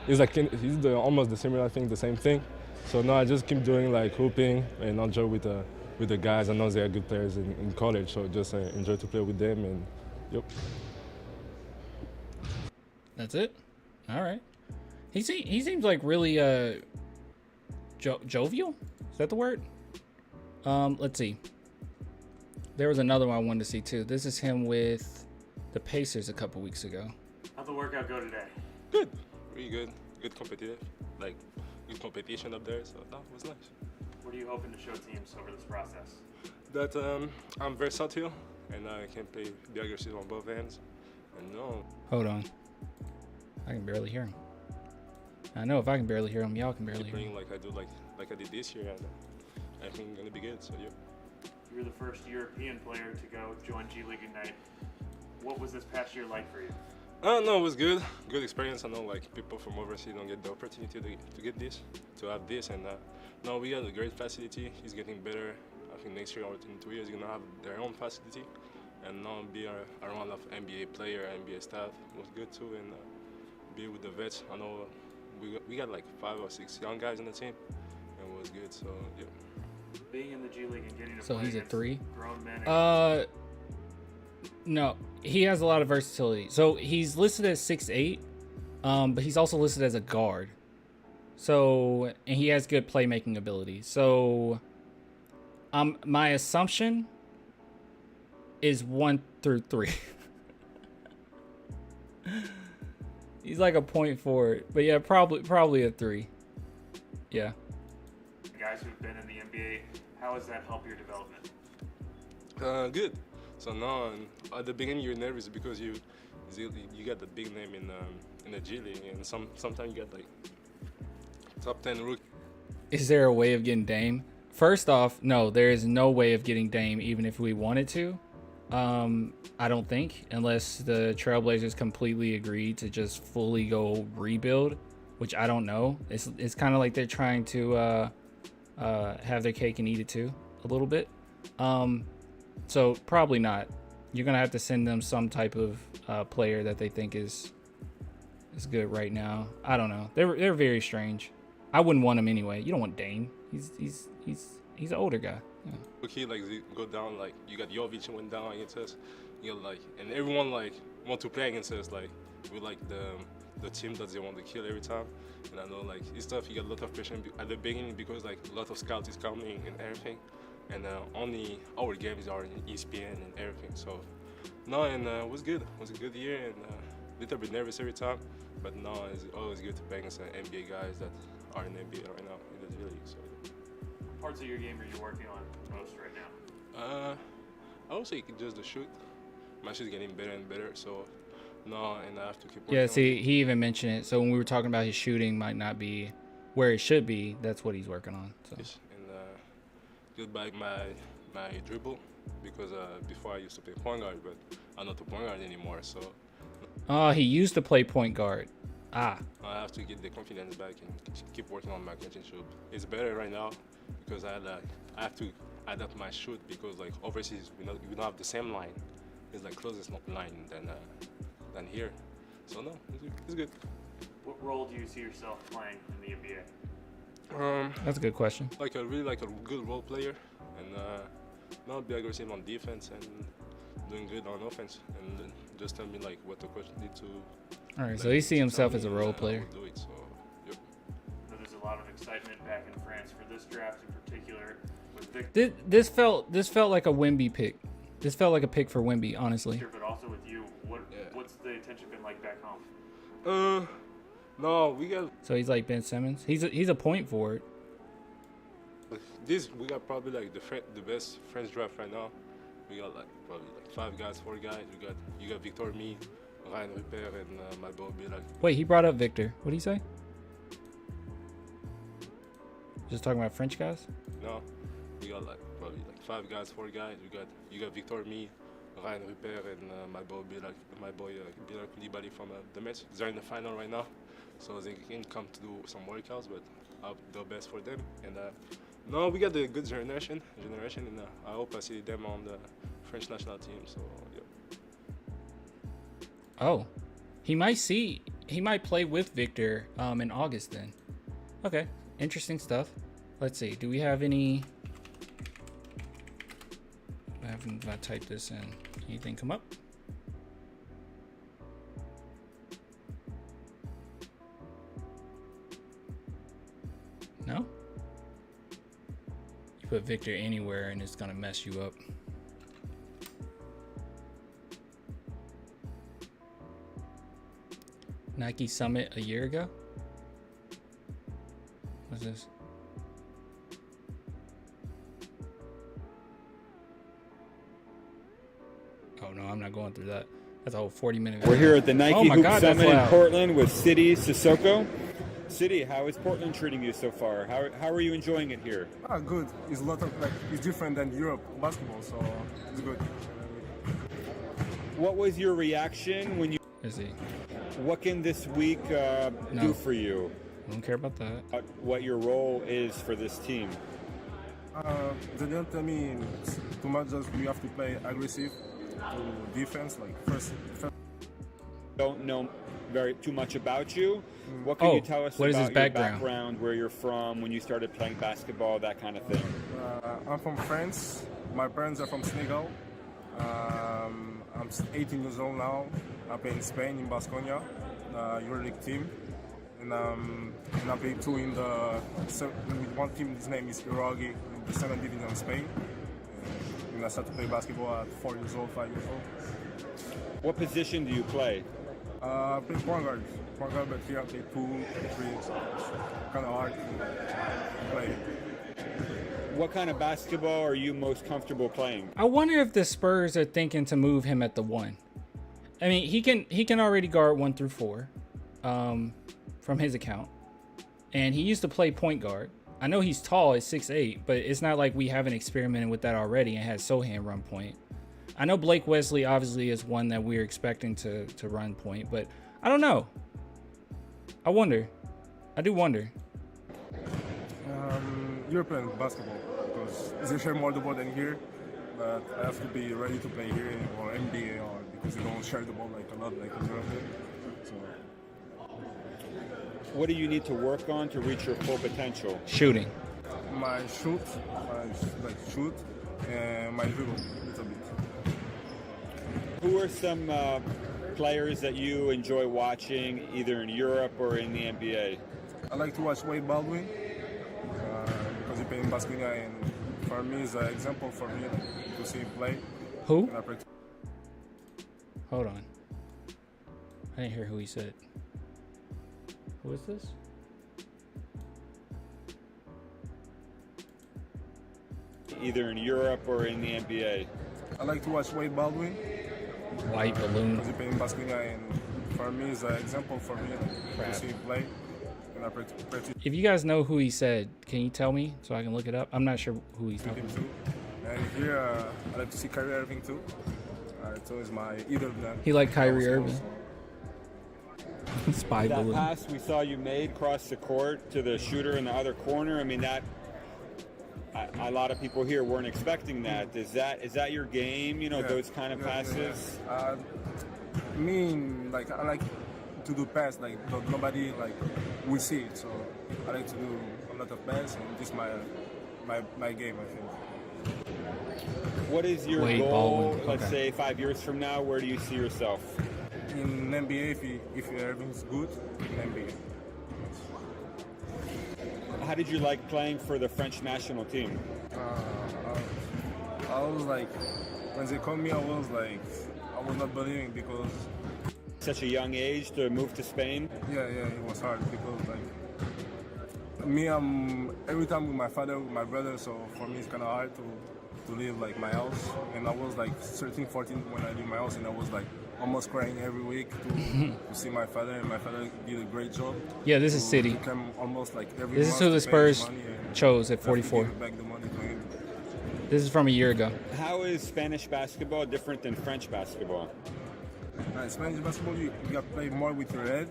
it's like it's almost the similar thing, the same thing. So now I just keep doing like hooping and enjoy with the guys. I know they are good players in college, so just enjoy to play with them, and yep. That's it. All right. He seems like really jovial. Is that the word? Let's see. There was another one I wanted to see too. This is him with the Pacers a couple weeks ago. How'd the workout go today? Good. Really good. Good competitive. Like good competition up there. So that was nice. What are you hoping to show teams over this process? That I'm versatile and I can play the aggressive on both ends. And no. Hold on. I can barely hear him. I know if I can barely hear him, y'all can barely hear him. Like I do, like I did this year, and I think it's gonna be good. So yeah. You were the first European player to go join G League Ignite. What was this past year like for you? No, it was good. Good experience. I know like people from overseas don't get the opportunity to get this, to have this, and no, we got a great facility. It's getting better. I think next year or in 2 years, gonna have their own facility, and now be around of NBA player, NBA staff was good too, and be with the vets. I know we got like 5 or 6 young guys on the team, and it was good. So yeah. Being in the G League and getting to So play he's a against 3. grown men. No, he has a lot of versatility. So he's listed as 6'8", but he's also listed as a guard. So, and he has good playmaking ability. So, my assumption is 1 through 3. He's like a point forward, but yeah, probably a 3. Yeah. Guys who've been in the NBA, how has that helped your development? Good. So now at the beginning you're nervous because you got the big name in the G League, and sometimes you get like top 10 rookie. Is there a way of getting Dame? First off, no, there is no way of getting Dame even if we wanted to. I don't think, unless the Trailblazers completely agree to just fully go rebuild, which I don't know. It's kind of like they're trying to have their cake and eat it too, a little bit. So probably not. You're gonna have to send them some type of player that they think is good right now. I don't know. They're very strange. I wouldn't want him anyway. You don't want Dane. He's an older guy. Yeah. Okay, like they go down, like you got Jovic went down against us. You got like, and everyone like want to play against us. Like we like the team that they want to kill every time. And I know like it's tough. You got a lot of pressure at the beginning because like a lot of scouts is coming and everything. And only our games are in ESPN and everything. So no, and it was good. It was a good year and a little bit nervous every time. But no, it's always good to play against NBA guys that are in NBA right now in the league. So. Parts of your game are you working on most right now? I would say just the shoot. My shoot's getting better and better, so no, and I have to keep working. Yeah, see, he even mentioned it. So when we were talking about his shooting might not be where it should be, that's what he's working on. So. Yes, and just back my dribble, because before I used to play point guard, but I'm not a point guard anymore, so. Oh, he used to play point guard. Ah. I have to get the confidence back and keep working on my catch and shoot. It's better right now because I have to adapt my shoot because like overseas we don't have the same line. It's like closest line than here. So no, it's good. What role do you see yourself playing in the NBA? That's a good question. Like a good role player and not be aggressive on defense and doing good on offense and just tell me like what the coach need to. All right, so he see himself as a role player. Do it, so, yep. So there's a lot of excitement back in France for this draft in particular. With Victor. This felt like a Wemby pick. This felt like a pick for Wemby, honestly. But also with you, what's the attention been like back home? No, we got. So he's like Ben Simmons. He's a point forward. We got probably like the best French draft right now. We got like probably like 5 guys, 4 guys. You got Victor, me, Ryan Rupert, and my boy be like. Wait, he brought up Victor. What did he say? Just talking about French guys? No, we got like probably like 5 guys, 4 guys. You got Victor, me, Ryan Rupert, and my boy Bilal Koulibaly from the Mets. They're in the final right now, so they can come to do some workouts, but I'll do the best for them. And no, we got the good generation, and I hope I see them on the French national team. So yeah. Oh, he might play with Victor in August then. Okay, interesting stuff. Let's see. Do we have any? If I type this in, anything come up? No? You put Victor anywhere and it's gonna mess you up. Nike Summit a year ago? What's this? Oh no, I'm not going through that. That's a whole 40-minute video. We're here at the Nike Hoop God, Summit in loud. Portland with City Sissoko. City, how is Portland treating you so far? How are you enjoying it here? Good. It's a lot of it's different than Europe basketball, so it's good. What was your reaction when you? Is he? What can this week do for you? I don't care about that. What your role is for this team? They didn't tell me too much. Just we have to play aggressive to defense. Like first. Don't know too much about you. What can you tell us what is about his background? your background, where you're from, when you started playing basketball, that kind of thing? I'm from France. My parents are from Senegal. I'm 18 years old now. I play in Spain, in Basconia, EuroLeague team. And I play too with one team, his name is Iragi, in the 7th division of Spain. And I started to play basketball at 4 years old, 5 years old. What position do you play? I play point guard, but here I play 2, 3, so it's kind of hard to play. What kind of basketball are you most comfortable playing? I wonder if the Spurs are thinking to move him at the 1. I mean, he can already guard 1 through 4, from his account, and he used to play point guard. I know he's tall at 6'8", but it's not like we haven't experimented with that already and had Sohan run point. I know Blake Wesley obviously is one that we're expecting to run point, but I don't know. I wonder. I do wonder. European basketball, because they share more the ball than here. but I have to be ready to play here or NBA or because you don't share the ball like a lot like in Europe. So. What do you need to work on to reach your full potential? Shooting. My shoot, and my dribble a little bit. Who are some players that you enjoy watching either in Europe or in the NBA? I like to watch Wade Baldwin because he played in Basconia, and for me is an example for me to see him play. Who? Hold on. I didn't hear who he said. Who is this? Either in Europe or in the NBA. I like to watch Wade Baldwin. White balloon. Because he played in Basconia, and for me is an example for me to see him play. And I practice. If you guys know who he said, can you tell me so I can look it up? I'm not sure who he's talking about. And here, I like to see Kyrie Irving too. So is my either of them. He liked Kyrie Irving. Spy that balloon. Pass we saw you made cross the court to the shooter in the other corner. I mean, that a lot of people here weren't expecting that. Is that your game? You know, those kind of passes. I like to do pass like nobody like will see it. So I like to do a lot of pass, and this is my game, I think. What is your Wade goal? Baldwin. Let's Okay. say 5 years from now. Where do you see yourself? In NBA, if everything's good, in NBA. How did you like playing for the French national team? I was like, when they called me, I was not believing because such a young age to move to Spain. Yeah, it was hard because like me, I'm every time with my father, with my brother, so for me it's kind of hard to leave like my house. And I was like 13, 14 when I leave my house, and I was like almost crying every week to see my father, and my father did a great job. Yeah, this is City. He came almost like every This is month who to the pay Spurs his money, and chose at I have to 44. give back the money to him. This is from a year ago. How is Spanish basketball different than French basketball? Spanish basketball, you got to play more with your head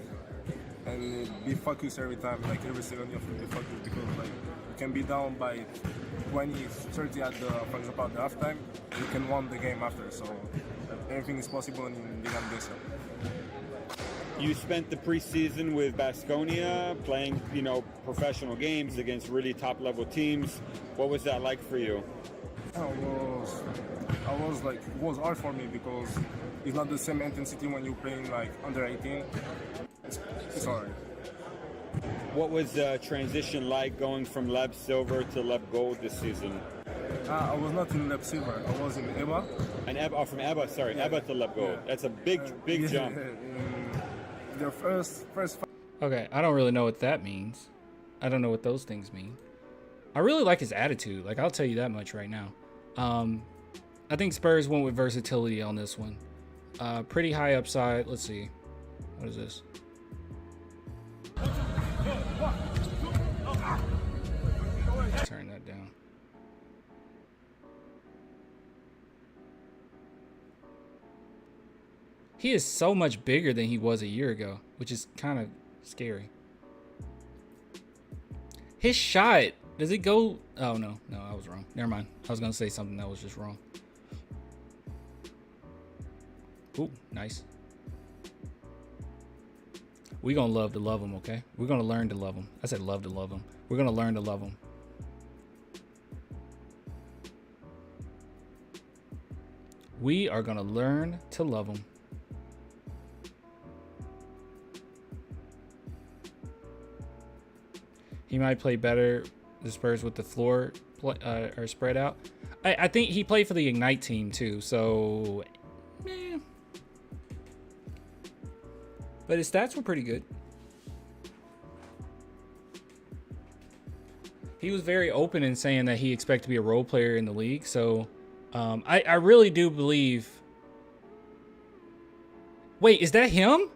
and be focused every time. Like every second, you have to be focused because like you can be down by 20, 30 at the, for example, at the halftime. You can win the game after. So everything is possible in Liga Andesa. You spent the preseason with Baskonia playing, professional games against really top-level teams. What was that like for you? It was hard for me because it's not the same intensity when you're playing like under 18. It's hard. What was the transition like going from Leb Silver to Leb Gold this season? I was not in Leb Silver. I was in EBA. From EBA, sorry, EBA to Leb Gold. That's a big jump. The first. Okay, I don't really know what that means. I don't know what those things mean. I really like his attitude. Like, I'll tell you that much right now. I think Spurs went with versatility on this one. Pretty high upside. Let's see. What is this? Turn that down. He is so much bigger than he was a year ago, which is kind of scary. His shot, does it go? Oh, no, I was wrong. Never mind. I was going to say something that was just wrong. Ooh, nice. We're going to love him, okay? We're going to learn to love him. I said love to love him. We're going to learn to love him. We are going to learn to love him. He might play better, the Spurs, with the floor or spread out. I think he played for the Ignite team too, so but his stats were pretty good. He was very open in saying that he expected to be a role player in the league, so I really do believe. Wait, is that him?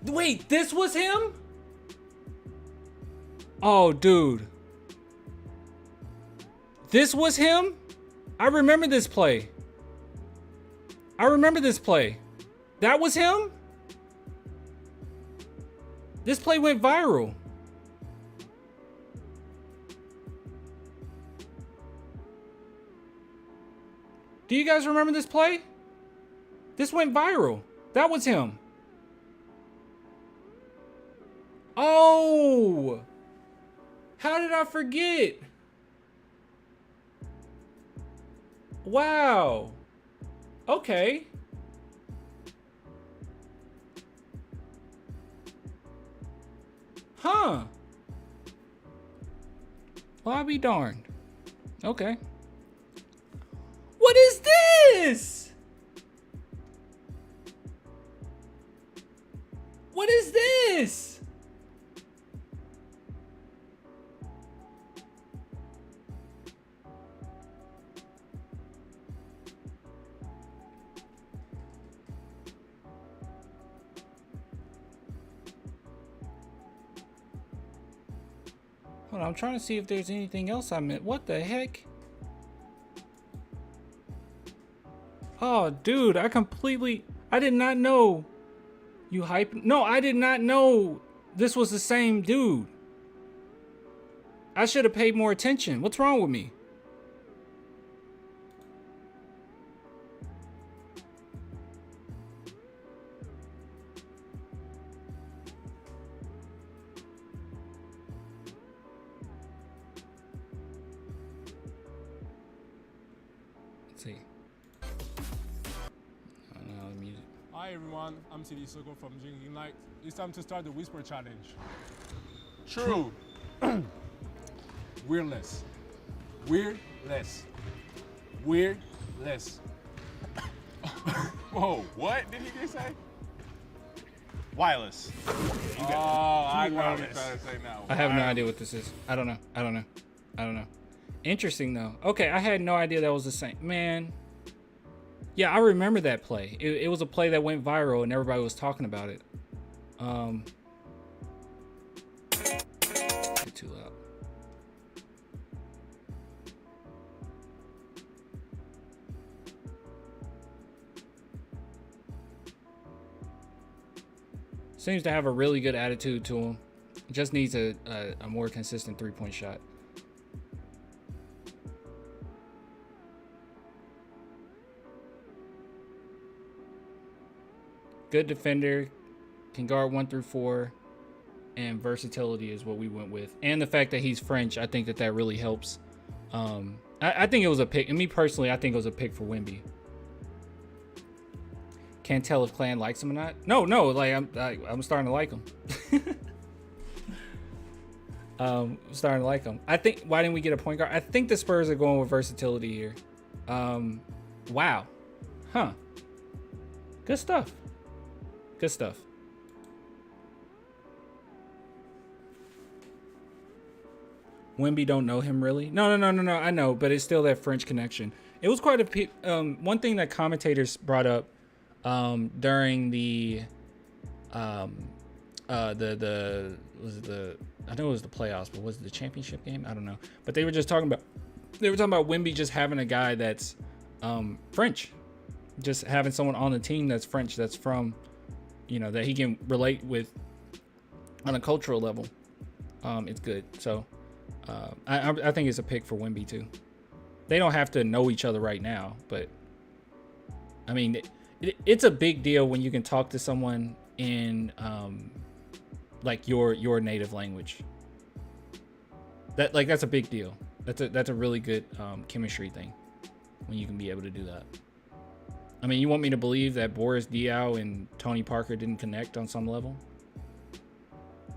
Wait, this was him? Oh, dude. This was him? I remember this play. That was him? This play went viral. Do you guys remember this play? This went viral. That was him. Oh! How did I forget? Wow. Okay. Huh. Well, I'll be darned. Okay. What is this? What is this? Hold on, I'm trying to see if there's anything else I meant. What the heck? Oh, dude, I did not know you hype. No, I did not know this was the same dude. I should have paid more attention. What's wrong with me? Let's see. Oh, the music. Hi everyone, I'm CD Soko from Drinking Night. It's time to start the Whisper Challenge. True. Weirdless. Weirdless. Weirdless. Whoa, what did he just say? Wireless. Oh, I know what he's trying to say now. I have no idea what this is. I don't know. Interesting though. Okay, I had no idea that was the same. Man. Yeah, I remember that play. It was a play that went viral and everybody was talking about it. Get too loud. Seems to have a really good attitude to him. Just needs a more consistent three-point shot. Good defender, can guard 1 through 4, and versatility is what we went with. And the fact that he's French, I think that really helps. I think it was a pick. And me personally, I think it was a pick for Wemby. Can't tell if Clan likes him or not. No, like I'm starting to like him. Starting to like him. I think, why didn't we get a point guard? I think the Spurs are going with versatility here. Wow. Huh. Good stuff. Good stuff. Wemby don't know him really. No. I know, but it's still that French connection. It was quite a one thing that commentators brought up during the I know it was the playoffs, but was it the championship game? I don't know. But they were talking about Wemby just having a guy that's French, just having someone on the team that's French, that's from, that he can relate with on a cultural level. It's good. So I think it's a pick for Wemby too. They don't have to know each other right now, but I mean, it's a big deal when you can talk to someone in like your native language. That's a big deal. That's a really good chemistry thing when you can be able to do that. I mean, you want me to believe that Boris Diaw and Tony Parker didn't connect on some level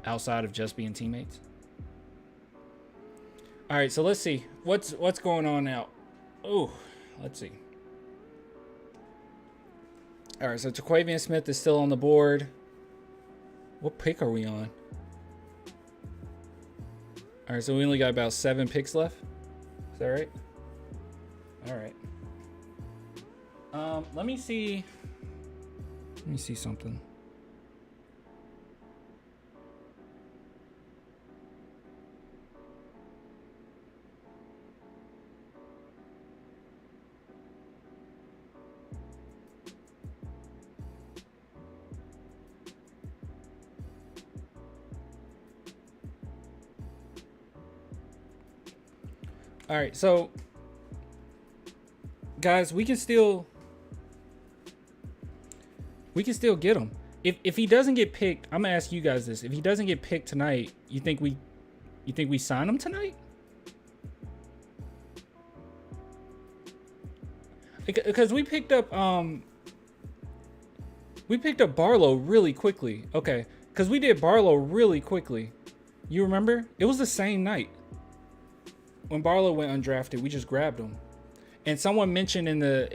outside of just being teammates? All right, so let's see what's going on now. Oh, let's see. All right, so Jaquavian Smith is still on the board. What pick are we on? All right, so we only got about 7 picks left. Is that right? All right. Let me see something. All right, so guys, we can still get him. If he doesn't get picked, I'm gonna ask you guys this: if he doesn't get picked tonight, you think we sign him tonight? Because we picked up Barlow really quickly. Okay, because we did Barlow really quickly. You remember? It was the same night when Barlow went undrafted. We just grabbed him, and someone mentioned in the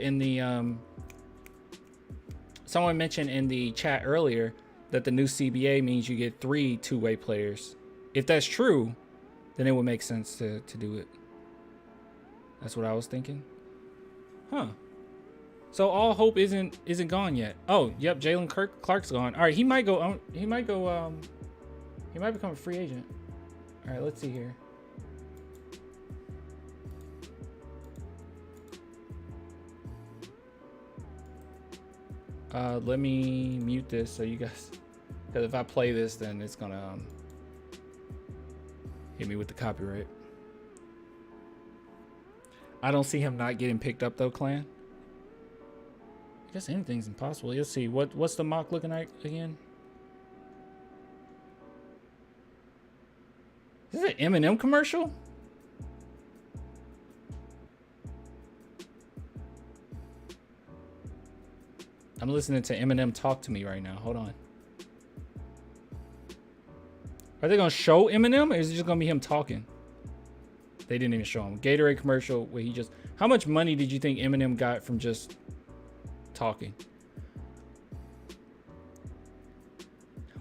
chat earlier that the new CBA means you get 3 two-way players. If that's true, then it would make sense to do it. That's what I was thinking. Huh. So all hope isn't gone yet. Oh, yep, Jalen Clark's gone. All right, he might go. He might become a free agent. All right, let's see here. Let me mute this so you guys, because if I play this, then it's gonna hit me with the copyright. I don't see him not getting picked up though, Clan. I guess anything's impossible. Let's see. What's the mock looking like again? Is this an Eminem commercial? I'm listening to Eminem talk to me right now. Hold on. Are they gonna show Eminem, or is it just gonna be him talking? They didn't even show him. Gatorade commercial where he just... How much money did you think Eminem got from just talking?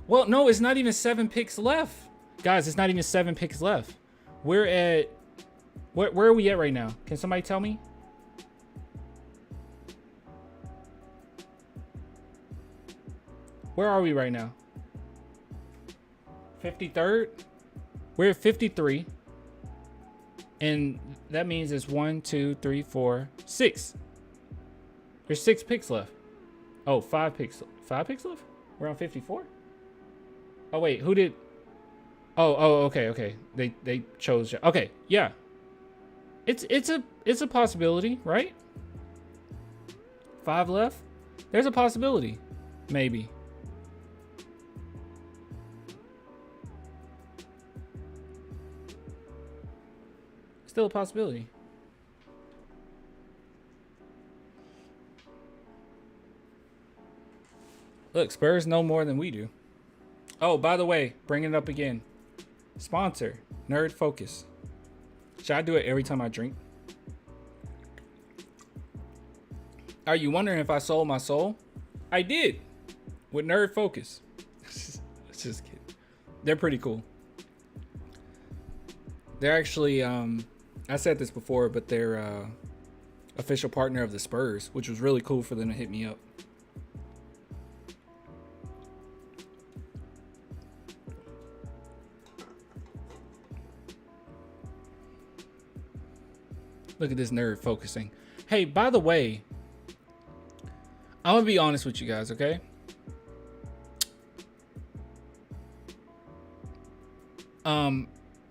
Well, no, it's not even 7 picks left. Guys, it's not even 7 picks left. We're at... Where are we at right now? Can somebody tell me? Where are we right now? 53rd? We're at 53. And that means it's 1, 2, 3, 4, 6. There's 6 picks left. Oh, 5 picks. 5 picks left? We're on 54? Oh, wait. Who did... Oh, okay. They chose... Okay, yeah. It's a possibility, right? 5 left? There's a possibility. Maybe. Still a possibility. Look, Spurs know more than we do. Oh, by the way, bringing it up again. Sponsor, Nerd Focus. Should I do it every time I drink? Are you wondering if I sold my soul? I did. With Nerd Focus. Let's just kidding. They're pretty cool. They're actually, I said this before, but they're official partner of the Spurs, which was really cool for them to hit me up. Look at this nerd focusing. Hey, by the way, I'm gonna be honest with you guys, okay?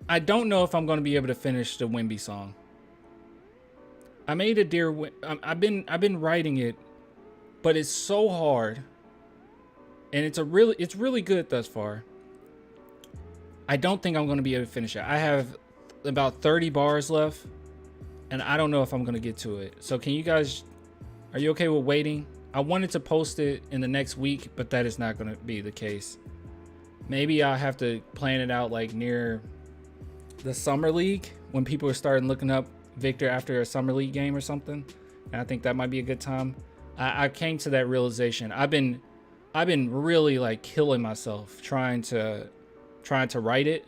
I don't know if I'm gonna be able to finish the Wemby song. I made a dear. I've been writing it, but it's so hard, and it's really good thus far. I don't think I'm gonna be able to finish it. I have about 30 bars left, and I don't know if I'm gonna get to it. So can you guys? Are you okay with waiting? I wanted to post it in the next week, but that is not gonna be the case. Maybe I'll have to plan it out like near the summer league when people are starting looking up Victor after a summer league game or something. And I think that might be a good time. I came to that realization. I've been really like killing myself trying to write it.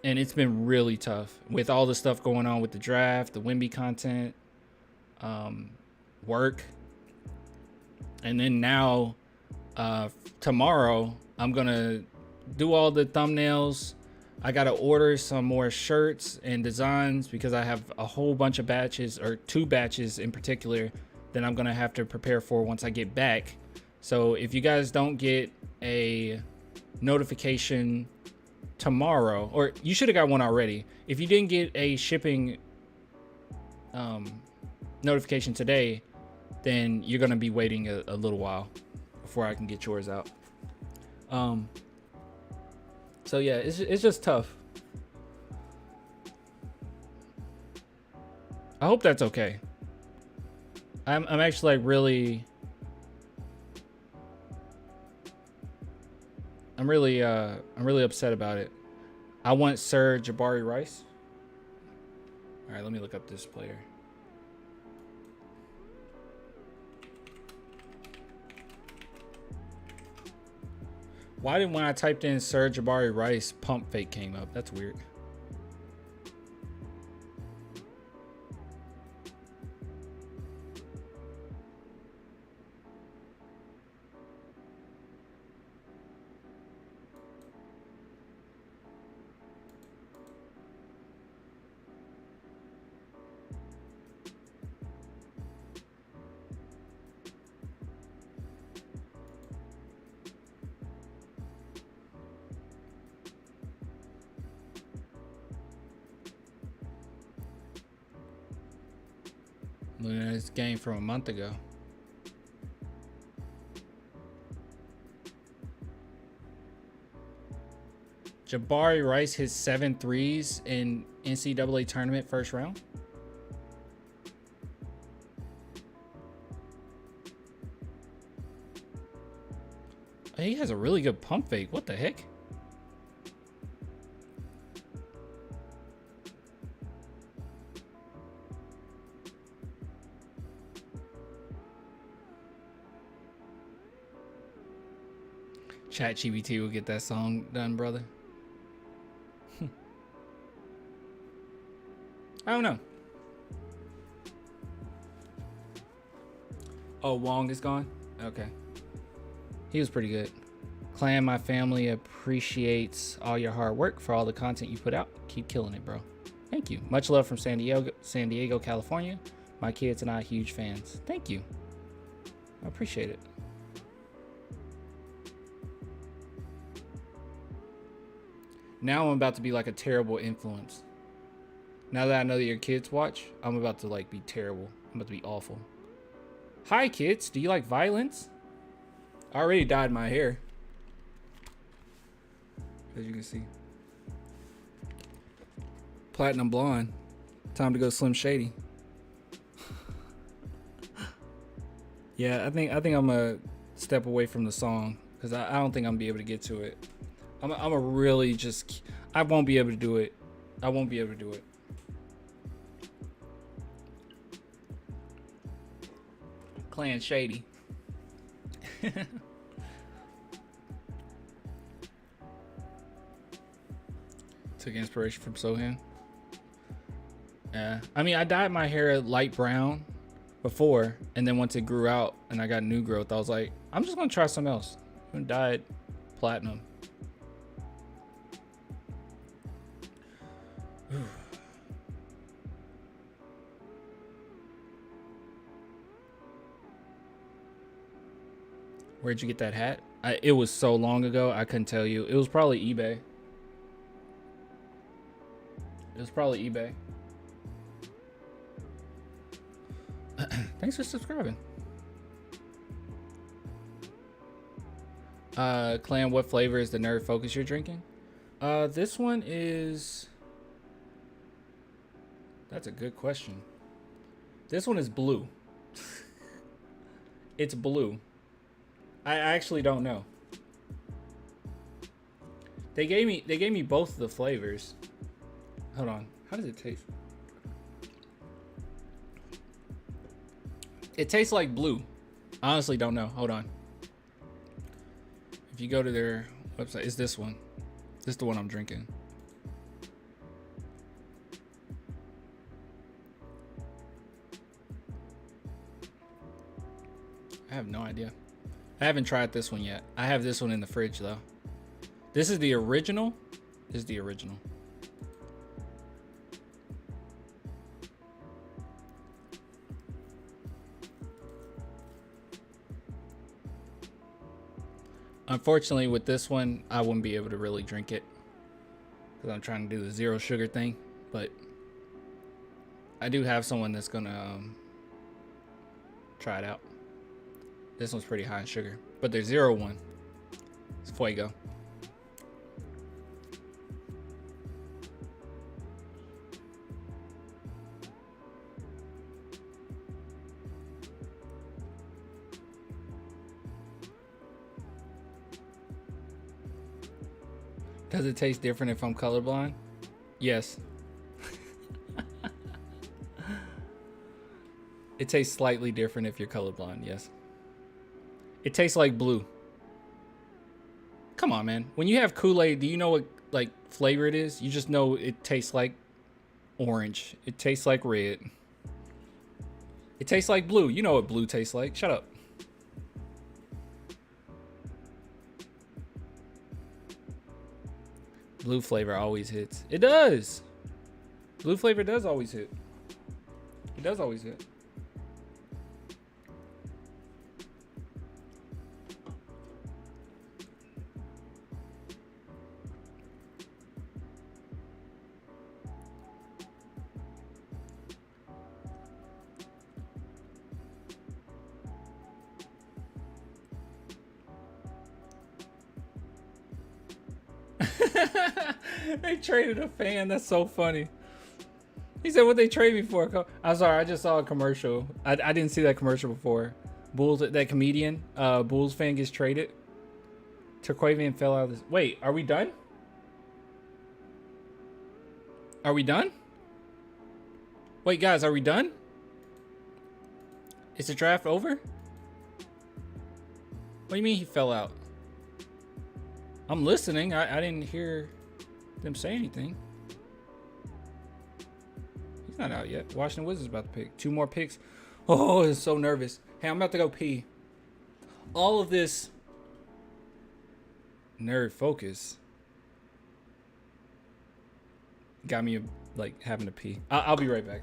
And it's been really tough with all the stuff going on with the draft, the Wemby content, work. And then now, tomorrow, I'm going to do all the thumbnails. I got to order some more shirts and designs because I have a whole bunch of batches, or 2 batches in particular, that I'm going to have to prepare for once I get back. So if you guys don't get a notification tomorrow, or you should have got one already. If you didn't get a shipping notification today, then you're gonna be waiting a little while before I can get yours out. So yeah, it's just tough. I hope that's okay. I'm actually like really I'm really upset about it. I want Sir Jabari Rice. All right, let me look up this player. Why didn't, when I typed in Sir Jabari Rice, pump fake came up? That's weird. Looking at this game from a month ago. Jabari Rice hit 7 threes in NCAA tournament first round. He has a really good pump fake. What the heck? ChatGPT will get that song done, brother. I don't know. Oh, Wong is gone? Okay. He was pretty good. Clan, my family appreciates all your hard work for all the content you put out. Keep killing it, bro. Thank you. Much love from San Diego, California. My kids and I are huge fans. Thank you. I appreciate it. Now I'm about to be like a terrible influence. Now that I know that your kids watch, I'm about to like be terrible. I'm about to be awful. Hi kids, do you like violence? I already dyed my hair, as you can see. Platinum blonde. Time to go Slim Shady. Yeah, I think I'm gonna step away from the song because I don't think I'm gonna be able to get to it. I'm a really just, I won't be able to do it. I won't be able to do it. Clan Shady. Took inspiration from Sohan. Yeah, I mean, I dyed my hair light brown before, and then once it grew out and I got new growth, I was like, I'm just gonna try something else. I'm gonna dye it platinum. Where'd you get that hat? It was so long ago, I couldn't tell you. It was probably eBay. It was probably eBay. Thanks for subscribing. Clan, what flavor is the Nerd Focus you're drinking? This one is... That's a good question. This one is blue. It's blue. I actually don't know. They gave me both of the flavors. Hold on. How does it taste? It tastes like blue. Honestly don't know. Hold on. If you go to their website, it's this one. This is the one I'm drinking. I have no idea. I haven't tried this one yet. I have this one in the fridge though. This is the original. This is the original. Unfortunately, with this one, I wouldn't be able to really drink it because I'm trying to do the zero sugar thing. But I do have someone that's gonna try it out. This one's pretty high in sugar, but there's 0-1. It's Fuego. Does it taste different if I'm colorblind? Yes. It tastes slightly different if you're colorblind, yes. It tastes like blue. Come on, man. When you have Kool-Aid, do you know what like flavor it is? You just know it tastes like orange. It tastes like red. It tastes like blue. You know what blue tastes like. Shut up. Blue flavor always hits. It does. Blue flavor does always hit. It does always hit. They traded a fan. That's so funny. He said, what they trade me for? I'm sorry, I just saw a commercial. I didn't see that commercial before. Bulls, that comedian, Bulls fan gets traded. Turquavian fell out of this. Wait, are we done? Are we done? Wait, guys, are we done? Is the draft over? What do you mean he fell out? I'm listening. I didn't hear them say anything. He's not out yet. Washington Wizards about to pick. 2 more picks. Oh, I'm so nervous. Hey, I'm about to go pee. All of this nerd focus got me like having to pee. I'll be right back.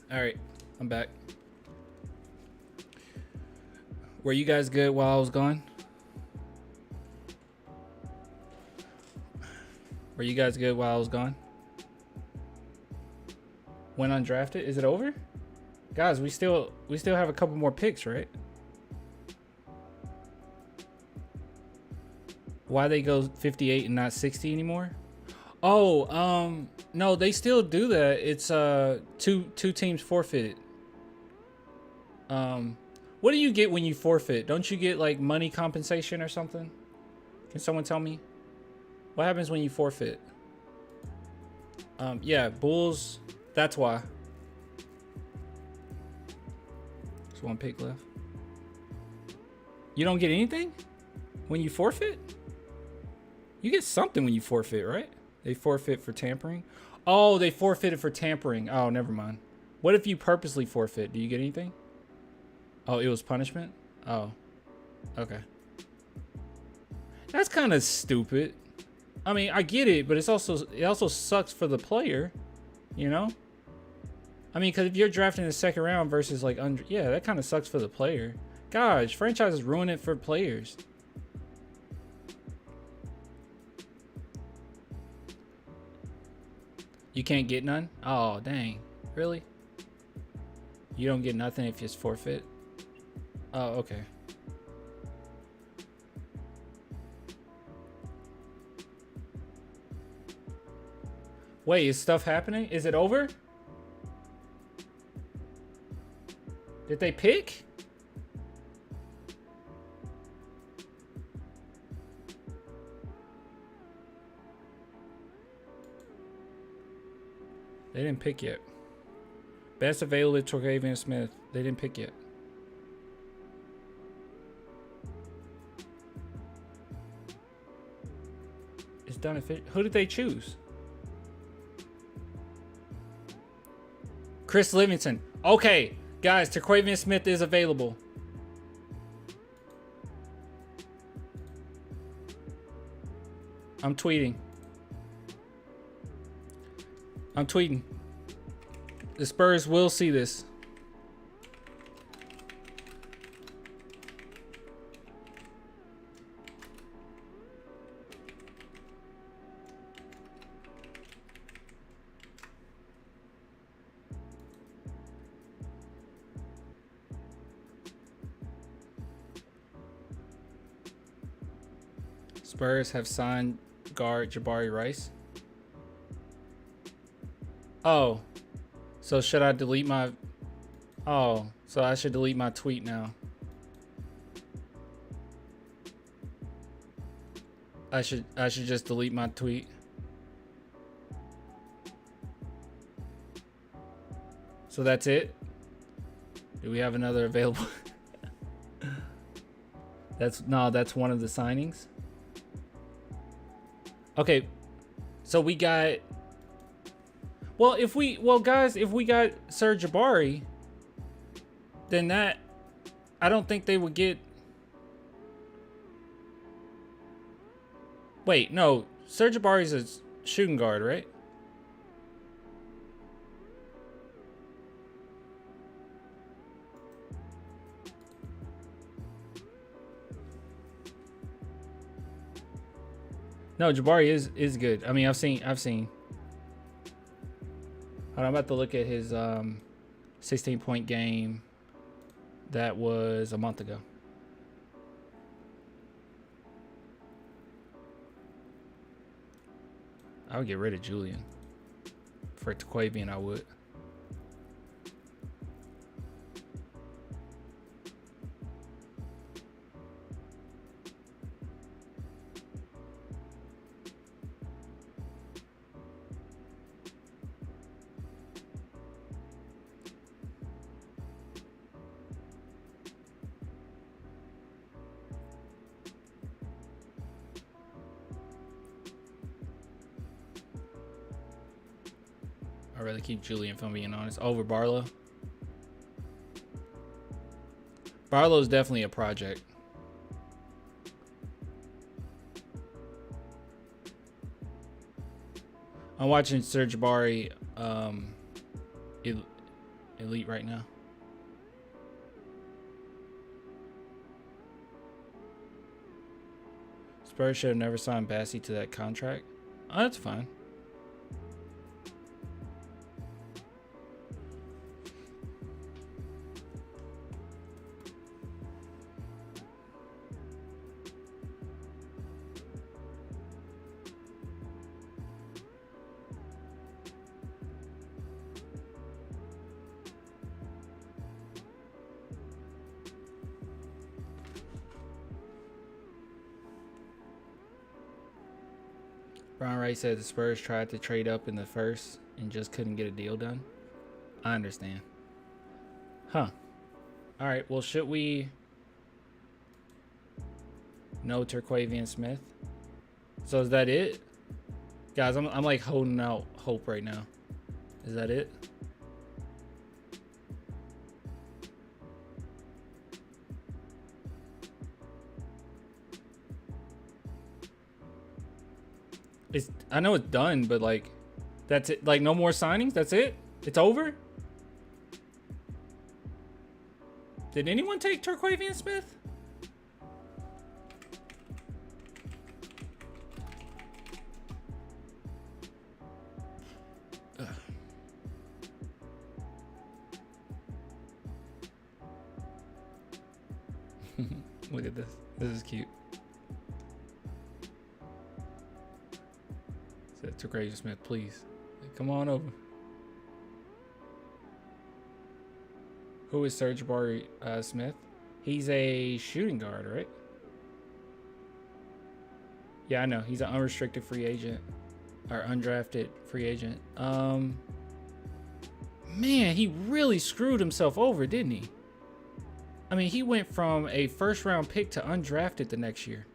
All right, I'm back. Were you guys good while I was gone? Were you guys good while I was gone? Went undrafted? Is it over? Guys, we still have a couple more picks, right? Why they go 58 and not 60 anymore? Oh, no, they still do that. It's two teams forfeited. What do you get when you forfeit? Don't you get like money compensation or something? Can someone tell me? What happens when you forfeit? Yeah, Bulls, that's why. There's 1 pick left. You don't get anything when you forfeit? You get something when you forfeit, right? They forfeit for tampering. Oh, they forfeited for tampering. Oh, never mind. What if you purposely forfeit? Do you get anything? Oh, it was punishment? Oh, okay. That's kind of stupid. I mean, I get it, but it also sucks for the player, you know? I mean, because if you're drafting in the second round versus like yeah, that kind of sucks for the player. Gosh, franchises ruin it for players. You can't get none? Oh, dang. Really? You don't get nothing if it's forfeit? Oh, okay. Wait, is stuff happening? Is it over? Did they pick? They didn't pick yet. Best available to Travian Smith. They didn't pick yet. It's done. Who did they choose? Chris Livingston. Okay, guys, Terquavion Smith is available. I'm tweeting. The Spurs will see this. Spurs have signed guard Jabari Rice. Oh, so should I delete my... Oh, so I should delete my tweet now. I should just delete my tweet. So that's it? Do we have another available? That's one of the signings. Okay, so we got... Well, guys, if we got Serge Jabari, then that, I don't think they would get... Wait, no, Serge Jabari's a shooting guard, right? No, Jabari is good. I mean, I've seen. I'm about to look at his 16-point game that was a month ago. I would get rid of Julian. For Terquavion, I would. I'd rather keep Julian, if I'm being honest, over Barlow. Barlow's definitely a project. I'm watching Serge Jabari Elite right now. Spurs should have never signed Bassey to that contract. Oh, that's fine. Brian Wright said the Spurs tried to trade up in the first and just couldn't get a deal done. I understand. Huh. All right. Well, should we... No Turquavian Smith. So is that it? Guys, I'm like holding out hope right now. Is that it? I know it's done, but like, that's it. Like, no more signings. That's it. It's over. Did anyone take Turquavian Smith? Ugh. Look at this. This is cute. Said Turquavian Smith, please. Come on over. Who is Serge Barry Smith? He's a shooting guard, right? Yeah, I know. He's an unrestricted free agent. Or undrafted free agent. Man, he really screwed himself over, didn't he? I mean, he went from a first-round pick to undrafted the next year.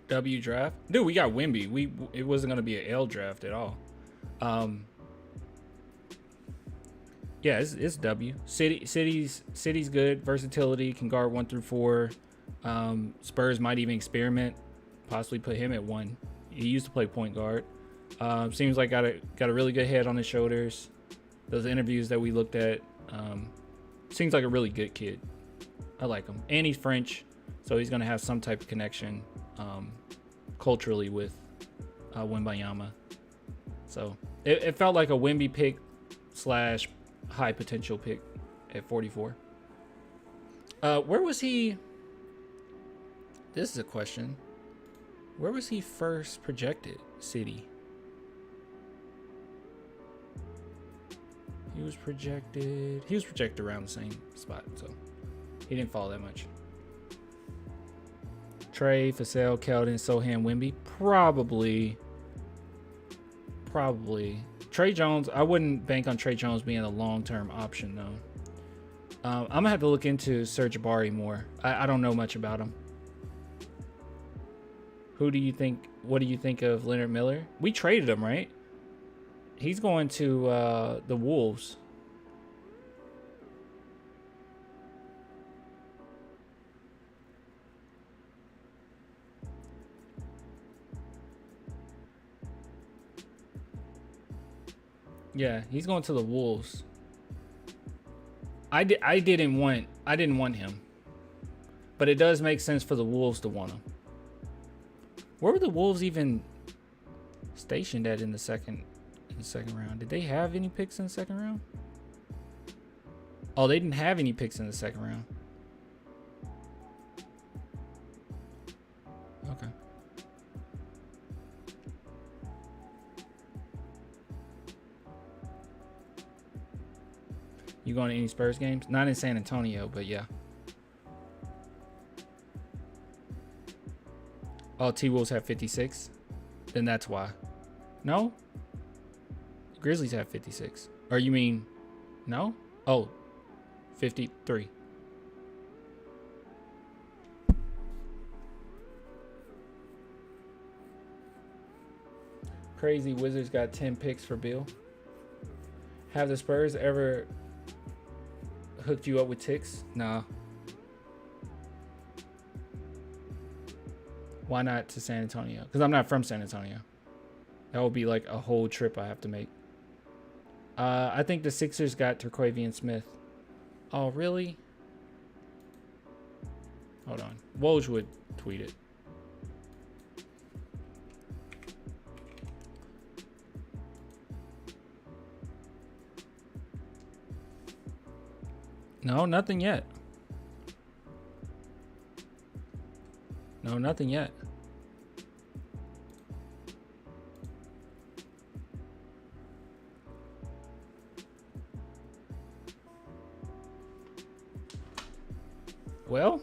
W draft, dude. We got Wemby. It wasn't gonna be an L draft at all. Yeah, it's W. City's good. Versatility, can guard 1 through 4. Spurs might even experiment, possibly put him at 1. He used to play point guard. Seems like got a really good head on his shoulders. Those interviews that we looked at, seems like a really good kid. I like him, and he's French, so he's gonna have some type of connection culturally with Wembanyama. So it felt like a Wemby pick / high potential pick at 44. Where was he? This is a question. Where was he first projected? City. He was projected around the same spot, so he didn't fall that much. Trey, Vassell, Keldon, Sohan, Wemby. Probably. Trey Jones, I wouldn't bank on Trey Jones being a long-term option, though. I'm going to have to look into Serge Ibaka more. I don't know much about him. What do you think of Leonard Miller? We traded him, right? He's going to the Wolves. Yeah, he's going to the Wolves. I didn't want him. But it does make sense for the Wolves to want him. Where were the Wolves even stationed at in the second round? Did they have any picks in the second round? Oh, they didn't have any picks in the second round. Okay. You going to any Spurs games? Not in San Antonio, but yeah. Oh, T-Wolves have 56? Then that's why. No? Grizzlies have 56. Or you mean, no? Oh, 53. Crazy Wizards got 10 picks for Bill. Have the Spurs ever hooked you up with ticks? Nah. Why not to San Antonio? Because I'm not from San Antonio. That would be like a whole trip I have to make. I think the Sixers got Turquavian Smith. Oh, really? Hold on. Woj would tweet it. No, nothing yet. No, nothing yet. Well,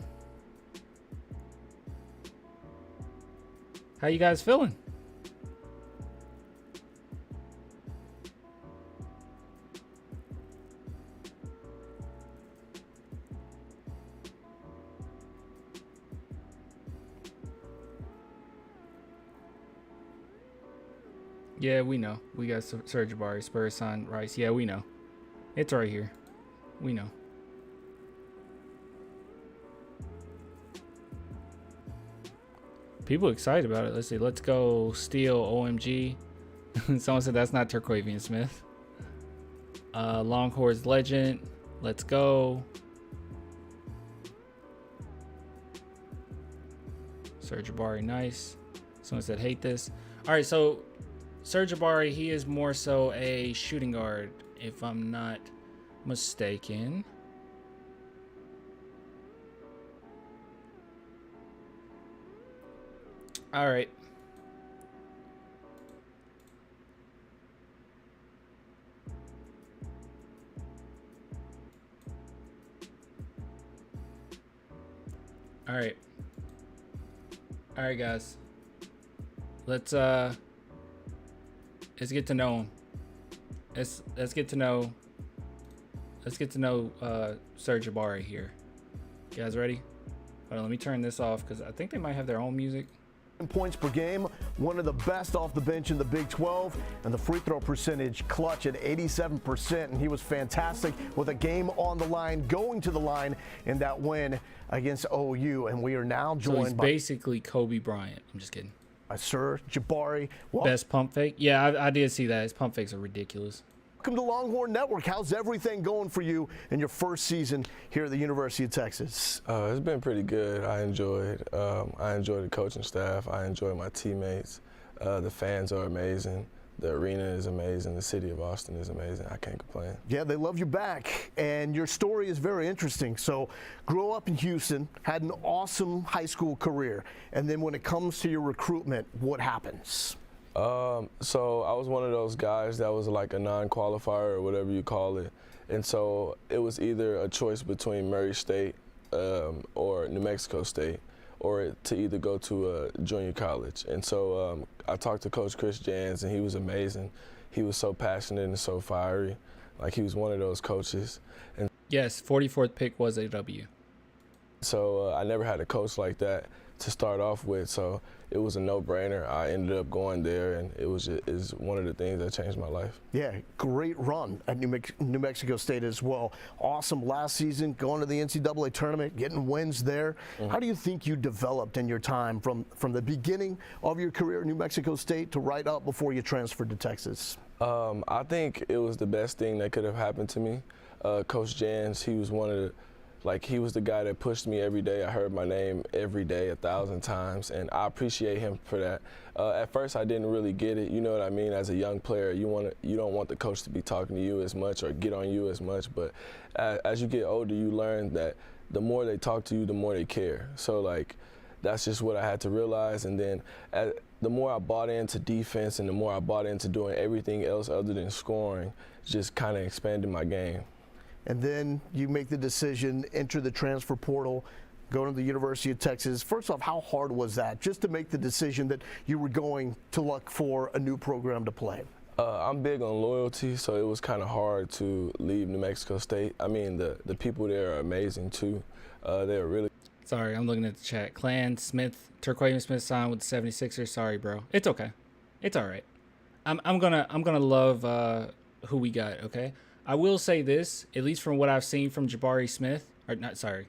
how you guys feeling? Yeah, we know. We got Serge Ibaka, Spurs signed Rice. Yeah, we know. It's right here. We know. People excited about it. Let's see. Let's go steal OMG. Someone said that's not Turquavian Smith. Longhorns legend. Let's go. Serge Ibaka, nice. Someone said hate this. All right, so Serge Ibaka, he is more so a shooting guard, if I'm not mistaken. All right. All right. All right, guys. Let's get to know him. Let's get to know Serge Ibaka here. You guys ready? Hold on, let me turn this off because I think they might have their own music. Points per game, one of the best off the bench in the Big 12, and the free throw percentage clutch at 87%, and he was fantastic with a game on the line, going to the line in that win against OU, and we are now joined so he's basically Kobe Bryant. I'm just kidding. Serge Ibaka. Best pump fake? Yeah, I did see that. His pump fakes are ridiculous. Welcome to Longhorn Network. How's everything going for you in your first season here at the University of Texas? It's been pretty good. I enjoy the coaching staff. I enjoy my teammates. The fans are amazing. The arena is amazing. The city of Austin is amazing. I can't complain. Yeah, they love you back. And your story is very interesting. So, grew up in Houston, had an awesome high school career. And then when it comes to your recruitment, what happens? So I was one of those guys that was like a non-qualifier or whatever you call it. And so it was either a choice between Murray State or New Mexico State, or to either go to a junior college. And so I talked to Coach Chris Jans, and he was amazing. He was so passionate and so fiery. Like, he was one of those coaches. And yes, 44th pick was a W. So I never had a coach like that to start off with, so it was a no-brainer. I ended up going there, and is one of the things that changed my life. Yeah, great run at New Mexico State as well. Awesome last season, going to the NCAA tournament, getting wins there. Mm-hmm. How do you think you developed in your time from the beginning of your career at New Mexico State to right up before you transferred to Texas? I think it was the best thing that could have happened to me. Coach Jans, he was he was the guy that pushed me every day. I heard my name every day 1,000 times, and I appreciate him for that. At first, I didn't really get it. You know what I mean? As a young player, you don't want the coach to be talking to you as much or get on you as much. But as you get older, you learn that the more they talk to you, the more they care. So, that's just what I had to realize. And then the more I bought into defense and the more I bought into doing everything else other than scoring, just kind of expanded my game. And then you make the decision, enter the transfer portal, go to the University of Texas. First off, how hard was that, just to make the decision that you were going to look for a new program to play? I'm big on loyalty, so it was kind of hard to leave New Mexico State. I mean, the people there are amazing, too. They're really... Sorry, I'm looking at the chat. Clan Smith, Turquavian Smith signed with the 76ers. Sorry, bro. It's okay. It's all right. I'm gonna love who we got, okay? I will say this, at least from what I've seen from Jabari Smith, or not, sorry,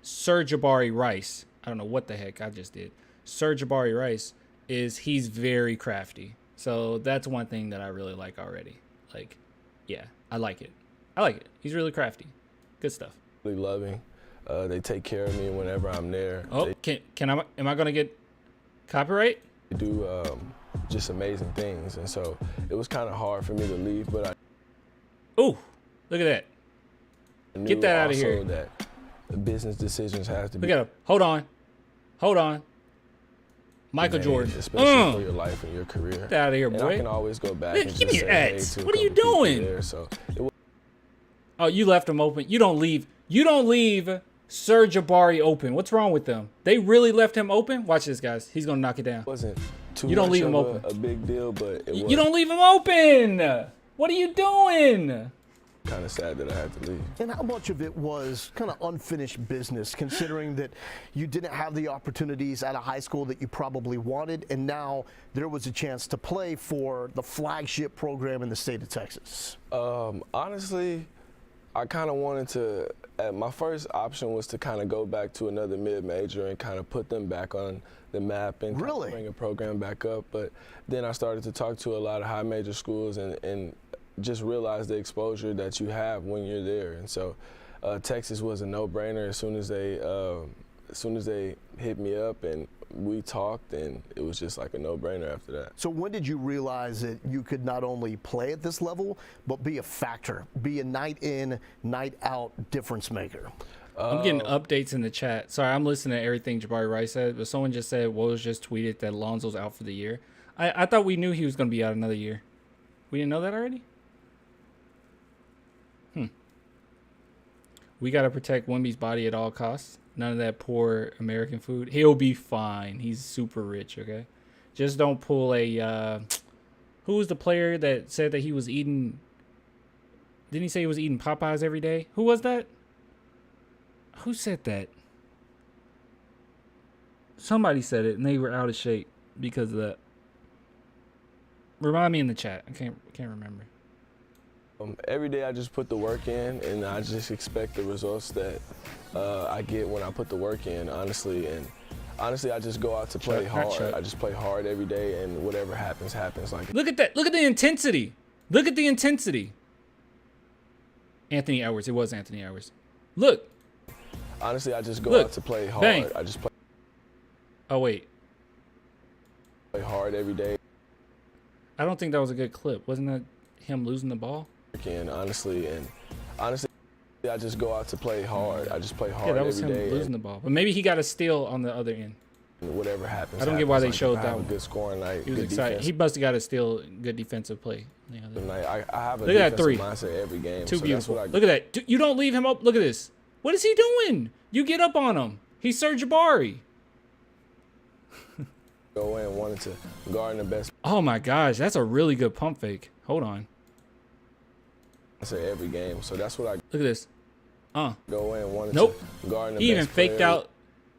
Sir Jabari Rice. I don't know what the heck I just did. Sir Jabari Rice he's very crafty. So that's one thing that I really like already. Yeah, I like it. He's really crafty. Good stuff. Really loving. They take care of me whenever I'm there. Oh, am I gonna get copyright? They do just amazing things, and so it was kind of hard for me to leave, but Oh, look at that. Get that out of here. That the business decisions have to be. Look at him. Hold on. Michael Jordan. Especially for your life and your career. Get out of here, boy. And I can always go back and give just me say, your hey, ads. to What are you people doing? There, so Oh, you left him open. You don't leave Sir Jabari open. What's wrong with them? They really left him open? Watch this, guys. He's going to knock it down. Wasn't too You don't much leave him of open. a big deal, but it was You don't leave him open. What are you doing? kind of sad that I had to leave. And how much of it was kind of unfinished business, considering that you didn't have the opportunities at a high school that you probably wanted, and now there was a chance to play for the flagship program in the state of Texas? Honestly, I kind of wanted to, my first option was to kind of go back to another mid-major and kind of put them back on the map and kind of bring a program back up. But then I started to talk to a lot of high major schools and just realized the exposure that you have when you're there. And so Texas was a no-brainer as soon as they hit me up and we talked, and it was just like a no-brainer after that. So when did you realize that you could not only play at this level, but be a factor, be a night in, night out difference maker? I'm getting updates in the chat. Sorry, I'm listening to everything Jabari Rice said, but someone just said Woj just tweeted that Alonzo's out for the year. I thought we knew he was going to be out another year. We didn't know that already? We got to protect Wemby's body at all costs. None of that poor American food. He'll be fine. He's super rich, okay? Just don't pull a... who was the player that said that he was eating... Didn't he say he was eating Popeyes every day? Who was that? Who said that? Somebody said it, and they were out of shape because of that. Remind me in the chat. I can't remember. Every day I just put the work in, and I just expect the results that I get when I put the work in, honestly. And honestly, I just go out to play hard. I just play hard every day, and whatever happens, happens. Like, look at that. Look at the intensity. Look at the intensity. Anthony Edwards. It was Anthony Edwards. Look. Honestly, I just go out to play hard. Bang. I just play. Oh, wait. Play hard every day. I don't think that was a good clip. Wasn't that him losing the ball? And honestly, I just go out to play hard. I just play hard every day. Yeah, that was him losing the ball. But maybe he got a steal on the other end. Whatever happens, I don't get why they like, showed I that have one. A good scoring night. He was excited. Defense. He must have got a steal, good defensive play. I have a look at that three. Mindset every game. Too so beautiful. That's what look at that. You don't leave him up. Look at this. What is he doing? You get up on him. He's Sir Jabari. Go in, wanted to guard the best. Oh my gosh, that's a really good pump fake. Hold on. I say every game, so that's what I. Look at this. Go in, wanted nope. to guard the he best even faked player. out.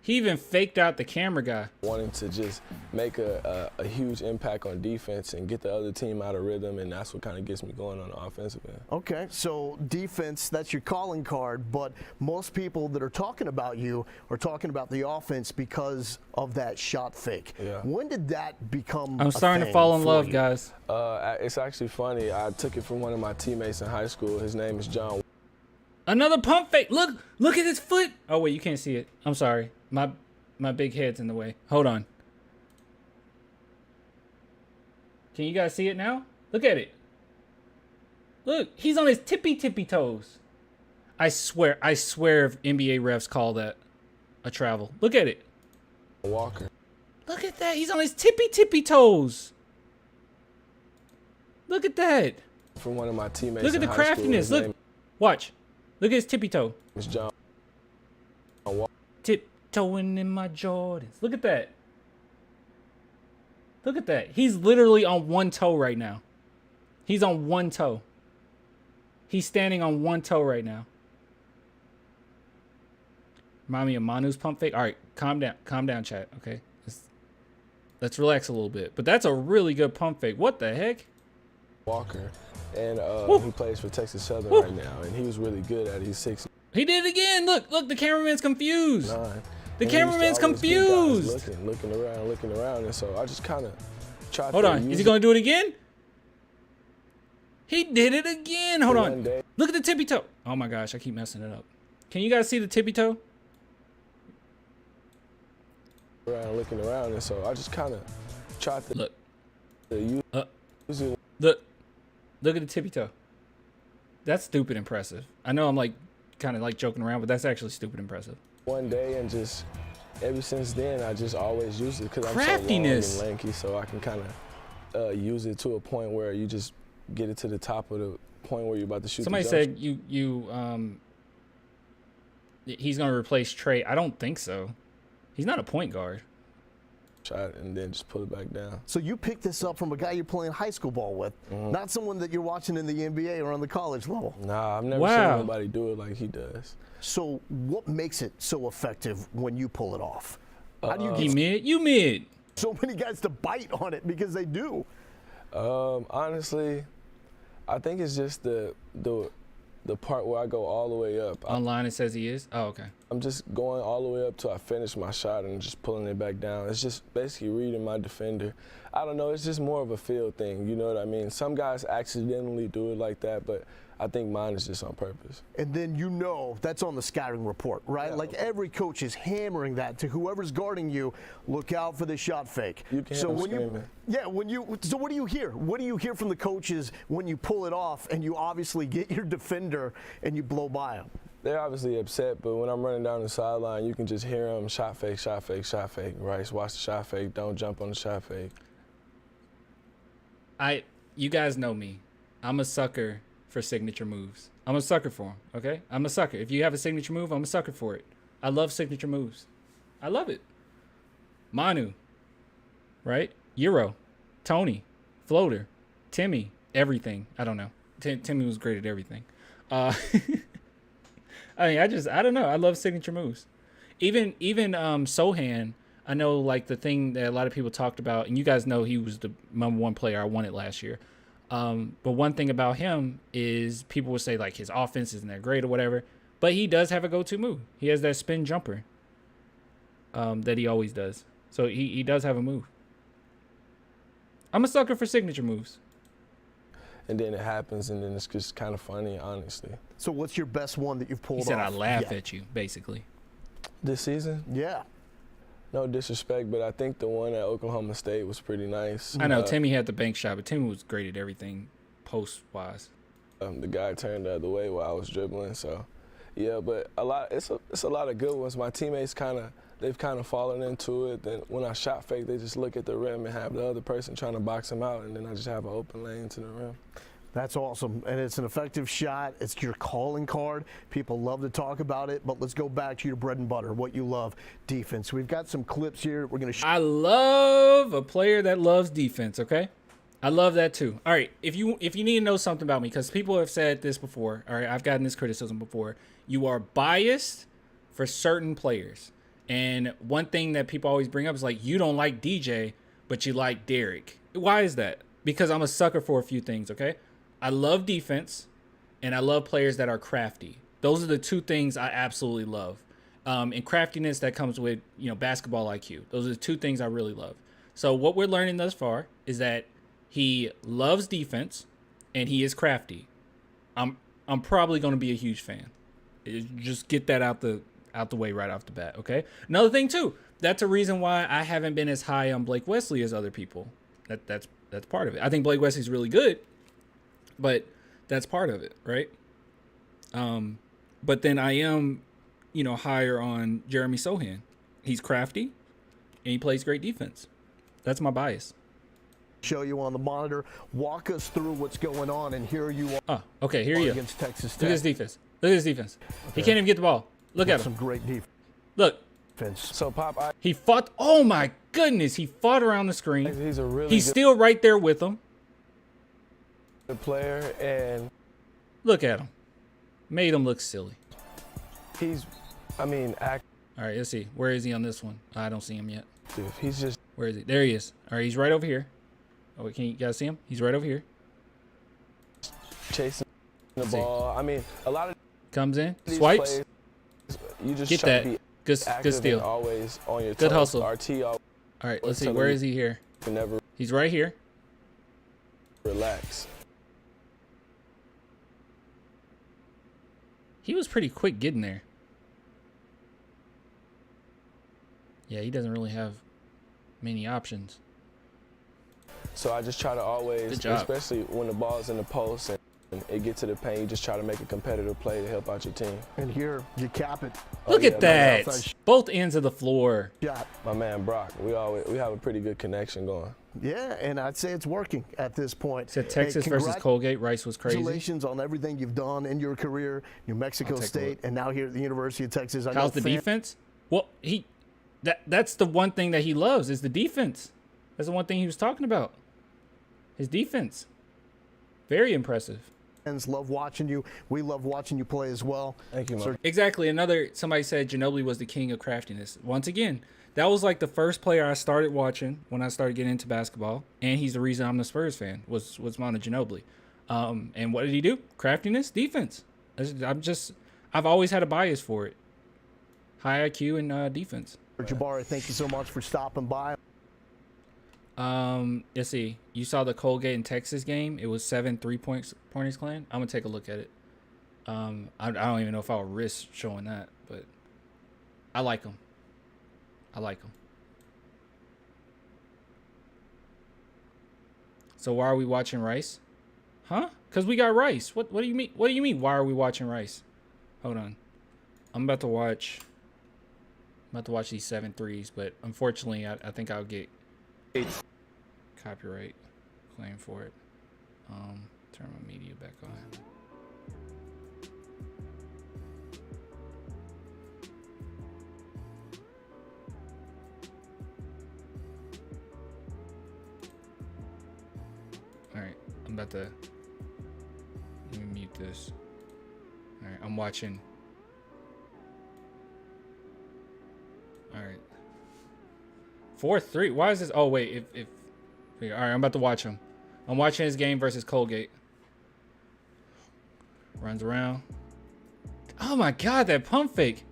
He even faked out the camera guy. Wanting to just make a huge impact on defense and get the other team out of rhythm, and that's what kind of gets me going on the offensive end. Okay, so defense, that's your calling card, but most people that are talking about you are talking about the offense because of that shot fake. Yeah. When did that become I'm starting to fall in love, guys. It's actually funny. I took it from one of my teammates in high school. His name is John. Another pump fake. Look at his foot. Oh, wait, you can't see it. I'm sorry. My big head's in the way. Hold on. Can you guys see it now? Look at it. Look, he's on his tippy toes. I swear if NBA refs call that a travel. Look at it. Walker. Look at that. He's on his tippy toes. Look at that. From one of my teammates. Look at the craftiness. Look. Watch. Look at his tippy toe. It's John. Tiptoeing in my Jordans. Look at that. Look at that. He's literally on one toe right now. He's on one toe. He's standing on one toe right now. Remind me of Manu's pump fake. All right, calm down, chat. Okay, let's relax a little bit. But that's a really good pump fake. What the heck? Walker, and he plays for Texas Southern right now, and he was really good at it. He's 6. He did it again. Look, the cameraman's confused. The And cameraman's he used to always get confused. guys looking around, and so I just kind of tried. Hold to on, use is he it. gonna do it again? He did it again. Hold One on. day. Look at the tippy toe. Oh my gosh, I keep messing it up. Can you guys see the tippy toe? Looking around, and so I just kind of tried to look. Use it. Look at the tippy toe. That's stupid impressive. I know I'm like kind of like joking around, but that's actually stupid impressive. One day, and just ever since then, I just always use it because I'm so long Craftiness. and lanky, so I can kind of use it to a point where you just get it to the top of the point where you're about to shoot. Somebody the jump said you he's going to replace Trey. I don't think so. He's not a point guard. Shot and then just pull it back down. So you picked this up from a guy you're playing high school ball with, not someone that you're watching in the NBA or on the college level. Nah, I've never seen nobody do it like he does. So what makes it so effective when you pull it off? How do you He mid? You mid. So many guys to bite on it because they do. Honestly, I think it's just the part where I go all the way up. Online it says he is? Oh, okay. I'm just going all the way up till I finish my shot and just pulling it back down. It's just basically reading my defender. I don't know, it's just more of a feel thing, you know what I mean? Some guys accidentally do it like that, but I think mine is just on purpose. And then you know that's on the scouting report, right? Yeah. Like every coach is hammering that to whoever's guarding you. Look out for the shot fake. You can so when screaming. so what do you hear? What do you hear from the coaches when you pull it off and you obviously get your defender and you blow by him? They're obviously upset, but when I'm running down the sideline, you can just hear them shot fake, shot fake, shot fake. Right? Watch the shot fake. Don't jump on the shot fake. You guys know me. I'm a sucker for signature moves. I'm a sucker for them, okay? I'm a sucker. If you have a signature move, I'm a sucker for it. I love signature moves. I love it. Manu, right? Euro, Tony, floater, Timmy, everything. I don't know. Timmy was great at everything. I mean, I don't know. I love signature moves. Even Sohan, I know like the thing that a lot of people talked about, and you guys know he was the #1 player I wanted last year. But one thing about him is people would say like his offense isn't that great or whatever, but he does have a go-to move. He has that spin jumper that he always does. So he does have a move. I'm a sucker for signature moves. And then it happens, and then it's just kind of funny, honestly. So what's your best one that you've pulled off? He said I laugh at you, basically. This season? Yeah. No disrespect, but I think the one at Oklahoma State was pretty nice. I know Timmy had the bank shot, but Timmy was great at everything post-wise. The guy turned the other way while I was dribbling, so yeah. But it's a lot of good ones. My teammates they've kind of fallen into it. Then when I shot fake, they just look at the rim and have the other person trying to box him out, and then I just have an open lane to the rim. That's awesome, and it's an effective shot. It's your calling card. People love to talk about it, but let's go back to your bread and butter, what you love, defense. We've got some clips here. We're going to I love a player that loves defense, okay? I love that too. All right, if you need to know something about me, because people have said this before, all right, I've gotten this criticism before. You are biased for certain players. And one thing that people always bring up is like, you don't like DJ, but you like Derek. Why is that? Because I'm a sucker for a few things, okay? I love defense, and I love players that are crafty. Those are the two things I absolutely love. And craftiness that comes with, basketball IQ. Those are the two things I really love. So what we're learning thus far is that he loves defense, and he is crafty. I'm probably going to be a huge fan. Just get that out the way right off the bat, okay? Another thing too, that's a reason why I haven't been as high on Blake Wesley as other people. That's part of it. I think Blake Wesley's really good, but that's part of it, right? But then I am, higher on Jeremy Sohan. He's crafty, and he plays great defense. That's my bias. Show you on the monitor. Walk us through what's going on, and here you are. Oh, okay, here you go. Against Texas Tech. Look at his defense. Look at his defense. Okay. He can't even get the ball. Look at him. Some great defense. Look. So, Pop, he fought. Oh, my goodness. He fought around the screen. He's a really He's still right there with him. Good player, and look at him. Made him look silly. All right, let's see. Where is he on this one? I don't see him yet. He's just. Where is he? There he is. All right, he's right over here. Oh, can you guys see him? He's right over here. Chasing the ball. A lot of comes in, swipes. Plays, you just get try that. To be Good steal. Always on your good toes. hustle. RT. All right, let's see. Where is he here? He's right here. Relax. He was pretty quick getting there. Yeah, he doesn't really have many options. So I just try to always, especially when the ball's in the post and it gets to the paint, you just try to make a competitive play to help out your team. And here, you cap it. Look at that. Both ends of the floor. Yeah. My man Brock, we have a pretty good connection going. Yeah, and I'd say it's working at this point. Said Texas versus Colgate. Rice was crazy. Congratulations on everything you've done in your career, New Mexico State, and now here at the University of Texas. How's the defense? Well, that's the one thing that he loves is the defense. That's the one thing he was talking about. His defense. Very impressive. Love watching you. We love watching you play as well. Thank you, Mark. Exactly. Somebody said Ginobili was the king of craftiness. Once again, that was like the first player I started watching when I started getting into basketball, and he's the reason I'm a Spurs fan. Was Manu Ginobili. And what did he do? Craftiness, defense. I've always had a bias for it. High IQ and defense. Jabari, thank you so much for stopping by. Let's see. You saw the Colgate and Texas game. It was 7 3-pointers clan. I'm gonna take a look at it. I don't even know if I'll risk showing that, but I like them. So why are we watching Rice? Huh? Because we got Rice. What do you mean? What do you mean? Why are we watching Rice? Hold on. I'm about to watch these 7 threes, but unfortunately, I think I'll get copyright claim for it. Turn my media back on. All right, I'm about to let me mute this. All right, I'm watching. All right. 4-3. Why is this? Oh wait, if all right, I'm about to watch him. I'm watching his game versus Colgate. Runs around. Oh my God, that pump fake.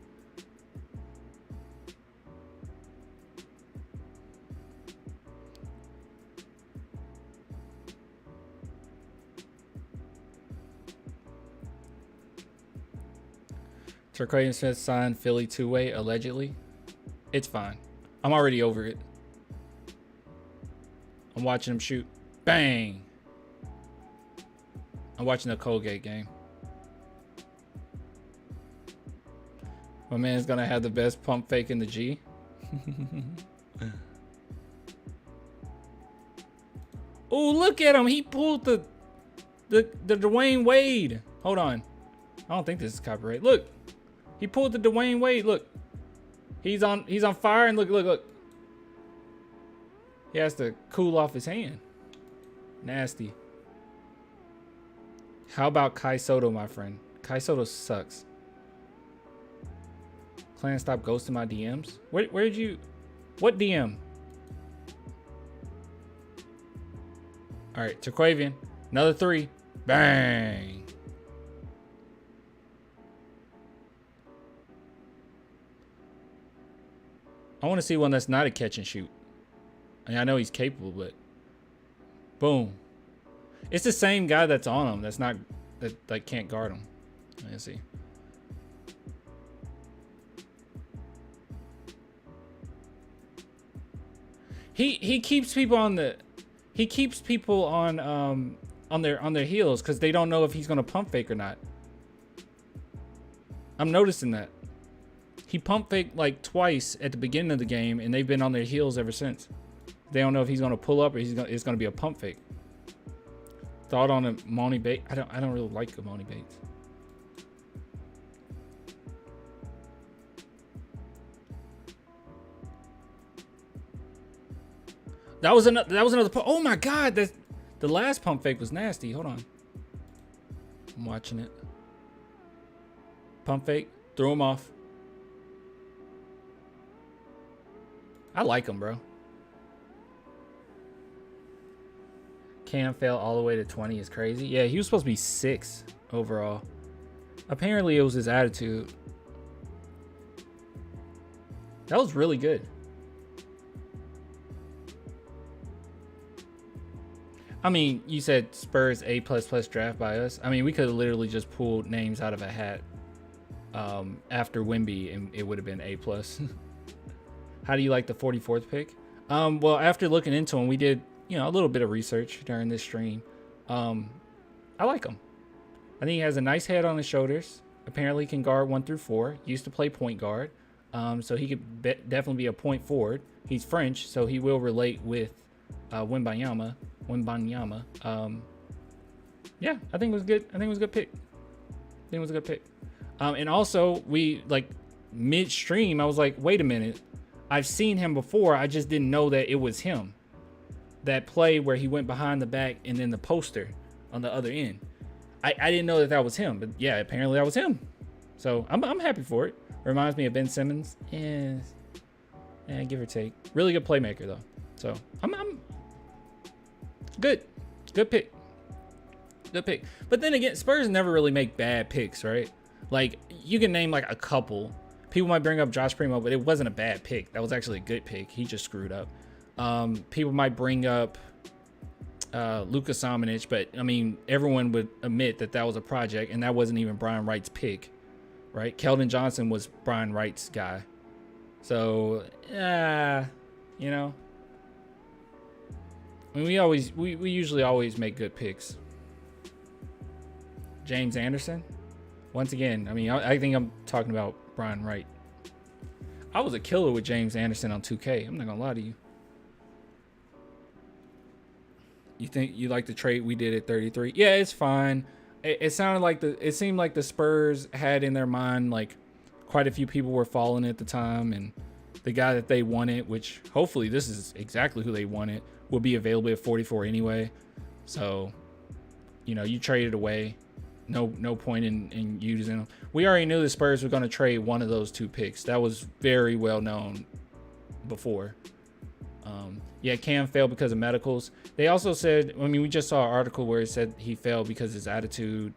Terquavion Smith signed Philly two-way allegedly. It's fine. I'm already over it. I'm watching him shoot. Bang! I'm watching the Colgate game. My man's gonna have the best pump fake in the G. Oh, look at him. He pulled the Dwayne Wade. Hold on. I don't think this is copyright. Look. He pulled the Dwayne Wade. Look. He's on fire, and look. He has to cool off his hand. Nasty. How about Kai Soto, my friend? Kai Soto sucks. Clan, stop ghosting my DMs. Where did you? What DM? All right, Terquavion, another 3. Bang. I want to see one that's not a catch and shoot. I mean, I know he's capable, but boom. It's the same guy that's on him. That's not that can't guard him. Let's see. He keeps people on the on their heels because they don't know if he's gonna pump fake or not. I'm noticing that. He pump faked like twice at the beginning of the game, and they've been on their heels ever since. They don't know if he's gonna pull up or it's gonna be a pump fake. Thought on a Monty Bates. I don't really like Monty Bates. That was another pump. Oh my God, the last pump fake was nasty. Hold on. I'm watching it. Pump fake, threw him off. I like him, bro. Cam fell all the way to 20 is crazy. Yeah, he was supposed to be 6 overall. Apparently, it was his attitude. That was really good. I mean, you said Spurs A++ draft by us. I mean, we could have literally just pulled names out of a hat after Wemby, and it would have been A+. How do you like the 44th pick? Well, after looking into him, we did, a little bit of research during this stream. I like him. I think he has a nice head on his shoulders. Apparently can guard 1 through 4. Used to play point guard. So he could definitely be a point forward. He's French, so he will relate with Wembanyama. Yeah, I think it was good. I think it was a good pick. And also, we like midstream, I was like, wait a minute. I've seen him before. I just didn't know that it was him. That play where he went behind the back and then the poster on the other end. I didn't know that that was him, but yeah, apparently that was him. So I'm happy for it. Reminds me of Ben Simmons. Yeah, give or take. Really good playmaker though. So I'm good. Good pick. But then again, Spurs never really make bad picks, right? Like, you can name like a couple. People might bring up Josh Primo, but it wasn't a bad pick. That was actually a good pick. He just screwed up. People might bring up Luka Samanic, but I mean, everyone would admit that that was a project, and that wasn't even Brian Wright's pick, right? Keldon Johnson was Brian Wright's guy. So, you know, I mean, we usually always make good picks. James Anderson, once again, I mean, I think I'm talking about Brian Wright. I was a killer with James Anderson on 2K. I'm not gonna lie to you. You think you like the trade we did at 33? Yeah, it's fine. It sounded like it seemed like the Spurs had in their mind like quite a few people were falling at the time, and the guy that they wanted, which hopefully this is exactly who they wanted, will be available at 44 anyway. So, you know, you traded away. No point in using them. We already knew the Spurs were going to trade one of those two picks. That was very well known before. Yeah, Cam failed because of medicals. They also said, I mean, we just saw an article where it said he failed because of his attitude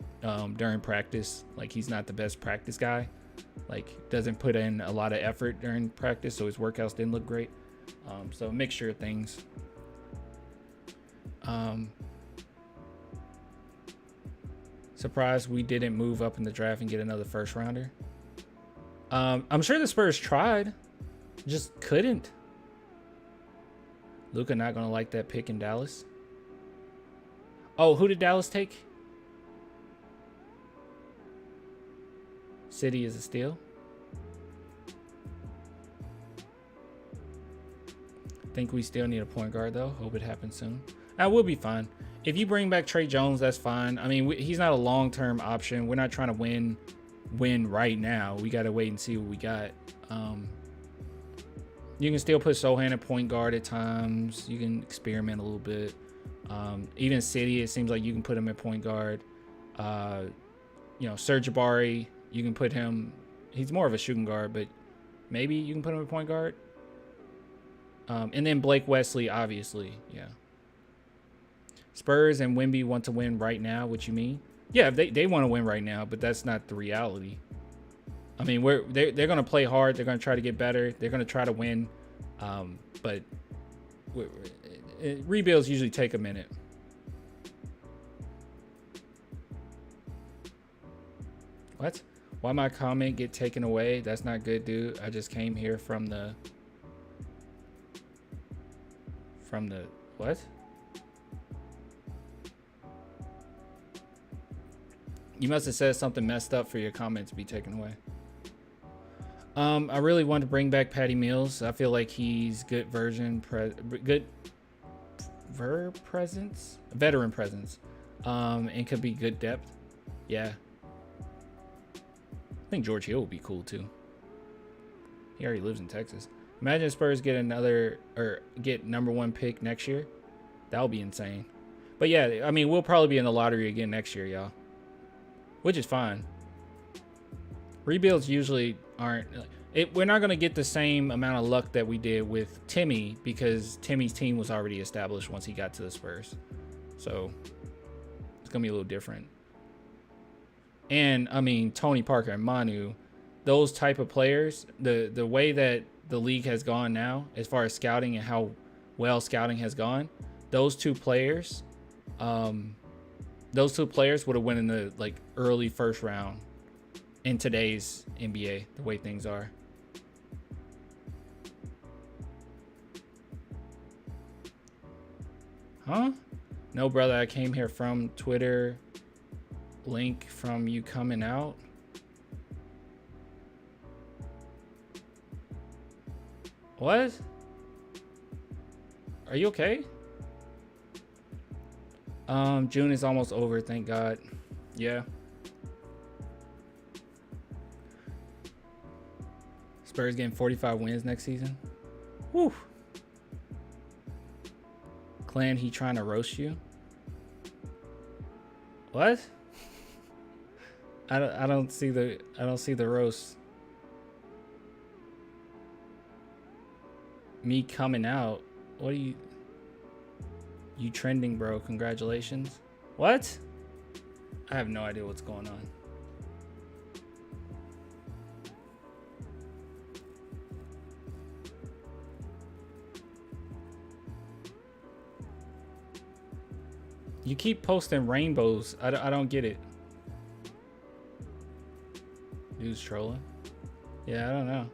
during practice. Like, he's not the best practice guy. Like, doesn't put in a lot of effort during practice, so his workouts didn't look great. So a mixture of things. Surprised we didn't move up in the draft and get another first rounder. I'm sure the Spurs tried, just couldn't. Luka not gonna like that pick in Dallas. Oh, who did Dallas take? City is a steal. Think we still need a point guard though. Hope it happens soon. That will be fine. If you bring back Trey Jones, that's fine. I mean, he's not a long-term option. We're not trying to win right now. We got to wait and see what we got. You can still put Sohan at point guard at times. You can experiment a little bit. Even City, it seems like you can put him at point guard. You know, Serge Ibaka, you can put him. He's more of a shooting guard, but maybe you can put him at point guard. And then Blake Wesley, obviously, yeah. Spurs and Wemby want to win right now. What you mean? Yeah, they want to win right now, but that's not the reality. I mean, they're going to play hard. They're going to try to get better. They're going to try to win. But rebuilds usually take a minute. What? Why my comment get taken away? That's not good, dude. I just came here from the what? You must have said something messed up for your comment to be taken away. I really want to bring back Patty Mills. I feel like he's good veteran presence, and could be good depth. Yeah. I think George Hill would be cool too. He already lives in Texas. Imagine Spurs get get #1 pick next year. That would be insane. But yeah, I mean, we'll probably be in the lottery again next year, y'all. Which is fine. Rebuilds usually aren't. We're not going to get the same amount of luck that we did with Timmy because Timmy's team was already established once he got to the Spurs. So it's going to be a little different. And, I mean, Tony Parker and Manu, those type of players, the way that the league has gone now, as far as scouting and how well scouting has gone, those two players would have went in the early first round in today's NBA, the way things are. Huh? No, brother, I came here from Twitter. Link from you coming out. What? Are you okay? June is almost over, thank God. Yeah. Spurs getting 45 wins next season. Whew. Clan, he trying to roast you? What? I don't see the roast. Me coming out. What are you trending, bro? Congratulations. What? I have no idea what's going on. You keep posting rainbows. I don't get it. Dude's trolling. Yeah, I don't know.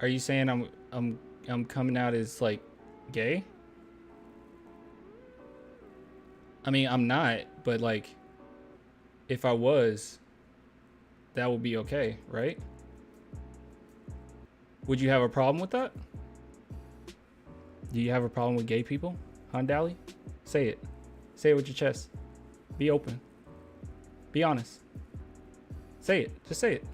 Are you saying I'm coming out as like gay? I mean, I'm not, but like if I was, that would be okay, right? Would you have a problem with that? Do you have a problem with gay people? Dally? Say it. Say it with your chest. Be open. Be honest. Say it. Just say it.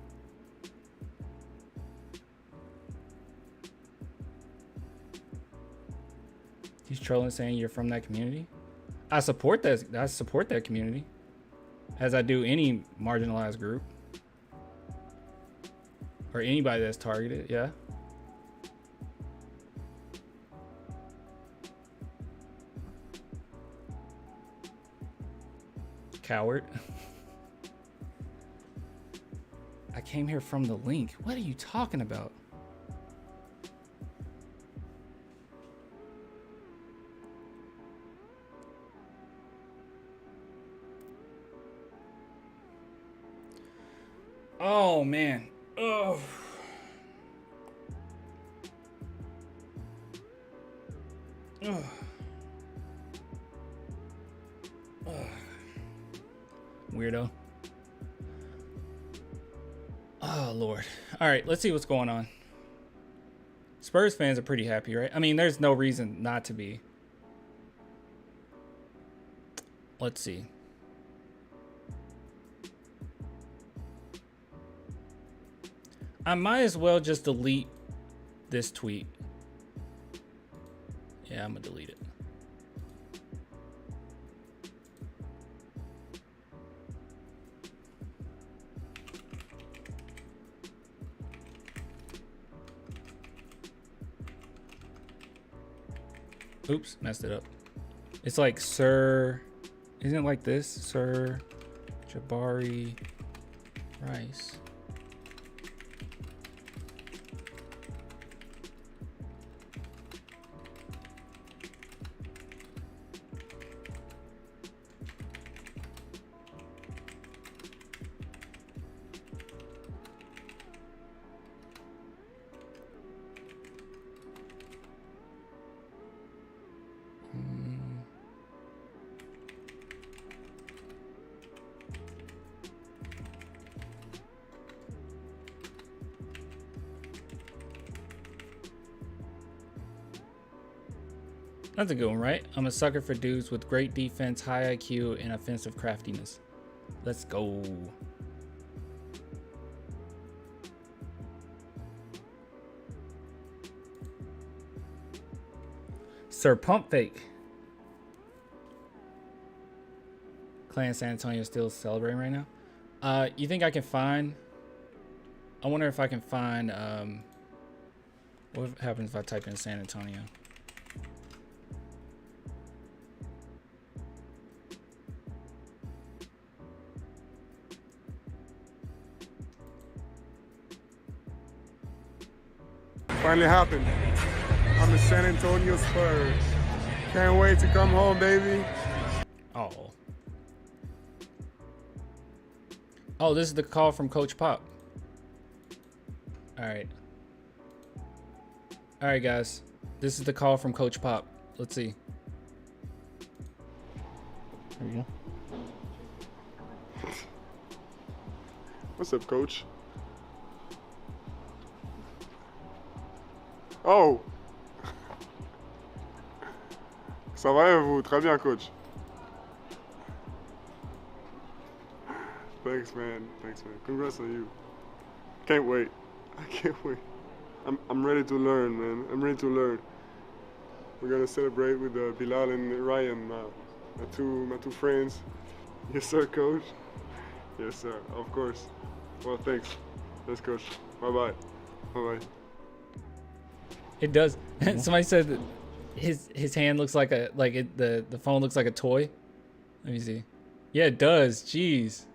He's trolling, saying you're from that community. I support that. I support that community, as I do any marginalized group or anybody that's targeted. Yeah. Coward. I came here from the link. What are you talking about? Oh man. Oh. Oh. Weirdo. Oh Lord. All right, let's see what's going on. Spurs fans are pretty happy, right? I mean, there's no reason not to be. Let's see. I might as well just delete this tweet. Yeah, I'm gonna delete it. Oops, messed it up. It's like Sir, isn't it like this? Sir Jabari Rice. That's a good one, right? I'm a sucker for dudes with great defense, high IQ, and offensive craftiness. Let's go. Sir Pump Fake. Clan San Antonio still celebrating right now. You think I can find... I wonder if I can find... what happens if I type in San Antonio? Finally happened. I'm a San Antonio Spurs. Can't wait to come home, baby. Oh. Oh, this is the call from Coach Pop. All right. All right, guys. This is the call from Coach Pop. Let's see. There you go. What's up, Coach? Oh. Ça va et vous? Très bien, coach. Thanks, man. Thanks, man. Congrats on you. Can't wait. I can't wait. I'm ready to learn, man. I'm ready to learn. We're gonna celebrate with Bilal and Ryan, my two friends. Yes, sir, coach. Yes, sir. Of course. Well, thanks. Thanks, coach. Bye bye. Bye bye. It does. Somebody said that his hand looks like the phone looks like a toy. Let me see. Yeah, it does. Jeez.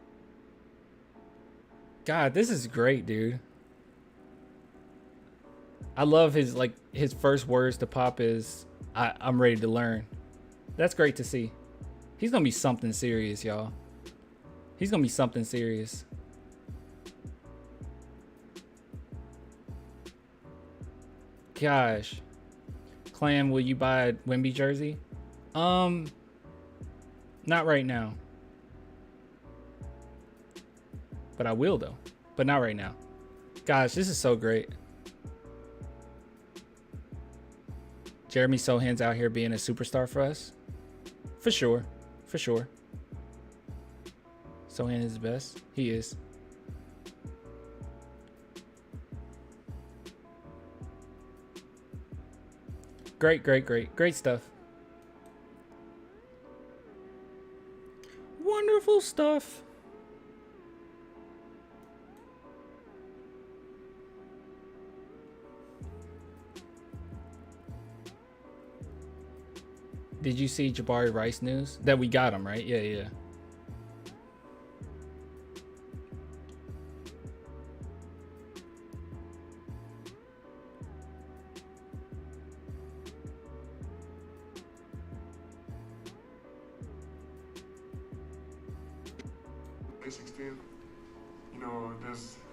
God, this is great, dude. I love his first words to Pop is I'm ready to learn. That's great to see. He's gonna be something serious, y'all. He's gonna be something serious. Gosh. Clan, will you buy a Wemby jersey? Not right now. But I will though. But not right now. Gosh, this is so great. Jeremy Sohan's out here being a superstar for us. For sure. For sure. Sohan is the best. He is. Great, great, great. Great stuff. Wonderful stuff. Did you see Jabari Rice news? That we got him, right? Yeah, yeah. A16, you know,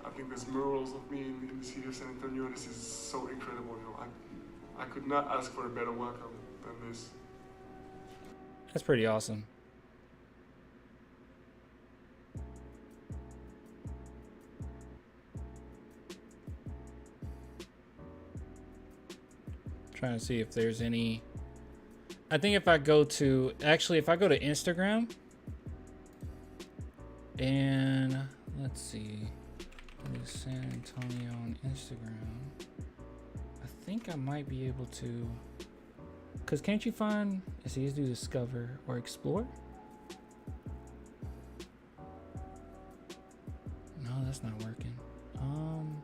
I think there's murals of me in the city of San Antonio. This is so incredible, you know. I could not ask for a better welcome than this. That's pretty awesome. Trying to see if there's any. I think if I go to Instagram and let's see, San Antonio on Instagram, I think I might be able to. Because can't you find, let's see, let's do discover or explore? No, that's not working. Home.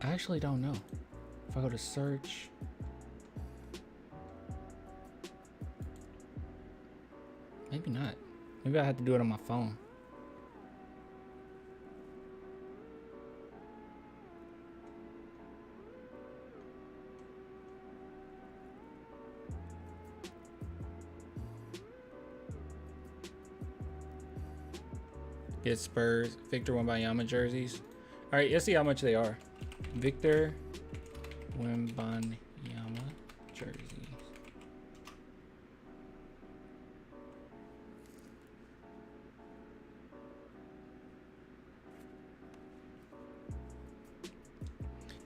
I actually don't know. If I go to search. Maybe not. Maybe I have to do it on my phone. Get Spurs, Victor Wembanyama jerseys. All right, let's see how much they are. Victor Wembanyama jerseys.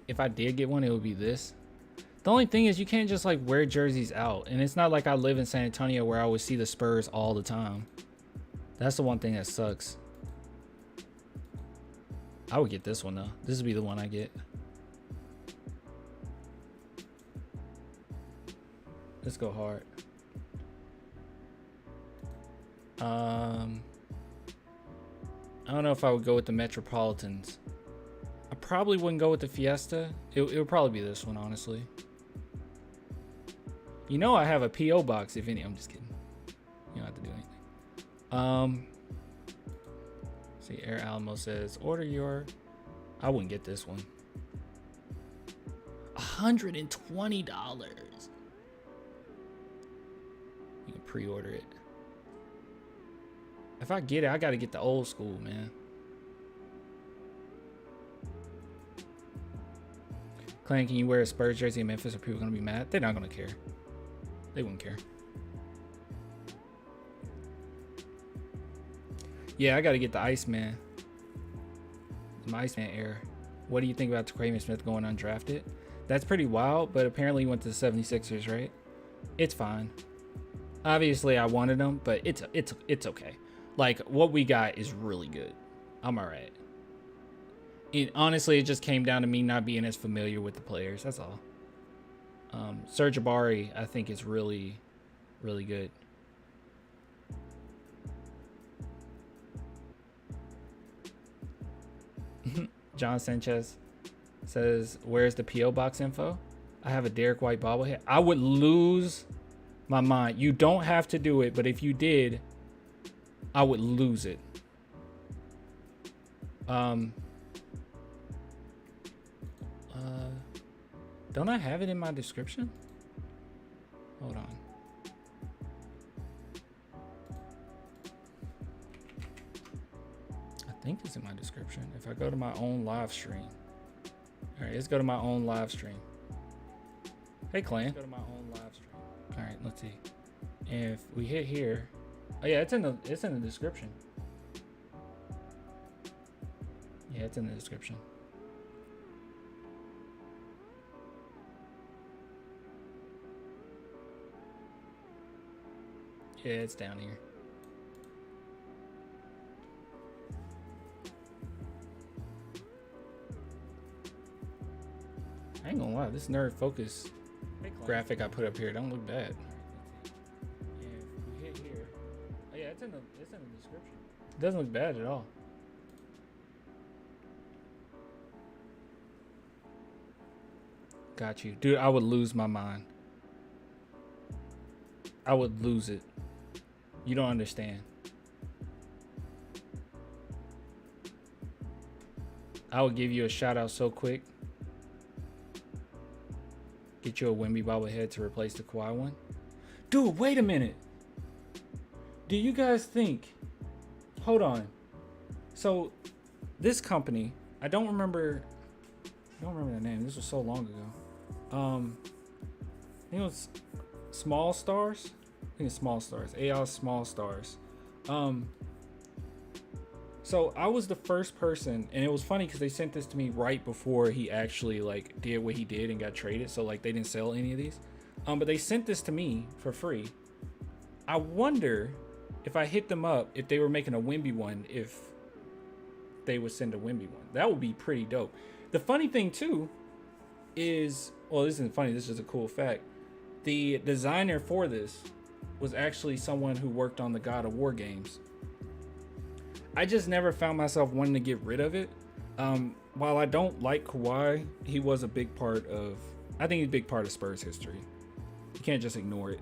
If I did get one, it would be this. The only thing is you can't just like wear jerseys out. And it's not like I live in San Antonio where I would see the Spurs all the time. That's the one thing that sucks. I would get this one though. This would be the one I get. Let's go hard. I don't know if I would go with the Metropolitans. I probably wouldn't go with the Fiesta. It would probably be this one, honestly. You know I have a P.O. box, if any. I'm just kidding. You don't have to do anything. See, Air Alamo says, order your... I wouldn't get this one. $120. You can pre-order it. If I get it, I got to get the old school, man. Clan, can you wear a Spurs jersey in Memphis? Are people going to be mad? They're not going to care. They wouldn't care. Yeah, I got to get the Iceman. Iceman era. What do you think about Kramer Smith going undrafted? That's pretty wild, but apparently he went to the 76ers, right? It's fine. Obviously, I wanted him, but it's okay. Like, what we got is really good. I'm all right. Honestly, it just came down to me not being as familiar with the players. That's all. Serge Ibaka, I think, is really, really good. John Sanchez says, where's the P.O. box info? I have a Derek White bobblehead. I would lose my mind. You don't have to do it, but if you did, I would lose it. Don't I have it in my description? Hold on. I think it's in my description. If I go to my own live stream. All right, let's go to my own live stream. Hey, Clan. Let's go to my own live stream. All right, let's see. If we hit here, oh yeah, it's in the description. Yeah, it's in the description. Yeah, it's down here. I ain't gonna lie, this Nerd Focus graphic I put up here don't look bad. Yeah, if we hit here, oh yeah, it's in the description. It doesn't look bad at all. Got you, dude. I would lose my mind. I would lose it. You don't understand. I would give you a shout out so quick. Get you a Wemby bobblehead to replace the Kawhi one. Dude, wait a minute. Do you guys think... Hold on. So, this company, I don't remember the name. This was so long ago. I think it was Small Stars. I think it's Small Stars. AI Small Stars. So I was the first person, and it was funny because they sent this to me right before he actually like did what he did and got traded. So like they didn't sell any of these, but they sent this to me for free. I wonder if I hit them up if they were making a Wemby one, if they would send a Wemby one. That would be pretty dope. The funny thing too is, well, this isn't funny. This is just a cool fact. The designer for this was actually someone who worked on the God of War games. I just never found myself wanting to get rid of it. While I don't like Kawhi, he was a big part of, I think he's a big part of Spurs history. You can't just ignore it.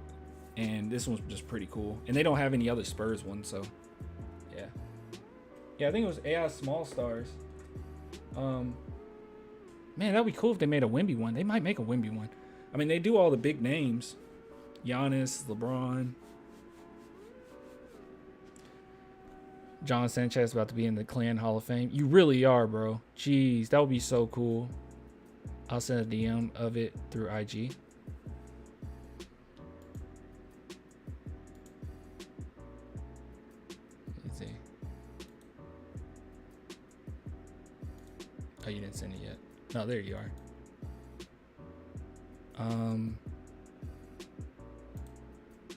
And this one's just pretty cool. And they don't have any other Spurs ones, so yeah. Yeah, I think it was AI Small Stars. Man, that'd be cool if they made a Wemby one. They might make a Wemby one. I mean, they do all the big names. Giannis, LeBron. John Sanchez about to be in the Clan Hall of Fame. You really are, bro. Jeez, that would be so cool. I'll send a DM of it through IG. Let's see. Oh, you didn't send it yet. No, there you are.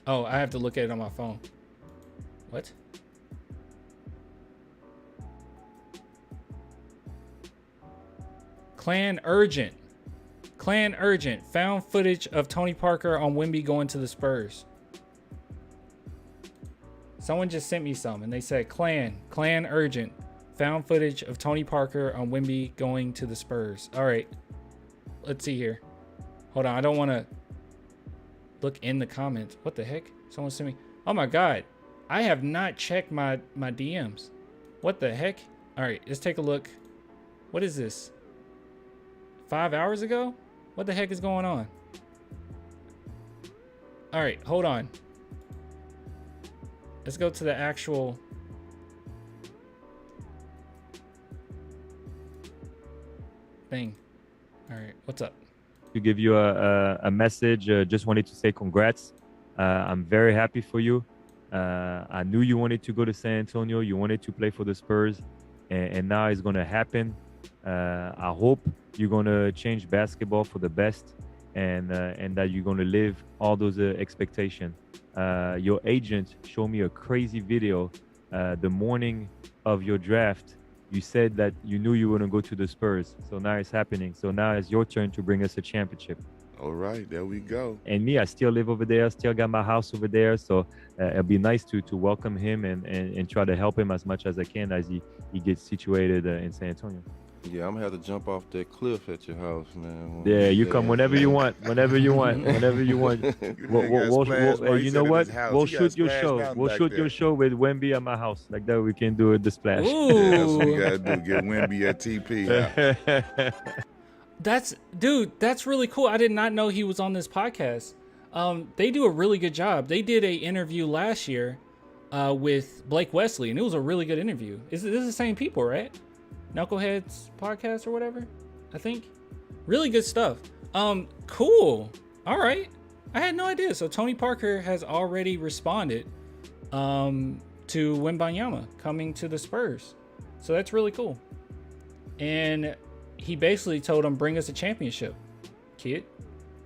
Oh, I have to look at it on my phone. What? Clan Urgent. Clan Urgent. Found footage of Tony Parker on Wemby going to the Spurs. Someone just sent me some and they said Clan Urgent. Found footage of Tony Parker on Wemby going to the Spurs. All right. Let's see here. Hold on. I don't want to look in the comments. What the heck? Someone sent me. Oh my God. I have not checked my DMs. What the heck? All right. Let's take a look. What is this? 5 hours ago? What the heck is going on? All right, hold on. Let's go to the actual thing. All right, what's up? To give you a message, just wanted to say congrats. I'm very happy for you. I knew you wanted to go to San Antonio. You wanted to play for the Spurs. and now it's gonna happen. I hope you're gonna change basketball for the best, and that you're gonna live all those expectations. Your agent showed me a crazy video the morning of your draft. You said that you knew you were gonna go to the Spurs, so now it's happening. So now it's your turn to bring us a championship. All right, there we go. And me, I still live over there, still got my house over there, so it'll be nice to welcome him and try to help him as much as I can as he gets situated in San Antonio. Yeah, I'm gonna have to jump off that cliff at your house, man. Yeah, you come whenever you want, whenever you want, whenever you want. You know what? We'll shoot your show. We'll shoot your show with Wemby at my house. Like that, we can do the splash. Yeah, that's what we gotta do. Get Wemby at TP. That's really cool. I did not know he was on this podcast. They do a really good job. They did a interview last year with Blake Wesley, and it was a really good interview. This is the same people, right? Knuckleheads podcast or whatever, I think. Really good stuff. Cool. All right. I had no idea. So Tony Parker has already responded to Wembanyama coming to the Spurs. So that's really cool. And he basically told him, bring us a championship, kid,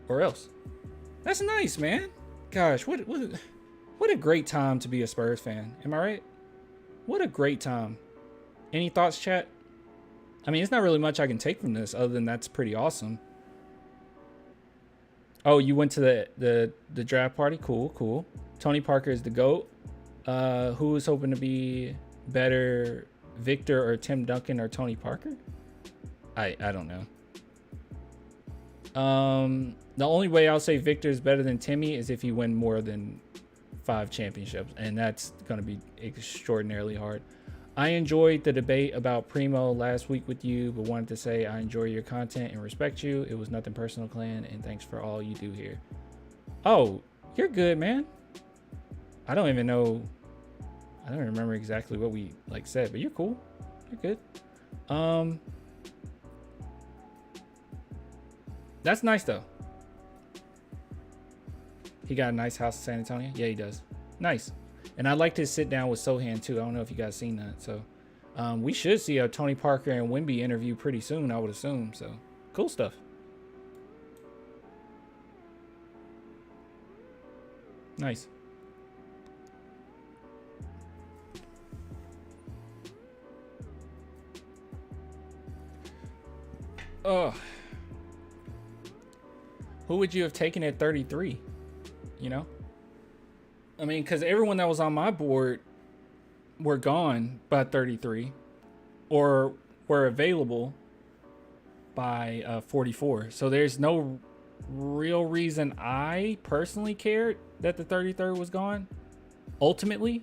or else. That's nice, man. Gosh, what a great time to be a Spurs fan. Am I right? What a great time. Any thoughts, chat? I mean, it's not really much I can take from this other than that's pretty awesome. Oh, you went to the draft party? Cool. Tony Parker is the GOAT. Who was hoping to be better, Victor or Tim Duncan or Tony Parker? I don't know. The only way I'll say Victor is better than Timmy is if he win more than 5 championships, and that's going to be extraordinarily hard. I enjoyed the debate about Primo last week with you, but wanted to say I enjoy your content and respect you. It was nothing personal, Clan, and thanks for all you do here. Oh, you're good, man. I don't even know. I don't remember exactly what we said, but you're cool. You're good. That's nice though. He got a nice house in San Antonio. Yeah, he does. Nice. And I'd like to sit down with Sohan too. I don't know if you guys seen that. So we should see a Tony Parker and Wemby interview pretty soon, I would assume. So cool stuff. Nice. Oh. Who would you have taken at 33? You know? I mean, because everyone that was on my board were gone by 33 or were available by 44. So there's no real reason I personally cared that the 33rd was gone, ultimately.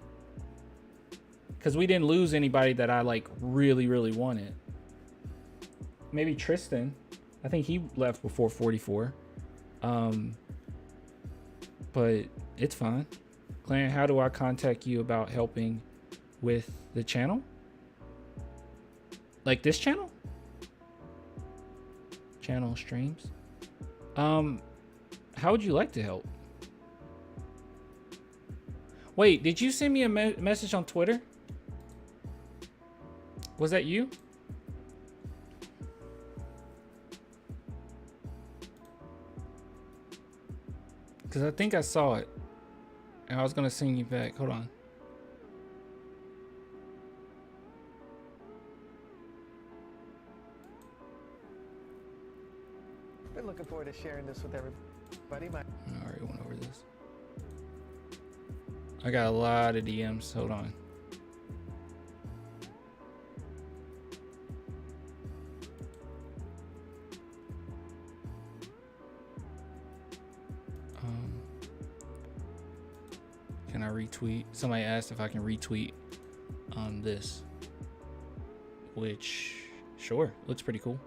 Because we didn't lose anybody that I really, really wanted. Maybe Tristan. I think he left before 44. But it's fine. Clan, how do I contact you about helping with the channel? Like this channel? Channel streams? How would you like to help? Wait, did you send me a message on Twitter? Was that you? Because I think I saw it. And I was going to sing you back. Hold on. Been looking forward to sharing this with everybody. I already went over this. I got a lot of DMs. Hold on. Can I retweet? Somebody asked if I can retweet on this, which sure, looks pretty cool.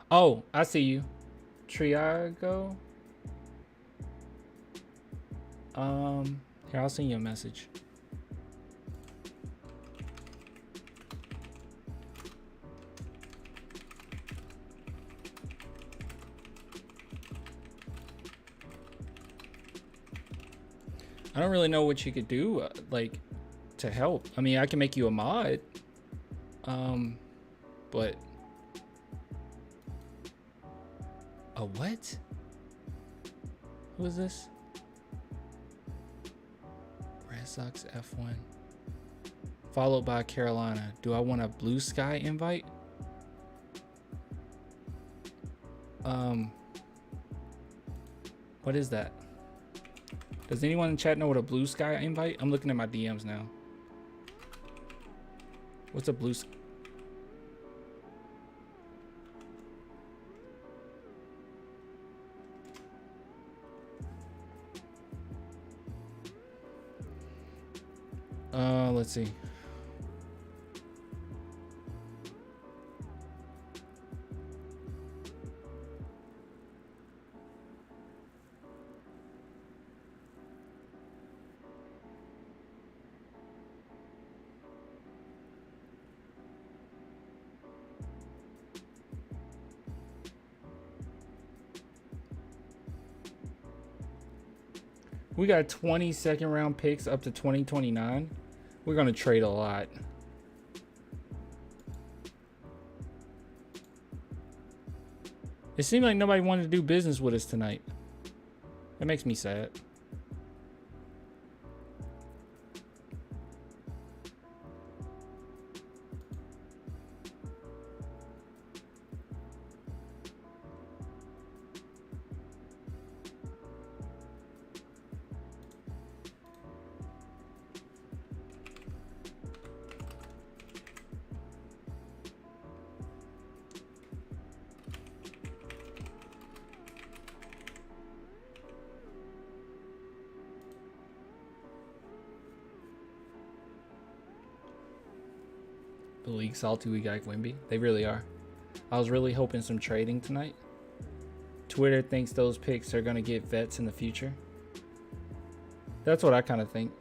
Oh, I see you, Triago. Here, I'll send you a message. I don't really know what you could do, like, to help. I mean, I can make you a mod. But a what? Who is this? Red Sox F1. Followed by Carolina. Do I want a Blue Sky invite? What is that? Does anyone in chat know what a Blue Sky invite? I'm looking at my DMs now. What's a Blue Sky? Let's see. We got 20 second round picks up to 2029. We're going to trade a lot. It seemed like nobody wanted to do business with us tonight. That makes me sad. The league salty we got Wimby. They really are. I was really hoping some trading tonight. Twitter thinks those picks are gonna get vets in the future. That's what I kind of think.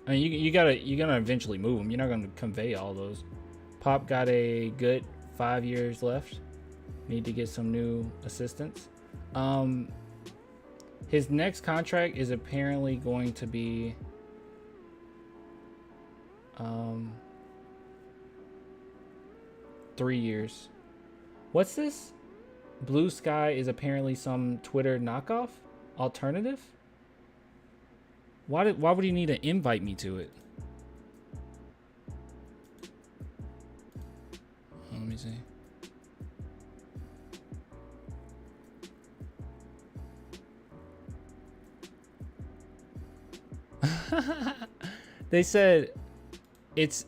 I mean, you're gonna eventually move them. You're not gonna convey all those. Pop got a good 5 years left. Need to get some new assistants. His next contract is apparently going to be 3 years. What's this? Blue Sky is apparently some Twitter knockoff alternative. Why would he need to invite me to it? Let me see. They said it's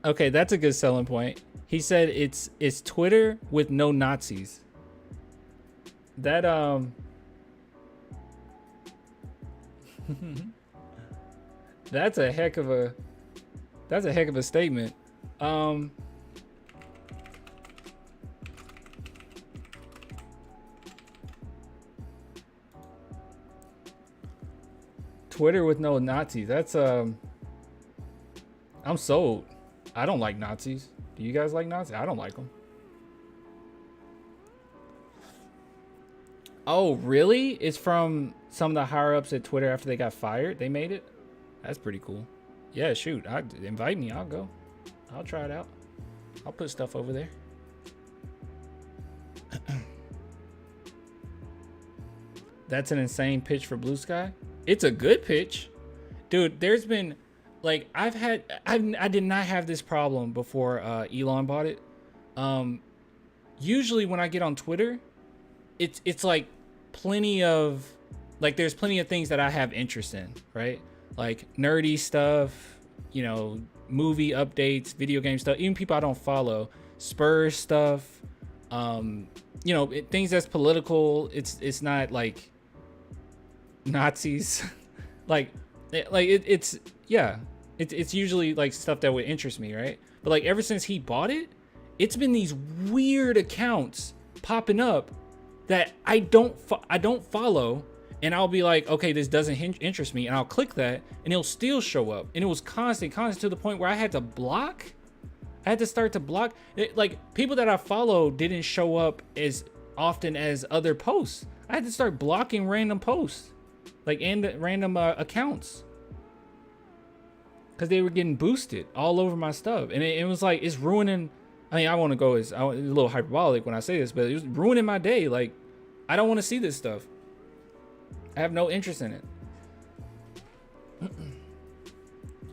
okay. That's a good selling point. He said it's Twitter with no Nazis. That that's a heck of a statement. Twitter with no Nazis. That's I'm sold. I don't like Nazis. Do you guys like Nazis? I don't like them. Oh, really? It's from some of the higher ups at Twitter after they got fired. They made it. That's pretty cool. Yeah, shoot. Invite me. I'll go. I'll try it out. I'll put stuff over there. That's an insane pitch for Blue Sky. It's a good pitch. Dude, there's been like I did not have this problem before Elon bought it. Usually when I get on Twitter, it's like plenty of there's plenty of things that I have interest in, right? Like nerdy stuff, you know, movie updates, video game stuff, even people I don't follow, Spurs stuff, you know, things that's political. It's not like Nazis. it's usually like stuff that would interest me, right? But like ever since he bought it, it's been these weird accounts popping up that I don't follow, and I'll be like, okay, this doesn't interest me, and I'll click that and it'll still show up, and it was constant to the point where I had to block. I had to start to block it. Like people that I follow didn't show up as often as other posts. I had to start blocking random posts. like and random accounts, because they were getting boosted all over my stuff, and it was like it's ruining. I mean, I want to go as a little hyperbolic when I say this, but it was ruining my day. Like, I don't want to see this stuff. I have no interest in it.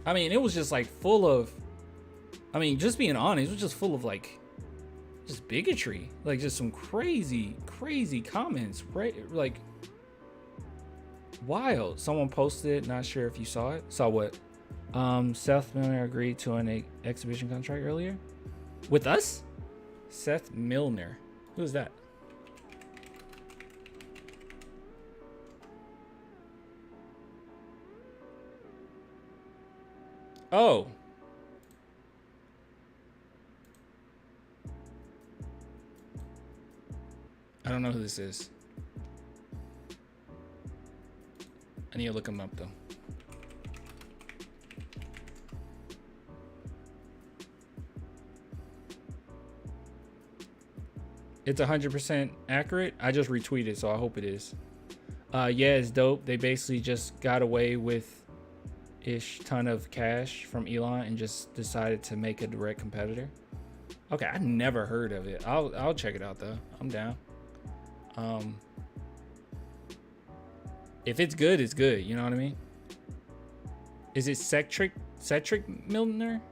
I mean, it was just like full of, I mean, just being honest, it was just full of like, just bigotry, like just some crazy comments, right? Like, wild. Someone posted, not sure if you saw it. Saw what? Seth Milner agreed to an exhibition contract earlier. With us? Seth Milner. Who's that? Oh. I don't know who this is. I need to look him up though. It's 100% accurate. I just retweeted, so I hope it is. Yeah, it's dope. They basically just got away with ish ton of cash from Elon and just decided to make a direct competitor. Okay, I never heard of it. I'll check it out though. I'm down. If it's good, it's good. You know what I mean? Is it Cedric Milner?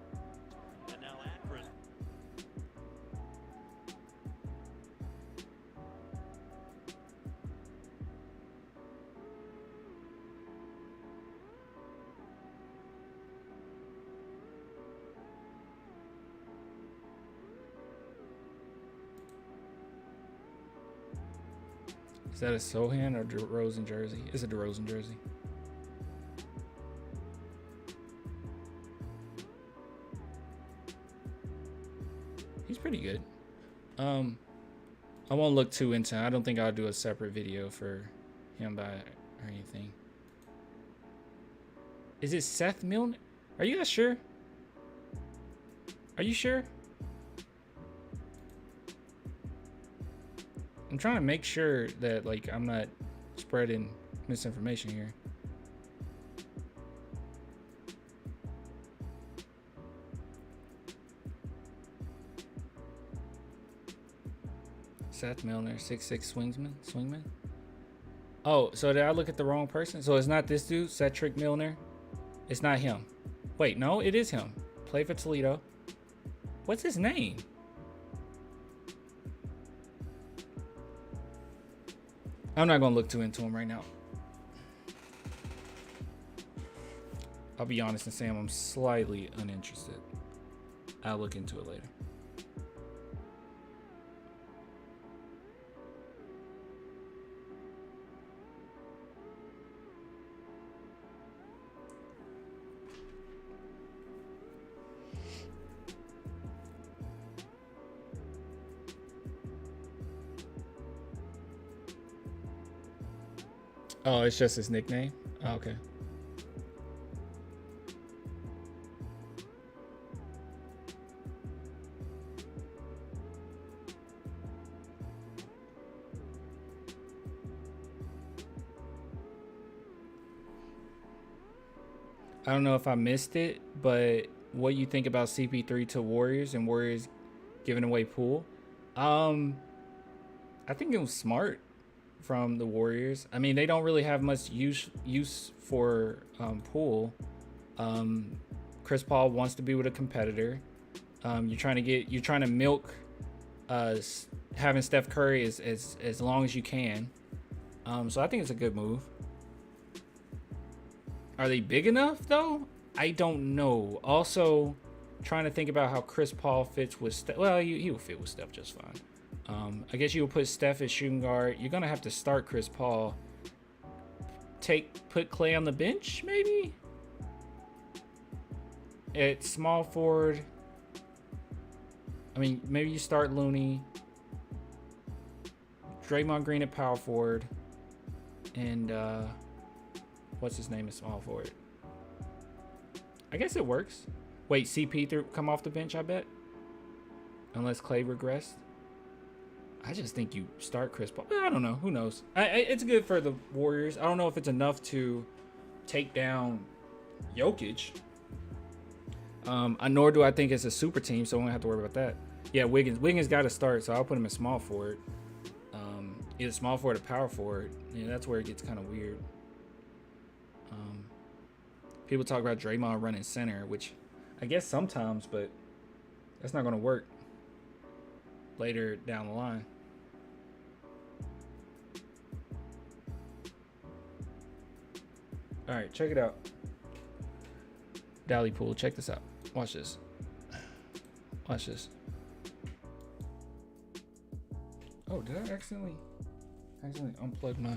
Is that a Sohan or DeRozan jersey? It's a DeRozan jersey. He's pretty good. I won't look too into it. I don't think I'll do a separate video for him or anything. Is it Seth Milner? Are you guys sure? Are you sure? I'm trying to make sure that like I'm not spreading misinformation here. Seth Milner, 6'6" swingman. Oh, so did I look at the wrong person? So it's not this dude, Cedric Milner. It's not him. Wait, no, it is him. Play for Toledo. What's his name? I'm not gonna look too into him right now. I'll be honest and say I'm slightly uninterested. I'll look into it later. Oh, it's just his nickname? Oh, okay. I don't know if I missed it, but what you think about CP3 to Warriors and Warriors giving away Poole? I think it was smart from the Warriors. I mean, they don't really have much use for Poole. Chris Paul wants to be with a competitor. You're trying to milk having Steph Curry as long as you can. So I think it's a good move. Are they big enough though? I don't know. Also, trying to think about how Chris Paul fits with Steph. Well, he will fit with Steph just fine. I guess you will put Steph as shooting guard. You're gonna have to start Chris Paul. Put Clay on the bench, maybe? At small forward. I mean, maybe you start Looney. Draymond Green at power forward. And what's his name at small forward? I guess it works. Wait, CP come off the bench, I bet? Unless Clay regressed. I just think you start Chris Paul. I don't know. Who knows? It's good for the Warriors. I don't know if it's enough to take down Jokic. Nor do I think it's a super team, so I won't have to worry about that. Yeah, Wiggins got to start, so I'll put him in small forward. Either small forward or power forward. Yeah, that's where it gets kind of weird. People talk about Draymond running center, which I guess sometimes, but that's not going to work later down the line. All right, check it out. Dally Pool, check this out. Watch this. Watch this. Oh, did I accidentally unplug my...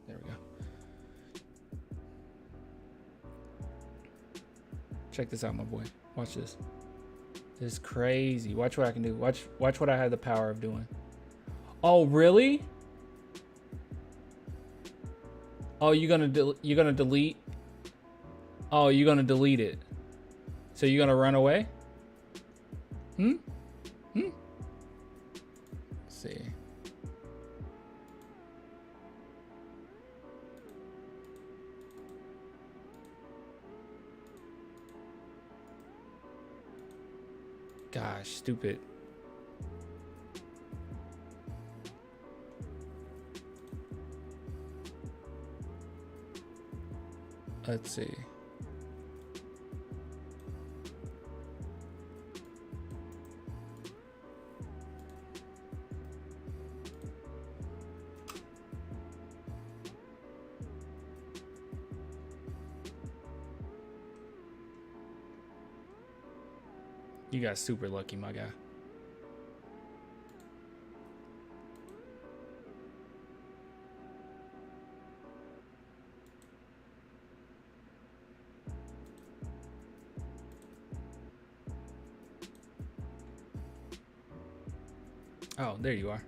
There we go. Check this out, my boy. Watch this. This is crazy. Watch what I can do. Watch what I have the power of doing. Oh, really? Oh, you're gonna delete? Oh, you're gonna delete it. So you're gonna run away? Let's see. Gosh, stupid. Let's see. You got super lucky, my guy. Oh, there you are.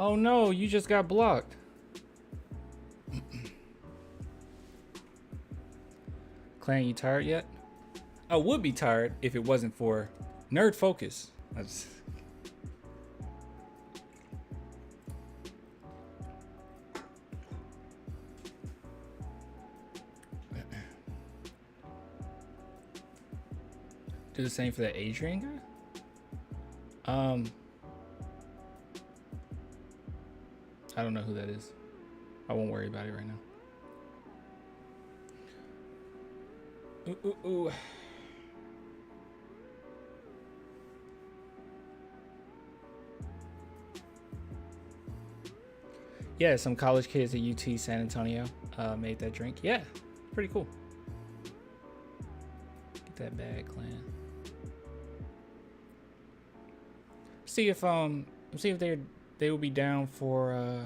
Oh no, you just got blocked. Clan, you tired yet? I would be tired if it wasn't for Nerd Focus. Do the same for that Adrian guy? I don't know who that is. I won't worry about it right now. Ooh. Yeah, some college kids at UT San Antonio made that drink. Yeah, pretty cool. Get that bag, clan. See if they will be down for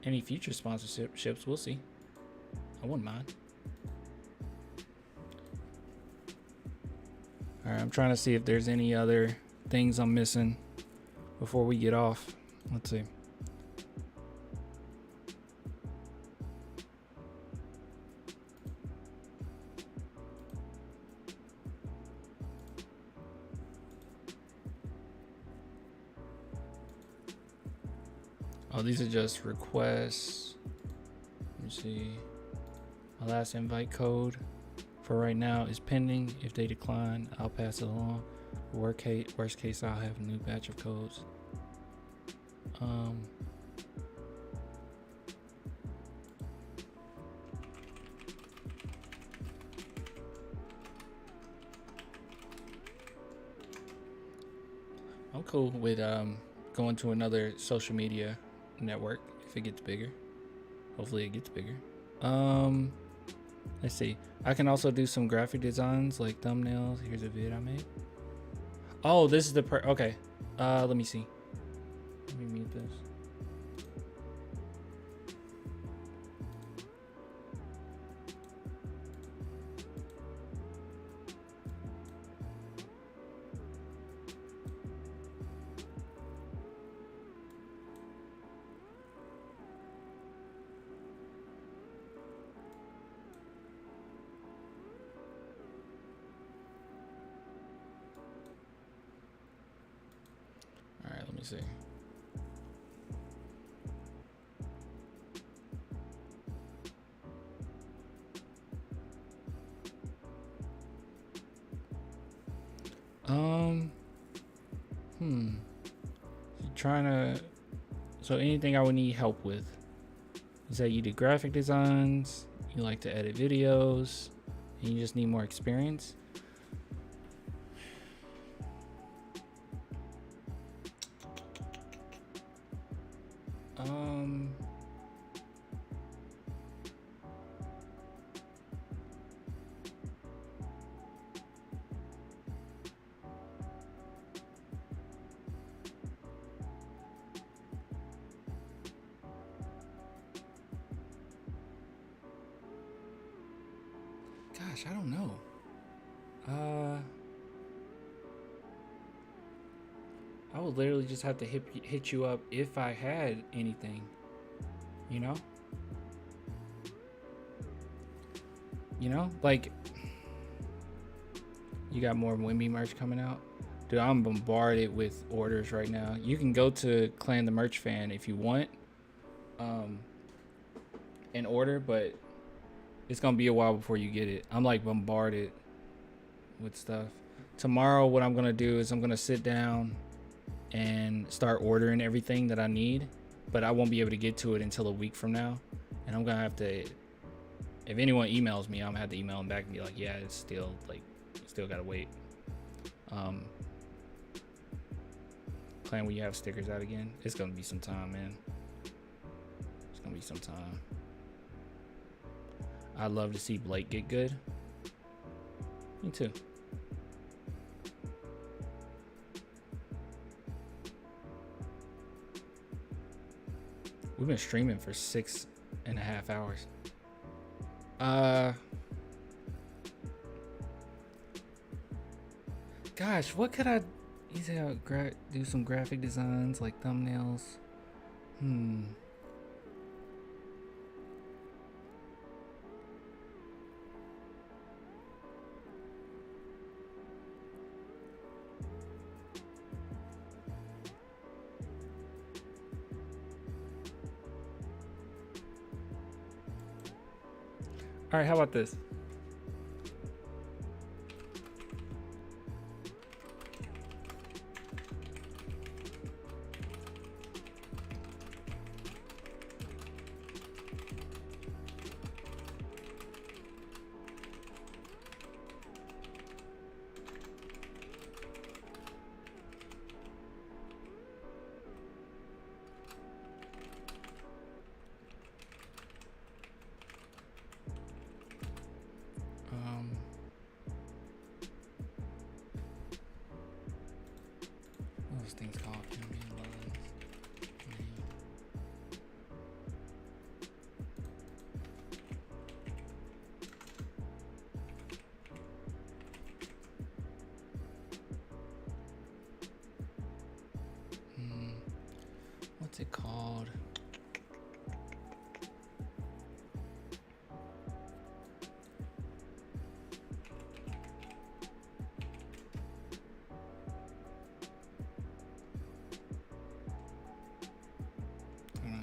any future sponsorships. We'll see. I wouldn't mind. All right, I'm trying to see if there's any other things I'm missing before we get off. Let's see. Oh, these are just requests. Let me see. My last invite code for right now is pending. If they decline, I'll pass it along. Worst case, I'll have a new batch of codes. I'm cool with going to another social media network if it gets bigger. Hopefully it gets bigger. Let's see. I can also do some graphic designs like thumbnails. Here's a vid I made. Oh, this is the okay. Let me see. Let me mute this. see. Trying to. So anything I would need help with. You say you do graphic designs, you like to edit videos, and you just need more experience. Gosh, I don't know. I would literally just have to hit you up if I had anything, you know? Like, you got more Wimby merch coming out? Dude, I'm bombarded with orders right now. You can go to Clan the Merch Fan if you want, and order, but it's gonna be a while before you get it. I'm like bombarded with stuff. Tomorrow, what I'm gonna do is I'm gonna sit down and start ordering everything that I need, but I won't be able to get to it until a week from now. And I'm gonna have to, if anyone emails me, I'm gonna have to email them back and be like, yeah, it's still like, still gotta wait. Clan, when you have stickers out again, it's gonna be some time, man. It's gonna be some time. I'd love to see Blake get good. Me too. We've been streaming for 6.5 hours. Gosh, what could I? You say I'll do some graphic designs like thumbnails. All right, how about this? What those things called? What's it called?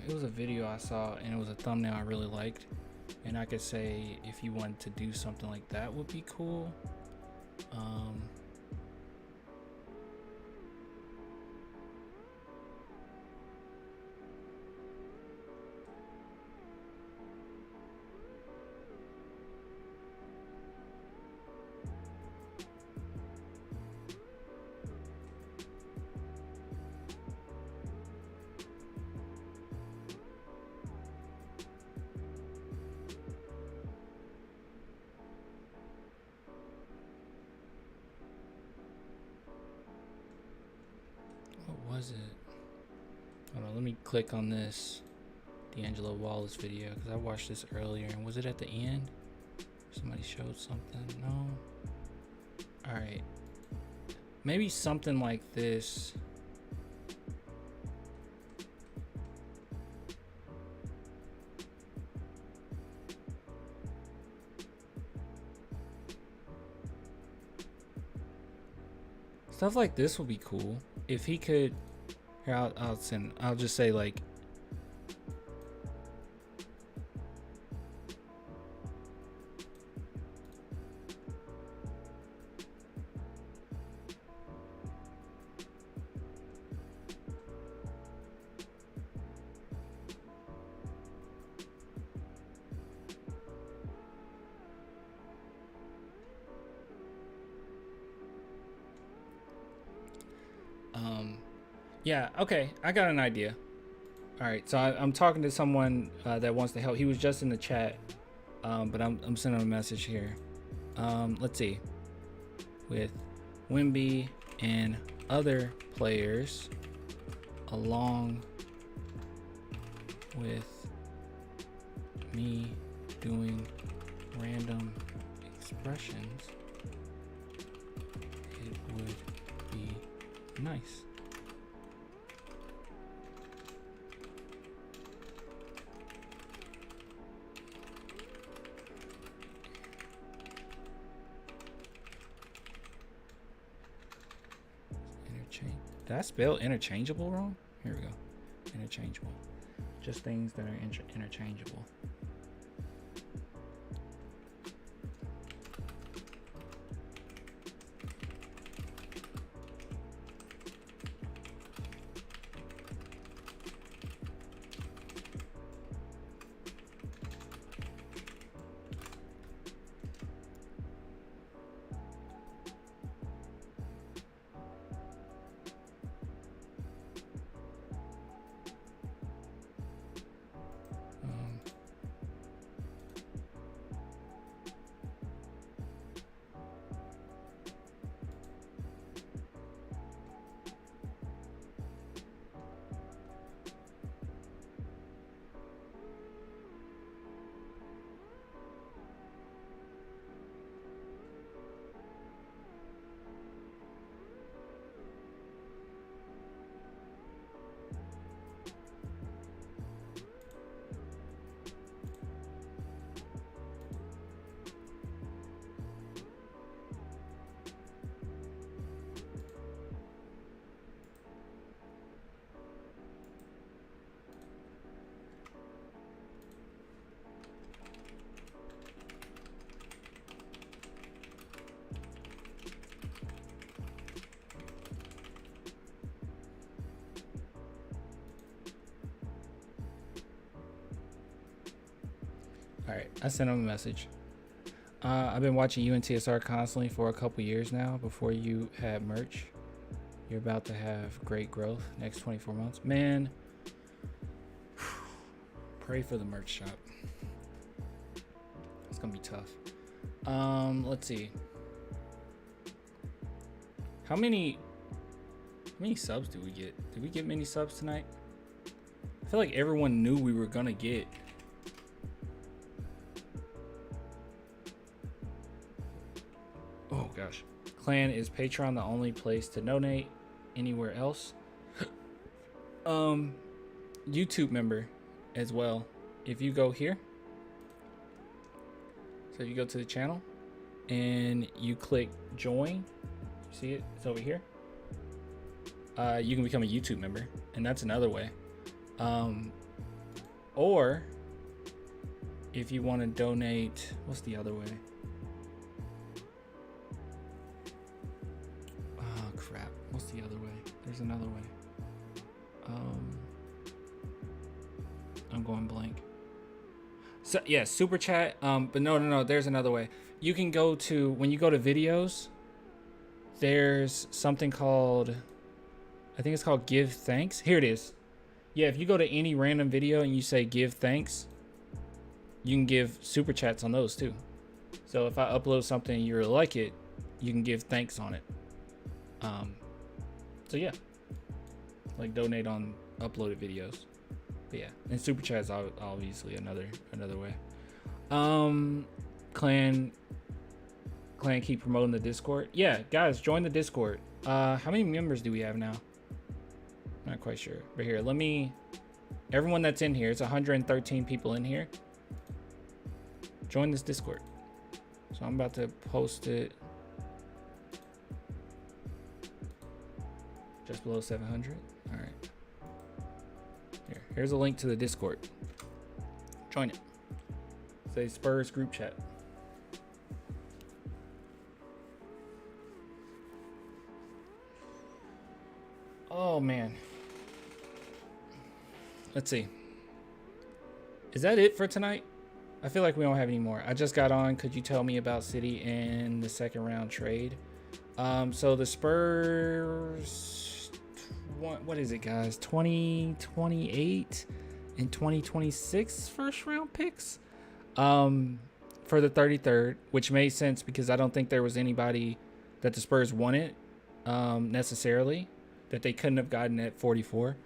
It was a video I saw and it was a thumbnail I really liked, and I could say if you wanted to do something like that would be cool. What was it? Hold on, let me click on this D'Angelo Wallace video because I watched this earlier. And was it at the end? Somebody showed something. No. All right. Maybe something like this. Stuff like this would be cool. If he could, Here, I'll just say like. Yeah, okay, I got an idea. All right, so I'm talking to someone that wants to help. He was just in the chat, but I'm sending him a message here. Let's see. With Wemby and other players, along with me doing random expressions, it would be nice. Did I spell interchangeable wrong? Here we go. Interchangeable. Just things that are interchangeable. All right, I sent him a message. I've been watching UNTSR constantly for a couple years now. Before you had merch, you're about to have great growth next 24 months. Man, pray for the merch shop. It's gonna be tough. Let's see. How many subs do we get? Did we get many subs tonight? I feel like everyone knew we were gonna get. Oh gosh. Clan, is Patreon the only place to donate? Anywhere else? YouTube member as well. If you go here, so you go to the channel and you click join, you see it? It's over here. You can become a YouTube member, and that's another way. Or if you want to donate, what's the other way? Oh crap, what's the other way? There's another way. I'm going blank. So yeah, super chat. But no, there's another way. You can go to, when you go to videos, there's something called, I think it's called give thanks. Here it is. Yeah, if you go to any random video and you say give thanks, you can give super chats on those too. So if I upload something and you really like it, you can give thanks on it. So yeah, like donate on uploaded videos. But yeah, and super chats obviously another way. Clan keep promoting the Discord. Yeah, guys, join the Discord. How many members do we have now? Not quite sure, but here, let me, everyone that's in here, it's 113 people in here. Join this Discord. So I'm about to post it. Just below 700. All right. Here's a link to the Discord. Join it. Say Spurs group chat. Oh man. Let's see. Is that it for tonight? I feel like we don't have any more. I just got on. Could you tell me about City and the second round trade? So the Spurs, what is it, guys? 2028 and 2026 first round picks for the 33rd, which made sense because I don't think there was anybody that the Spurs wanted necessarily that they couldn't have gotten at 44.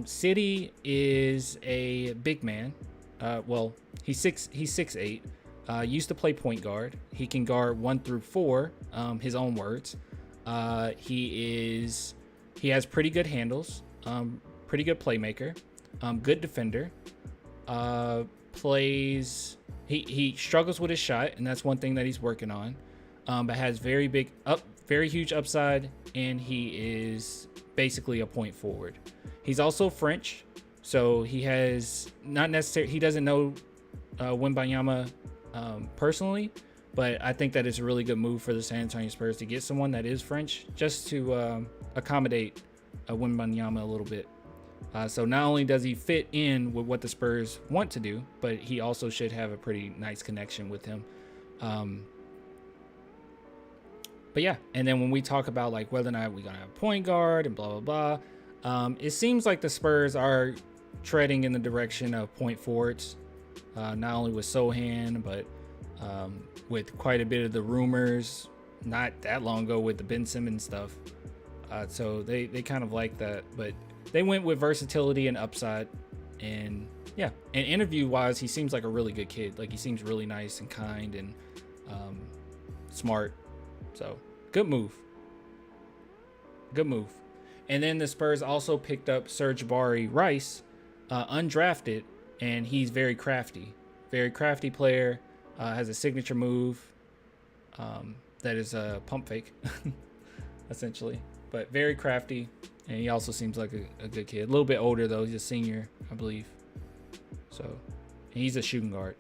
City is a big man. Well, he's 6'8". Used to play point guard. He can guard 1 through 4. His own words. He has pretty good handles. Pretty good playmaker. Good defender. Plays. He struggles with his shot, and that's one thing that he's working on. But has very huge upside, and he is basically a point forward. He's also French, so he has not necessarily. He doesn't know Wembanyama personally, but I think that it's a really good move for the San Antonio Spurs to get someone that is French, just to accommodate Wembanyama a little bit. So not only does he fit in with what the Spurs want to do, but he also should have a pretty nice connection with him. But yeah, and then when we talk about like whether or not we're gonna have a point guard and blah blah blah, it seems like the Spurs are treading in the direction of point forwards, not only with Sohan, but with quite a bit of the rumors not that long ago with the Ben Simmons stuff. So they kind of like that, but they went with versatility and upside. And yeah, and interview wise, he seems like a really good kid. Like he seems really nice and kind and smart. So good move. Good move. And then the Spurs also picked up Serge Rice, undrafted, and he's very crafty. Very crafty player. Has a signature move that is a pump fake, essentially. But very crafty, and he also seems like a good kid. A little bit older though. He's a senior, I believe. So, and he's a shooting guard.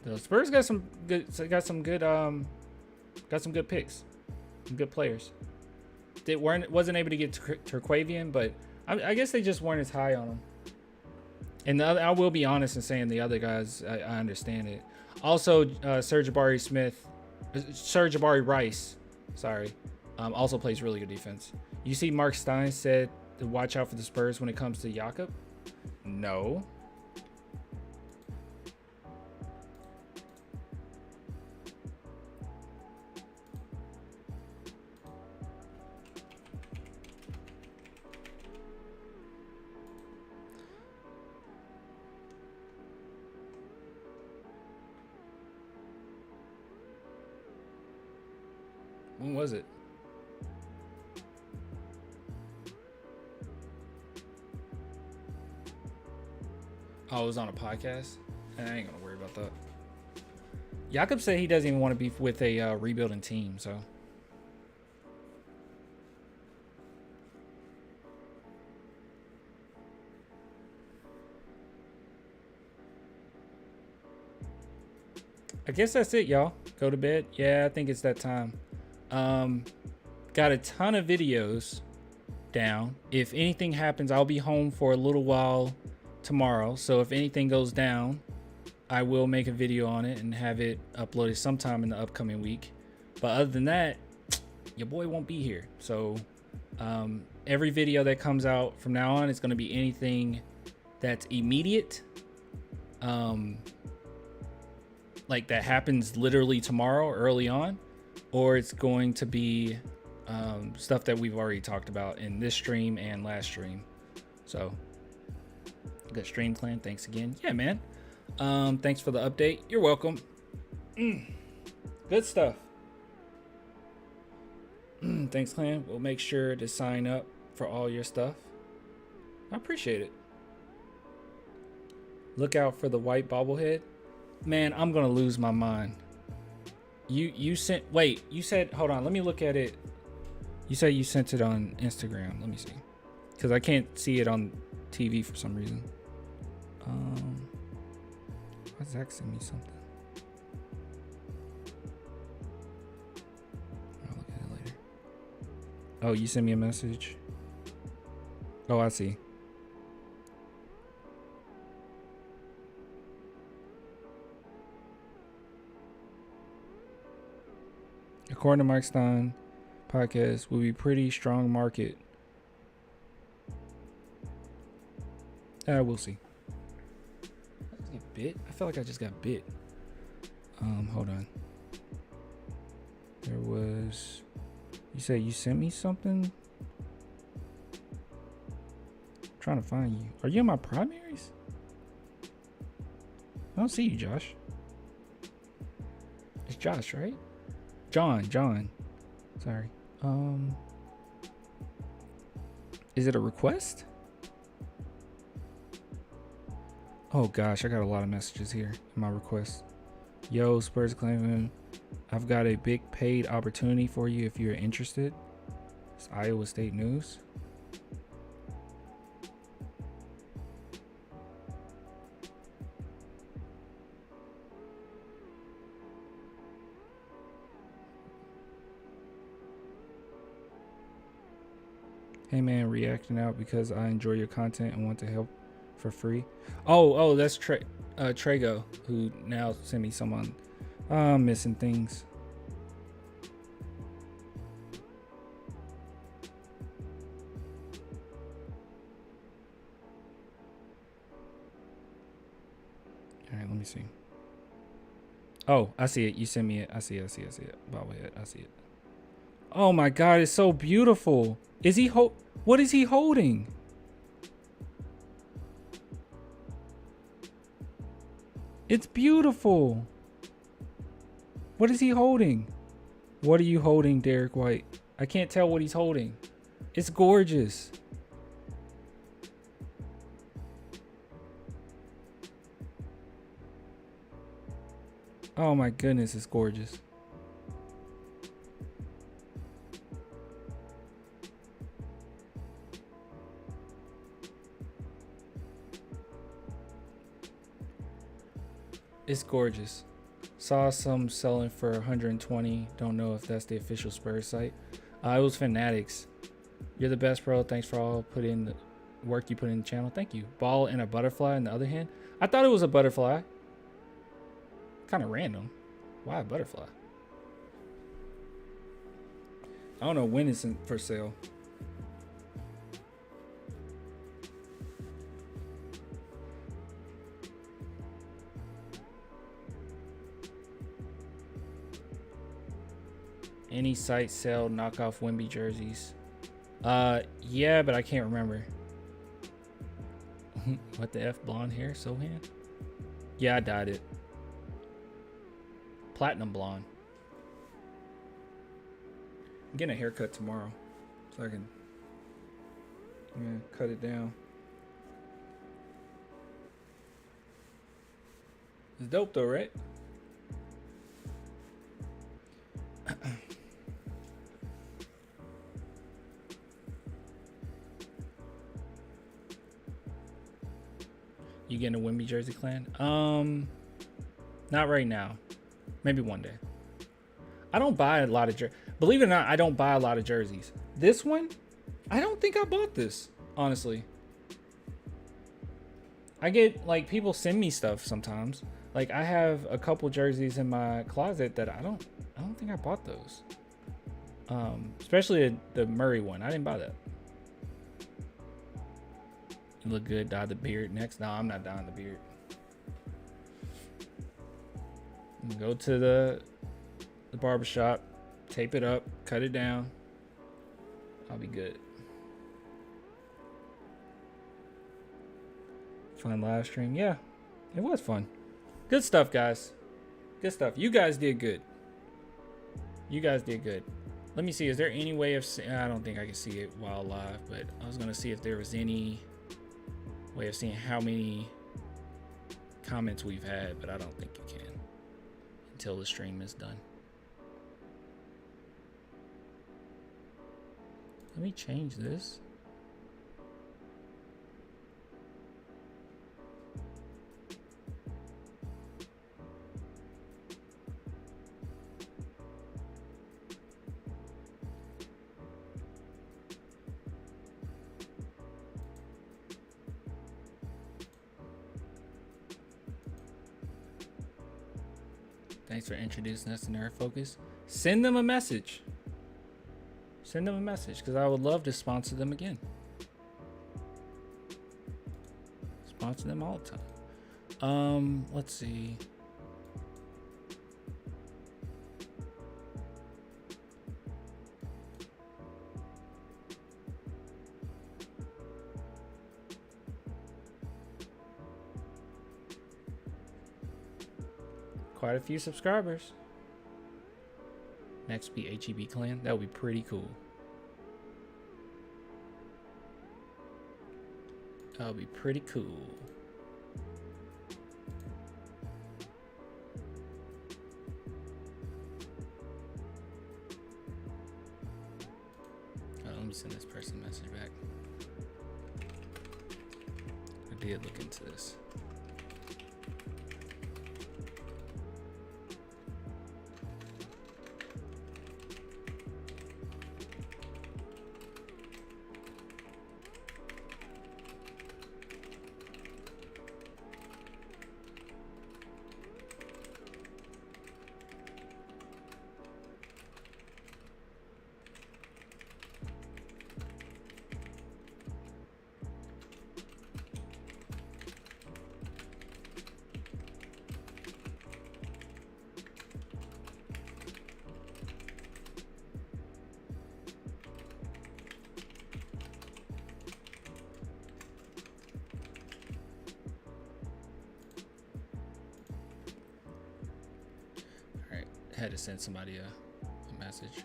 The Spurs got some good picks, some good players. They wasn't able to get Terquavian, but I guess they just weren't as high on him. And I will be honest in saying the other guys, I understand it. Also, Serge Rice, sorry, also plays really good defense. You see, Mark Stein said to watch out for the Spurs when it comes to Jakob. No. When was it? Oh, it was on a podcast? I ain't gonna worry about that. Jakob said he doesn't even want to be with a rebuilding team, so. I guess that's it, y'all. Go to bed. Yeah, I think it's that time. Got a ton of videos down. If anything happens, I'll be home for a little while tomorrow. So if anything goes down, I will make a video on it and have it uploaded sometime in the upcoming week. But other than that, your boy won't be here. So every video that comes out from now on is going to be anything that's immediate. Like that happens literally tomorrow early on, or it's going to be stuff that we've already talked about in this stream and last stream. So good stream, Clan. Thanks again. Yeah, man. Thanks for the update. You're welcome. Good stuff. Thanks, Clan. We'll make sure to sign up for all your stuff. I appreciate it. Look out for the white bobblehead. Man, I'm gonna lose my mind. You said, hold on, let me look at it. You said you sent it on Instagram. Let me see. because I can't see it on TV for some reason. Why Zach send me something? I'll look at it later. Oh, you sent me a message. Oh, I see. According to Mike Stein podcast, will be pretty strong market. We'll see. I just get bit. I feel like I just got bit. Hold on. There was. You said you sent me something. I'm trying to find you. Are you in my primaries? I don't see you, Josh. It's Josh, right? John. Sorry. Is it a request? Oh gosh, I got a lot of messages here in my request. Yo, Spurs claiming I've got a big paid opportunity for you if you're interested. It's Iowa State news. Hey man, reacting out because I enjoy your content and want to help for free. Oh, that's Trago, who now sent me some on missing things. All right, let me see. Oh, I see it. You sent me it. I see it. Bobblehead. I see it. Oh my God, it's so beautiful. Is he what is he holding? It's beautiful. What is he holding? What are you holding, Derek White? I can't tell what he's holding. It's gorgeous. Oh my goodness, it's gorgeous. It's gorgeous. Saw some selling for 120. Don't know if that's the official Spurs site. It was Fanatics. You're the best, bro. Thanks for all the work you put in the channel. Thank you. Ball and a butterfly in the other hand. I thought it was a butterfly. Kind of random. Why a butterfly? I don't know when it's for sale. Any site sell knockoff Wemby jerseys? Yeah, but I can't remember. What the F, blonde hair, Sohan? Yeah, I dyed it. Platinum blonde. I'm getting a haircut tomorrow, so I can cut it down. It's dope though, right? You getting a Wemby jersey, Clan? Not right now. Maybe one day. I don't buy a lot of jerseys. Believe it or not, I don't buy a lot of jerseys. This one, I don't think I bought this, honestly. I get, like, people send me stuff sometimes. Like, I have a couple jerseys in my closet that I don't think I bought those. Especially the Murray one. I didn't buy that. You look good. Dye the beard next. No, I'm not dyeing the beard. Go to the barbershop, tape it up, cut it down. I'll be good. Fun live stream. Yeah, it was fun. Good stuff, guys. Good stuff. You guys did good. You guys did good. Let me see. Is there any way of I don't think I can see it while live, but I was going to see if there was any way of seeing how many comments we've had, but I don't think you can until the stream is done. Let me change this. Thanks for introducing us to Nerd Focus. Send them a message. Send them a message because I would love to sponsor them again. Sponsor them all the time. Let's see. Quite a few subscribers. Next be HEB Clan. That would be pretty cool. That would be pretty cool. Oh, let me send this person a message back. I did look into this. Had to send somebody a message.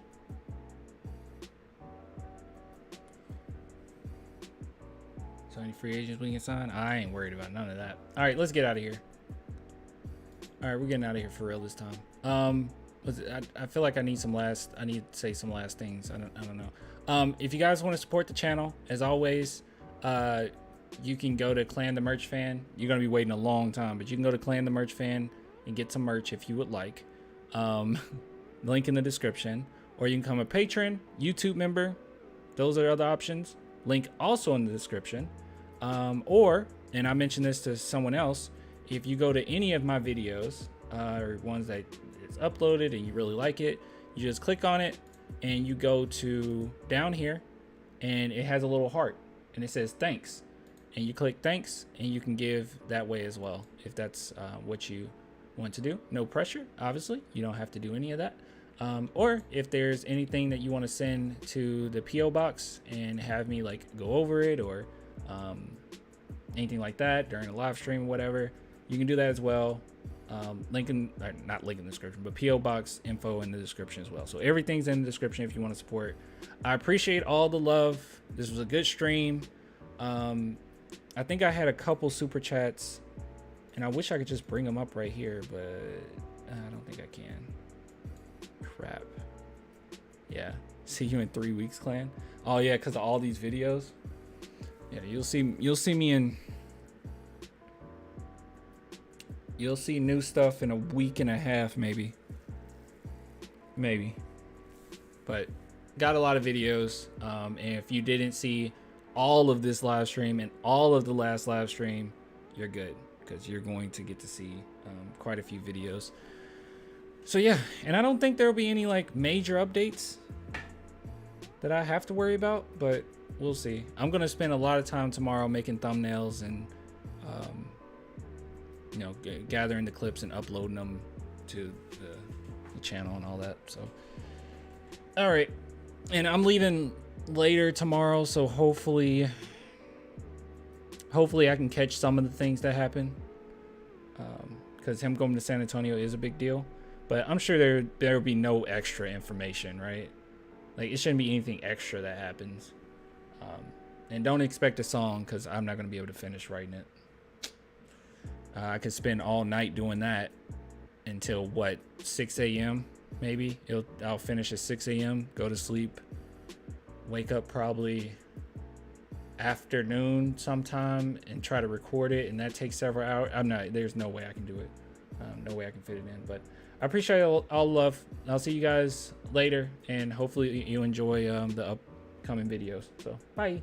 So any free agents we can sign? I ain't worried about none of that. All right, let's get out of here. All right, we're getting out of here for real this time. I feel like I need to say some last things. I don't know. If you guys want to support the channel, as always, you can go to Clan the Merch Fan. You're gonna be waiting a long time, but you can go to Clan the Merch Fan and get some merch if you would like. Link in the description, or you can become a patron, YouTube member. Those are the other options. Link also in the description. Or, and I mentioned this to someone else, if you go to any of my videos, or ones that it's uploaded and you really like it, you just click on it and you go to down here and it has a little heart and it says thanks, and you click thanks and you can give that way as well if that's what you want to do. No pressure, obviously. You don't have to do any of that. Or if there's anything that you want to send to the PO box and have me like go over it, or anything like that during a live stream, whatever, you can do that as well. Not link in the description, but PO box info in the description as well. So everything's in the description if you want to support. I appreciate all the love. This was a good stream. I think I had a couple super chats, and I wish I could just bring them up right here, but I don't think I can. Crap. Yeah. See you in 3 weeks, Clan. Oh yeah, because of all these videos. Yeah, you'll see me in. You'll see new stuff in a week and a half, maybe. But got a lot of videos. And if you didn't see all of this live stream and all of the last live stream, you're good, because you're going to get to see quite a few videos. So yeah, and I don't think there'll be any like major updates that I have to worry about, but we'll see. I'm gonna spend a lot of time tomorrow making thumbnails and gathering the clips and uploading them to the channel and all that. So all right, and I'm leaving later tomorrow, so hopefully I can catch some of the things that happen, because him going to San Antonio is a big deal. But I'm sure there will be no extra information, right? Like, it shouldn't be anything extra that happens. And don't expect a song, because I'm not going to be able to finish writing it. I could spend all night doing that until, what, 6 a.m. maybe? I'll finish at 6 a.m., go to sleep, wake up probably afternoon sometime and try to record it, and that takes several hours. There's no way I can do it. No way I can fit it in, but I appreciate all love. I'll see you guys later, and hopefully you enjoy the upcoming videos. So bye.